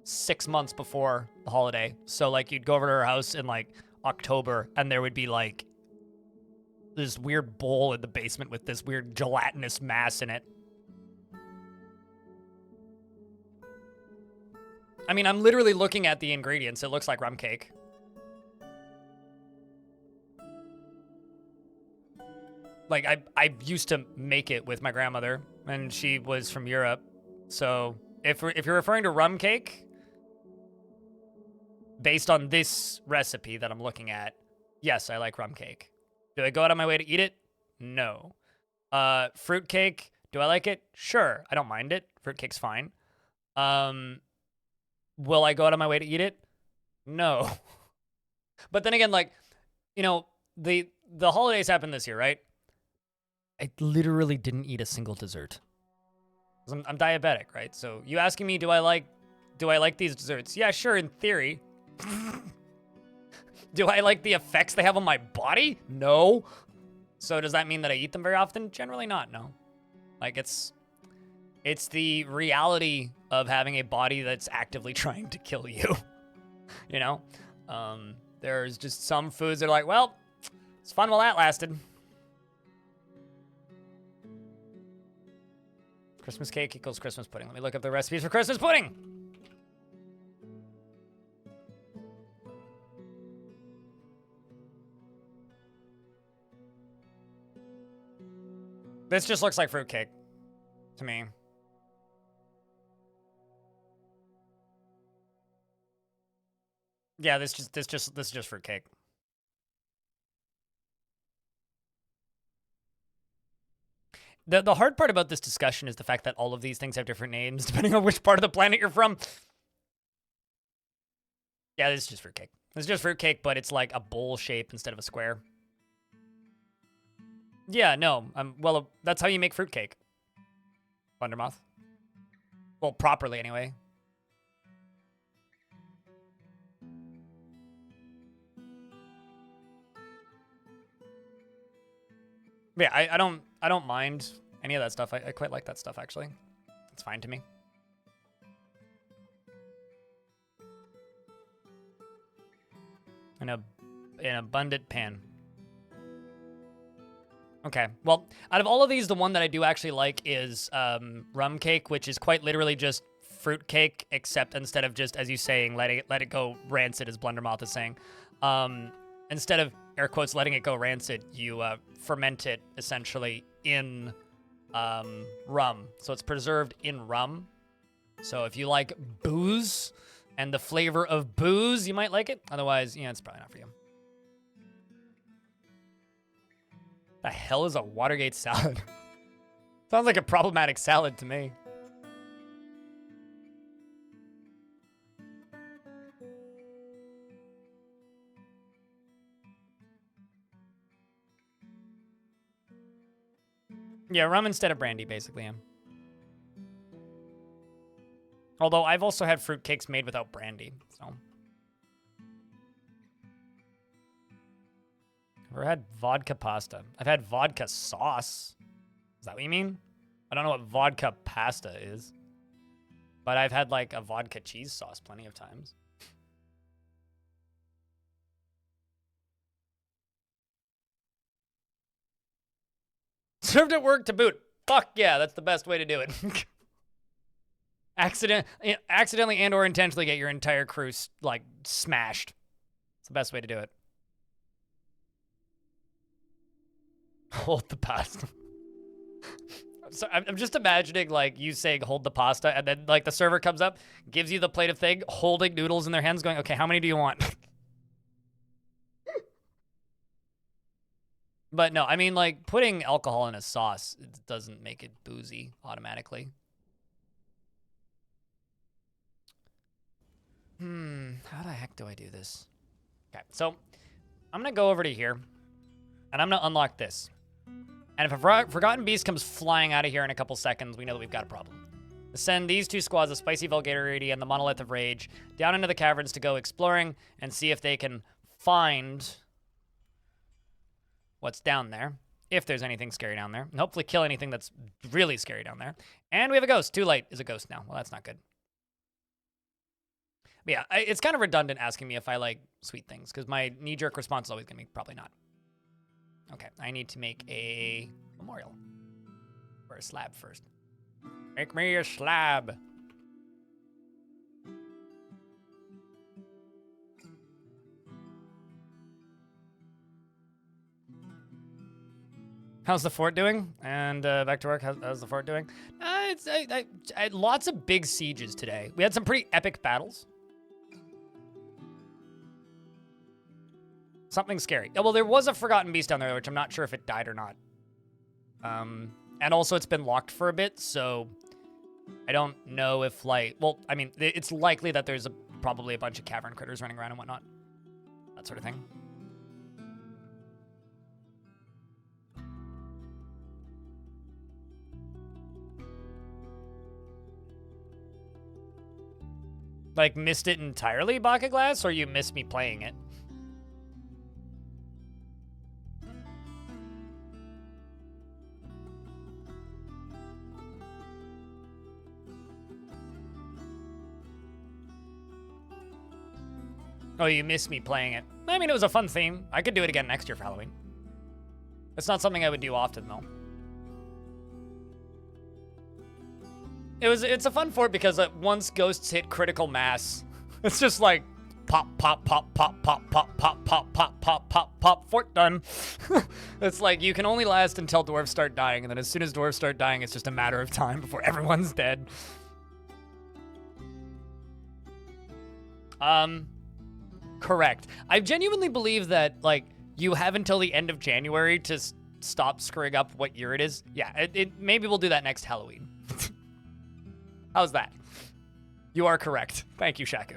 S1: 6 months before the holiday. So like you'd go over to her house in like October and there would be like this weird bowl in the basement with this weird gelatinous mass in it. I mean, I'm literally looking at the ingredients. It looks like rum cake. Like, I used to make it with my grandmother, and she was from Europe. So, if you're referring to rum cake, based on this recipe that I'm looking at, yes, I like rum cake. Do I go out of my way to eat it? No. Fruit cake, do I like it? Sure, I don't mind it. Fruit cake's fine. Will I go out of my way to eat it? No. But then again, like, you know, the holidays happened this year, right? I literally didn't eat a single dessert. I'm diabetic, right? So you asking me, do I like these desserts? Yeah, sure, in theory. Do I like the effects they have on my body? No. So does that mean that I eat them very often? Generally not, no. Like, it's the reality of having a body that's actively trying to kill you. You know? There's just some foods that are like, well, it's fun while that lasted. Christmas cake equals Christmas pudding. Let me look up the recipes for Christmas pudding. This just looks like fruitcake to me. Yeah, this is just fruitcake. The hard part about this discussion is the fact that all of these things have different names depending on which part of the planet you're from. Yeah, this is just fruitcake. It's just fruitcake, but it's like a bowl shape instead of a square. Yeah, no. Well, that's how you make fruitcake. Blundermoth. Well, properly anyway. Yeah, I don't mind any of that stuff. I quite like that stuff actually. It's fine to me. An abundant pan. Okay. Well, out of all of these, the one that I do actually like is rum cake, which is quite literally just fruit cake, except instead of just, as you saying, let it go rancid, as Blundermoth is saying. Instead of, air quotes, letting it go rancid, you ferment it essentially in rum. So it's preserved in rum. So if you like booze and the flavor of booze, you might like it. Otherwise, yeah, it's probably not for you. The hell is a Watergate salad? Sounds like a problematic salad to me. Yeah, rum instead of brandy, basically. Yeah. Although I've also had fruitcakes made without brandy, so. I've had vodka pasta. I've had vodka sauce. Is that what you mean? I don't know what vodka pasta is. But I've had like a vodka cheese sauce plenty of times. Served at work to boot. Fuck yeah, that's the best way to do it. Accidentally and or intentionally get your entire crew like smashed. It's the best way to do it. Hold the pasta. So I'm just imagining like you saying hold the pasta and then like the server comes up, gives you the plate of thing, holding noodles in their hands going, okay, how many do you want? But no, I mean like putting alcohol in a sauce, it doesn't make it boozy automatically. How the heck do I do this? Okay, so I'm gonna go over to here and I'm gonna unlock this. And if a Forgotten Beast comes flying out of here in a couple seconds, we know that we've got a problem. Send these two squads, the Spicy Vulgarity and the Monolith of Rage, down into the caverns to go exploring and see if they can find what's down there, if there's anything scary down there, and hopefully kill anything that's really scary down there. And we have a ghost. Too late is a ghost now. Well, that's not good. But yeah, it's kind of redundant asking me if I like sweet things, because my knee-jerk response is always going to be probably not. Okay, I need to make a memorial. Or a slab first. Make me a slab. How's the fort doing? And back to work, how's the fort doing? I had lots of big sieges today. We had some pretty epic battles. Something scary. Oh, well, there was a Forgotten Beast down there, which I'm not sure if it died or not. And also it's been locked for a bit, so I don't know if, like, well, I mean, it's likely that there's probably a bunch of cavern critters running around and whatnot. That sort of thing. Like, missed it entirely, Baka Glass, or you missed me playing it? Oh, you missed me playing it. I mean, it was a fun theme. I could do it again next year for Halloween. It's not something I would do often, though. It's a fun fort because once ghosts hit critical mass, it's just like pop, pop, pop, pop, pop, pop, pop, pop, pop, pop, pop, pop, fort done. It's like you can only last until dwarves start dying, and then as soon as dwarves start dying, it's just a matter of time before everyone's dead. Correct. I genuinely believe that, like, you have until the end of January to stop screwing up what year it is. Yeah, maybe we'll do that next Halloween. How's that? You are correct. Thank you, Shaku.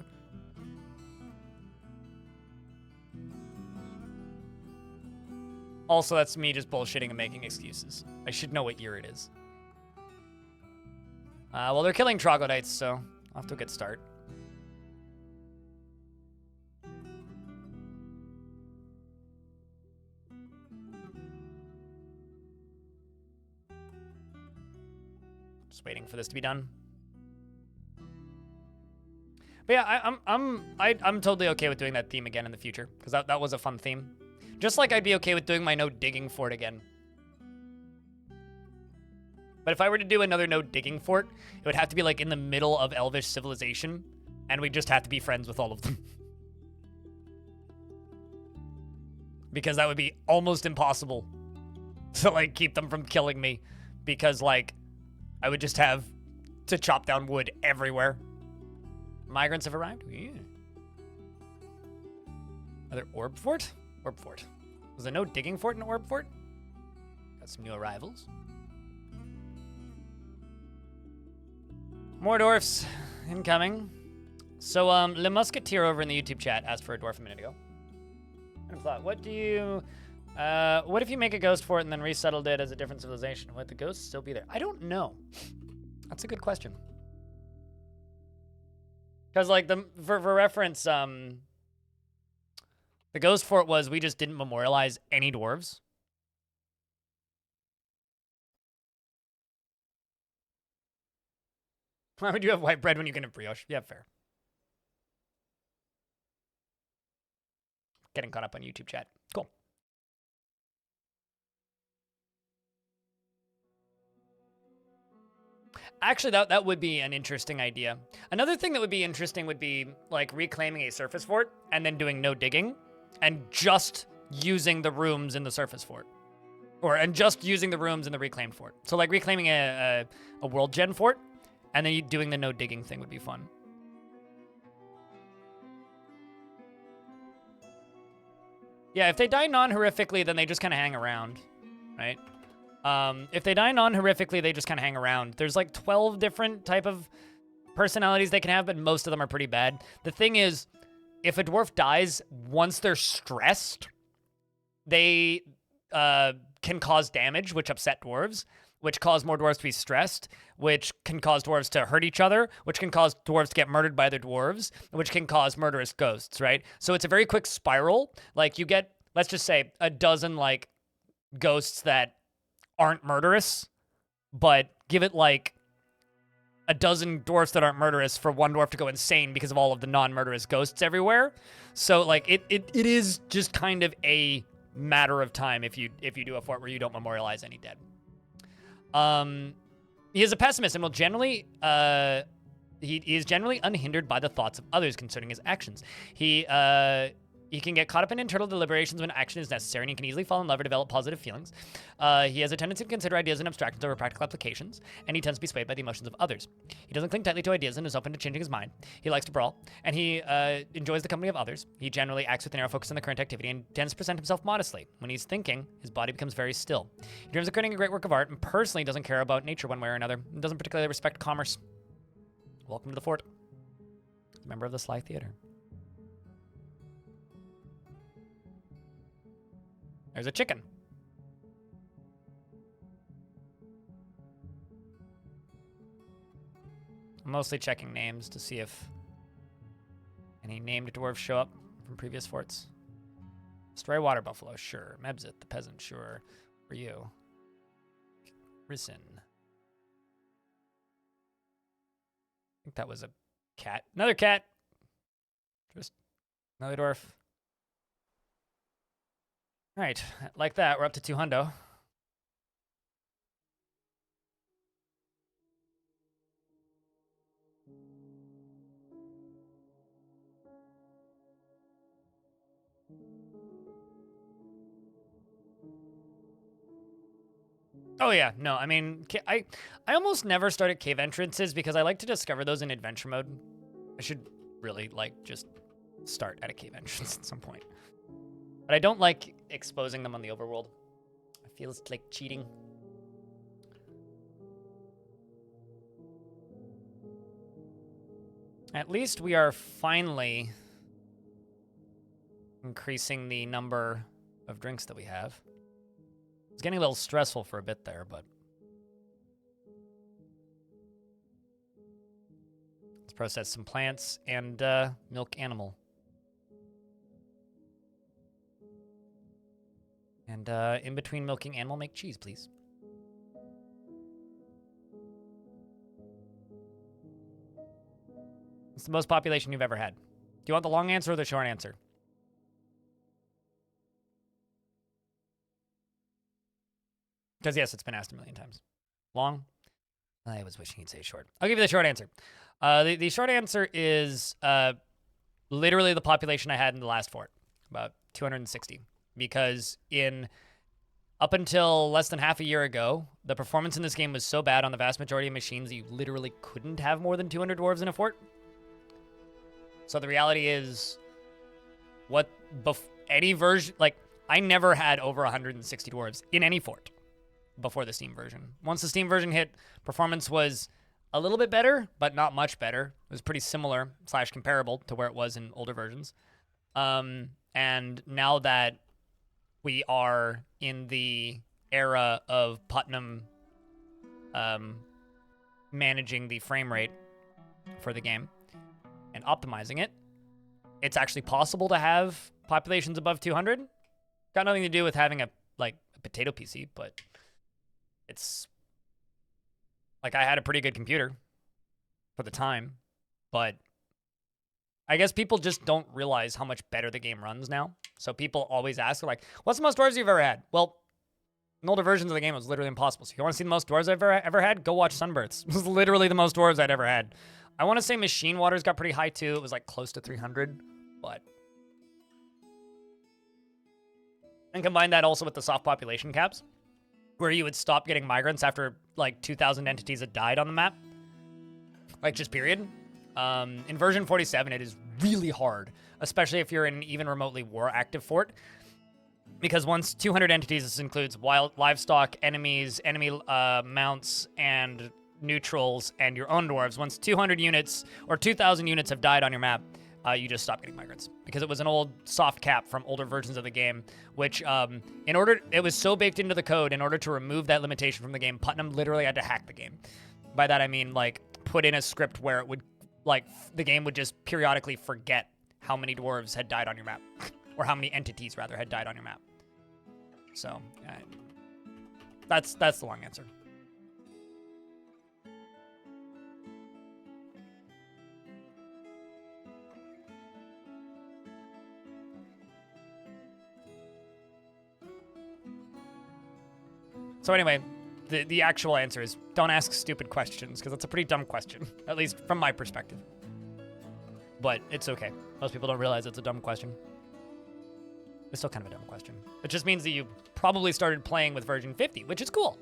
S1: Also, that's me just bullshitting and making excuses. I should know what year it is. Well, they're killing troglodytes, so off to a good start. Just waiting for this to be done. But yeah, I'm totally okay with doing that theme again in the future, because that was a fun theme. Just like I'd be okay with doing my no digging fort again. But if I were to do another no digging fort, it would have to be like in the middle of Elvish civilization, and we'd just have to be friends with all of them. Because that would be almost impossible to like keep them from killing me, because like I would just have to chop down wood everywhere. Migrants have arrived? Yeah. Another orb fort? Orb fort. Was there no digging fort in orb fort? Got some new arrivals. More dwarfs incoming. So, Le Musketeer over in the YouTube chat asked for a dwarf a minute ago. I thought, what if you make a ghost fort and then resettled it as a different civilization? Would the ghosts still be there? I don't know. That's a good question. Because, like, for reference, the ghost fort was we just didn't memorialize any dwarves. Why would you have white bread when you can have brioche? Yeah, fair. Getting caught up on YouTube chat. Cool. Actually, that would be an interesting idea. Another thing that would be interesting would be like reclaiming a surface fort and then doing no digging and just using the rooms in the surface fort. And just using the rooms in the reclaimed fort. So like reclaiming a world gen fort and then doing the no digging thing would be fun. Yeah, if they die non-horrifically, then they just kind of hang around, right? If they die non-horrifically, they just kind of hang around. There's like 12 different type of personalities they can have, but most of them are pretty bad. The thing is, if a dwarf dies, once they're stressed, they can cause damage, which upset dwarves, which cause more dwarves to be stressed, which can cause dwarves to hurt each other, which can cause dwarves to get murdered by other dwarves, which can cause murderous ghosts, right? So it's a very quick spiral. Like you get, let's just say, a dozen like ghosts that aren't murderous, but give it like a dozen dwarfs that aren't murderous for one dwarf to go insane because of all of the non-murderous ghosts everywhere. So like it is just kind of a matter of time if you do a fort where you don't memorialize any dead. He is a pessimist and will generally he is generally unhindered by the thoughts of others concerning his actions. He can get caught up in internal deliberations when action is necessary, and he can easily fall in love or develop positive feelings. He has a tendency to consider ideas and abstractions over practical applications, and he tends to be swayed by the emotions of others. He doesn't cling tightly to ideas and is open to changing his mind. He likes to brawl, and he enjoys the company of others. He generally acts with a narrow focus on the current activity and tends to present himself modestly. When he's thinking, his body becomes very still. He dreams of creating a great work of art and personally doesn't care about nature one way or another, and doesn't particularly respect commerce. Welcome to the fort. Member of the Sly Theater. There's a chicken. I'm mostly checking names to see if any named dwarves show up from previous forts. Stray water buffalo, sure. Mebzit, the peasant, sure. For you. Risen. I think that was a cat. Another cat. Just Another dwarf. All right, like that, we're up to 2 hundo. Oh yeah, no, I mean, I almost never start at cave entrances because I like to discover those in adventure mode. I should really, like, just start at a cave entrance at some point. But I don't like exposing them on the overworld. It feels like cheating. At least we are finally increasing the number of drinks that we have. It's getting a little stressful for a bit there, but let's process some plants and milk animal. And in between milking animal, make cheese, please. What's the most population you've ever had? Do you want the long answer or the short answer? Because yes, it's been asked a million times. Long? I was wishing he'd say short. I'll give you the short answer. The short answer is literally the population I had in the last fort, about 260. Because up until less than half a year ago, the performance in this game was so bad on the vast majority of machines that you literally couldn't have more than 200 dwarves in a fort. So the reality is, any version, like, I never had over 160 dwarves in any fort before the Steam version. Once the Steam version hit, performance was a little bit better, but not much better. It was pretty similar / comparable to where it was in older versions. And now that we are in the era of Putnam managing the frame rate for the game and optimizing it, it's actually possible to have populations above 200. Got nothing to do with having a potato PC, but it's like I had a pretty good computer for the time, but I guess people just don't realize how much better the game runs now. So people always ask, like, what's the most dwarves you've ever had? Well, in older versions of the game, it was literally impossible. So if you want to see the most dwarves I've ever had, go watch Sunbirths. It was literally the most dwarves I'd ever had. I want to say Machine Waters got pretty high too. It was like close to 300, but... And combine that also with the soft population caps, where you would stop getting migrants after like 2,000 entities had died on the map. Like, just period. In version 47, it is really hard, especially if you're in an even remotely war-active fort, because once 200 entities, this includes livestock, enemies, enemy mounts, and neutrals, and your own dwarves. Once 200 units or 2,000 units have died on your map, you just stop getting migrants, because it was an old soft cap from older versions of the game, which it was so baked into the code, in order to remove that limitation from the game, Putnam literally had to hack the game. By that I mean, like, put in a script where it would, like, the game would just periodically forget how many dwarves had died on your map, or how many entities rather had died on your map. So that's the long answer. So anyway, the actual answer is don't ask stupid questions, because that's a pretty dumb question, at least from my perspective. But it's okay. Most people don't realize it's a dumb question. It's still kind of a dumb question. It just means that you probably started playing with version 50, which is cool.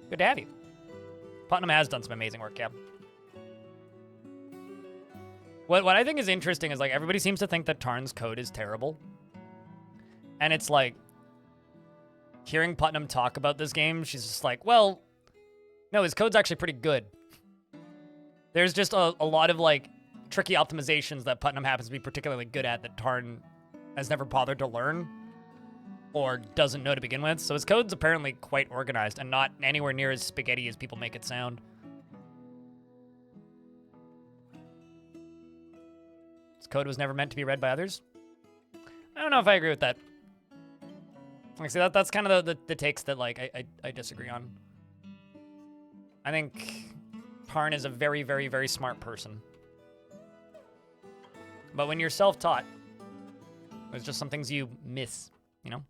S1: Good to have you. Putnam has done some amazing work, yeah. What I think is interesting is, like, everybody seems to think that Tarn's code is terrible. And it's like, hearing Putnam talk about this game, she's just like, well, no, his code's actually pretty good. There's just a lot of, like, tricky optimizations that Putnam happens to be particularly good at that Tarn has never bothered to learn or doesn't know to begin with. So his code's apparently quite organized and not anywhere near as spaghetti as people make it sound. His code was never meant to be read by others. I don't know if I agree with that. Like, see, that's kind of the takes that, like, I disagree on. I think Tarn is a very, very, very smart person. But when you're self-taught, There's just some things you miss, you know?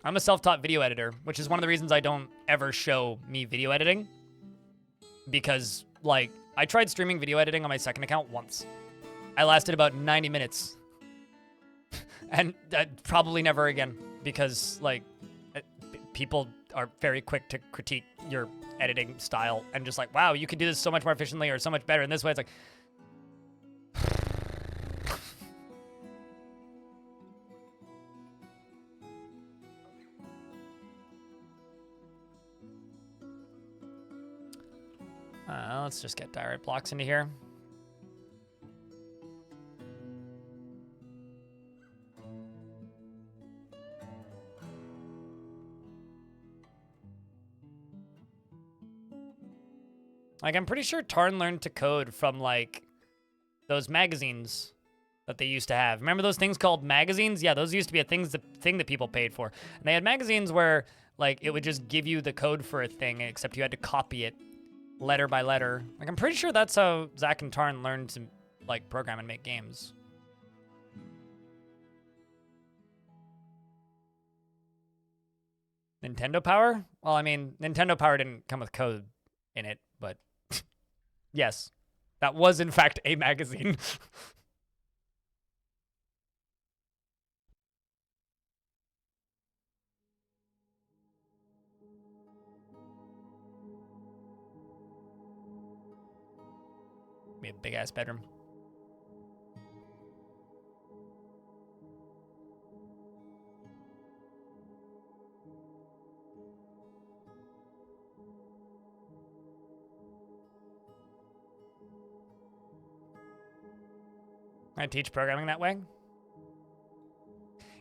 S1: I'm a self-taught video editor, which is one of the reasons I don't ever show me video editing. Because, like, I tried streaming video editing on my second account once. I lasted about 90 minutes. And probably never again. Because, like, people are very quick to critique your editing style and just like, wow, you could do this so much more efficiently or so much better in this way. It's like... let's just get direct blocks into here. Like, I'm pretty sure Tarn learned to code from, like, those magazines that they used to have. Remember those things called magazines? Yeah, those used to be a thing that people paid for. And they had magazines where, like, it would just give you the code for a thing, except you had to copy it letter by letter. Like, I'm pretty sure that's how Zach and Tarn learned to, like, program and make games. Nintendo Power? Well, I mean, Nintendo Power didn't come with code in it, but yes, that was in fact a magazine. Be a big ass bedroom. I teach programming that way.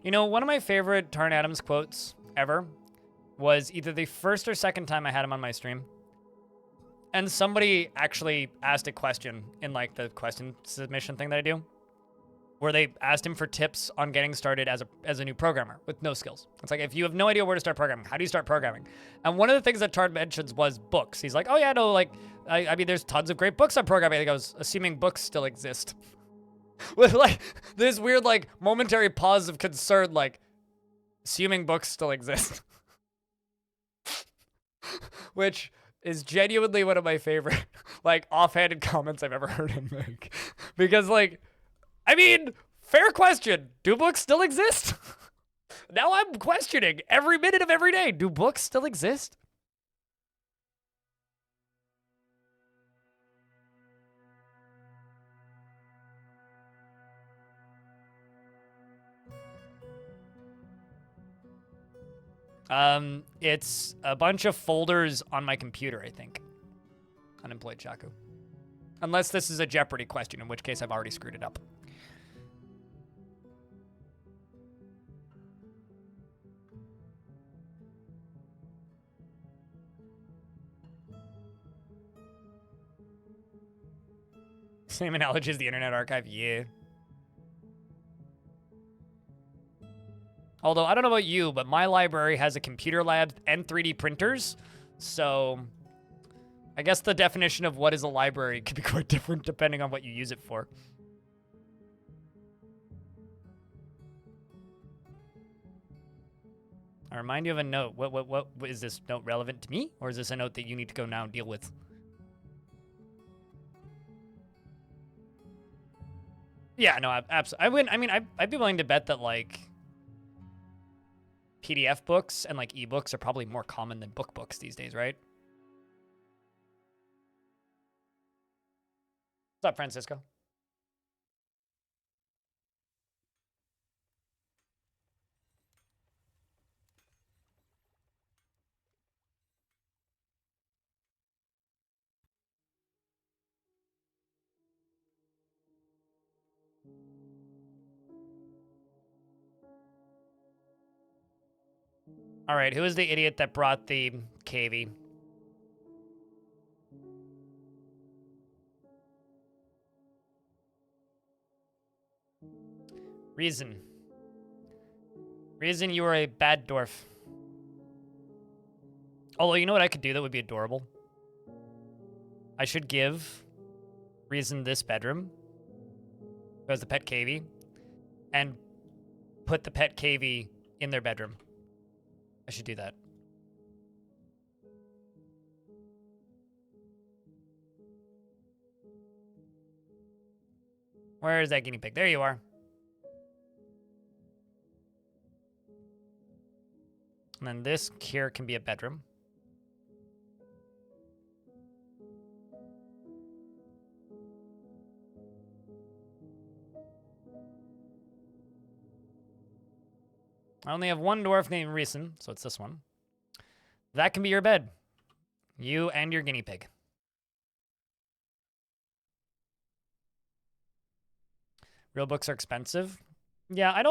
S1: You know, one of my favorite Tarn Adams quotes ever was either the first or second time I had him on my stream. And somebody actually asked a question in, like, the question submission thing that I do, where they asked him for tips on getting started as a new programmer with no skills. It's like, if you have no idea where to start programming, how do you start programming? And one of the things that Tarn mentions was books. He's like, oh yeah, no, like, I mean, there's tons of great books on programming. He goes, assuming books still exist. With, like, this weird, like, momentary pause of concern, like, assuming books still exist. Which is genuinely one of my favorite, like, offhanded comments I've ever heard him make. Because, like, I mean, fair question. Do books still exist? Now I'm questioning every minute of every day. Do books still exist? It's a bunch of folders on my computer, I think. Unemployed Shaku. Unless this is a Jeopardy question, in which case I've already screwed it up. Same analogy as the Internet Archive, yeah. Although, I don't know about you, but my library has a computer lab and 3D printers, so I guess the definition of what is a library could be quite different depending on what you use it for. I remind you of a note. What is this note relevant to me, or is this a note that you need to go now and deal with? Yeah, no, absolutely. I wouldn't. I mean, I'd be willing to bet that, like, PDF books and, like, ebooks are probably more common than book books these days, right? What's up, Francisco? All right, who is the idiot that brought the KV? Reason. Reason, you are a bad dwarf. Although, you know what I could do that would be adorable? I should give Reason this bedroom, who has the pet KV, and put the pet cavey in their bedroom. I should do that. Where is that guinea pig? There you are. And then this here can be a bedroom. I only have one dwarf named Reeson, so it's this one. That can be your bed. You and your guinea pig. Real books are expensive. Yeah, I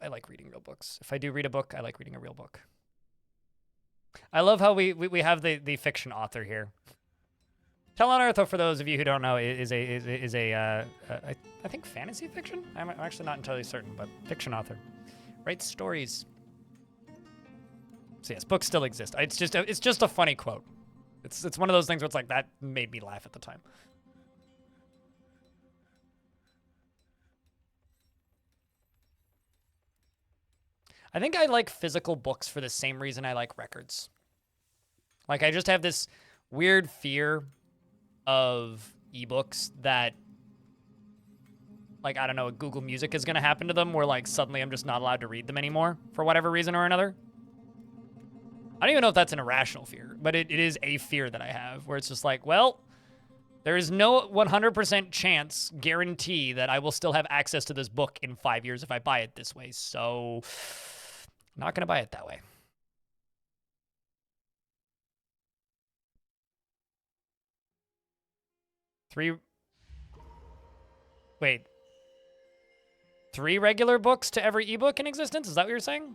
S1: like reading real books. If I do read a book, I like reading a real book. I love how we have the fiction author here. Tell on Earth, for those of you who don't know, is a I think fantasy fiction? I'm actually not entirely certain, but fiction author. Writes stories. So yes, books still exist. It's just a funny quote. It's one of those things where it's like, that made me laugh at the time. I think I like physical books for the same reason I like records. Like, I just have this weird fear of ebooks that, like, I don't know, Google Music is going to happen to them where, like, suddenly I'm just not allowed to read them anymore for whatever reason or another. I don't even know if that's an irrational fear, but it is a fear that I have where it's just like, well, there is no 100% chance guarantee that I will still have access to this book in 5 years if I buy it this way. So, not going to buy it that way. Three regular books to every ebook in existence? Is that what you're saying?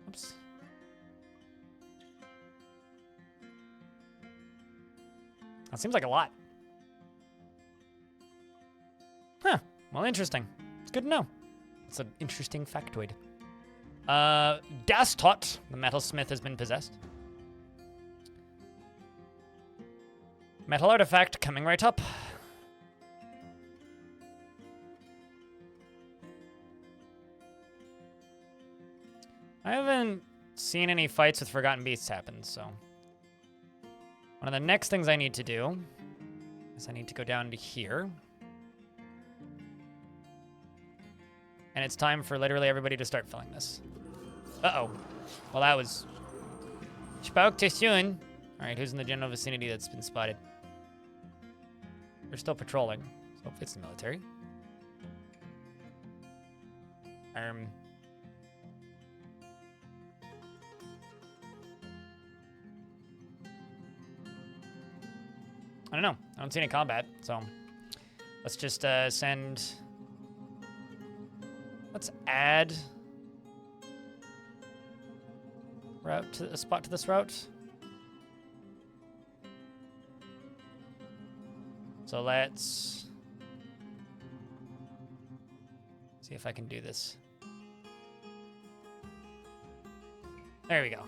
S1: Oops. That seems like a lot. Huh. Well, interesting. It's good to know. It's an interesting factoid. Dastot, the metalsmith, has been possessed. Metal artifact coming right up. I haven't seen any fights with Forgotten Beasts happen, so one of the next things I need to do is I need to go down to here. And it's time for literally everybody to start filling this. Uh-oh. Well, that was... Spoke too soon. All right, who's in the general vicinity that's been spotted? They're still patrolling, so hopefully it's the military. I don't know. I don't see any combat, so let's just send... Let's add route to a spot to this route. So let's see if I can do this. There we go.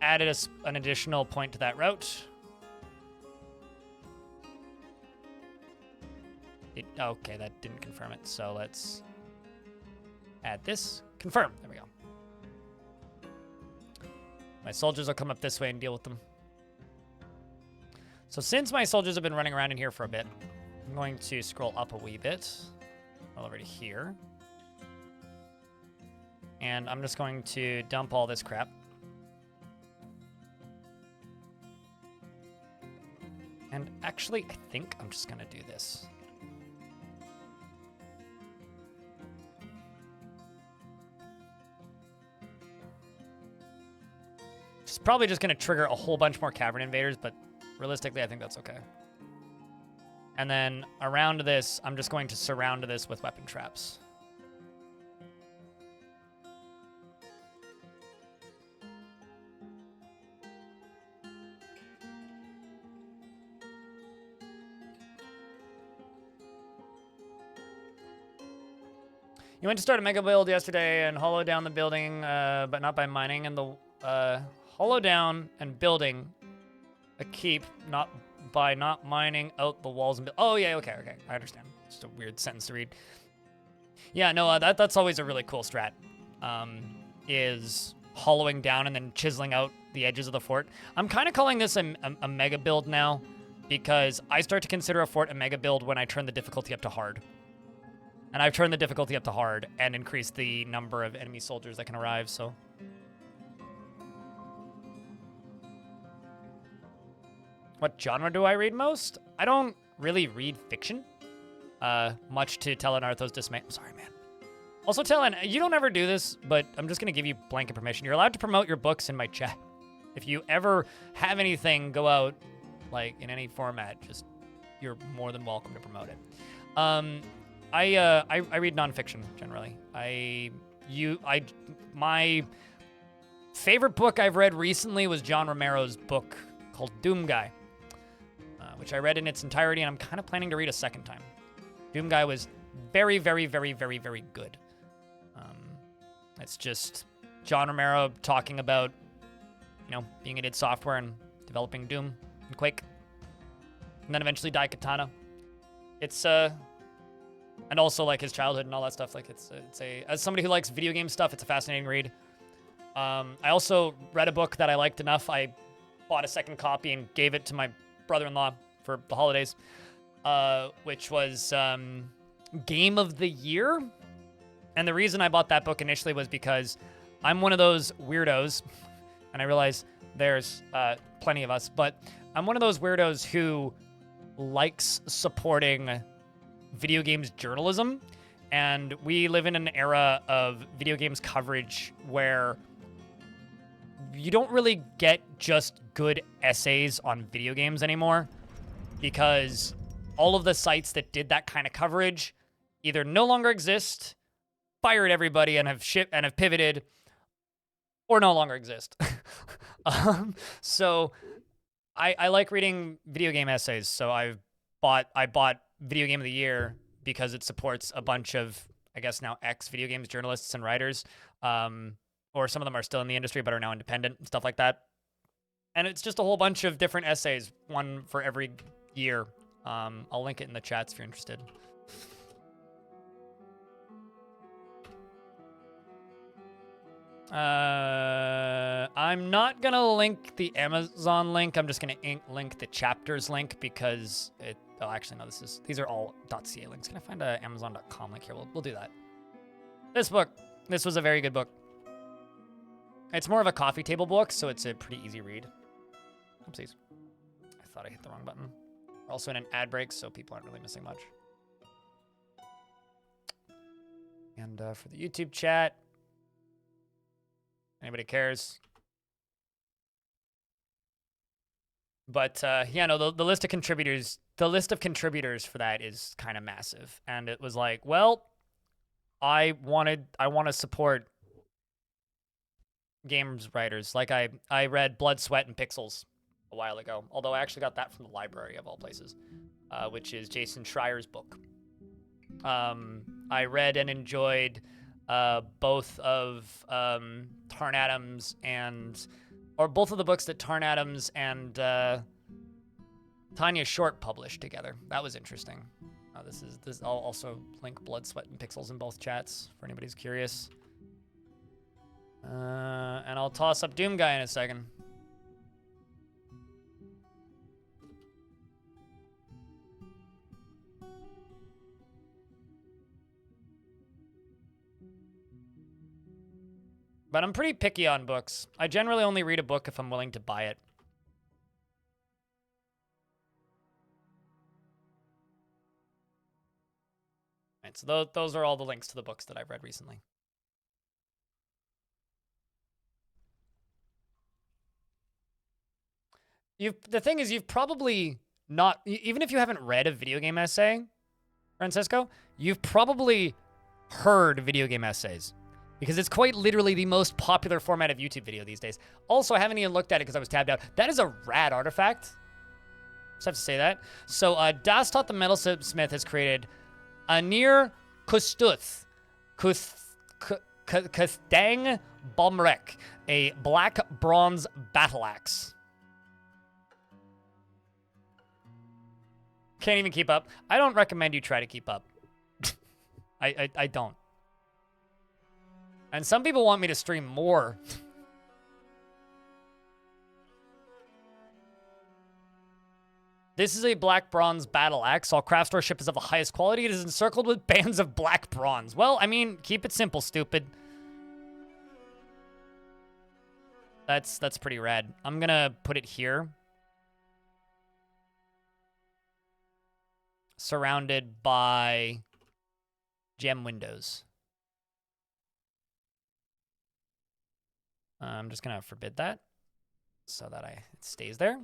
S1: Added an additional point to that route. Okay, that didn't confirm it. So let's add this. Confirm. There we go. My soldiers will come up this way and deal with them. So since my soldiers have been running around in here for a bit, I'm going to scroll up a wee bit. Well, over to here. And I'm just going to dump all this crap. And actually, I think I'm just going to do this. It's probably just going to trigger a whole bunch more cavern invaders, but realistically, I think that's okay. And then around this, I'm just going to surround this with weapon traps. You went to start a mega build yesterday and hollow down the building, but not by mining, and the hollow down and building a keep, not by not mining out the walls and oh yeah, okay, I understand. It's just a weird sentence to read. Yeah, no, that's always a really cool strat. Is hollowing down and then chiseling out the edges of the fort. I'm kind of calling this a mega build now, because I start to consider a fort a mega build when I turn the difficulty up to hard. And I've turned the difficulty up to hard and increased the number of enemy soldiers that can arrive, so. What genre do I read most? I don't really read fiction. Much to Talon Arthur's dismay. I'm sorry, man. Also, Talon, you don't ever do this, but I'm just going to give you blanket permission. You're allowed to promote your books in my chat. If you ever have anything go out, like, in any format, just, you're more than welcome to promote it. I read nonfiction, generally. My favorite book I've read recently was John Romero's book called Doom Guy, which I read in its entirety, and I'm kind of planning to read a second time. Doom Guy was very, very, very, very, very good. It's just John Romero talking about, you know, being at id Software and developing Doom and Quake, and then eventually Daikatana. It's and also like his childhood and all that stuff. Like it's as somebody who likes video game stuff, it's a fascinating read. I also read a book that I liked enough. I bought a second copy and gave it to my brother-in-law for the holidays, which was Game of the Year. And the reason I bought that book initially was because I'm one of those weirdos, and I realize there's plenty of us, but I'm one of those weirdos who likes supporting video games journalism, and we live in an era of video games coverage where you don't really get just good essays on video games anymore, because all of the sites that did that kind of coverage either no longer exist, fired everybody, and have pivoted, or no longer exist. So I like reading video game essays. So I bought Video Game of the Year because it supports a bunch of, I guess now, ex-video games journalists and writers, or some of them are still in the industry but are now independent and stuff like that. And it's just a whole bunch of different essays, one for every year. I'll link it in the chats if you're interested. I'm not gonna link the Amazon link. I'm just gonna link the chapters link because it. Oh, actually, no. These are all .ca links. Can I find a Amazon.com link here? We'll do that. This book. This was a very good book. It's more of a coffee table book, so it's a pretty easy read. Oopsies. I thought I hit the wrong button. We're also in an ad break, so people aren't really missing much. And for the YouTube chat. Anybody cares? But yeah, no, the list of contributors for that is kind of massive. And it was like, well, I want to support games writers. Like I read Blood, Sweat, and Pixels a while ago. Although I actually got that from the library of all places, which is Jason Schreier's book. I read and enjoyed both of Tarn Adams or both of the books that Tarn Adams and Tanya Short published together. That was interesting. I'll also link Blood, Sweat, and Pixels in both chats for anybody who's curious. And I'll toss up Doom Guy in a second. But I'm pretty picky on books. I generally only read a book if I'm willing to buy it. Right, so those are all the links to the books that I've read recently. The thing is, you've probably not, even if you haven't read a video game essay, Francisco, you've probably heard video game essays. Because it's quite literally the most popular format of YouTube video these days. Also, I haven't even looked at it because I was tabbed out. That is a rad artifact. Just have to say that. So, Das Tot the Metalsmith has created Anir Kustuth Kustang Balmrek, a black bronze battle axe. Can't even keep up. I don't recommend you try to keep up. I don't. And some people want me to stream more. This is a black bronze battle axe. All craft store ship is of the highest quality. It is encircled with bands of black bronze. Well, I mean, keep it simple, stupid. That's pretty rad. I'm gonna put it here. Surrounded by gem windows. I'm just gonna forbid that so that it stays there.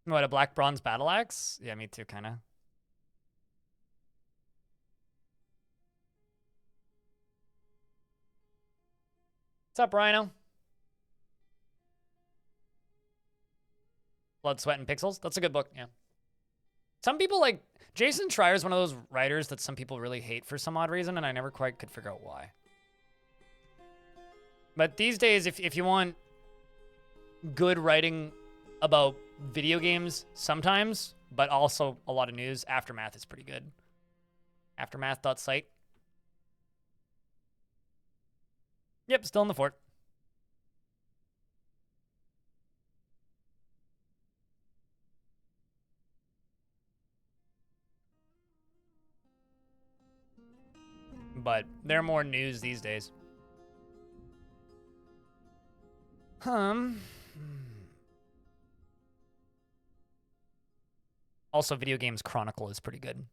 S1: What, a black bronze battle axe? Yeah, me too, kind of. What's up, Rhino? Blood, Sweat, and Pixels. That's a good book, yeah. Some people like... Jason Schreier is one of those writers that some people really hate for some odd reason, and I never quite could figure out why. But these days, if you want good writing about video games sometimes, but also a lot of news, Aftermath is pretty good. Aftermath.site. Yep, still in the fort. But they're more news these days. Also, Video Games Chronicle is pretty good.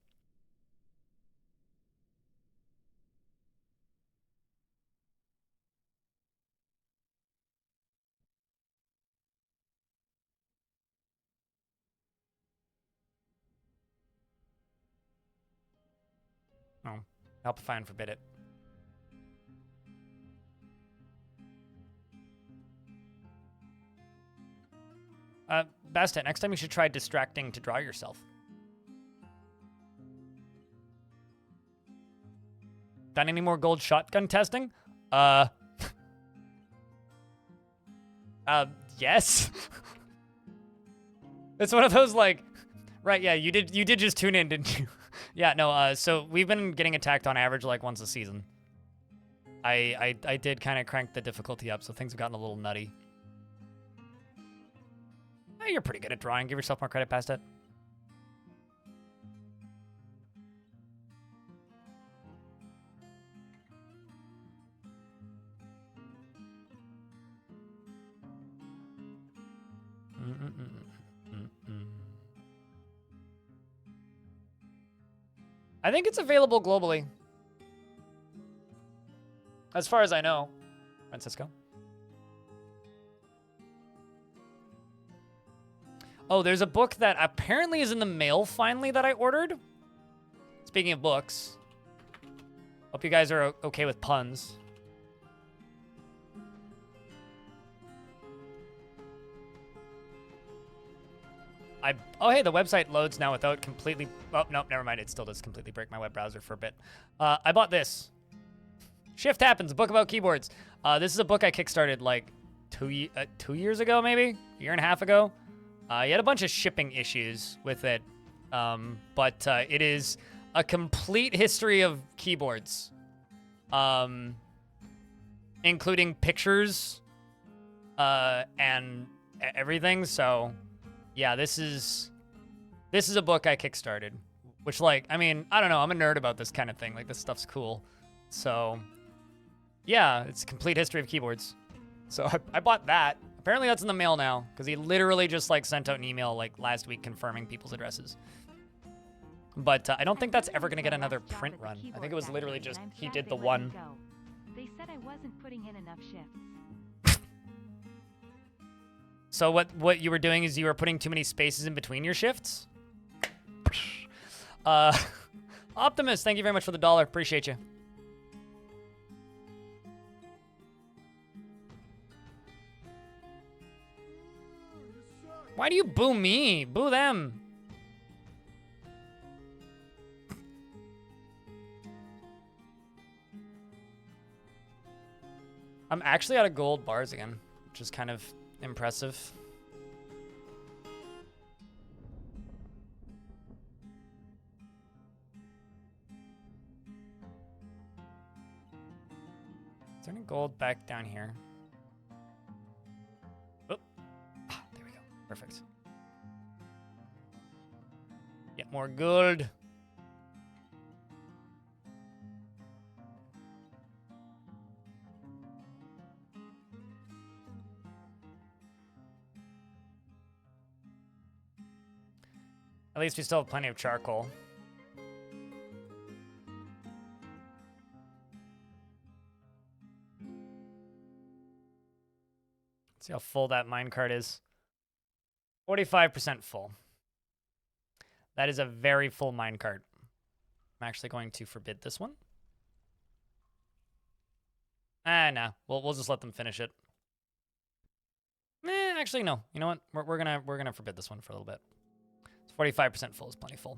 S1: Oh, help if I unforbid it. Bastet, next time you should try distracting to draw yourself. Done any more gold shotgun testing? Yes. It's one of those like, right, yeah, you did just tune in, didn't you? Yeah, no, so we've been getting attacked on average like once a season. I did kind of crank the difficulty up, so things have gotten a little nutty. Hey, you're pretty good at drawing. Give yourself more credit, past it. I think it's available globally. As far as I know. Francisco. Oh, there's a book that apparently is in the mail finally that I ordered. Speaking of books. Hope you guys are okay with puns. Oh, hey, the website loads now without completely... Oh, no, never mind. It still does completely break my web browser for a bit. I bought this. Shift Happens, a book about keyboards. This is a book I kickstarted like 2 years ago, maybe? A year and a half ago. You had a bunch of shipping issues with it. But it is a complete history of keyboards. Including pictures and everything, so... Yeah, this is a book I kickstarted, which, like, I mean, I don't know, I'm a nerd about this kind of thing. Like, this stuff's cool. So, yeah, it's a complete history of keyboards. So I bought that. Apparently that's in the mail now, because he literally just, like, sent out an email, like, last week confirming people's addresses. But I don't think that's ever going to get another print run. I think it was literally just, he did the one.
S3: They said I wasn't putting in enough shifts.
S1: So what you were doing is you were putting too many spaces in between your shifts? Optimus, thank you very much for the $1. Appreciate you. Why do you boo me? Boo them. I'm actually out of gold bars again, which is kind of impressive. Is there any gold back down here? Oh. Ah, there we go. Perfect. Get more gold. At least we still have plenty of charcoal. Let's see how full that minecart is. 45% full. That is a very full minecart. I'm actually going to forbid this one. No. We'll just let them finish it. Actually, no. You know what? We're gonna forbid this one for a little bit. 45% full is plenty full.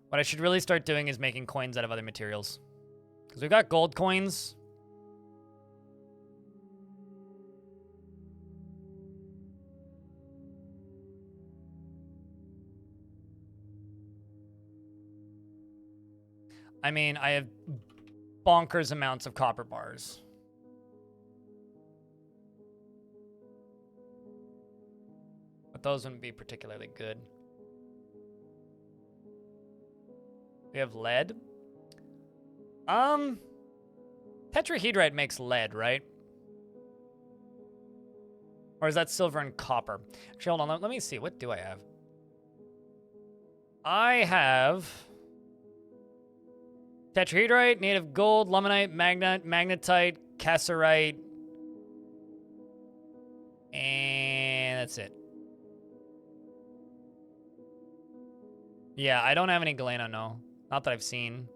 S1: What I should really start doing is making coins out of other materials. Because we've got gold coins. I mean, I have bonkers amounts of copper bars. But those wouldn't be particularly good. We have lead. Tetrahedrite makes lead, right? Or is that silver and copper? Actually, hold on. Let me see. What do I have? I have tetrahedrite, native gold, luminite, magnetite, cassiterite, and that's it. Yeah, I don't have any galena, no. Not that I've seen.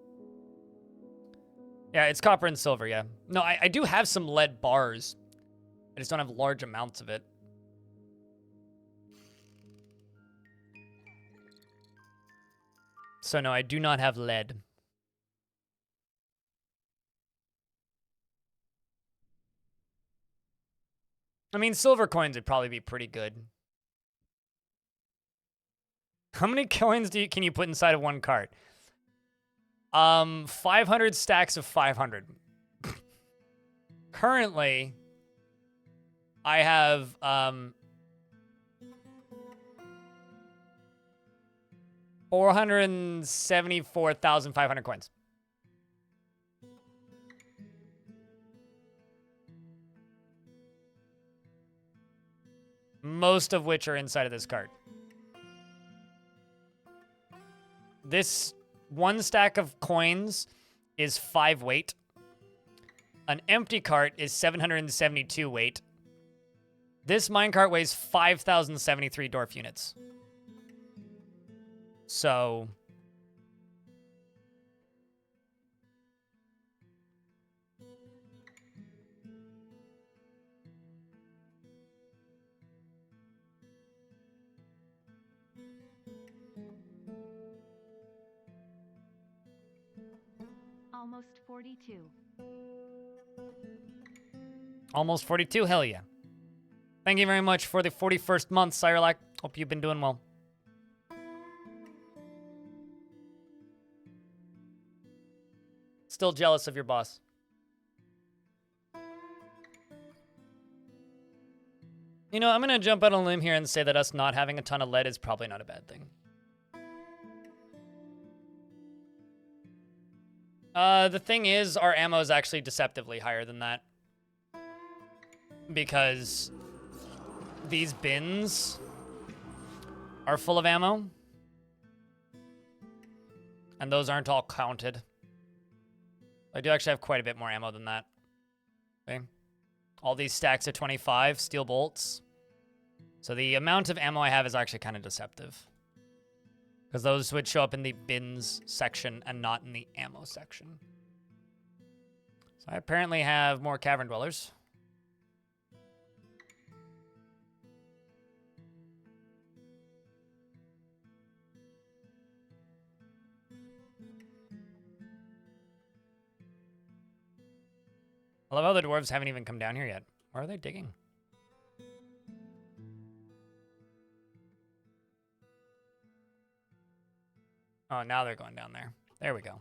S1: Yeah, it's copper and silver, yeah. No, I do have some lead bars. I just don't have large amounts of it. So no, I do not have lead. I mean, silver coins would probably be pretty good. How many coins can you put inside of one cart? 500 stacks of 500. Currently, I have 474,500 coins. Most of which are inside of this cart. This one stack of coins is 5 weight. An empty cart is 772 weight. This minecart weighs 5,073 Dwarf units. So...
S3: Almost 42.
S1: Almost 42, hell yeah. Thank you very much for the 41st month, Cyrelac. Hope you've been doing well. Still jealous of your boss. You know, I'm gonna jump out on a limb here and say that us not having a ton of lead is probably not a bad thing. The thing is, our ammo is actually deceptively higher than that. Because these bins are full of ammo. And those aren't all counted. I do actually have quite a bit more ammo than that. Okay. All these stacks of 25 steel bolts. So the amount of ammo I have is actually kind of deceptive. Because those would show up in the bins section and not in the ammo section. So I apparently have more cavern dwellers. I love how the dwarves haven't even come down here yet. Where are they digging? Oh, now they're going down there. There we go.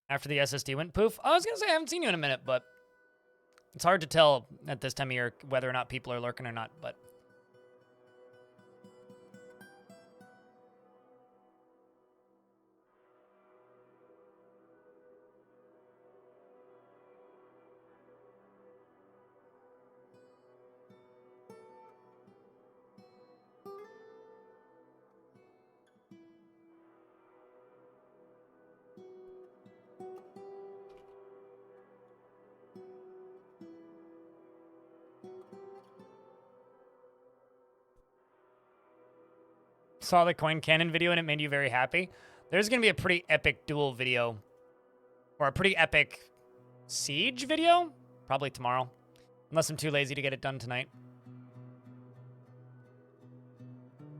S1: After the SSD went poof. I was gonna say I haven't seen you in a minute, but it's hard to tell at this time of year whether or not people are lurking or not, but. Saw the coin cannon video and it made you very happy. There's going to be a pretty epic duel video. Or a pretty epic siege video. Probably tomorrow. Unless I'm too lazy to get it done tonight.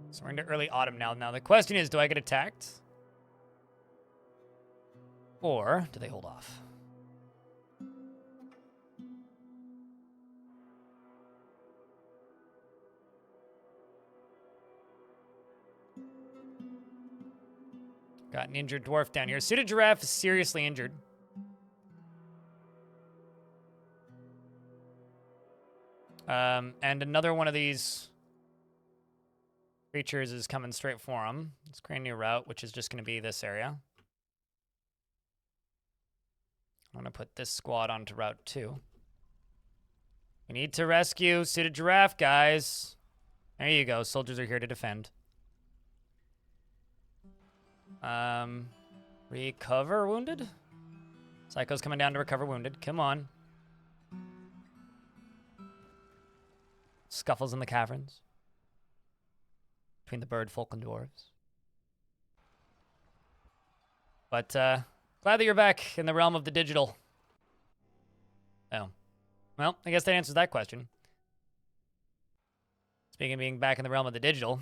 S1: So we're into early autumn now. Now the question is, do I get attacked? Or do they hold off? Got an injured dwarf down here. Suited giraffe is seriously injured. And another one of these creatures is coming straight for him. Let's create a new route, which is just going to be this area. I'm going to put this squad onto Route 2. We need to rescue Suited Giraffe, guys. There you go. Soldiers are here to defend. Recover wounded? Psycho's coming down to recover wounded. Come on. Scuffles in the caverns. Between the bird folk and dwarves. But, glad that you're back in the realm of the digital. Oh. Well, I guess that answers that question. Speaking of being back in the realm of the digital,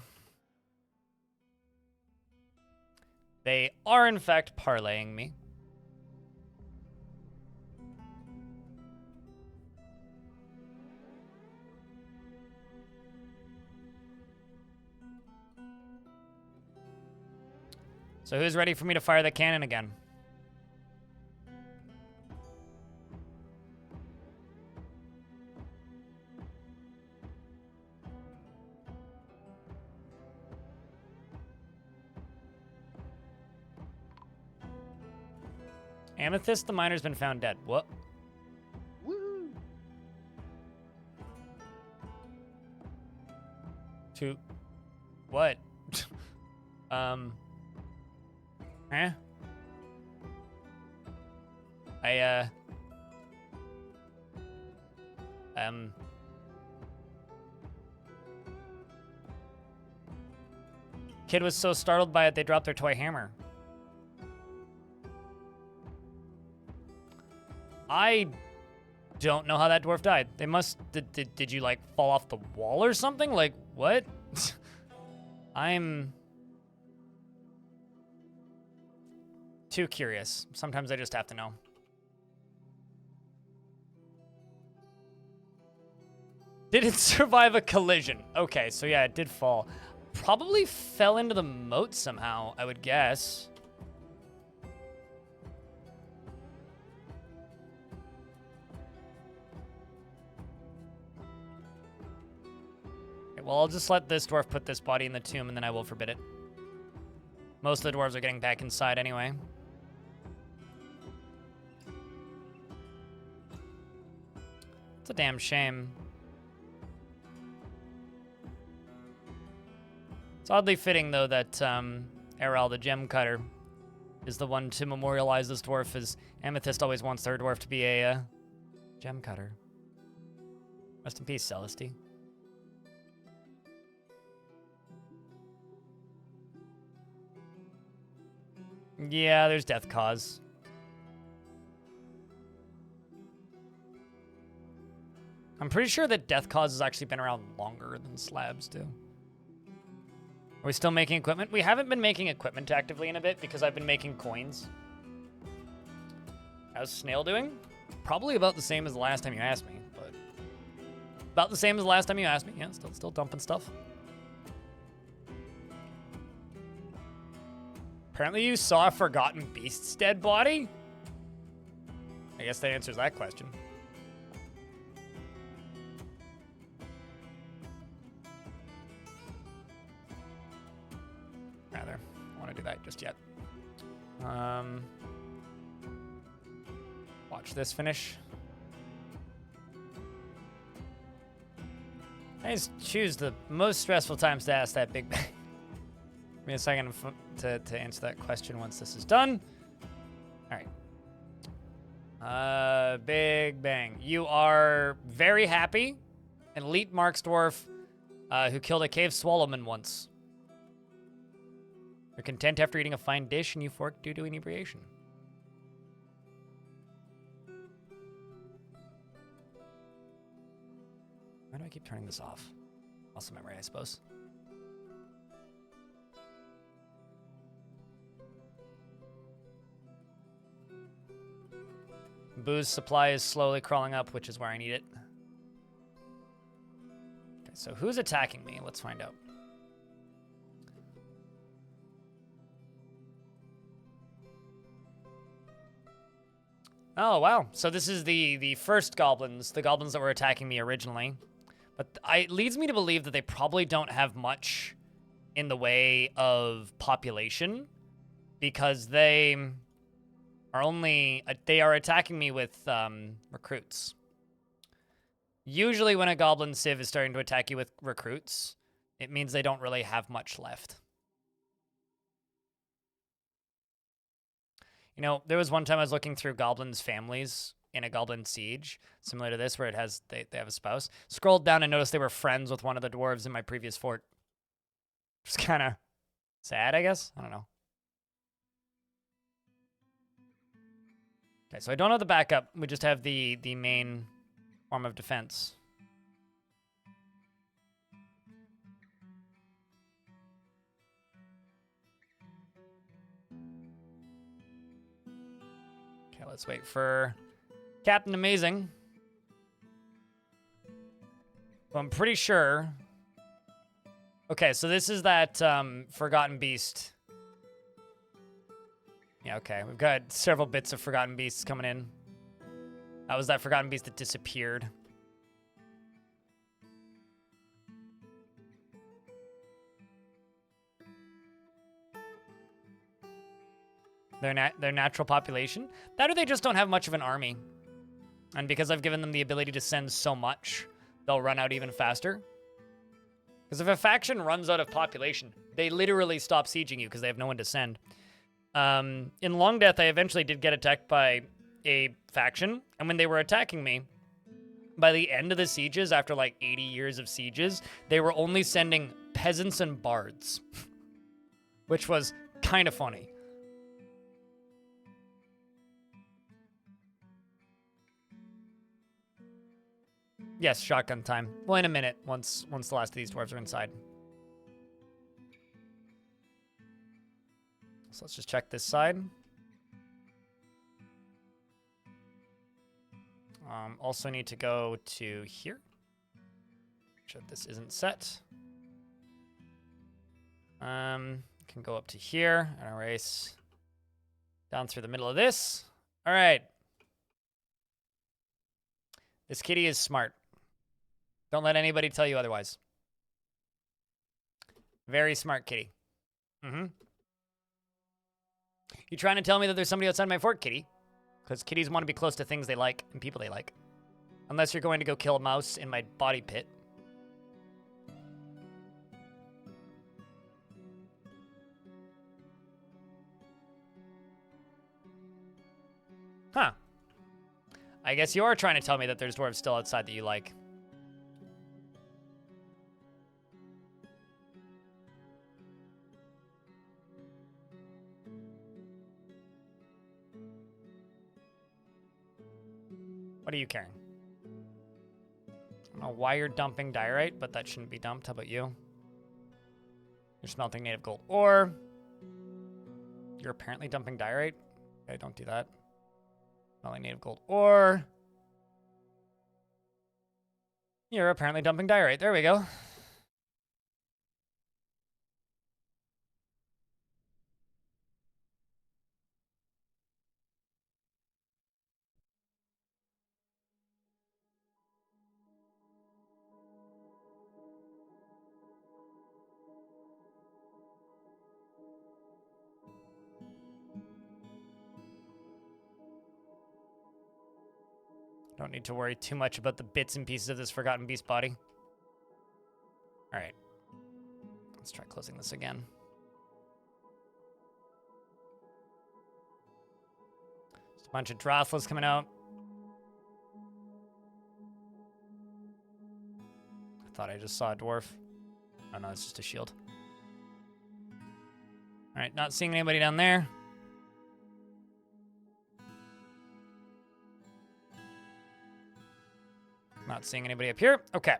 S1: they are, in fact, parlaying me. So who's ready for me to fire the cannon again? Amethyst the miner's been found dead. What?
S8: Woo!
S1: To what? Eh? Kid was so startled by it, they dropped their toy hammer. I don't know how that dwarf died. They must... Did you, like, fall off the wall or something? Like, what? I'm too curious. Sometimes I just have to know. Did it survive a collision? Okay, so yeah, it did fall. Probably fell into the moat somehow, I would guess. Okay, well, I'll just let this dwarf put this body in the tomb, and then I will forbid it. Most of the dwarves are getting back inside anyway. It's a damn shame. It's oddly fitting, though, that Errol, the gem cutter, is the one to memorialize this dwarf, as Amethyst always wants their dwarf to be a gem cutter. Rest in peace, Celesty. Yeah, there's death cause. I'm pretty sure that death cause has actually been around longer than slabs do. Are we still making equipment? We haven't been making equipment actively in a bit because I've been making coins. How's Snail doing? Probably about the same as the last time you asked me, but... About the same as the last time you asked me. Yeah, still dumping stuff. Apparently you saw a Forgotten Beast's dead body? I guess that answers that question. Rather, I don't want to do that just yet. Watch this finish. I just choose the most stressful times to ask that big bang. Give me a second to answer that question once this is done. All right. Big bang. You are very happy. An elite Marks dwarf who killed a cave swallowman once. You're content after eating a fine dish and you fork due to inebriation. Why do I keep turning this off? Muscle memory, I suppose. Booze supply is slowly crawling up, which is where I need it. Okay, so who's attacking me? Let's find out. Oh, wow. So this is the first goblins, the goblins that were attacking me originally. But it leads me to believe that they probably don't have much in the way of population because they are attacking me with recruits. Usually when a goblin civ is starting to attack you with recruits, it means they don't really have much left. You know, there was one time I was looking through goblins' families in a goblin siege, similar to this, where it has they have a spouse. Scrolled down and noticed they were friends with one of the dwarves in my previous fort. Just kind of sad, I guess. I don't know. Okay, so I don't have the backup. We just have the main form of defense. Okay, let's wait for Captain Amazing. Well, I'm pretty sure. Okay, so this is that Forgotten Beast. Yeah, okay. We've got several bits of Forgotten Beasts coming in. That was that Forgotten Beast that disappeared. Their natural population. That or they just don't have much of an army. And because I've given them the ability to send so much, they'll run out even faster. Because if a faction runs out of population, they literally stop sieging you because they have no one to send. In Long Death, I eventually did get attacked by a faction. And when they were attacking me, by the end of the sieges, after like 80 years of sieges, they were only sending peasants and bards. Which was kind of funny. Yes, shotgun time. Well, in a minute, once the last of these dwarves are inside. So let's just check this side. Also need to go to here. Make sure this isn't set. Can go up to here and erase down through the middle of this. All right. This kitty is smart. Don't let anybody tell you otherwise. Very smart kitty. Mm-hmm. You trying to tell me that there's somebody outside my fort, kitty? Because kitties want to be close to things they like and people they like. Unless you're going to go kill a mouse in my body pit. Huh. I guess you are trying to tell me that there's dwarves still outside that you like. What are you carrying? I don't know why you're dumping diorite, but that shouldn't be dumped. How about you? You're smelting native gold ore. You're apparently dumping diorite. Okay, don't do that. Smelting native gold ore. You're apparently dumping diorite. There we go. Don't need to worry too much about the bits and pieces of this Forgotten Beast body. All right. Let's try closing this again. Just a bunch of Drothless coming out. I thought I just saw a Dwarf. Oh no, it's just a shield. All right, not seeing anybody down there. Not seeing anybody up here. Okay.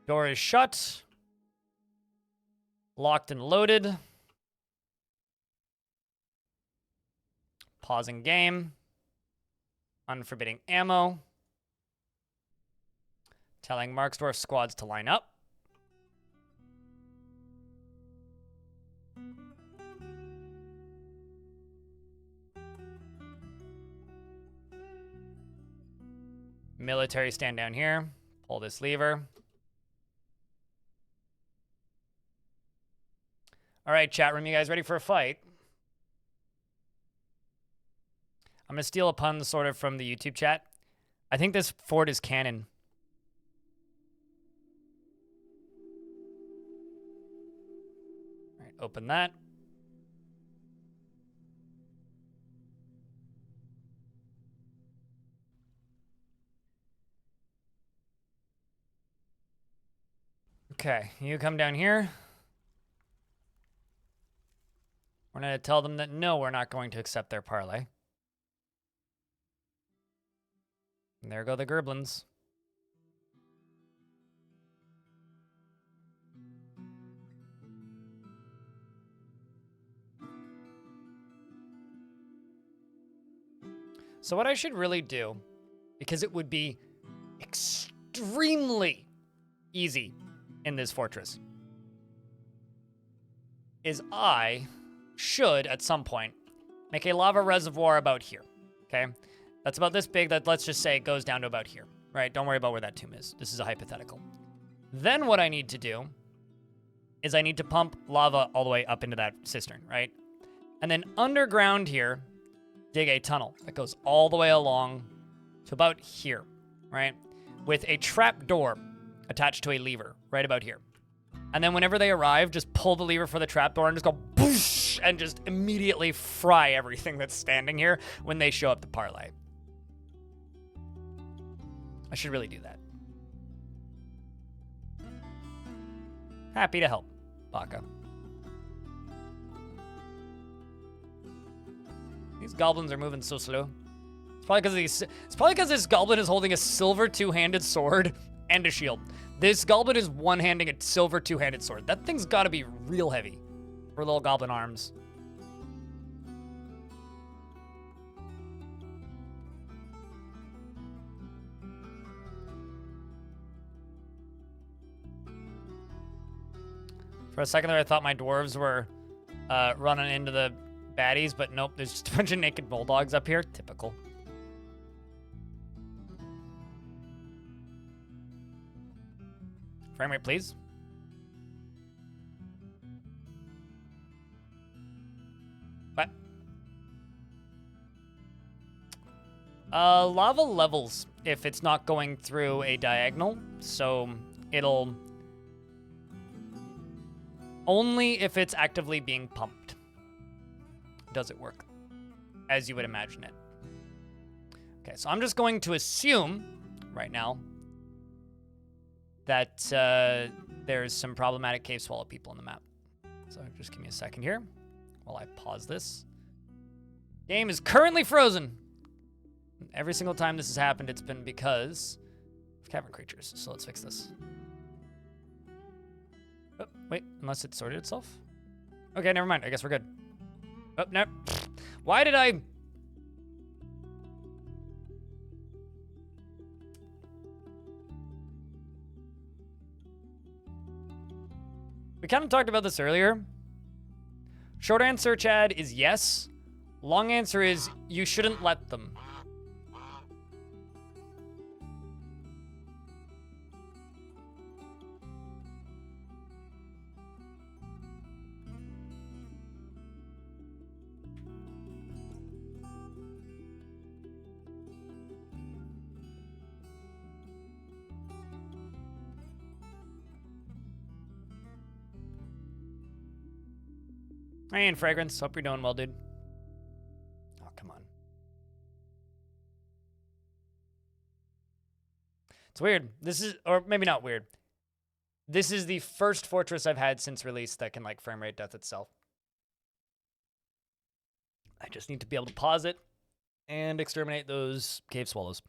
S1: Door is shut. Locked and loaded. Pausing game. Unforbidding ammo. Telling Marksdorf squads to line up. Military stand down here. Pull this lever. All right, chat room, you guys ready for a fight? I'm going to steal a pun sort of from the YouTube chat. I think this fort is canon. All right, open that. Okay, you come down here. We're going to tell them that no, we're not going to accept their parlay. And there go the Gerblins. So what I should really do, because it would be extremely easy in this fortress, is I should, at some point, make a lava reservoir about here, okay? That's about this big, that let's just say it goes down to about here, right? Don't worry about where that tomb is. This is a hypothetical. Then what I need to do is I need to pump lava all the way up into that cistern, right? And then underground here, dig a tunnel that goes all the way along to about here, right? With a trap door attached to a lever right about here. And then whenever they arrive, just pull the lever for the trap door and just go boosh and just immediately fry everything that's standing here when they show up to parlay. I should really do that. Happy to help, Baka. These goblins are moving so slow. It's probably because this goblin is holding a silver two-handed sword and a shield. This goblin is one-handing a silver two-handed sword. That thing's got to be real heavy for little goblin arms. For a second there, I thought my dwarves were running into the baddies, but nope, there's just a bunch of naked bulldogs up here. Typical. Frame rate, please. What? Lava levels if it's not going through a diagonal, so it'll only if it's actively being pumped does it work as you would imagine it. Okay, so I'm just going to assume right now that there's some problematic cave swallow people on the map. So just give me a second here while I pause this. Game is currently frozen. Every single time this has happened, it's been because of cavern creatures. So let's fix this. Oh, wait, unless it sorted itself? Okay, never mind. I guess we're good. Oh, no. Why did I... We kind of talked about this earlier. Short answer, Chad, is yes. Long answer is you shouldn't let them. Hey, and Fragrance. Hope you're doing well, dude. Oh, come on. It's weird. This is, or maybe not weird. This is the first fortress I've had since release that can, like, frame rate death itself. I just need to be able to pause it and exterminate those cave swallows.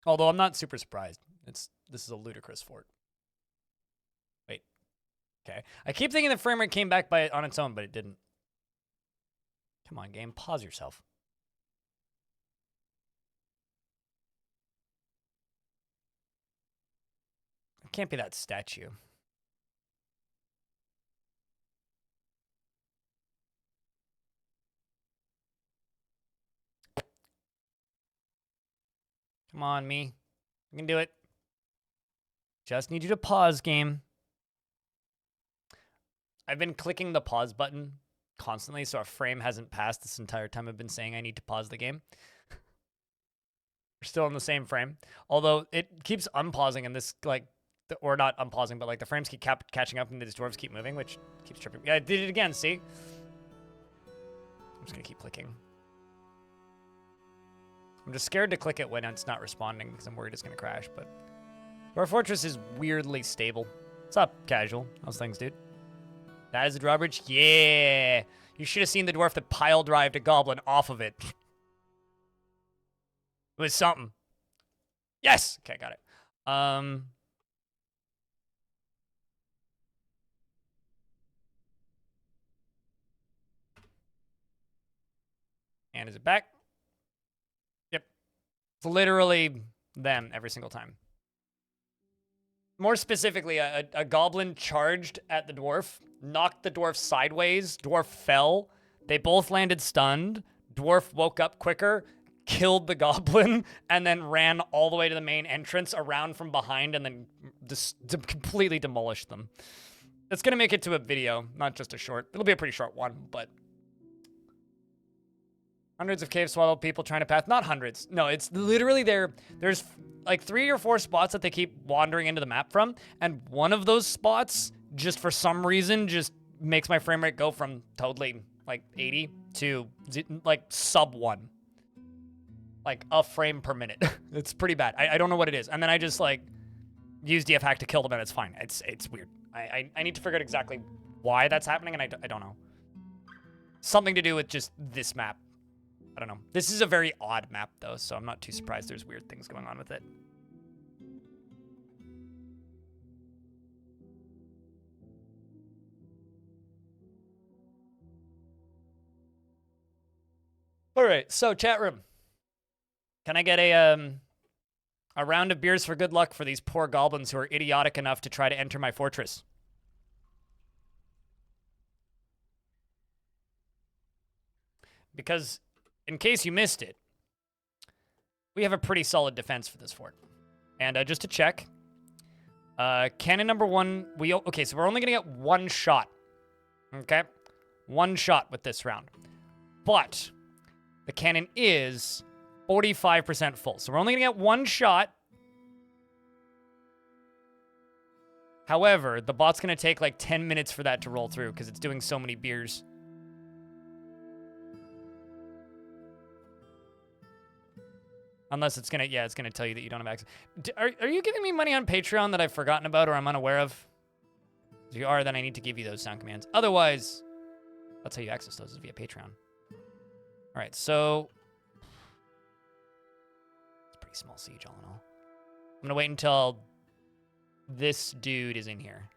S1: Although I'm not super surprised. This is a ludicrous fort. Wait. Okay. I keep thinking the frame rate came back on its own, but it didn't. Come on, game. Pause yourself. It can't be that statue. Come on, me. You can do it. Just need you to pause, game. I've been clicking the pause button constantly, so a frame hasn't passed this entire time I've been saying I need to pause the game. We're still in the same frame. Although it keeps unpausing and this, like, or not unpausing, but, like, the frames keep catching up and these dwarves keep moving, which keeps tripping. Yeah, I did it again, see? I'm just going to keep clicking. I'm just scared to click it when it's not responding because I'm worried it's going to crash, but our fortress is weirdly stable. What's up, Casual? How's things, dude? That is the drawbridge? Yeah! You should have seen the dwarf that pile drived a goblin off of it. It was something. Yes! Okay, got it. And is it back? Yep. It's literally them every single time. More specifically, a goblin charged at the dwarf, knocked the dwarf sideways, dwarf fell, they both landed stunned, dwarf woke up quicker, killed the goblin, and then ran all the way to the main entrance around from behind and then just completely demolished them. It's gonna make it to a video, not just a short. It'll be a pretty short one, but hundreds of cave swallow people trying to path. Not hundreds. No, it's literally there's like 3 or 4 spots that they keep wandering into the map from, and one of those spots, just for some reason, just makes my frame rate go from totally, like, 80 to, like, sub 1. Like, a frame per minute. It's pretty bad. I don't know what it is. And then I just, like, use DF hack to kill them, and it's fine. It's weird. I need to figure out exactly why that's happening, and I don't know. Something to do with just this map. I don't know. This is a very odd map, though, so I'm not too surprised there's weird things going on with it. All right, so chat room. Can I get a round of beers for good luck for these poor goblins who are idiotic enough to try to enter my fortress? Because in case you missed it, we have a pretty solid defense for this fort. And just to check, cannon number 1, okay, so we're only gonna get 1 shot. Okay? 1 shot with this round. But the cannon is 45% full. So we're only gonna get 1 shot. However, the bot's gonna take like 10 minutes for that to roll through because it's doing so many beers. Unless it's gonna, yeah, it's gonna tell you that you don't have access. Are you giving me money on Patreon that I've forgotten about or I'm unaware of? If you are, then I need to give you those sound commands. Otherwise, that's how you access those, is via Patreon. All right, so it's a pretty small siege, all in all. I'm gonna wait until this dude is in here,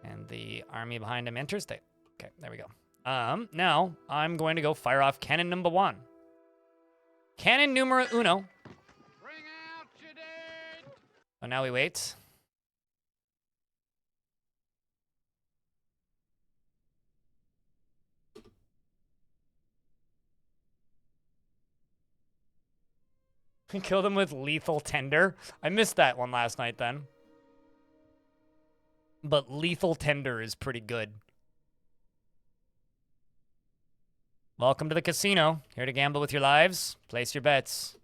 S1: and the army behind him enters. Okay, there we go. Now I'm going to go fire off cannon number 1. Cannon numero 1. Bring out your dead. So now we wait. Kill them with lethal tender. I missed that one last night then. But lethal tender is pretty good. Welcome to the casino. Here to gamble with your lives. Place your bets.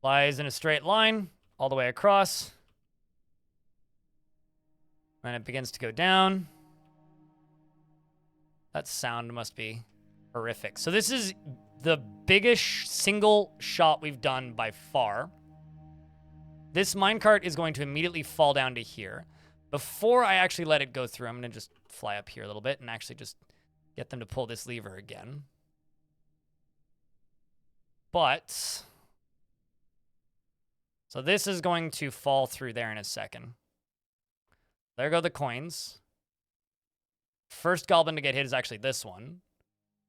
S1: Flies in a straight line all the way across. And it begins to go down. That sound must be horrific. So this is the biggest single shot we've done by far. This minecart is going to immediately fall down to here. Before I actually let it go through, I'm going to just fly up here a little bit and actually just get them to pull this lever again. But, so this is going to fall through there in a second. There go the coins. First goblin to get hit is actually this one,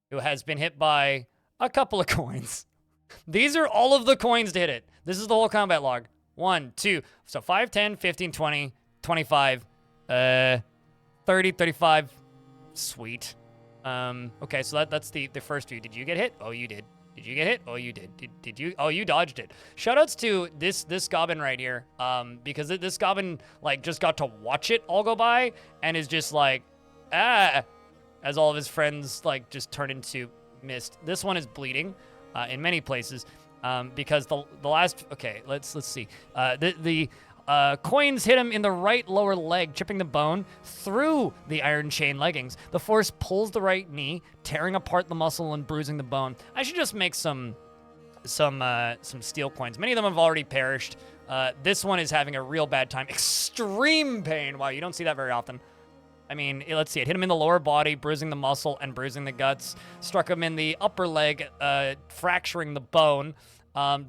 S1: who has been hit by a couple of coins. These are all of the coins to hit it. This is the whole combat log. 1, 2, so 5, 10, 15, 20, 25, 30, 35. Sweet. Okay, so that's the first view. Did you get hit? Oh, you did. Did you get hit? Oh, you did. Did you? Oh, you dodged it. Shoutouts to this goblin right here, because this goblin like just got to watch it all go by and is just like, as all of his friends like just turn into mist. This one is bleeding in many places because the last. Okay, let's see. The coins hit him in the right lower leg, chipping the bone through the iron chain leggings. The force pulls the right knee, tearing apart the muscle and bruising the bone. I should just make some steel coins. Many of them have already perished. This one is having a real bad time. Extreme pain. Wow, you don't see that very often. I mean, let's see. It hit him in the lower body, bruising the muscle and bruising the guts. Struck him in the upper leg, fracturing the bone.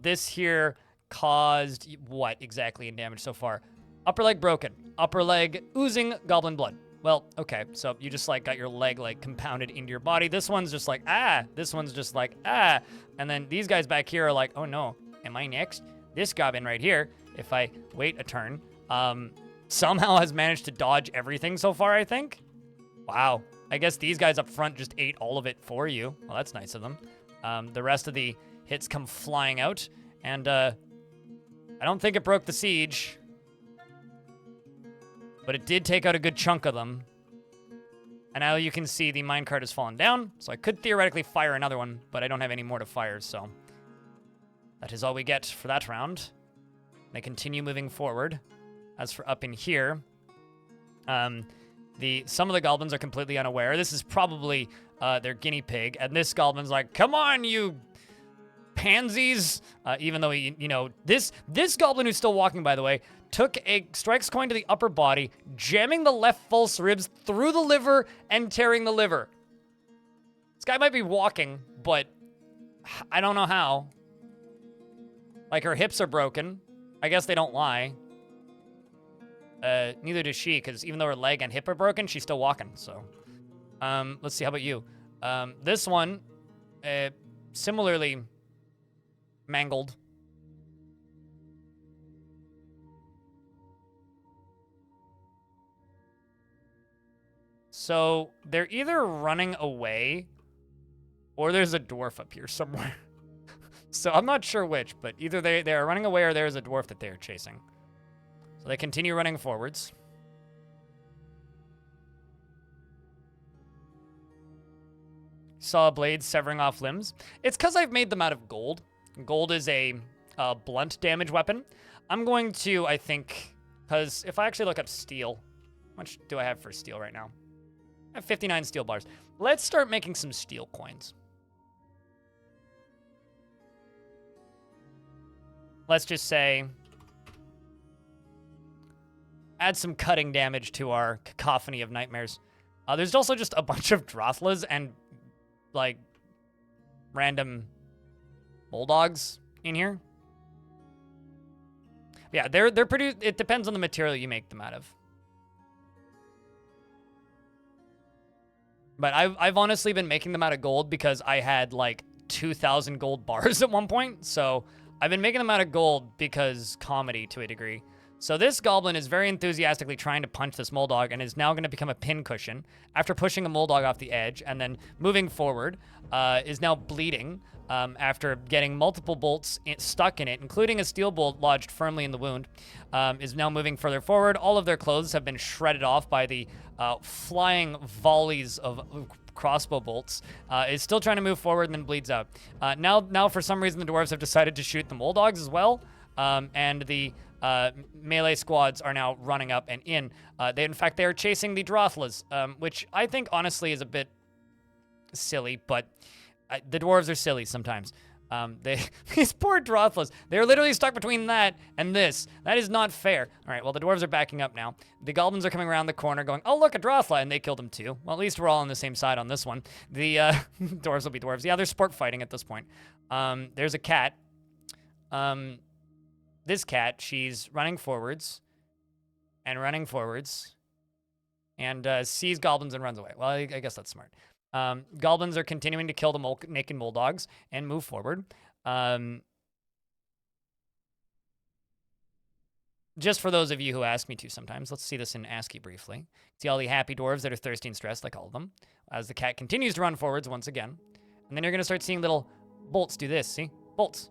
S1: This here caused what exactly in damage so far? Upper leg broken. Upper leg oozing goblin blood. Well, okay. So you just like got your leg like compounded into your body. This one's just like, This one's just like, And then these guys back here are like, oh no, am I next? This goblin right here, if I wait a turn, somehow has managed to dodge everything so far, I think. Wow. I guess these guys up front just ate all of it for you. Well, that's nice of them. The rest of the hits come flying out, and I don't think it broke the siege, but it did take out a good chunk of them. And now you can see the minecart has fallen down, so I could theoretically fire another one, but I don't have any more to fire, so that is all we get for that round. They continue moving forward. As for up in here, some of the goblins are completely unaware. This is probably their guinea pig, and this goblin's like, "Come on, you pansies!" Even though this goblin who's still walking, by the way, took a strikes coin to the upper body, jamming the left false ribs through the liver and tearing the liver. This guy might be walking, but I don't know how. Like, her hips are broken. I guess they don't lie. Neither does she, because even though her leg and hip are broken, she's still walking, so. Let's see, how about you? This one, similarly mangled. So, they're either running away, or there's a dwarf up here somewhere. So, I'm not sure which, but either they are running away or there's a dwarf that they are chasing. So they continue running forwards. Saw blades severing off limbs. It's because I've made them out of gold. Gold is a blunt damage weapon. I'm going to, I think, because if I actually look up steel, how much do I have for steel right now? I have 59 steel bars. Let's start making some steel coins. Let's just say, add some cutting damage to our cacophony of nightmares. There's also just a bunch of Drothlas and, like, random bulldogs in here. Yeah, they're pretty. It depends on the material you make them out of. But I've honestly been making them out of gold because I had like 2,000 gold bars at one point. So I've been making them out of gold because comedy to a degree. So this goblin is very enthusiastically trying to punch this Moldog and is now going to become a pincushion after pushing a Moldog off the edge and then moving forward, is now bleeding after getting multiple bolts stuck in it, including a steel bolt lodged firmly in the wound, is now moving further forward. All of their clothes have been shredded off by the flying volleys of crossbow bolts, is still trying to move forward and then bleeds out. Now for some reason, the dwarves have decided to shoot the Moldogs as well. and the melee squads are now running up and in. In fact, they are chasing the Drothlas, which I think honestly is a bit silly, but the dwarves are silly sometimes. These poor Drothlas, they're literally stuck between that and this. That is not fair. All right, well, the dwarves are backing up now. The goblins are coming around the corner going, oh, look, a Drothla, and they killed him too. Well, at least we're all on the same side on this one. The dwarves will be dwarves. Yeah, they're sport fighting at this point. There's a cat. This cat, she's running forwards and sees goblins and runs away. Well, I guess that's smart. Goblins are continuing to kill the naked mole dogs and move forward. Just for those of you who ask me to sometimes, let's see this in ASCII briefly. See all the happy dwarves that are thirsty and stressed, like all of them, as the cat continues to run forwards once again. And then you're going to start seeing little bolts do this, see? Bolts.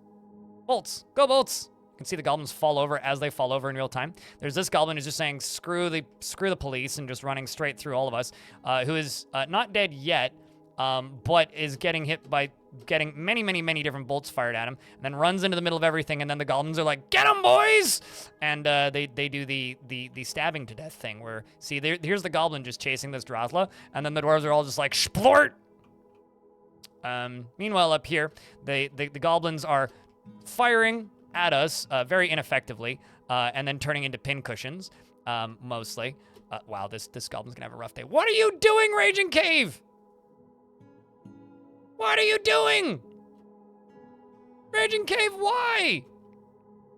S1: Bolts. Go bolts! You can see the goblins fall over as they fall over in real time. There's this goblin who's just saying, screw the police, and just running straight through all of us, who is not dead yet, but is getting hit by getting many different bolts fired at him, and then runs into the middle of everything, and then the goblins are like, get him, boys! And they do the stabbing to death thing, where, see, here's the goblin just chasing this Drothla, and then the dwarves are all just like, splort! Meanwhile, up here, the goblins are firing at us very ineffectively, and then turning into pincushions, mostly. Wow, this goblin's gonna have a rough day. What are you doing, Raging Cave? What are you doing? Raging Cave, why?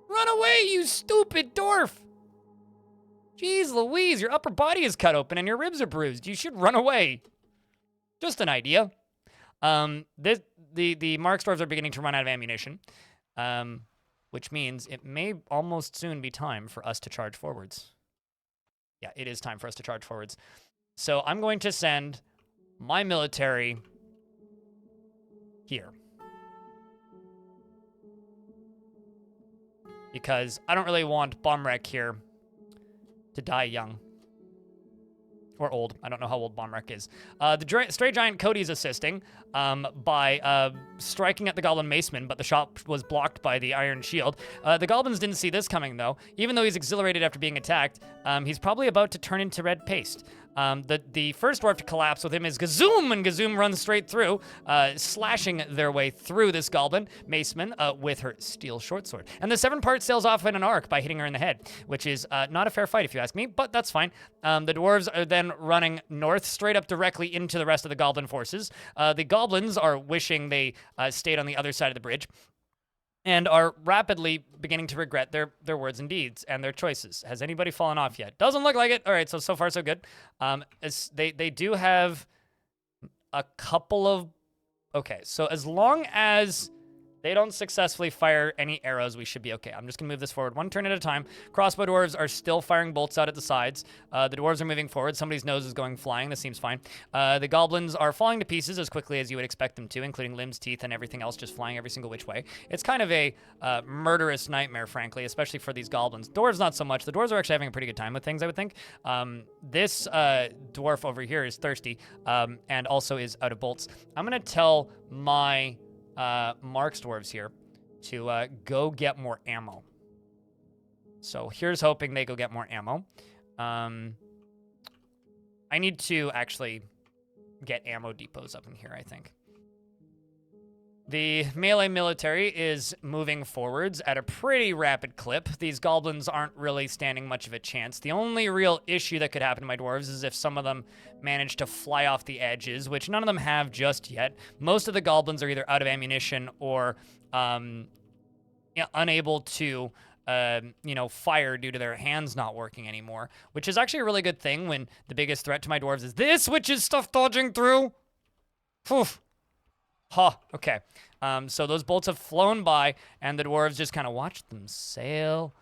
S1: Run away, you stupid dwarf! Jeez Louise, your upper body is cut open and your ribs are bruised. You should run away. Just an idea. The Marks dwarves are beginning to run out of ammunition. Which means it may almost soon be time for us to charge forwards. Yeah, it is time for us to charge forwards. So I'm going to send my military here. Because I don't really want Bombrek here to die young. Or old. I don't know how old Bombrek is. The Stray Giant Cody's assisting by striking at the Goblin Maceman, but the shot was blocked by the Iron Shield. The Goblins didn't see this coming, though. Even though he's exhilarated after being attacked, he's probably about to turn into red paste. The first dwarf to collapse with him is Gazoom, and Gazoom runs straight through, slashing their way through this Goblin Maceman with her steel short sword. And the 7-part sails off in an arc by hitting her in the head, which is not a fair fight if you ask me, but that's fine. The dwarves are then running north, straight up directly into the rest of the Goblin forces. The Goblins are wishing they stayed on the other side of the bridge, and are rapidly beginning to regret their words and deeds and their choices. Has anybody fallen off yet? Doesn't look like it. All right, so far so good. They do have a couple of... Okay, so as long as they don't successfully fire any arrows, we should be okay. I'm just going to move this forward one turn at a time. Crossbow dwarves are still firing bolts out at the sides. The dwarves are moving forward. Somebody's nose is going flying. This seems fine. The goblins are falling to pieces as quickly as you would expect them to, including limbs, teeth, and everything else just flying every single which way. It's kind of a murderous nightmare, frankly, especially for these goblins. Dwarves, not so much. The dwarves are actually having a pretty good time with things, I would think. This dwarf over here is thirsty and also is out of bolts. I'm going to tell my... Marks dwarves here to go get more ammo. So here's hoping they go get more ammo. I need to actually get ammo depots up in here, I think. The melee military is moving forwards at a pretty rapid clip. These goblins aren't really standing much of a chance. The only real issue that could happen to my dwarves is if some of them manage to fly off the edges, which none of them have just yet. Most of the goblins are either out of ammunition or unable to fire due to their hands not working anymore, which is actually a really good thing when the biggest threat to my dwarves is this, which is stuff dodging through. Phew. Huh, okay. So those bolts have flown by, and the dwarves just kind of watch them sail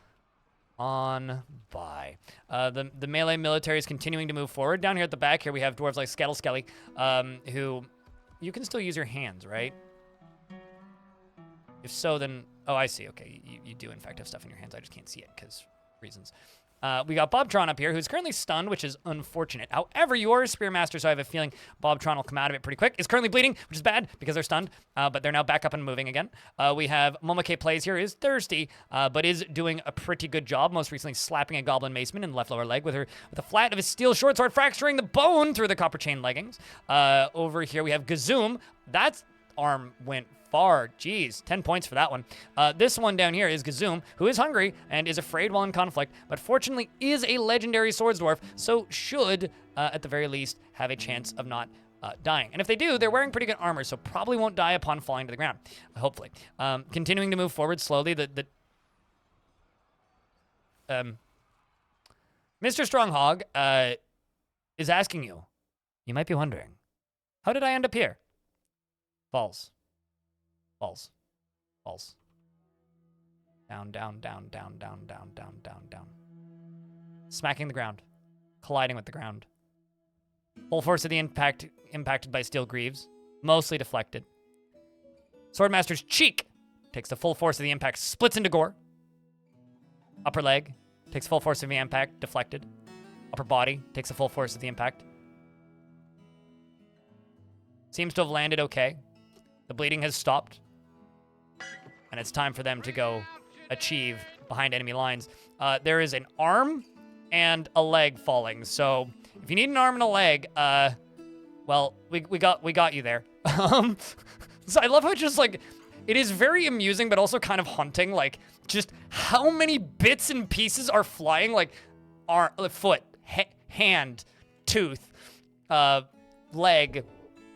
S1: on by. The melee military is continuing to move forward. Down here at the back here, we have dwarves like Skettle Skelly, who... You can still use your hands, right? If so, then... Oh, I see. Okay, you do, in fact, have stuff in your hands. I just can't see it because reasons. We got Bobtron up here, who's currently stunned, which is unfortunate. However, you are a Spearmaster, so I have a feeling Bobtron will come out of it pretty quick. Is currently bleeding, which is bad because they're stunned, but they're now back up and moving again. We have Momoke Plays here, is thirsty, but is doing a pretty good job, most recently slapping a Goblin Maceman in the left lower leg with the flat of his steel short sword, fracturing the bone through the copper chain leggings. Over here, we have Gazoom. That arm went far. Jeez, 10 points for that one. This one down here is Gazoom, who is hungry and is afraid while in conflict, but fortunately is a legendary swords dwarf, so should, at the very least, have a chance of not dying. And if they do, they're wearing pretty good armor, so probably won't die upon falling to the ground, hopefully. Continuing to move forward slowly, Mr. Stronghog is asking you, you might be wondering, how did I end up here? Falls. Falls. Falls. Down, down, down, down, down, down, down, down, down. Smacking the ground. Colliding with the ground. Full force of the impact impacted by steel greaves. Mostly deflected. Swordmaster's cheek takes the full force of the impact, splits into gore. Upper leg takes full force of the impact, deflected. Upper body takes the full force of the impact. Seems to have landed okay. The bleeding has stopped. And it's time for them to go achieve behind enemy lines. There is an arm and a leg falling. So if you need an arm and a leg, well, we got you there. So I love how just like, it is very amusing, but also kind of haunting. Like just how many bits and pieces are flying, like foot, hand, tooth, leg,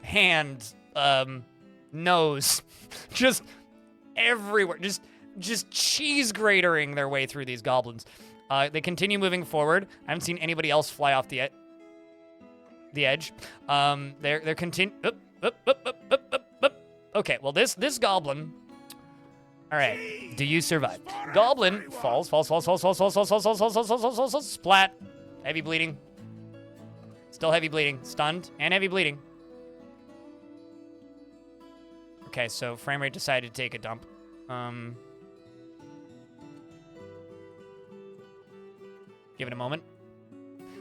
S1: hand, nose, just everywhere, just cheese gratering their way through these goblins. They continue moving forward. I haven't seen anybody else fly off the edge. They're continue. Okay, well this goblin. All right, do you survive? Goblin falls, splat, heavy bleeding. Still heavy bleeding, stunned and heavy bleeding. Okay, so Framerate decided to take a dump. Give it a moment.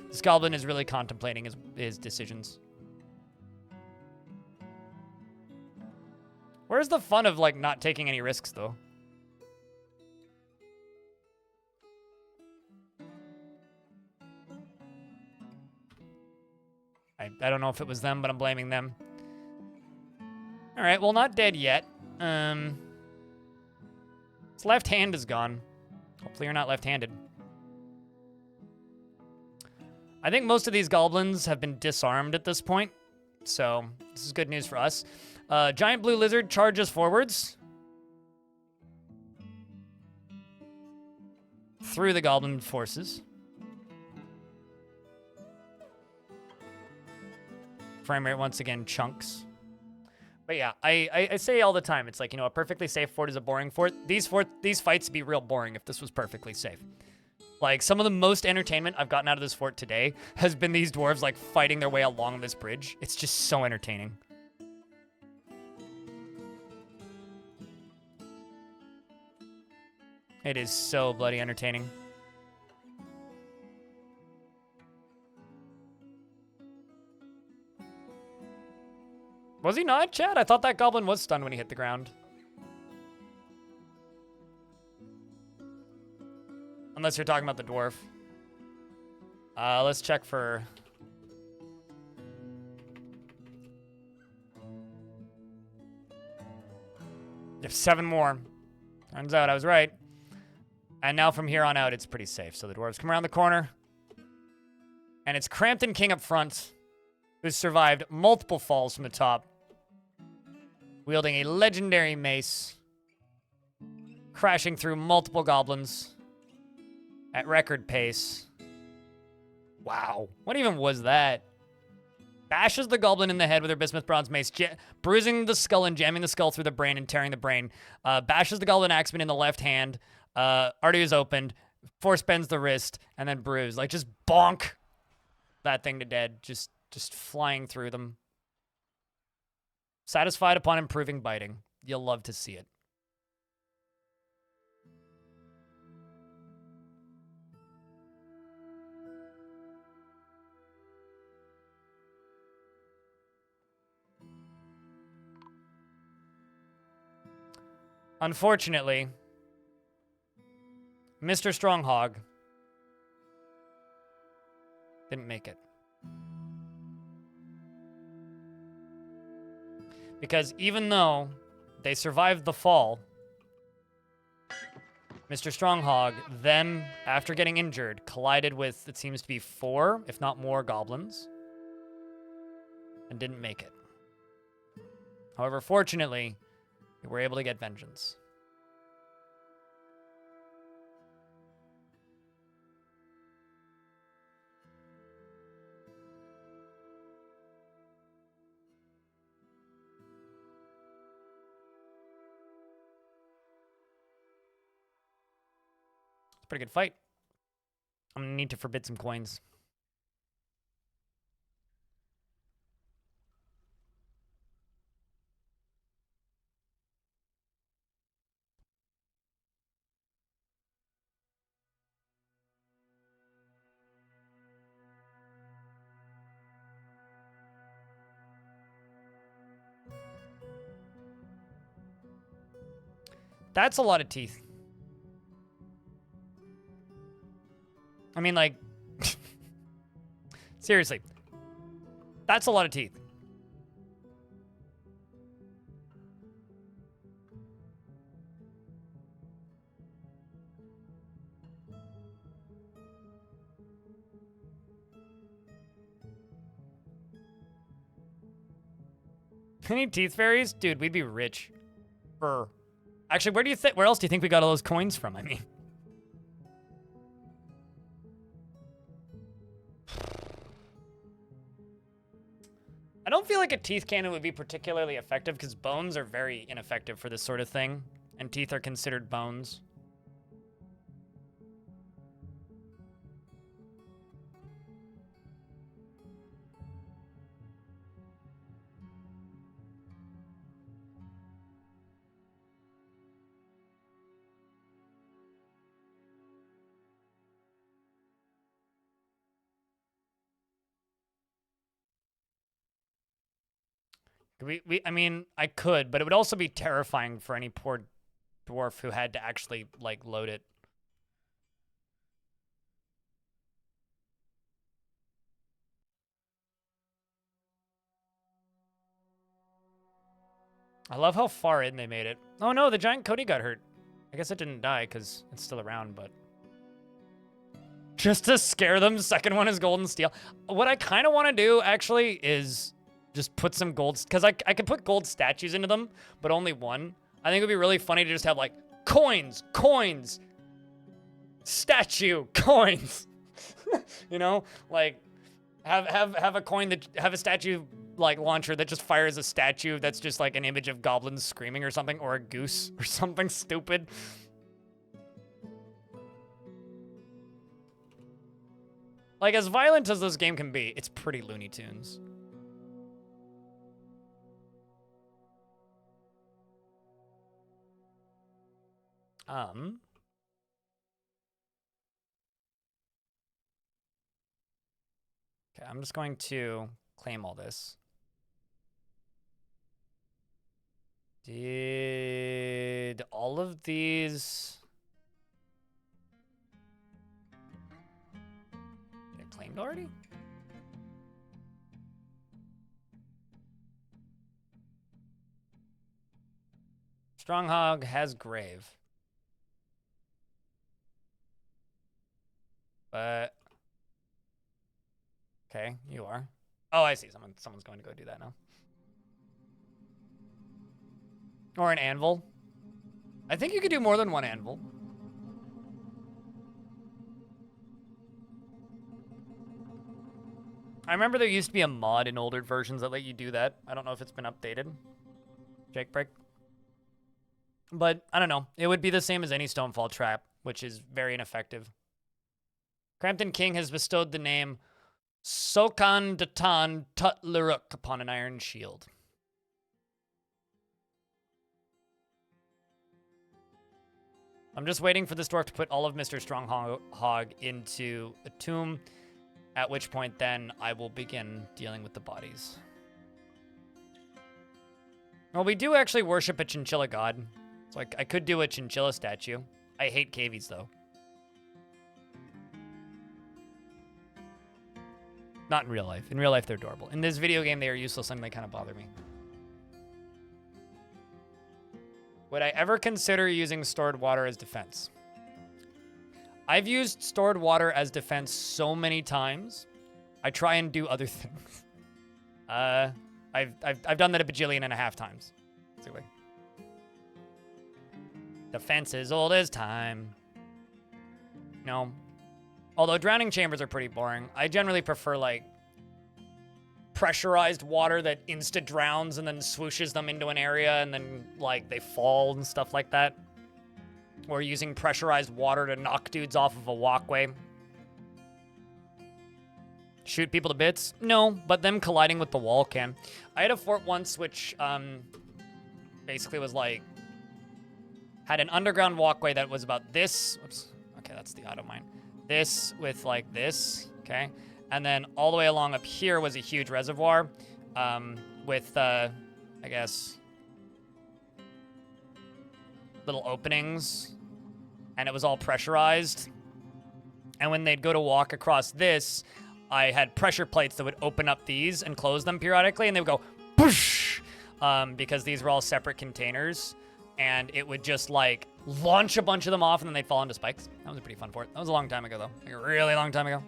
S1: This goblin is really contemplating his decisions. Where's the fun of, like, not taking any risks, though? I don't know if it was them, but I'm blaming them. All right, well, not dead yet. His left hand is gone. Hopefully you're not left-handed. I think most of these goblins have been disarmed at this point, so this is good news for us. Giant blue lizard charges forwards. Through the goblin forces. Frame rate once again chunks. But yeah, I say all the time, it's like, you know, a perfectly safe fort is a boring fort. These fights would be real boring if this was perfectly safe. Like, some of the most entertainment I've gotten out of this fort today has been these dwarves, like, fighting their way along this bridge. It's just so entertaining. It is so bloody entertaining. Was he not, Chad? I thought that goblin was stunned when he hit the ground. Unless you're talking about the dwarf. Let's check for... There's 7 more. Turns out I was right. And now from here on out, it's pretty safe. So the dwarves come around the corner. And it's Crampton King up front, who's survived multiple falls from the top, wielding a legendary mace, crashing through multiple goblins at record pace. Wow. What even was that? Bashes the goblin in the head with her bismuth bronze mace, bruising the skull and jamming the skull through the brain and tearing the brain. Bashes the goblin axeman in the left hand. Artery is opened. Force bends the wrist and then bruise. Like, just bonk that thing to dead. Just flying through them. Satisfied upon improving biting. You'll love to see it. Unfortunately, Mr. Stronghog didn't make it. Because even though they survived the fall, Mr. Stronghog then, after getting injured, collided with, it seems to be 4, if not more, goblins, and didn't make it. However, fortunately, they were able to get vengeance. Pretty good fight. I'm gonna need to forbid some coins. That's a lot of teeth. I mean, like, seriously, that's a lot of teeth. Any teeth fairies? Dude, we'd be rich. Actually, where else do you think we got all those coins from? I mean. I don't feel like a teeth cannon would be particularly effective because bones are very ineffective for this sort of thing, and teeth are considered bones. I mean, I could, but it would also be terrifying for any poor dwarf who had to actually, like, load it. I love how far in they made it. Oh no, the giant Cody got hurt. I guess it didn't die because it's still around, but... Just to scare them, second one is golden steel. What I kind of want to do, actually, is... just put some gold, because I could put gold statues into them, but only one. I think it would be really funny to just have like coins, statue, coins. You know, like have a coin that have a statue like launcher that just fires a statue that's just like an image of goblins screaming or something, or a goose or something stupid. Like, as violent as this game can be, it's pretty Looney Tunes. Okay, I'm just going to claim all this. Did all of these get claimed already? Stronghog has grave. But okay, you are. Oh, I see. Someone's going to go do that now. Or an anvil. I think you could do more than one anvil. I remember there used to be a mod in older versions that let you do that. I don't know if it's been updated. Jake break. But I don't know. It would be the same as any Stonefall trap, which is very ineffective. Crampton King has bestowed the name Sokan Datan Tut Luruk upon an iron shield. I'm just waiting for this dwarf to put all of Mr. Stronghog into a tomb, at which point then I will begin dealing with the bodies. Well, we do actually worship a chinchilla god, So I could do a chinchilla statue. I hate cavies, though. Not in real life. In real life, they're adorable. In this video game, they are useless and they kind of bother me. Would I ever consider using stored water as defense? I've used stored water as defense so many times. I try and do other things. I've done that a bajillion and a half times. Basically. Defense is old as time. No. Although drowning chambers are pretty boring. I generally prefer, like, pressurized water that insta-drowns and then swooshes them into an area and then, like, they fall and stuff like that. Or using pressurized water to knock dudes off of a walkway. Shoot people to bits? No, but them colliding with the wall can. I had a fort once which, basically was, like, had an underground walkway that was about this. Oops. Okay, that's the auto mine. This with, like, this. Okay. And then all the way along up here was a huge reservoir with, I guess, little openings. And it was all pressurized. And when they'd go to walk across this, I had pressure plates that would open up these and close them periodically. And they would go, poosh, because these were all separate containers. And it would just, like, launch a bunch of them off and then they'd fall into spikes. That was a pretty fun fort. That was a long time ago, though. Like a really long time ago.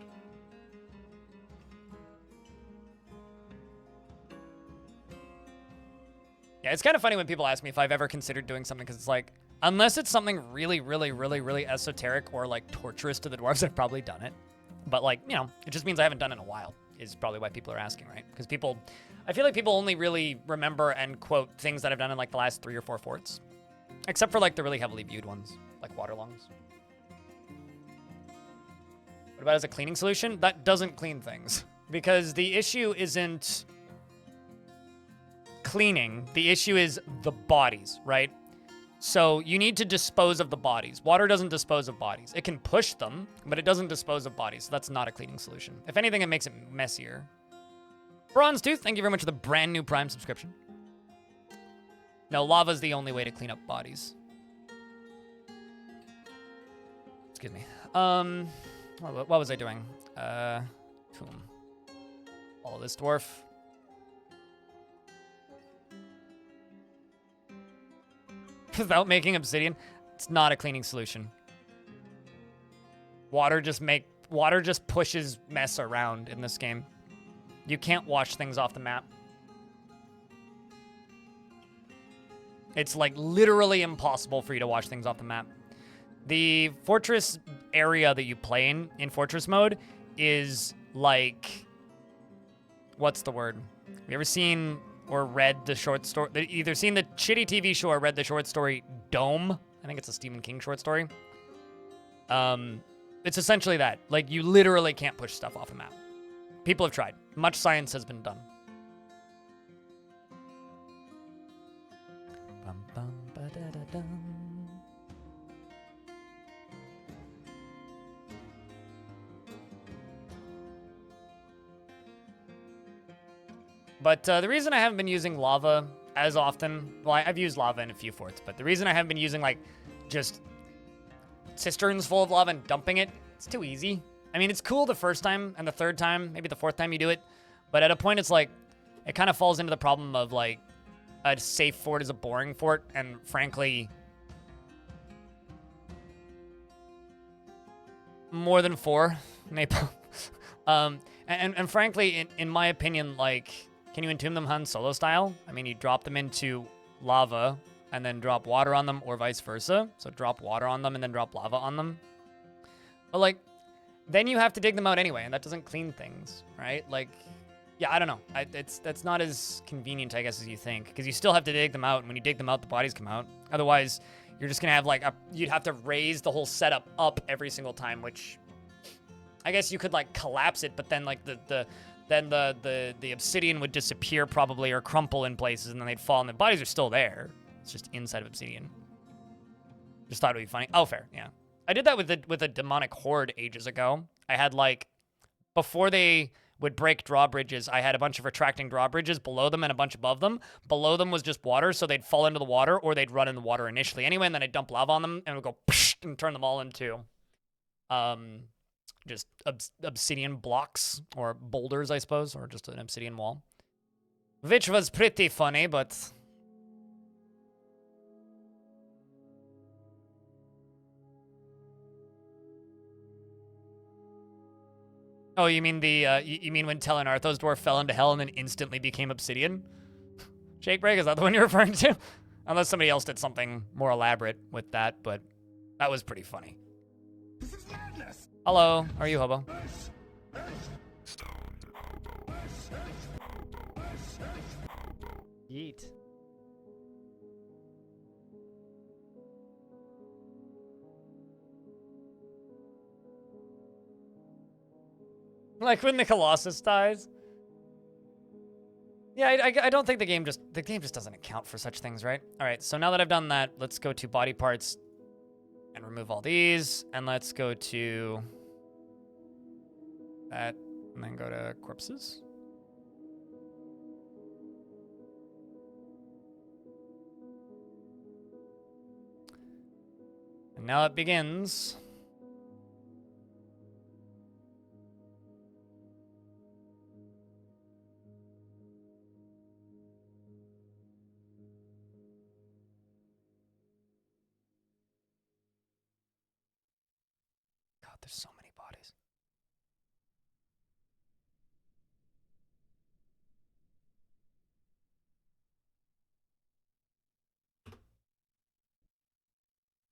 S1: Yeah, it's kind of funny when people ask me if I've ever considered doing something, because it's like, unless it's something really, really, really, really esoteric or, like, torturous to the dwarves, I've probably done it. But, like, you know, it just means I haven't done it in a while, is probably why people are asking, right? Because people, I feel like people only really remember and quote things that I've done in, like, the last 3 or 4 forts. Except for, like, the really heavily viewed ones, like waterlongs. What about as a cleaning solution? That doesn't clean things. Because the issue isn't cleaning. The issue is the bodies, right? So you need to dispose of the bodies. Water doesn't dispose of bodies. It can push them, but it doesn't dispose of bodies. So that's not a cleaning solution. If anything, it makes it messier. Bronze Tooth, thank you very much for the brand new Prime subscription. No, lava's the only way to clean up bodies. Excuse me. What was I doing? Tomb. All this dwarf. Without making obsidian, it's not a cleaning solution. Water just pushes mess around in this game. You can't wash things off the map. It's, like, literally impossible for you to wash things off the map. The fortress area that you play in fortress mode is, like, what's the word? Have you ever seen or read the short story? Either seen the shitty TV show or read the short story Dome? I think it's a Stephen King short story. It's essentially that. Like, you literally can't push stuff off a map. People have tried. Much science has been done. Bum, bum, ba-da-da-dum. But the reason I haven't been using lava as often, well, I've used lava in a few forts, but the reason I haven't been using, like, just cisterns full of lava and dumping it, it's too easy. I mean, it's cool the first time and the third time, maybe the fourth time you do it, but at a point it's like, it kind of falls into the problem of, like, a safe fort is a boring fort, and frankly, more than 4, Maple. And frankly, in my opinion, like, can you entomb them Han Solo style? I mean, you drop them into lava and then drop water on them, or vice versa. So drop water on them and then drop lava on them. But, like, then you have to dig them out anyway, and that doesn't clean things, right? Like, yeah, I don't know. That's not as convenient, I guess, as you think, because you still have to dig them out, and when you dig them out, the bodies come out. Otherwise, you're just gonna have, like, you'd have to raise the whole setup up every single time, which I guess you could, like, collapse it, but then, like, the obsidian would disappear probably, or crumple in places, and then they'd fall, and the bodies are still there. It's just inside of obsidian. Just thought it would be funny. Oh, fair, yeah. I did that with a demonic horde ages ago. I had, like, before they would break drawbridges. I had a bunch of retracting drawbridges below them and a bunch above them. Below them was just water, so they'd fall into the water or they'd run in the water initially anyway, and then I'd dump lava on them and it would go psh, and turn them all into just obsidian blocks or boulders, I suppose, or just an obsidian wall. Which was pretty funny, but... Oh, you mean the, you mean when Telenarthos dwarf fell into hell and then instantly became obsidian? Shake break, is that the one you're referring to? Unless somebody else did something more elaborate with that, but that was pretty funny. Hello, are you hobo? Yeet. Like when the Colossus dies. Yeah, I don't think the game just doesn't account for such things, right? All right, so now that I've done that, let's go to body parts and remove all these, and let's go to that, and then go to corpses. And now it begins. God, there's so many bodies.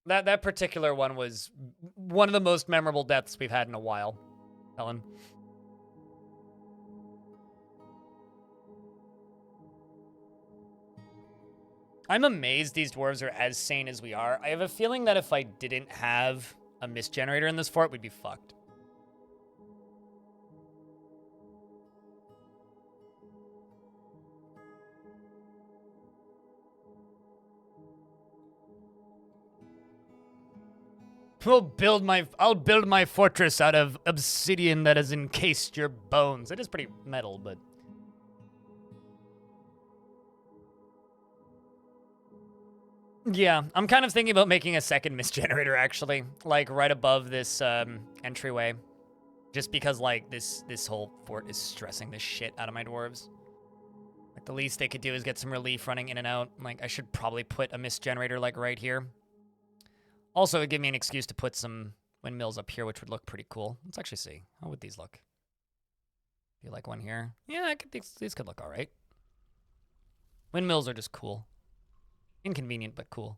S1: That particular one was one of the most memorable deaths we've had in a while, Helen. I'm amazed these dwarves are as sane as we are. I have a feeling that if I didn't have a mist generator in this fort, we'd be fucked. I'll build my fortress out of obsidian that has encased your bones. It is pretty metal, but... Yeah, I'm kind of thinking about making a second mist generator, actually. Like, right above this entryway. Just because, like, this whole fort is stressing the shit out of my dwarves. Like, the least they could do is get some relief running in and out. Like, I should probably put a mist generator, like, right here. Also, it would give me an excuse to put some windmills up here, which would look pretty cool. Let's actually see. How would these look? Do you like one here? Yeah, these could look all right. Windmills are just cool. Inconvenient, but cool.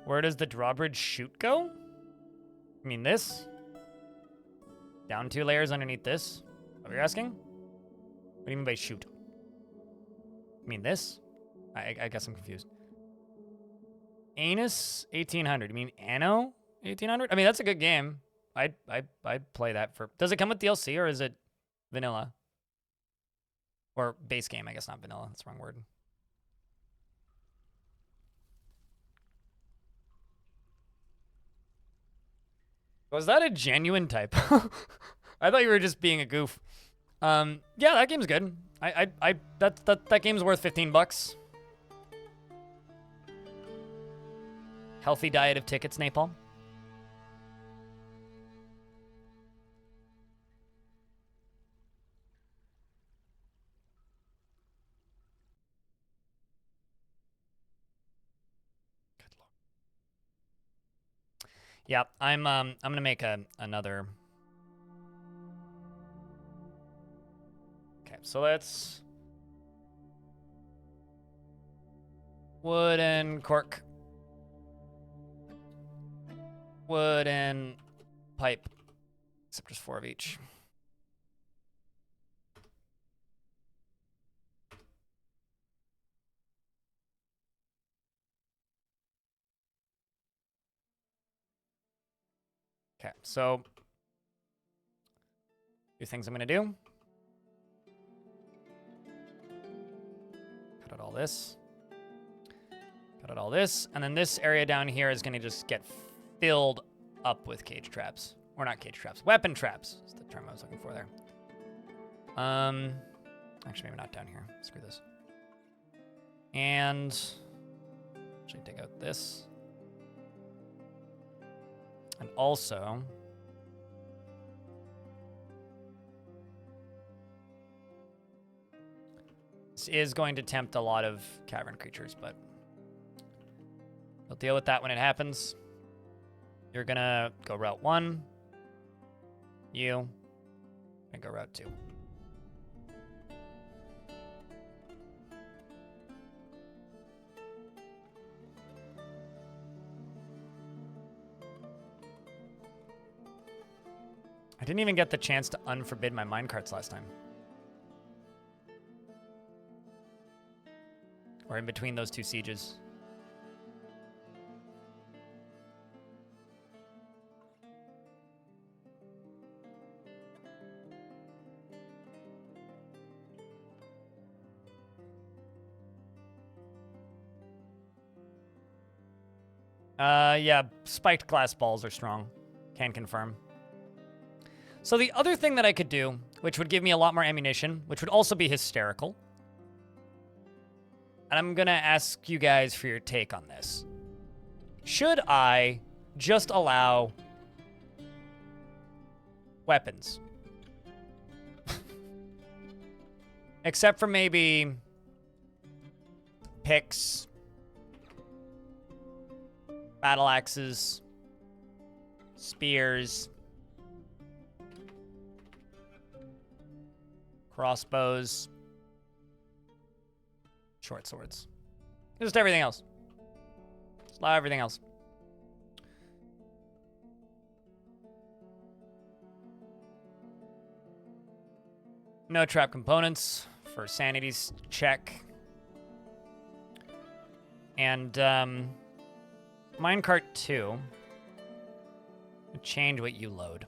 S1: Where does the drawbridge chute go? I mean this? Down 2 layers underneath this? What are you asking? What do you mean by chute? I mean this? I guess I'm confused. Anus 1800. You mean Anno 1800? I mean, that's a good game. I'd play that for... Does it come with DLC or is it vanilla? Or base game, I guess, not vanilla. That's the wrong word. Was that a genuine typo? I thought you were just being a goof. Yeah, that game's good. That game's worth $15. Healthy diet of tickets, Napalm. Yeah, I'm gonna make another. Okay, so let's wood and cork, wood and pipe, Except just 4 of each. Okay, so few things I'm gonna do. Cut out all this. Cut out all this, and then this area down here is gonna just get filled up with cage traps. Or not cage traps, weapon traps is the term I was looking for there. Actually maybe not down here, screw this. And actually take out this. And also, this is going to tempt a lot of cavern creatures, but we'll deal with that when it happens. You're gonna go route 1. You, and go route 2. I didn't even get the chance to unforbid my minecarts last time. Or in between those 2 sieges. Yeah, spiked glass balls are strong. Can confirm. So the other thing that I could do, which would give me a lot more ammunition, which would also be hysterical, and I'm gonna ask you guys for your take on this. Should I just allow weapons? Except for maybe picks, battle axes, spears, crossbows, short swords. Just everything else. Just allow everything else. No trap components for sanity's check. And minecart 2, change what you load.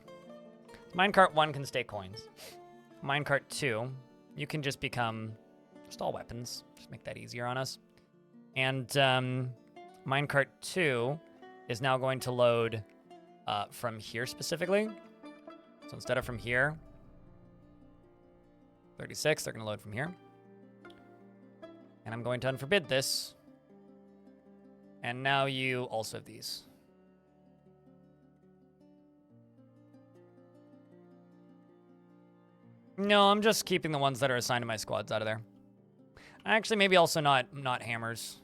S1: Minecart 1 can stay coins. Minecart 2, you can just become just all weapons. Just make that easier on us. And minecart 2 is now going to load from here specifically. So instead of from here, 36, they're going to load from here. And I'm going to unforbid this. And now you also have these. No, I'm just keeping the ones that are assigned to my squads out of there. Actually, maybe also not hammers.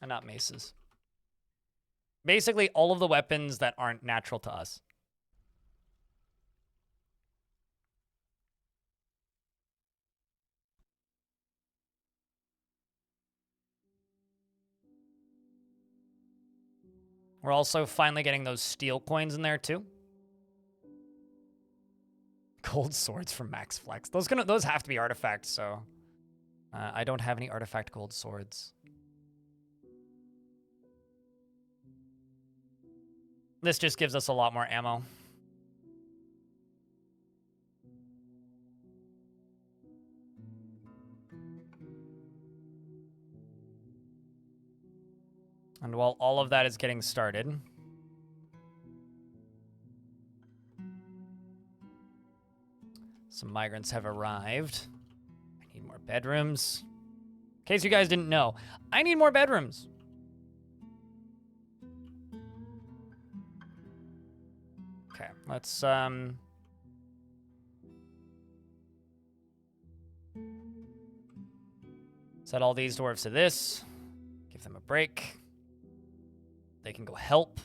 S1: And not maces. Basically, all of the weapons that aren't natural to us. We're also finally getting those steel coins in there too. Gold swords from Max Flex. Those have to be artifacts, so I don't have any artifact gold swords. This just gives us a lot more ammo. And while all of that is getting started, some migrants have arrived. I need more bedrooms. In case you guys didn't know, I need more bedrooms. Okay, let's set all these dwarves to this. Give them a break. They can go help.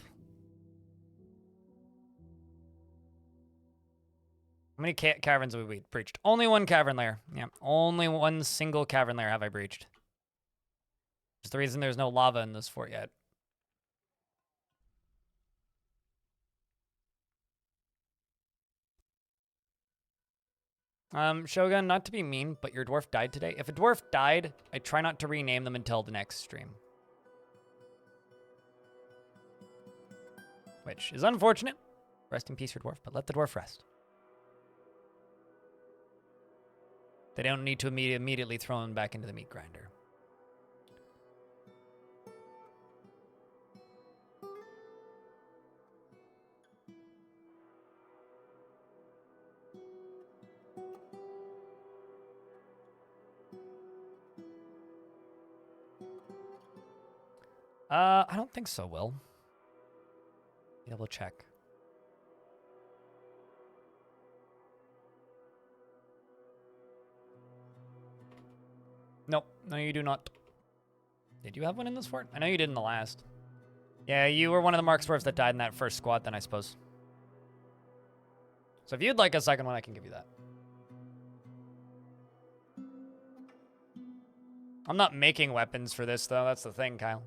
S1: How many caverns have we breached? Only one cavern layer. Yeah, only one single cavern layer have I breached. It's the reason there's no lava in this fort yet. Shogun, not to be mean, but your dwarf died today. If a dwarf died, I try not to rename them until the next stream. Which is unfortunate. Rest in peace, your dwarf, but let the dwarf rest. They don't need to immediately throw him back into the meat grinder. I don't think so, Will. Double check. Nope. No, you do not. Did you have one in this fort? I know you did in the last. Yeah, you were one of the Mark Swerves that died in that first squad, then I suppose. So if you'd like a second one, I can give you that. I'm not making weapons for this, though. That's the thing, Kyle.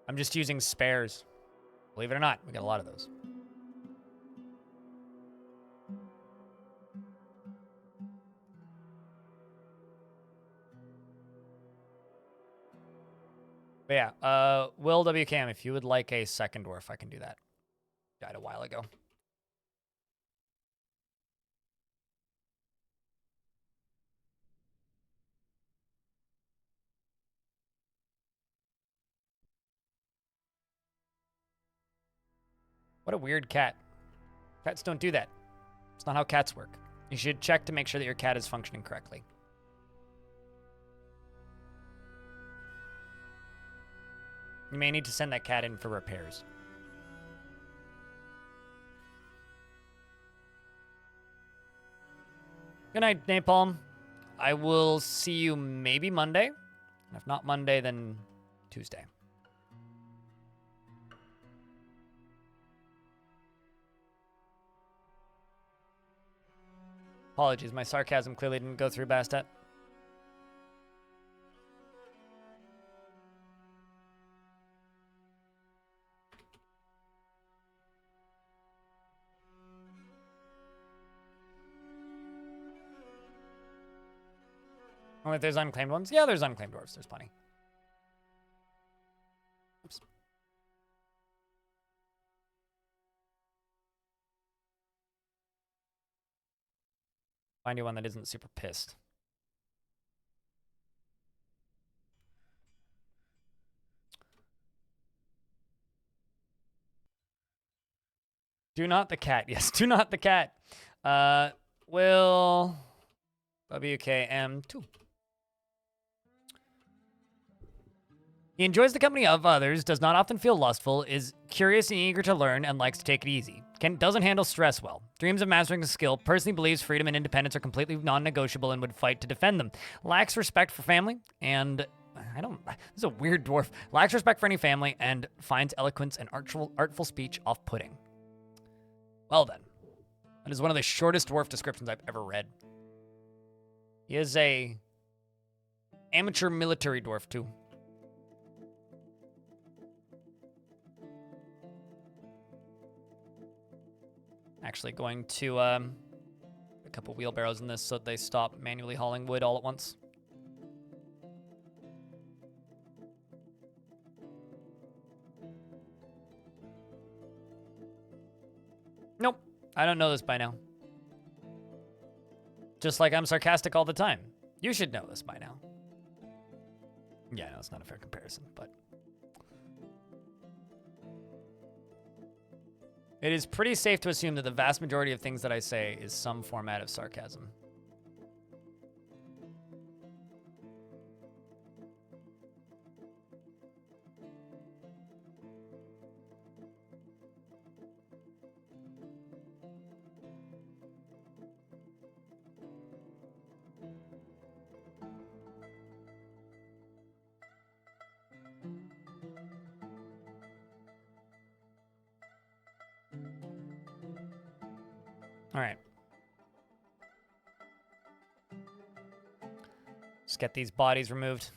S1: I'm just using spares. Believe it or not, we got a lot of those. But yeah, Will WCam, if you would like a second dwarf, I can do that. Died a while ago. What a weird cat. Cats don't do that. It's not how cats work. You should check to make sure that your cat is functioning correctly. You may need to send that cat in for repairs. Good night, Napalm. I will see you maybe Monday. If not Monday, then Tuesday. Apologies, my sarcasm clearly didn't go through Bastet. Only if there's unclaimed ones? Yeah, there's unclaimed dwarves. There's plenty. Oops. Find you one that isn't super pissed. Do not the cat. Yes, do not the cat. Will WKM2. He enjoys the company of others, does not often feel lustful, is curious and eager to learn, and likes to take it easy. Doesn't handle stress well. Dreams of mastering a skill, personally believes freedom and independence are completely non-negotiable and would fight to defend them. Lacks respect for family, and this is a weird dwarf. Lacks respect for any family, and finds eloquence and artful speech off-putting. Well then, that is one of the shortest dwarf descriptions I've ever read. He is a amateur military dwarf too. Actually going to a couple wheelbarrows in this so that they stop manually hauling wood all at once. Nope, I don't know this by now. Just like I'm sarcastic all the time. You should know this by now. Yeah, no, it's not a fair comparison, but... It is pretty safe to assume that the vast majority of things that I say is some format of sarcasm. All right. Let's get these bodies removed.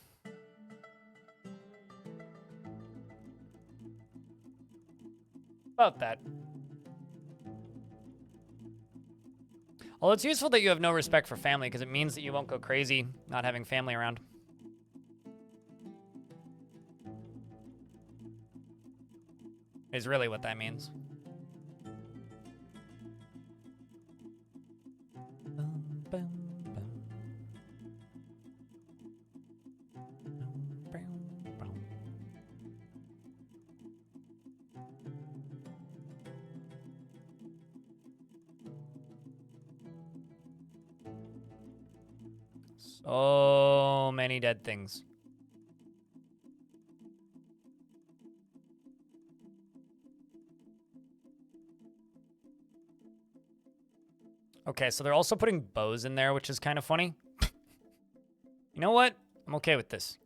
S1: About that. Well, it's useful that you have no respect for family because it means that you won't go crazy not having family around. Is really what that means. So many dead things. Okay, so they're also putting bows in there, which is kind of funny. You know what? I'm okay with this.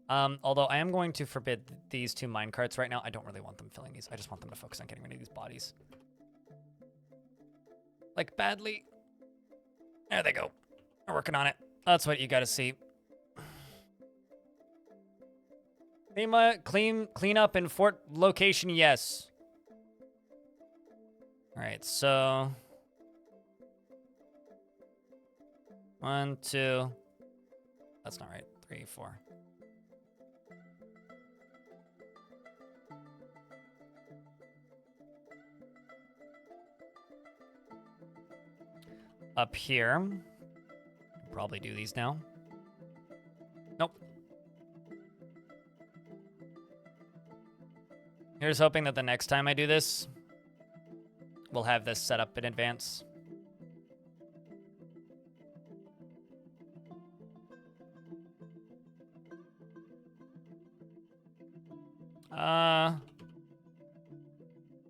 S1: Although I am going to forbid these 2 minecarts right now. I don't really want them filling these. I just want them to focus on getting rid of these bodies. Like, badly. There they go. We're working on it. That's what you gotta see. Clean up in fort location, yes. Alright, so... 1, 2... That's not right. 3, 4. Up here. Probably do these now. Nope. Here's hoping that the next time I do this, we'll have this set up in advance.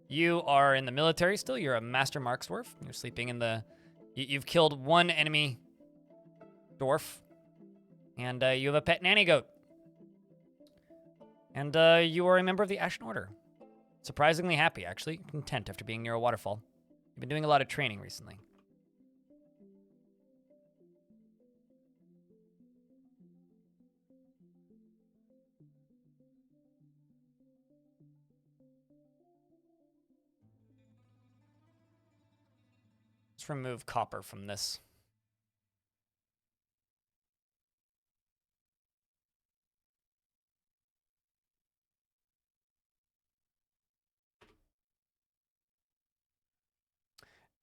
S1: You are in the military still. You're a master marks dwarf. You're sleeping in the... You've killed 1 enemy dwarf. And you have a pet nanny goat. And you are a member of the Ashen Order. Surprisingly happy, actually. Content after being near a waterfall. You've been doing a lot of training recently. Let's remove copper from this.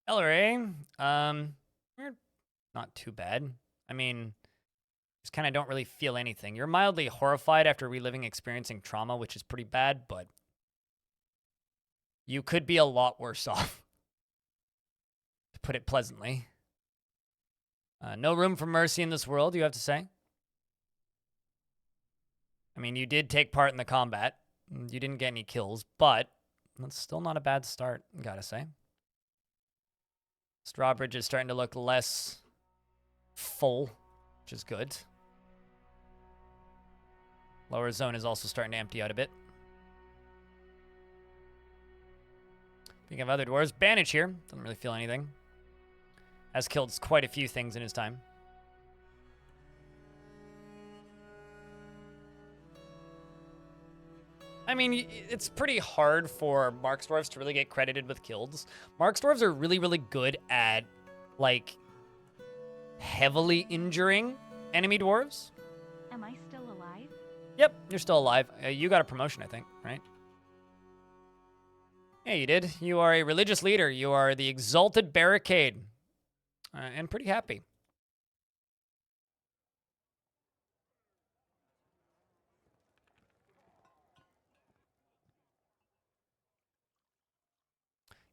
S1: LRA, you're not too bad. I mean, just kind of don't really feel anything. You're mildly horrified after reliving experiencing trauma, which is pretty bad, but you could be a lot worse off, to put it pleasantly. No room for mercy in this world, you have to say. I mean, you did take part in the combat. You didn't get any kills, but that's still not a bad start, gotta say. Strawbridge is starting to look less full, which is good. Lower zone is also starting to empty out a bit. Speaking of other dwarves, Bandage here. Doesn't really feel anything. Has killed quite a few things in his time. I mean, it's pretty hard for Marks dwarves to really get credited with kills. Marks dwarves are really, really good at, like, heavily injuring enemy dwarves.
S3: Am I still alive?
S1: Yep, you're still alive. You got a promotion, I think, right? Yeah, you did. You are a religious leader. You are the Exalted Barricade. And pretty happy.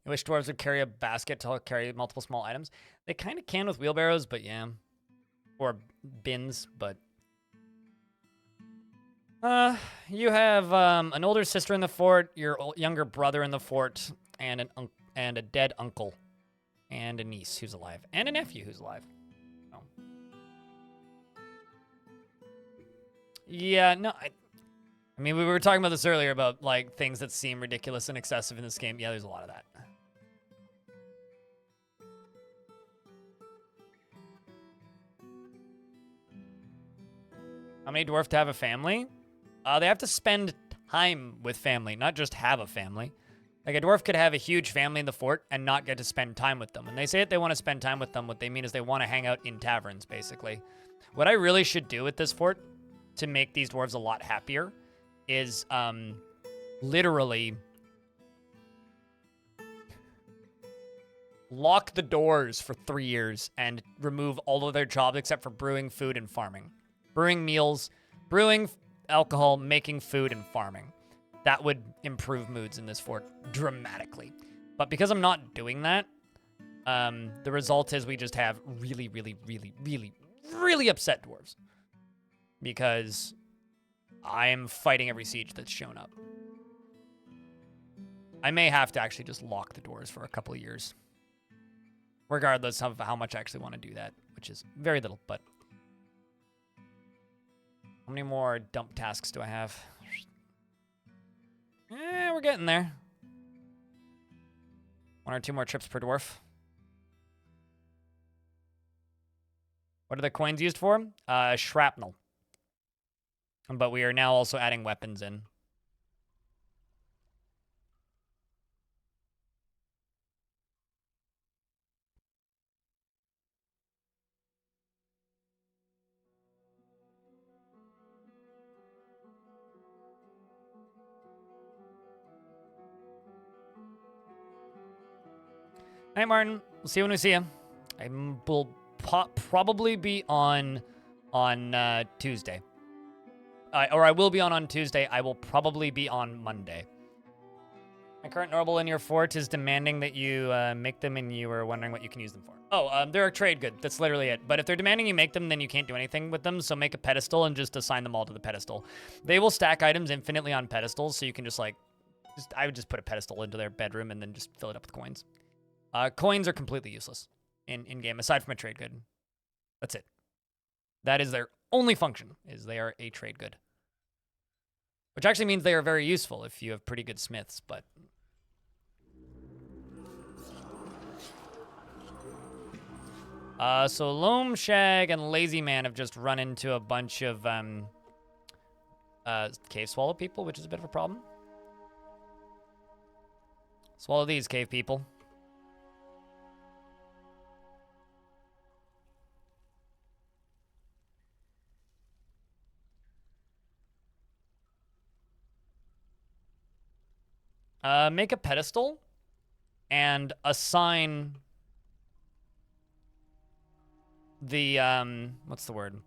S1: I wish dwarves would carry a basket to carry multiple small items. They kind of can with wheelbarrows, but yeah. Or bins, but... you have an older sister in the fort, your younger brother in the fort, and a dead uncle. And a niece who's alive. And a nephew who's alive. Oh. Yeah, no, I mean, we were talking about this earlier about, like, things that seem ridiculous and excessive in this game. Yeah, there's a lot of that. How many dwarf to have a family? They have to spend time with family, not just have a family. Like, a dwarf could have a huge family in the fort and not get to spend time with them. When they say that they want to spend time with them, what they mean is they want to hang out in taverns, basically. What I really should do with this fort to make these dwarves a lot happier is literally lock the doors for 3 years and remove all of their jobs except for brewing food and farming. Brewing meals, brewing alcohol, making food, and farming. That would improve moods in this fort dramatically. But because I'm not doing that, the result is we just have really, really, really, really, really upset dwarves. Because I am fighting every siege that's shown up. I may have to actually just lock the doors for a couple of years. Regardless of how much I actually want to do that, which is very little, but... How many more dump tasks do I have? We're getting there. 1 or 2 more trips per dwarf. What are the coins used for? Shrapnel. But we are now also adding weapons in. Hey, Martin. We'll see you when we see you. I will probably be on Tuesday. Or I will be on Tuesday. I will probably be on Monday. My current noble in your fort is demanding that you make them, and you were wondering what you can use them for. Oh, they're a trade good. That's literally it. But if they're demanding you make them, then you can't do anything with them. So make a pedestal and just assign them all to the pedestal. They will stack items infinitely on pedestals, so you can just, like... I would just put a pedestal into their bedroom and then just fill it up with coins. Coins are completely useless in-game, aside from a trade good. That's it. That is their only function, is they are a trade good. Which actually means they are very useful if you have pretty good smiths, but... So Loam, Shag, and Lazy Man have just run into a bunch of cave swallow people, which is a bit of a problem. Swallow these, cave people. Make a pedestal and assign the, what's the word?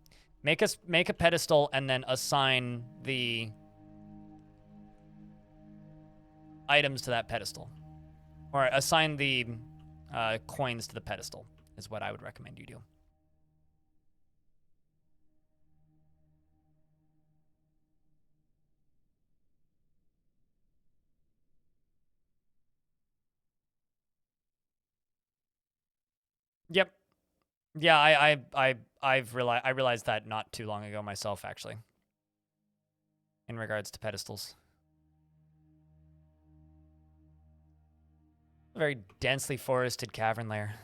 S1: Make a pedestal and then assign the items to that pedestal. Or assign the coins to the pedestal is what I would recommend you do. Yep. Yeah, I realized that not too long ago myself, actually. In regards to pedestals. A very densely forested cavern lair.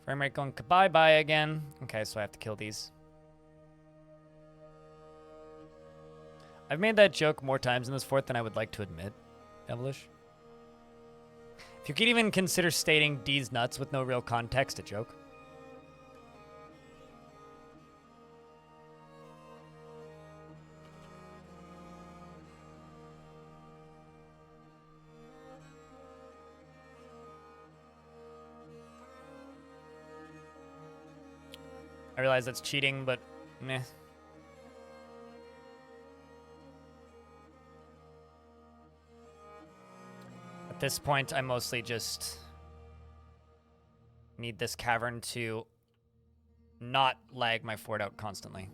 S1: Frame rate going bye-bye again. Okay, so I have to kill these. I've made that joke more times in this fort than I would like to admit, Devilish. If you could even consider stating D's nuts with no real context a joke. I realize that's cheating, but meh. At this point, I mostly just need this cavern to not lag my fort out constantly.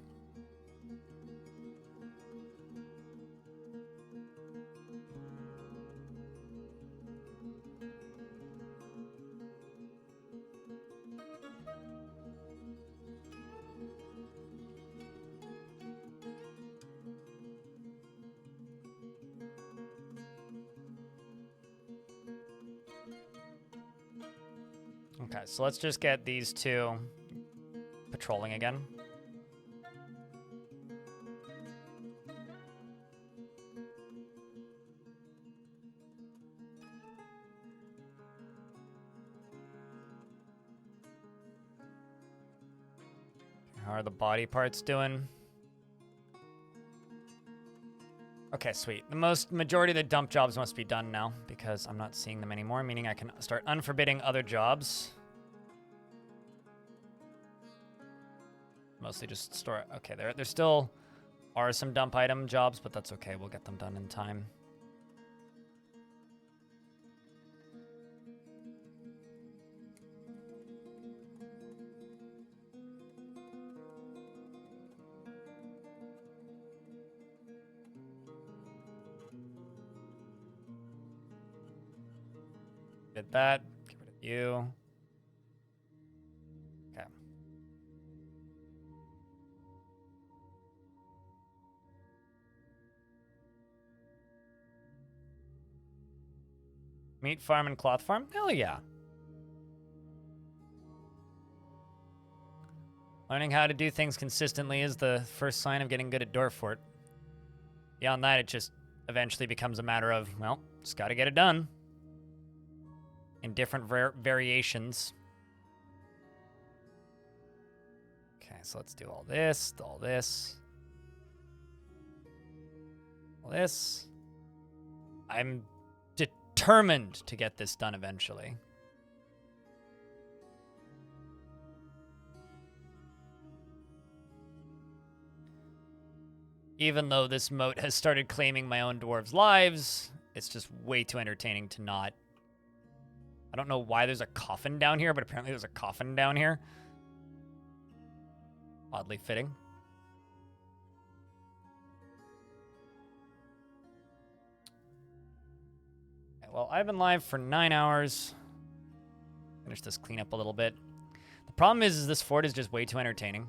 S1: Okay, so let's just get these two patrolling again. How are the body parts doing? Okay, sweet. The majority of the dump jobs must be done now because I'm not seeing them anymore, meaning I can start unforbidding other jobs. Mostly just store. Okay, there still are some dump item jobs, but that's okay. We'll get them done in time. Did that. Get rid of you. Okay. Meat farm and cloth farm? Hell yeah. Learning how to do things consistently is the first sign of getting good at Dwarf Fort. Beyond that, it just eventually becomes a matter of, well, just gotta get it done. In different variations. Okay, so let's do all this, all this. All this. I'm determined to get this done eventually. Even though this moat has started claiming my own dwarves' lives, it's just way too entertaining to not. I don't know why there's a coffin down here, but apparently there's a coffin down here. Oddly fitting. Okay, well, I've been live for 9 hours. Finish this cleanup a little bit. The problem is this fort is just way too entertaining.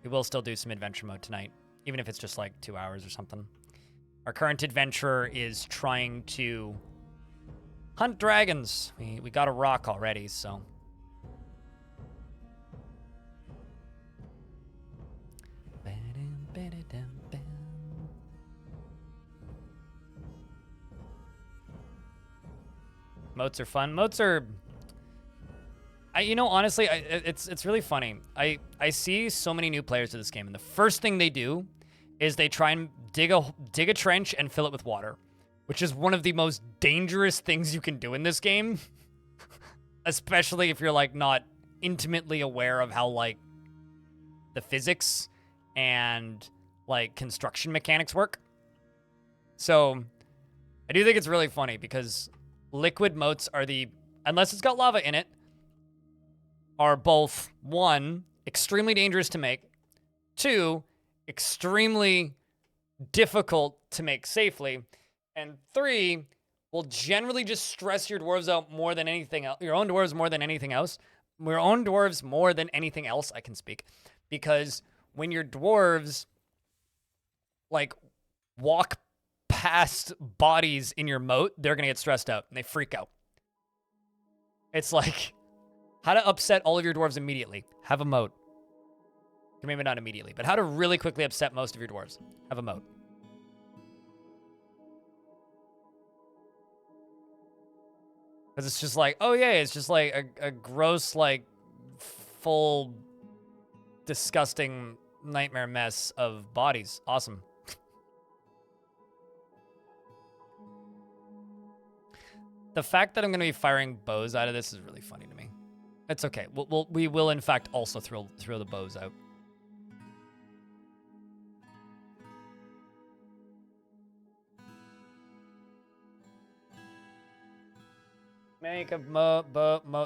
S1: We will still do some adventure mode tonight, even if it's just like 2 hours or something. Our current adventurer is trying to hunt dragons. We got a rock already, so. Moats are fun. Moats are... honestly, it's really funny. I see so many new players to this game, and the first thing they do is they try and dig a trench and fill it with water, which is one of the most dangerous things you can do in this game, especially if you're like not intimately aware of how like the physics and like construction mechanics work. So I do think it's really funny because liquid moats are unless it's got lava in it, are both, one, extremely dangerous to make, two, extremely difficult to make safely, and three, will generally just stress your dwarves out more than anything else. Your own dwarves more than anything else. Your own dwarves more than anything else, I can speak. Because when your dwarves, like, walk past bodies in your moat, they're going to get stressed out, and they freak out. It's like... how to upset all of your dwarves immediately. Have a moat. Or maybe not immediately, but how to really quickly upset most of your dwarves. Have a moat. Because it's just like, oh yeah, it's just like a gross, like, full, disgusting nightmare mess of bodies. Awesome. The fact that I'm going to be firing bows out of this is really funny to me. It's okay. We will in fact also throw the bows out. Make a moat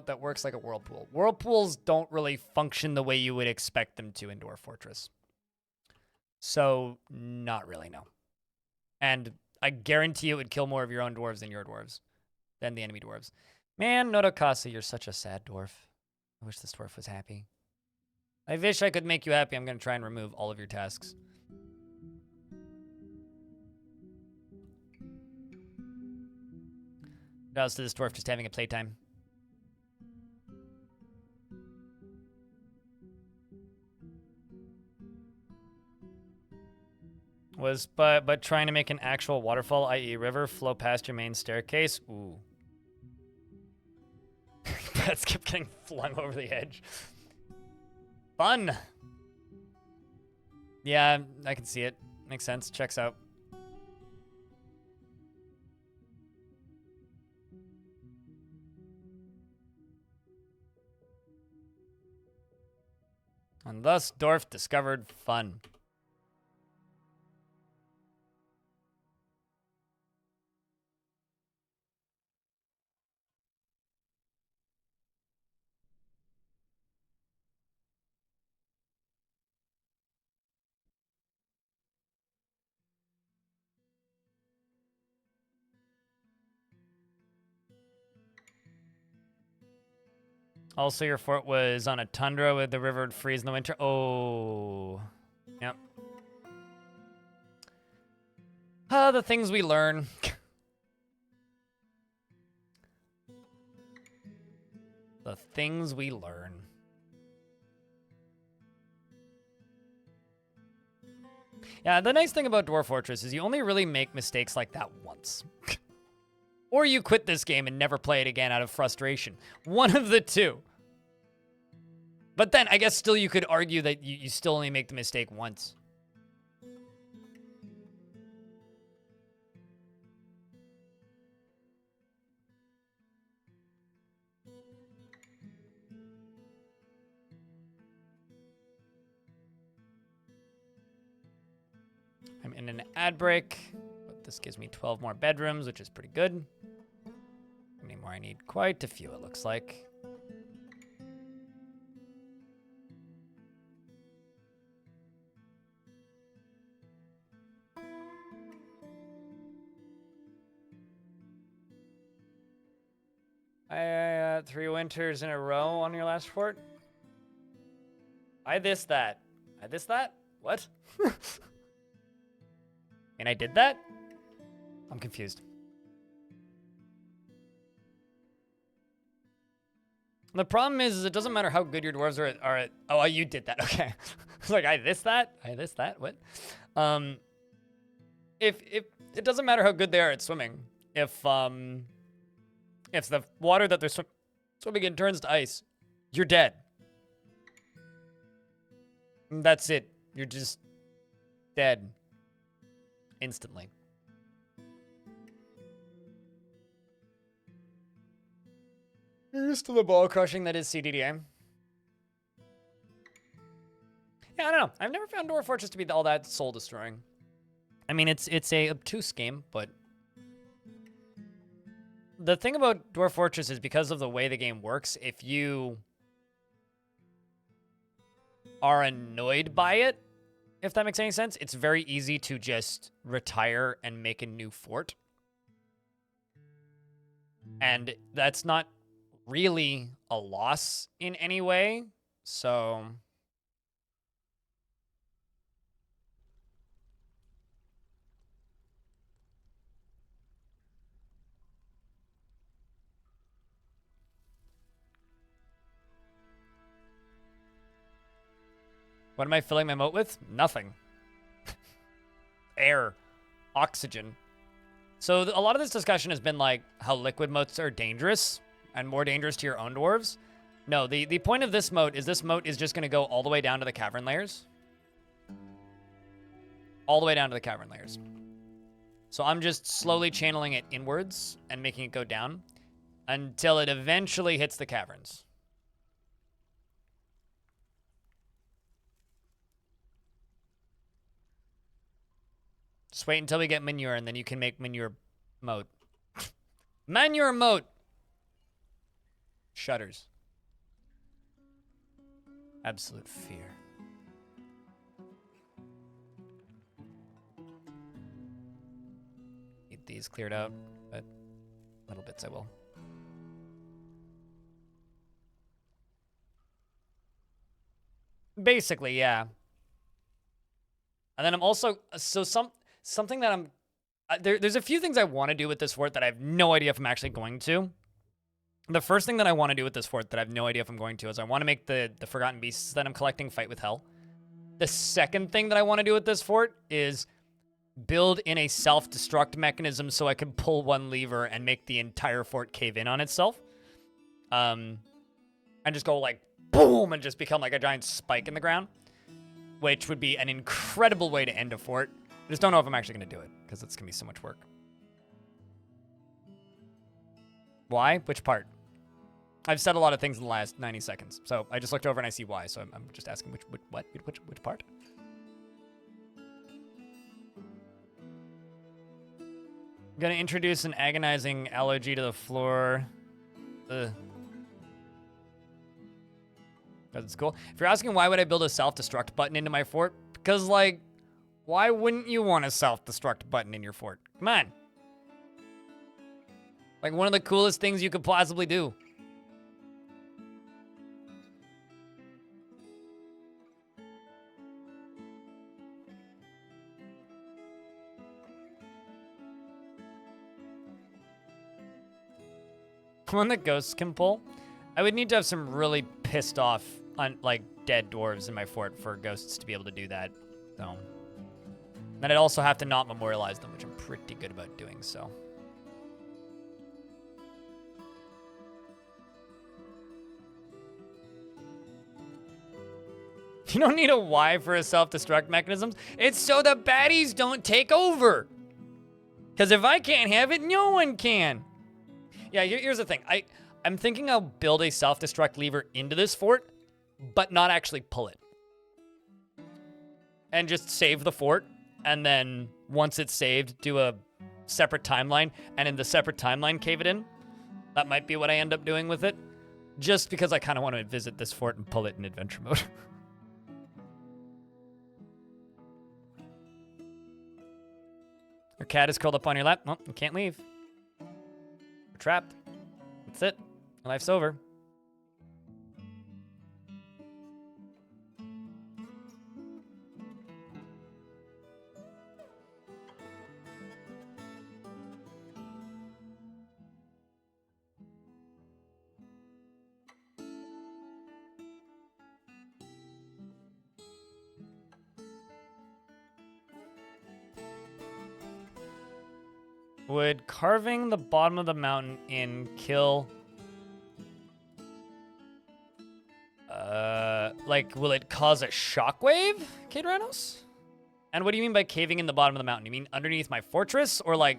S1: that works like a whirlpool. Whirlpools don't really function the way you would expect them to in Dwarf Fortress. So, not really, no. And I guarantee it would kill more of your own dwarves than your dwarves. Than the enemy dwarves. Man, Nodokasa, you're such a sad dwarf. I wish this dwarf was happy. I wish I could make you happy. I'm going to try and remove all of your tasks. What else to this dwarf just having a playtime? Was but trying to make an actual waterfall, i.e. river, flow past your main staircase. Ooh. Pets kept getting flung over the edge. Fun. Yeah, I can see it. Makes sense. Checks out. And thus, Dwarf discovered fun. Also, your fort was on a tundra with the river would freeze in the winter. Oh. Yep. Ah, the things we learn. The things we learn. Yeah, the nice thing about Dwarf Fortress is you only really make mistakes like that once. Or you quit this game and never play it again out of frustration. One of the two. But then, I guess still you could argue that you still only make the mistake once. I'm in an ad break, but this gives me 12 more bedrooms, which is pretty good. How many more I need? Quite a few, it looks like. I 3 winters in a row on your last fort. I this that. I this that? What? And I did that? I'm confused. The problem is it doesn't matter how good your dwarves are at oh, you did that. Okay. It's like I this that? I this that? What? If it doesn't matter how good they are at swimming. If the water that they're swimming in turns to ice, you're dead. That's it. You're just dead. Instantly. You're used to the ball crushing that is CDDA. Yeah, I don't know. I've never found Dwarf Fortress to be all that soul destroying. I mean, it's a obtuse game, but the thing about Dwarf Fortress is because of the way the game works, if you are annoyed by it, if that makes any sense, it's very easy to just retire and make a new fort. And that's not really a loss in any way, so what am I filling my moat with? Nothing. Air. Oxygen. So a lot of this discussion has been like how liquid moats are dangerous and more dangerous to your own dwarves. No, the point of this moat is just going to go all the way down to the cavern layers. All the way down to the cavern layers. So I'm just slowly channeling it inwards and making it go down until it eventually hits the caverns. Just wait until we get manure, and then you can make manure moat. Manure moat! Shudders. Absolute fear. Need these cleared out, but little bits I will. Basically, yeah. And then I'm also, something that I'm, there's a few things I want to do with this fort that I have no idea if I'm actually going to. The first thing that I want to do with this fort that I have no idea if I'm going to is I want to make the Forgotten Beasts that I'm collecting fight with hell. The second thing that I want to do with this fort is build in a self-destruct mechanism so I can pull one lever and make the entire fort cave in on itself. And just go like boom and just become like a giant spike in the ground, which would be an incredible way to end a fort. I just don't know if I'm actually going to do it because it's going to be so much work. Why? Which part? I've said a lot of things in the last 90 seconds, so I just looked over and I see why, so I'm just asking which part? I'm gonna introduce an agonizing allergy to the floor. Ugh. Because it's cool. If you're asking why would I build a self-destruct button into my fort, because, like, why wouldn't you want a self-destruct button in your fort? Come on. Like, one of the coolest things you could possibly do. One that ghosts can pull. I would need to have some really pissed off, like, dead dwarves in my fort for ghosts to be able to do that. So, then I'd also have to not memorialize them, which I'm pretty good about doing so. You don't need a why for a self-destruct mechanism. It's so the baddies don't take over. Because if I can't have it, no one can. Yeah, here's the thing. I'm thinking I'll build a self-destruct lever into this fort, but not actually pull it. And just save the fort, and then once it's saved, do a separate timeline, and in the separate timeline, cave it in. That might be what I end up doing with it. Just because I kind of want to visit this fort and pull it in adventure mode. Your cat is curled up on your lap. Well, you can't leave. You're trapped. That's it. Your life's over. Would carving the bottom of the mountain in kill... like, will it cause a shockwave, Kid Ranos? And what do you mean by caving in the bottom of the mountain? You mean underneath my fortress, or like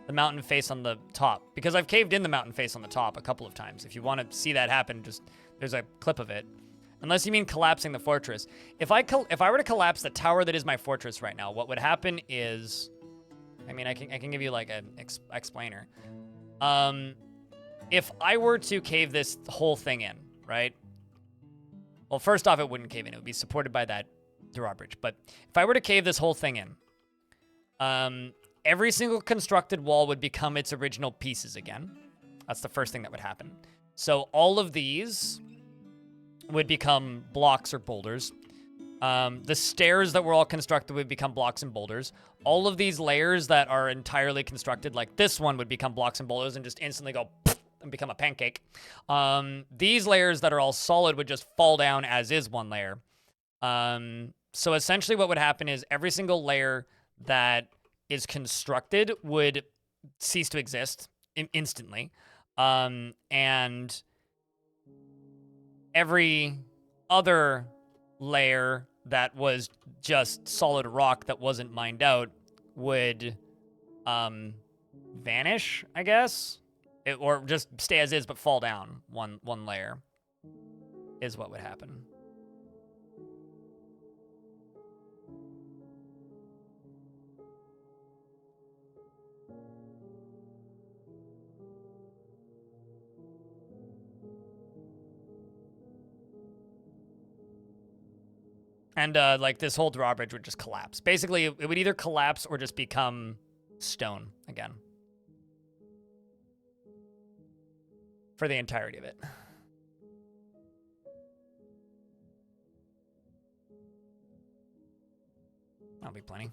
S1: the mountain face on the top? Because I've caved in the mountain face on the top a couple of times. If you want to see that happen, just there's a clip of it. Unless you mean collapsing the fortress. If I were to collapse the tower that is my fortress right now, what would happen is... I mean, I can give you like an explainer. If I were to cave this whole thing in, right? Well, first off, it wouldn't cave in. It would be supported by that drawbridge. But if I were to cave this whole thing in, every single constructed wall would become its original pieces again. That's the first thing that would happen. So all of these would become blocks or boulders. The stairs that were all constructed would become blocks and boulders. All of these layers that are entirely constructed, like this one, would become blocks and boulders and just instantly go and become a pancake. These layers that are all solid would just fall down as is one layer. So essentially what would happen is every single layer that is constructed would cease to exist instantly. And every other layer that was just solid rock that wasn't mined out would vanish, I guess. Or just stay as is but fall down one layer is what would happen. And, like, this whole drawbridge would just collapse. Basically, it would either collapse or just become stone again. For the entirety of it. That'll be plenty.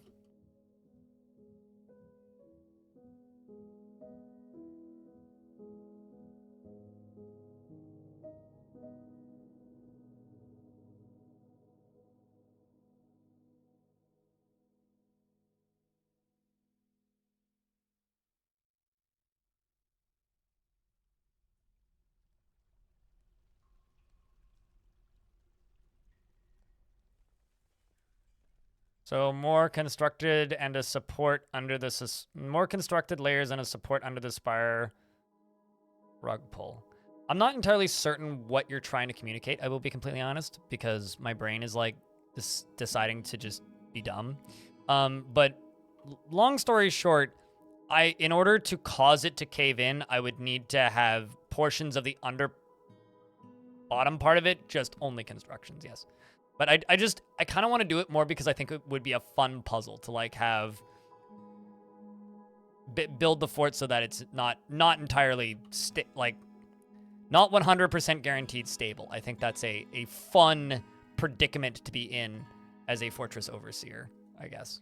S1: So more constructed and a support under the more constructed layers and a support under the spire rug pull. I'm not entirely certain what you're trying to communicate. I will be completely honest because my brain is like deciding to just be dumb. But long story short, in order to cause it to cave in, I would need to have portions of the bottom part of it just only constructions. Yes. But I kind of want to do it more because I think it would be a fun puzzle to like have build the fort so that it's not entirely not 100% guaranteed stable. I think that's a fun predicament to be in as a fortress overseer, I guess.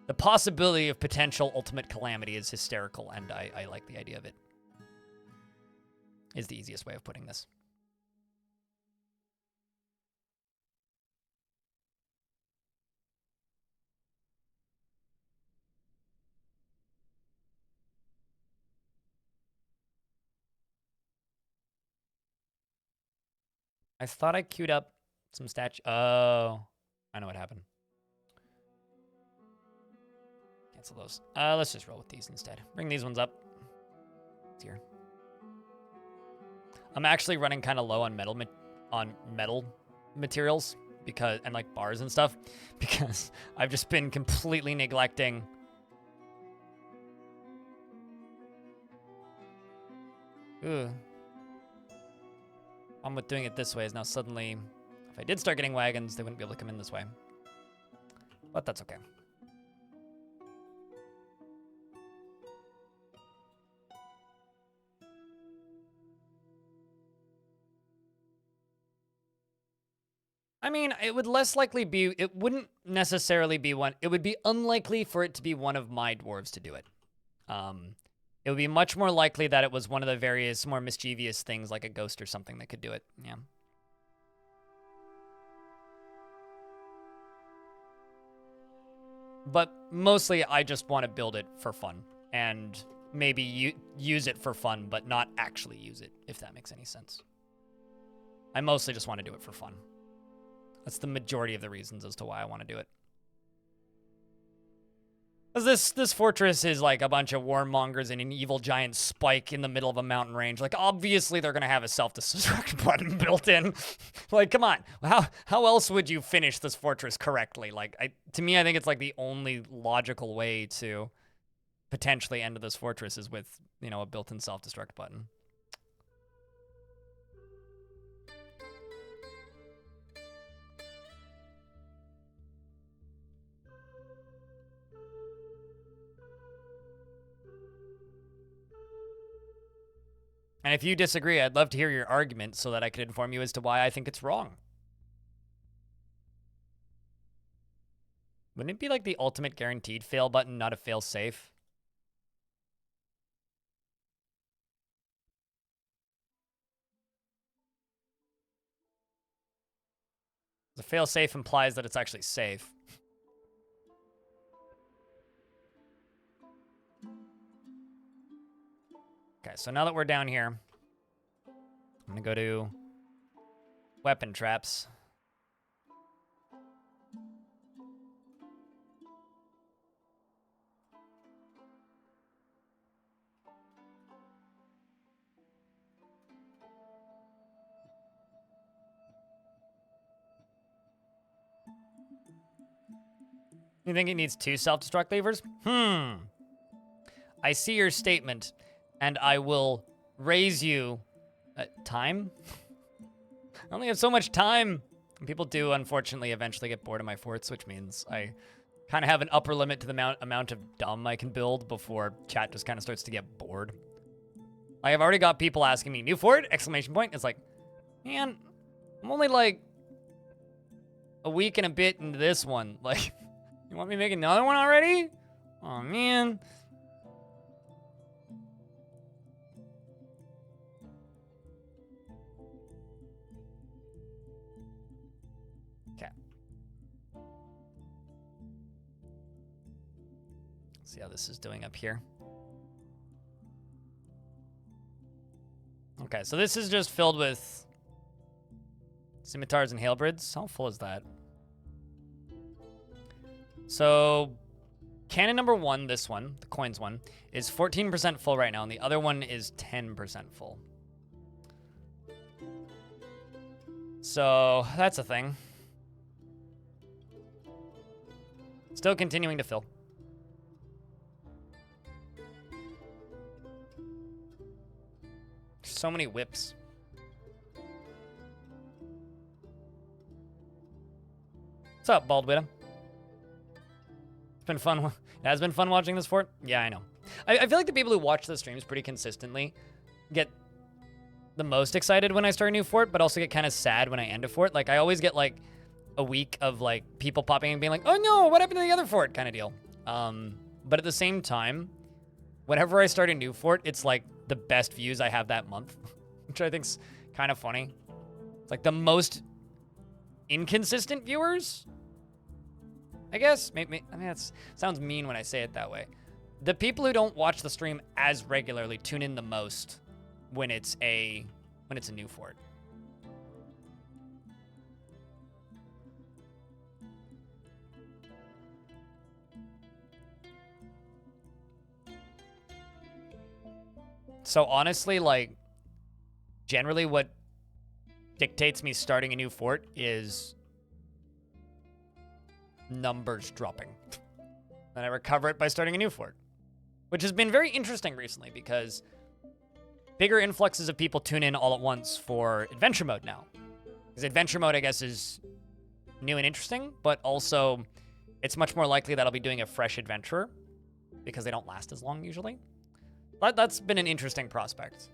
S1: The possibility of potential ultimate calamity is hysterical, and I like the idea of it. Is the easiest way of putting this. I thought I queued up some Oh, I know what happened. Cancel those. Let's just roll with these instead. Bring these ones up. It's here. I'm actually running kind of low on metal materials and like bars and stuff because I've just been completely neglecting. Ooh. Problem with doing it this way is now suddenly, if I did start getting wagons, they wouldn't be able to come in this way. But that's okay. I mean, it would less likely be, it wouldn't necessarily be one, it would be unlikely for it to be one of my dwarves to do it. It would be much more likely that it was one of the various more mischievous things like a ghost or something that could do it. Yeah. But mostly I just want to build it for fun and maybe use it for fun, but not actually use it, if that makes any sense. I mostly just want to do it for fun. That's the majority of the reasons as to why I want to do it. This fortress is like a bunch of warmongers and an evil giant spike in the middle of a mountain range. Like, obviously they're going to have a self-destruct button built in. Like, come on. How else would you finish this fortress correctly? Like, to me, I think it's like the only logical way to potentially end this fortress is with, you know, a built-in self-destruct button. And if you disagree, I'd love to hear your argument so that I could inform you as to why I think it's wrong. Wouldn't it be like the ultimate guaranteed fail button, not a fail safe? The fail safe implies that it's actually safe. Okay, so now that we're down here, I'm gonna go to weapon traps. You think it needs 2 self-destruct levers? I see your statement, and I will raise you... time? I only have so much time. And people do, unfortunately, eventually get bored of my forts, which means I kind of have an upper limit to the amount of dumb I can build before chat just kind of starts to get bored. Like, I've already got people asking me, new fort? Exclamation point. It's like, man, I'm only like a week and a bit into this one. Like, you want me to make another one already? Oh, man. Okay. See how this is doing up here. Okay, so this is just filled with scimitars and halberds. How full is that? So cannon number 1, this one, the coins one, is 14% full right now, and the other one is 10% full. So that's a thing. Still continuing to fill. So many whips. What's up, Bald Widow? It's been fun. It has been fun watching this fort. Yeah, I know. I feel like the people who watch the streams pretty consistently get the most excited when I start a new fort, but also get kind of sad when I end a fort. Like, I always get, like, a week of, like, people popping and being like, oh, no, what happened to the other fort kind of deal. But at the same time, whenever I start a new fort, it's, like, the best views I have that month, which I think's kind of funny. It's, like, the most inconsistent viewers, I guess. Maybe, I mean, that sounds mean when I say it that way. The people who don't watch the stream as regularly tune in the most when it's a new fort. So honestly, like, generally what dictates me starting a new fort is numbers dropping. And I recover it by starting a new fort, which has been very interesting recently because bigger influxes of people tune in all at once for adventure mode now. Because adventure mode, I guess, is new and interesting, but also it's much more likely that I'll be doing a fresh adventurer because they don't last as long usually. That's been an interesting prospect.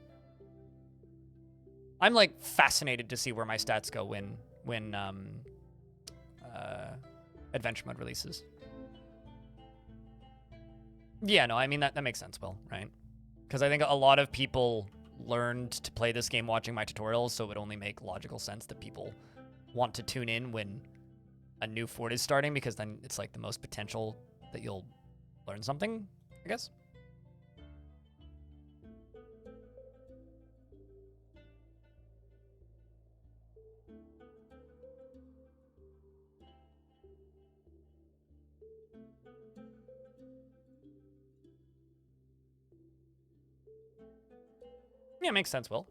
S1: I'm, like, fascinated to see where my stats go when adventure mode releases. Yeah, no, I mean, that makes sense, Will, right? Because I think a lot of people learned to play this game watching my tutorials, so it would only make logical sense that people want to tune in when a new fort is starting, because then it's, like, the most potential that you'll learn something, I guess. Yeah, makes sense, Will.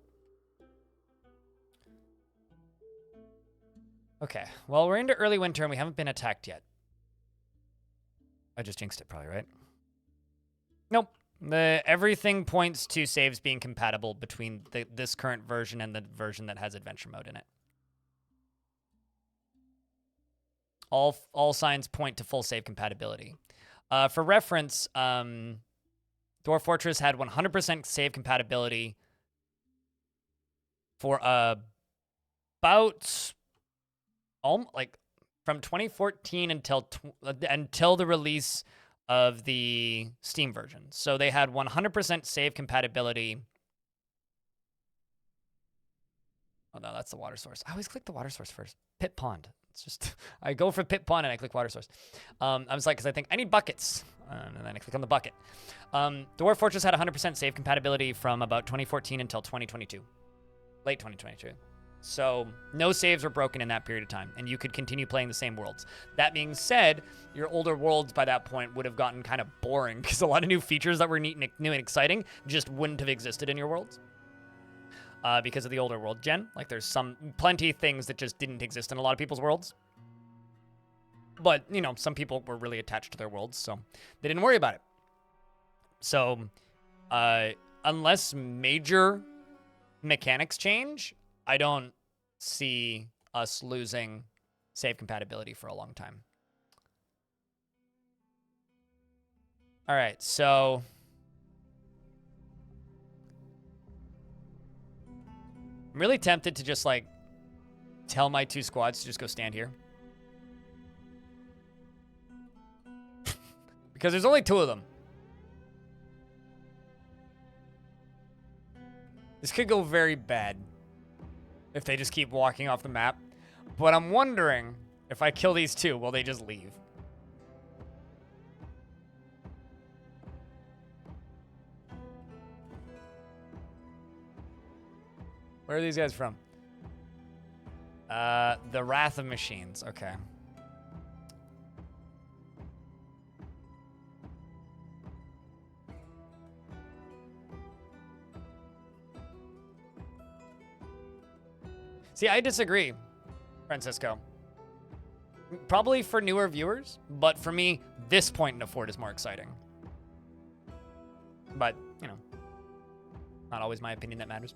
S1: Okay, well, we're into early winter and we haven't been attacked yet. I just jinxed it probably, right? Nope. Everything points to saves being compatible between this current version and the version that has adventure mode in it. All signs point to full save compatibility. For reference, Dwarf Fortress had 100% save compatibility for about like from 2014 until the release of the Steam version. So they had 100% save compatibility. Oh no, that's the water source. I always click the water source first. Pit pond. It's just, I go for pit pond and I click water source. I was like, because I think I need buckets. And then I click on the bucket. Dwarf Fortress had 100% save compatibility from about 2014 until 2022. Late 2022. So no saves were broken in that period of time, and you could continue playing the same worlds. That being said, your older worlds by that point would have gotten kind of boring because a lot of new features that were neat and new and exciting just wouldn't have existed in your worlds because of the older world gen. Like there's plenty of things that just didn't exist in a lot of people's worlds. But, you know, some people were really attached to their worlds, so they didn't worry about it. So unless major mechanics change, I don't see us losing save compatibility for a long time. All right, so I'm really tempted to just like tell my two squads to just go stand here. Because there's only two of them. This could go very bad if they just keep walking off the map. But I'm wondering, if I kill these two, will they just leave? Where are these guys from? The Wrath of Machines. Okay. See, I disagree, Francisco. Probably for newer viewers, but for me, this point in a fort is more exciting. But, you know, not always my opinion that matters.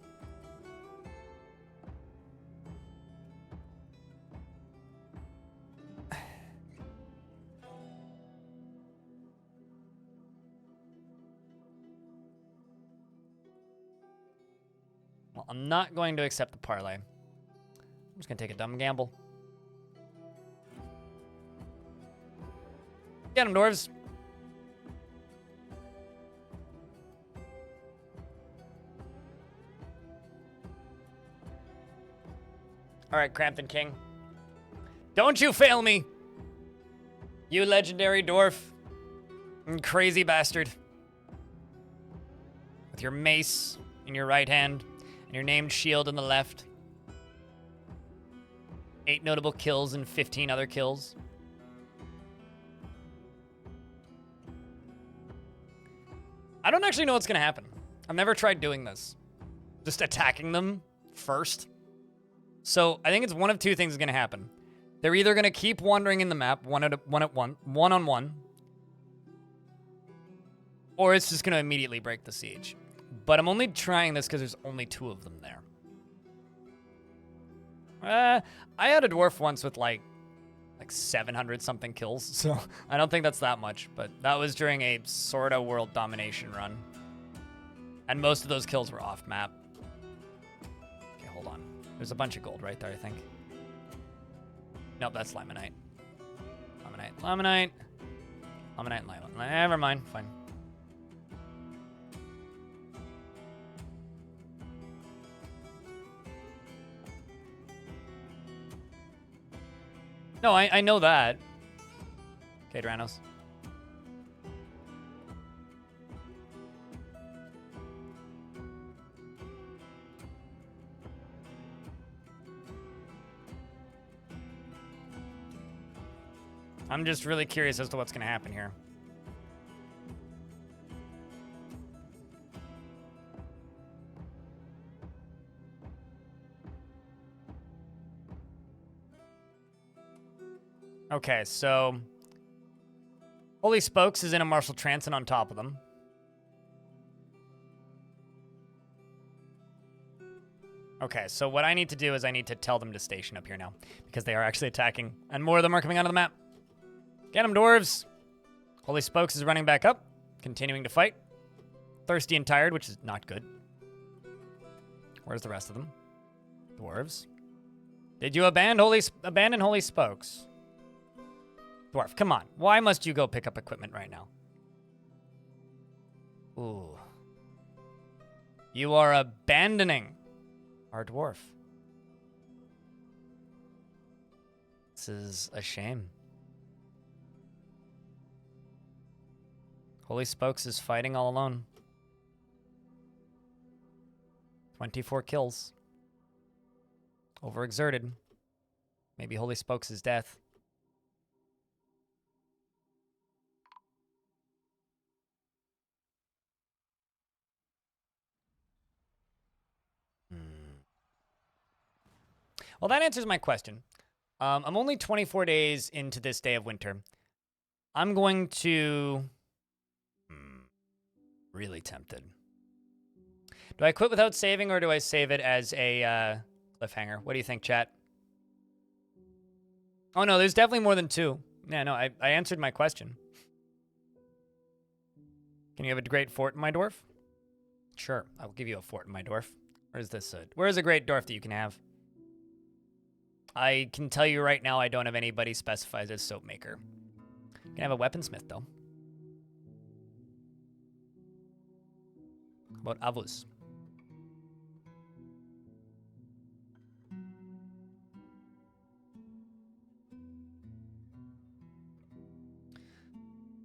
S1: Well, I'm not going to accept the parlay. I'm just going to take a dumb gamble. Get him, dwarves. All right, Crampton King. Don't you fail me, you legendary dwarf. Crazy bastard. With your mace in your right hand and your named shield in the left. 8 notable kills and 15 other kills. I don't actually know what's gonna happen. I've never tried doing this. Just attacking them first. So I think it's one of two things is gonna happen. They're either gonna keep wandering in the map one on one, or it's just gonna immediately break the siege. But I'm only trying this because there's only 2 of them there. I had a dwarf once with like 700 something kills, so I don't think that's that much, but that was during a sort of world domination run. And most of those kills were off map. Okay, hold on. There's a bunch of gold right there, I think. Nope, that's Limonite. Limonite, and Limonite. Never mind, fine. No, I know that. Okay, Dranos. I'm just really curious as to what's going to happen here. Okay, so Holy Spokes is in a martial trance and on top of them. Okay, so what I need to do is I need to tell them to station up here now because they are actually attacking and more of them are coming onto the map. Get them, dwarves. Holy Spokes is running back up, continuing to fight. Thirsty and tired, which is not good. Where's the rest of them? Dwarves. Did you abandon Holy Spokes? Dwarf, come on. Why must you go pick up equipment right now? Ooh. You are abandoning our dwarf. This is a shame. Holy Spokes is fighting all alone. 24 kills. Overexerted. Maybe Holy Spokes is death. Well, that answers my question. I'm only 24 days into this day of winter. I'm going to... really tempted. Do I quit without saving, or do I save it as a cliffhanger? What do you think, chat? Oh, no, there's definitely more than 2. Yeah, no, I answered my question. Can you have a great fort in my dwarf? Sure, I will give you a fort in my dwarf. Where's this? Where's a great dwarf that you can have? I can tell you right now I don't have anybody specified as soap maker. You can have a weaponsmith, though. How about Avus?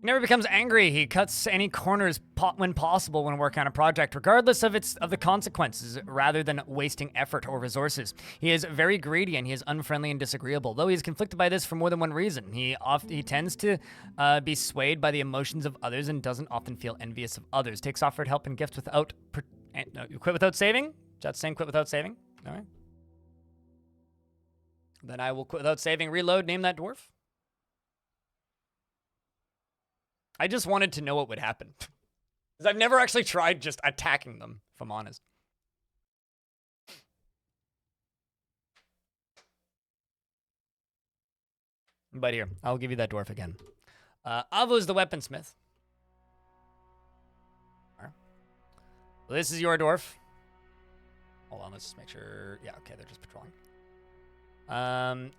S1: He never becomes angry. He cuts any corners when possible when working on a project, regardless of the consequences, rather than wasting effort or resources. He is very greedy and he is unfriendly and disagreeable. Though he is conflicted by this for more than one reason. He tends to be swayed by the emotions of others and doesn't often feel envious of others. Takes offered help and gifts without... quit without saving? Is that saying quit without saving? All right. Then I will, without saving, reload, name that dwarf. I just wanted to know what would happen. Because I've never actually tried just attacking them, if I'm honest. But here, I'll give you that dwarf again. Avo's the weaponsmith. So this is your dwarf. Hold on, let's just make sure. Yeah, okay, they're just patrolling.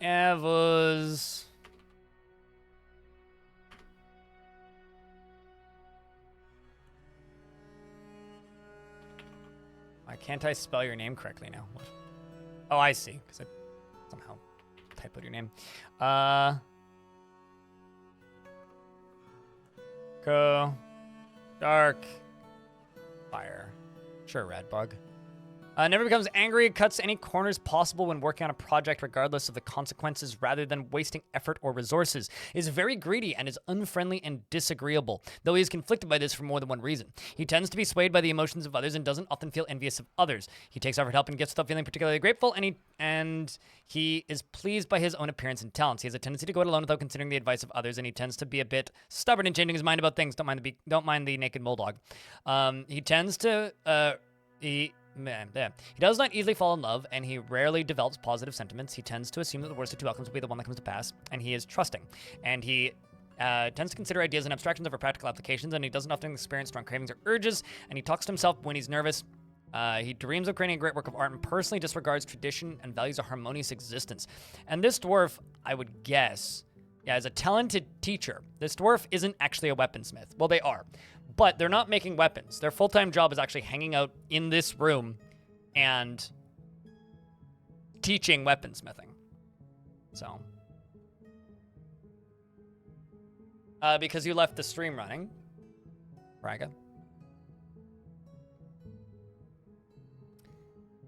S1: Avo's... Why can't I spell your name correctly now? What? Oh, I see, because I somehow typoed your name. Go. Dark. Fire. Sure, Radbug. Never becomes angry, cuts any corners possible when working on a project regardless of the consequences rather than wasting effort or resources. Is very greedy and is unfriendly and disagreeable, though he is conflicted by this for more than one reason. He tends to be swayed by the emotions of others and doesn't often feel envious of others. He takes offered help and gets without feeling particularly grateful, and he is pleased by his own appearance and talents. He has a tendency to go it alone without considering the advice of others, and he tends to be a bit stubborn in changing his mind about things. Don't mind the naked bulldog. He tends to he does not easily fall in love, and he rarely develops positive sentiments. He tends to assume that the worst of two outcomes will be the one that comes to pass, and he is trusting. And he tends to consider ideas and abstractions over practical applications, and he doesn't often experience strong cravings or urges, and he talks to himself when he's nervous. He dreams of creating a great work of art and personally disregards tradition and values a harmonious existence. And this dwarf, I would guess, as a talented teacher, this dwarf isn't actually a weaponsmith. Well, they are. But they're not making weapons. Their full-time job is actually hanging out in this room and teaching weaponsmithing. So. Because you left the stream running, Braga.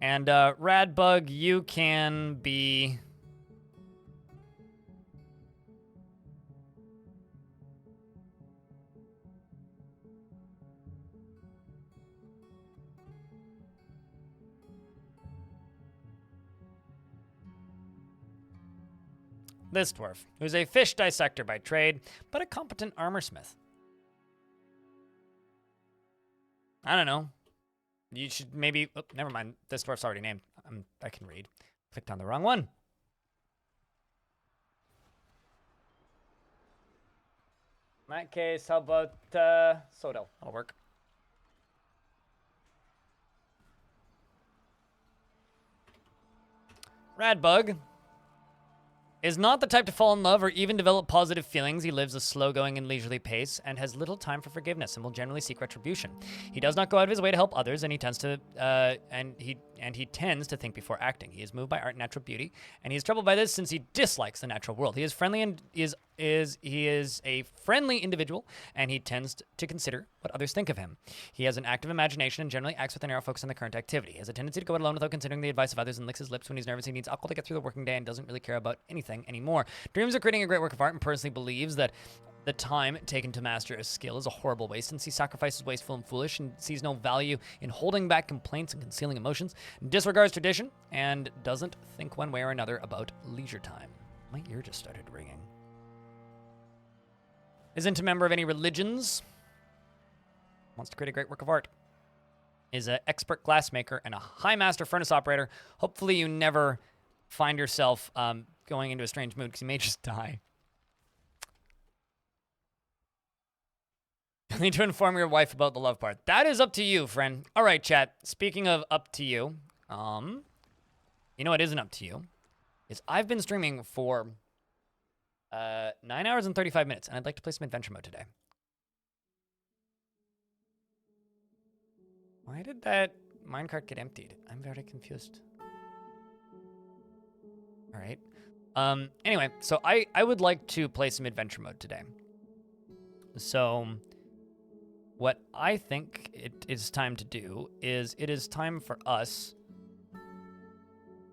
S1: And Radbug, you can be... this dwarf, who's a fish dissector by trade, but a competent armorsmith. I don't know. You should maybe... Oh, never mind. This dwarf's already named. I can read. Clicked on the wrong one. In that case, how about Sodal? That'll work. Radbug is not the type to fall in love or even develop positive feelings. He lives a slow-going and leisurely pace and has little time for forgiveness and will generally seek retribution. He does not go out of his way to help others, and he tends to he tends to think before acting. He is moved by art and natural beauty, and he is troubled by this since he dislikes the natural world. He is friendly and he is a friendly individual, and he tends to consider what others think of him. He has an active imagination and generally acts with a narrow focus on the current activity. He has a tendency to go it alone without considering the advice of others and licks his lips when he's nervous. He needs alcohol to get through the working day and doesn't really care about anything anymore. Dreams of creating a great work of art and personally believes that the time taken to master a skill is a horrible waste, since he sacrifices wasteful and foolish and sees no value in holding back complaints and concealing emotions, disregards tradition, and doesn't think one way or another about leisure time. My ear just started ringing. Isn't a member of any religions. Wants to create a great work of art. Is an expert glassmaker and a high master furnace operator. Hopefully you never find yourself going into a strange mood, because you may just die. You need to inform your wife about the love part. That is up to you, friend. All right, chat. Speaking of up to you, you know what isn't up to you? Is I've been streaming for 9 hours and 35 minutes, and I'd like to play some adventure mode today. Why did that minecart get emptied? I'm very confused. All right. Anyway, so I would like to play some adventure mode today. So what I think it is time to do is it is time for us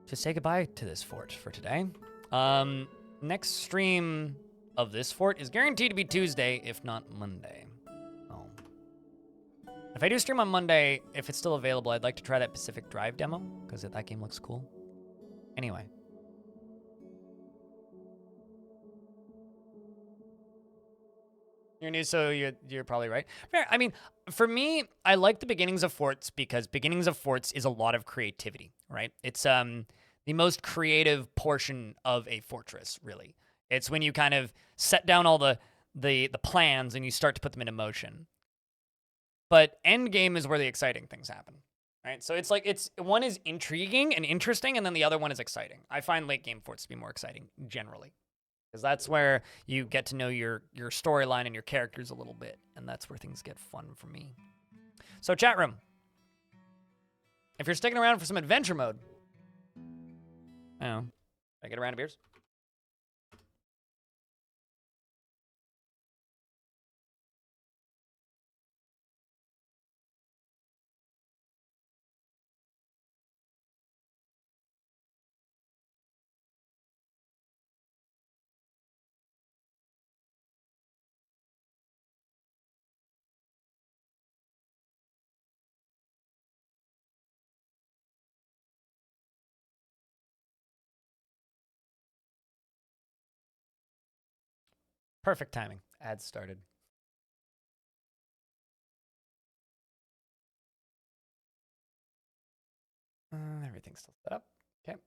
S1: to say goodbye to this fort for today. Next stream of this fort is guaranteed to be Tuesday, if not Monday. Oh. If I do stream on Monday, if it's still available, I'd like to try that Pacific Drive demo, because that game looks cool. Anyway. You're new, so you're probably right. Fair. I mean, for me, I like the beginnings of forts because beginnings of forts is a lot of creativity, right? It's the most creative portion of a fortress, really. It's when you kind of set down all the plans and you start to put them into motion. But end game is where the exciting things happen, right? So it's like one is intriguing and interesting, and then the other one is exciting. I find late game forts to be more exciting generally. Because that's where you get to know your storyline and your characters a little bit. And that's where things get fun for me. So chat room. If you're sticking around for some adventure mode. Oh. I get a round of beers? Perfect timing. Ads started. Everything's still set up. Okay.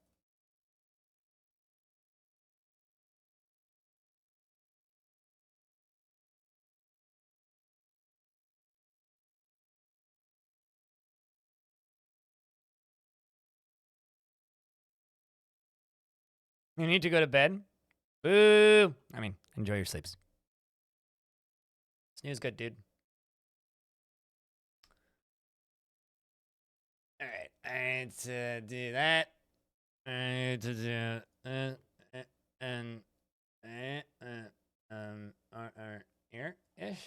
S1: You need to go to bed? Boo! I mean, enjoy your sleeps. Snooze good, dude. All right, I need to do that. I need to do and all right.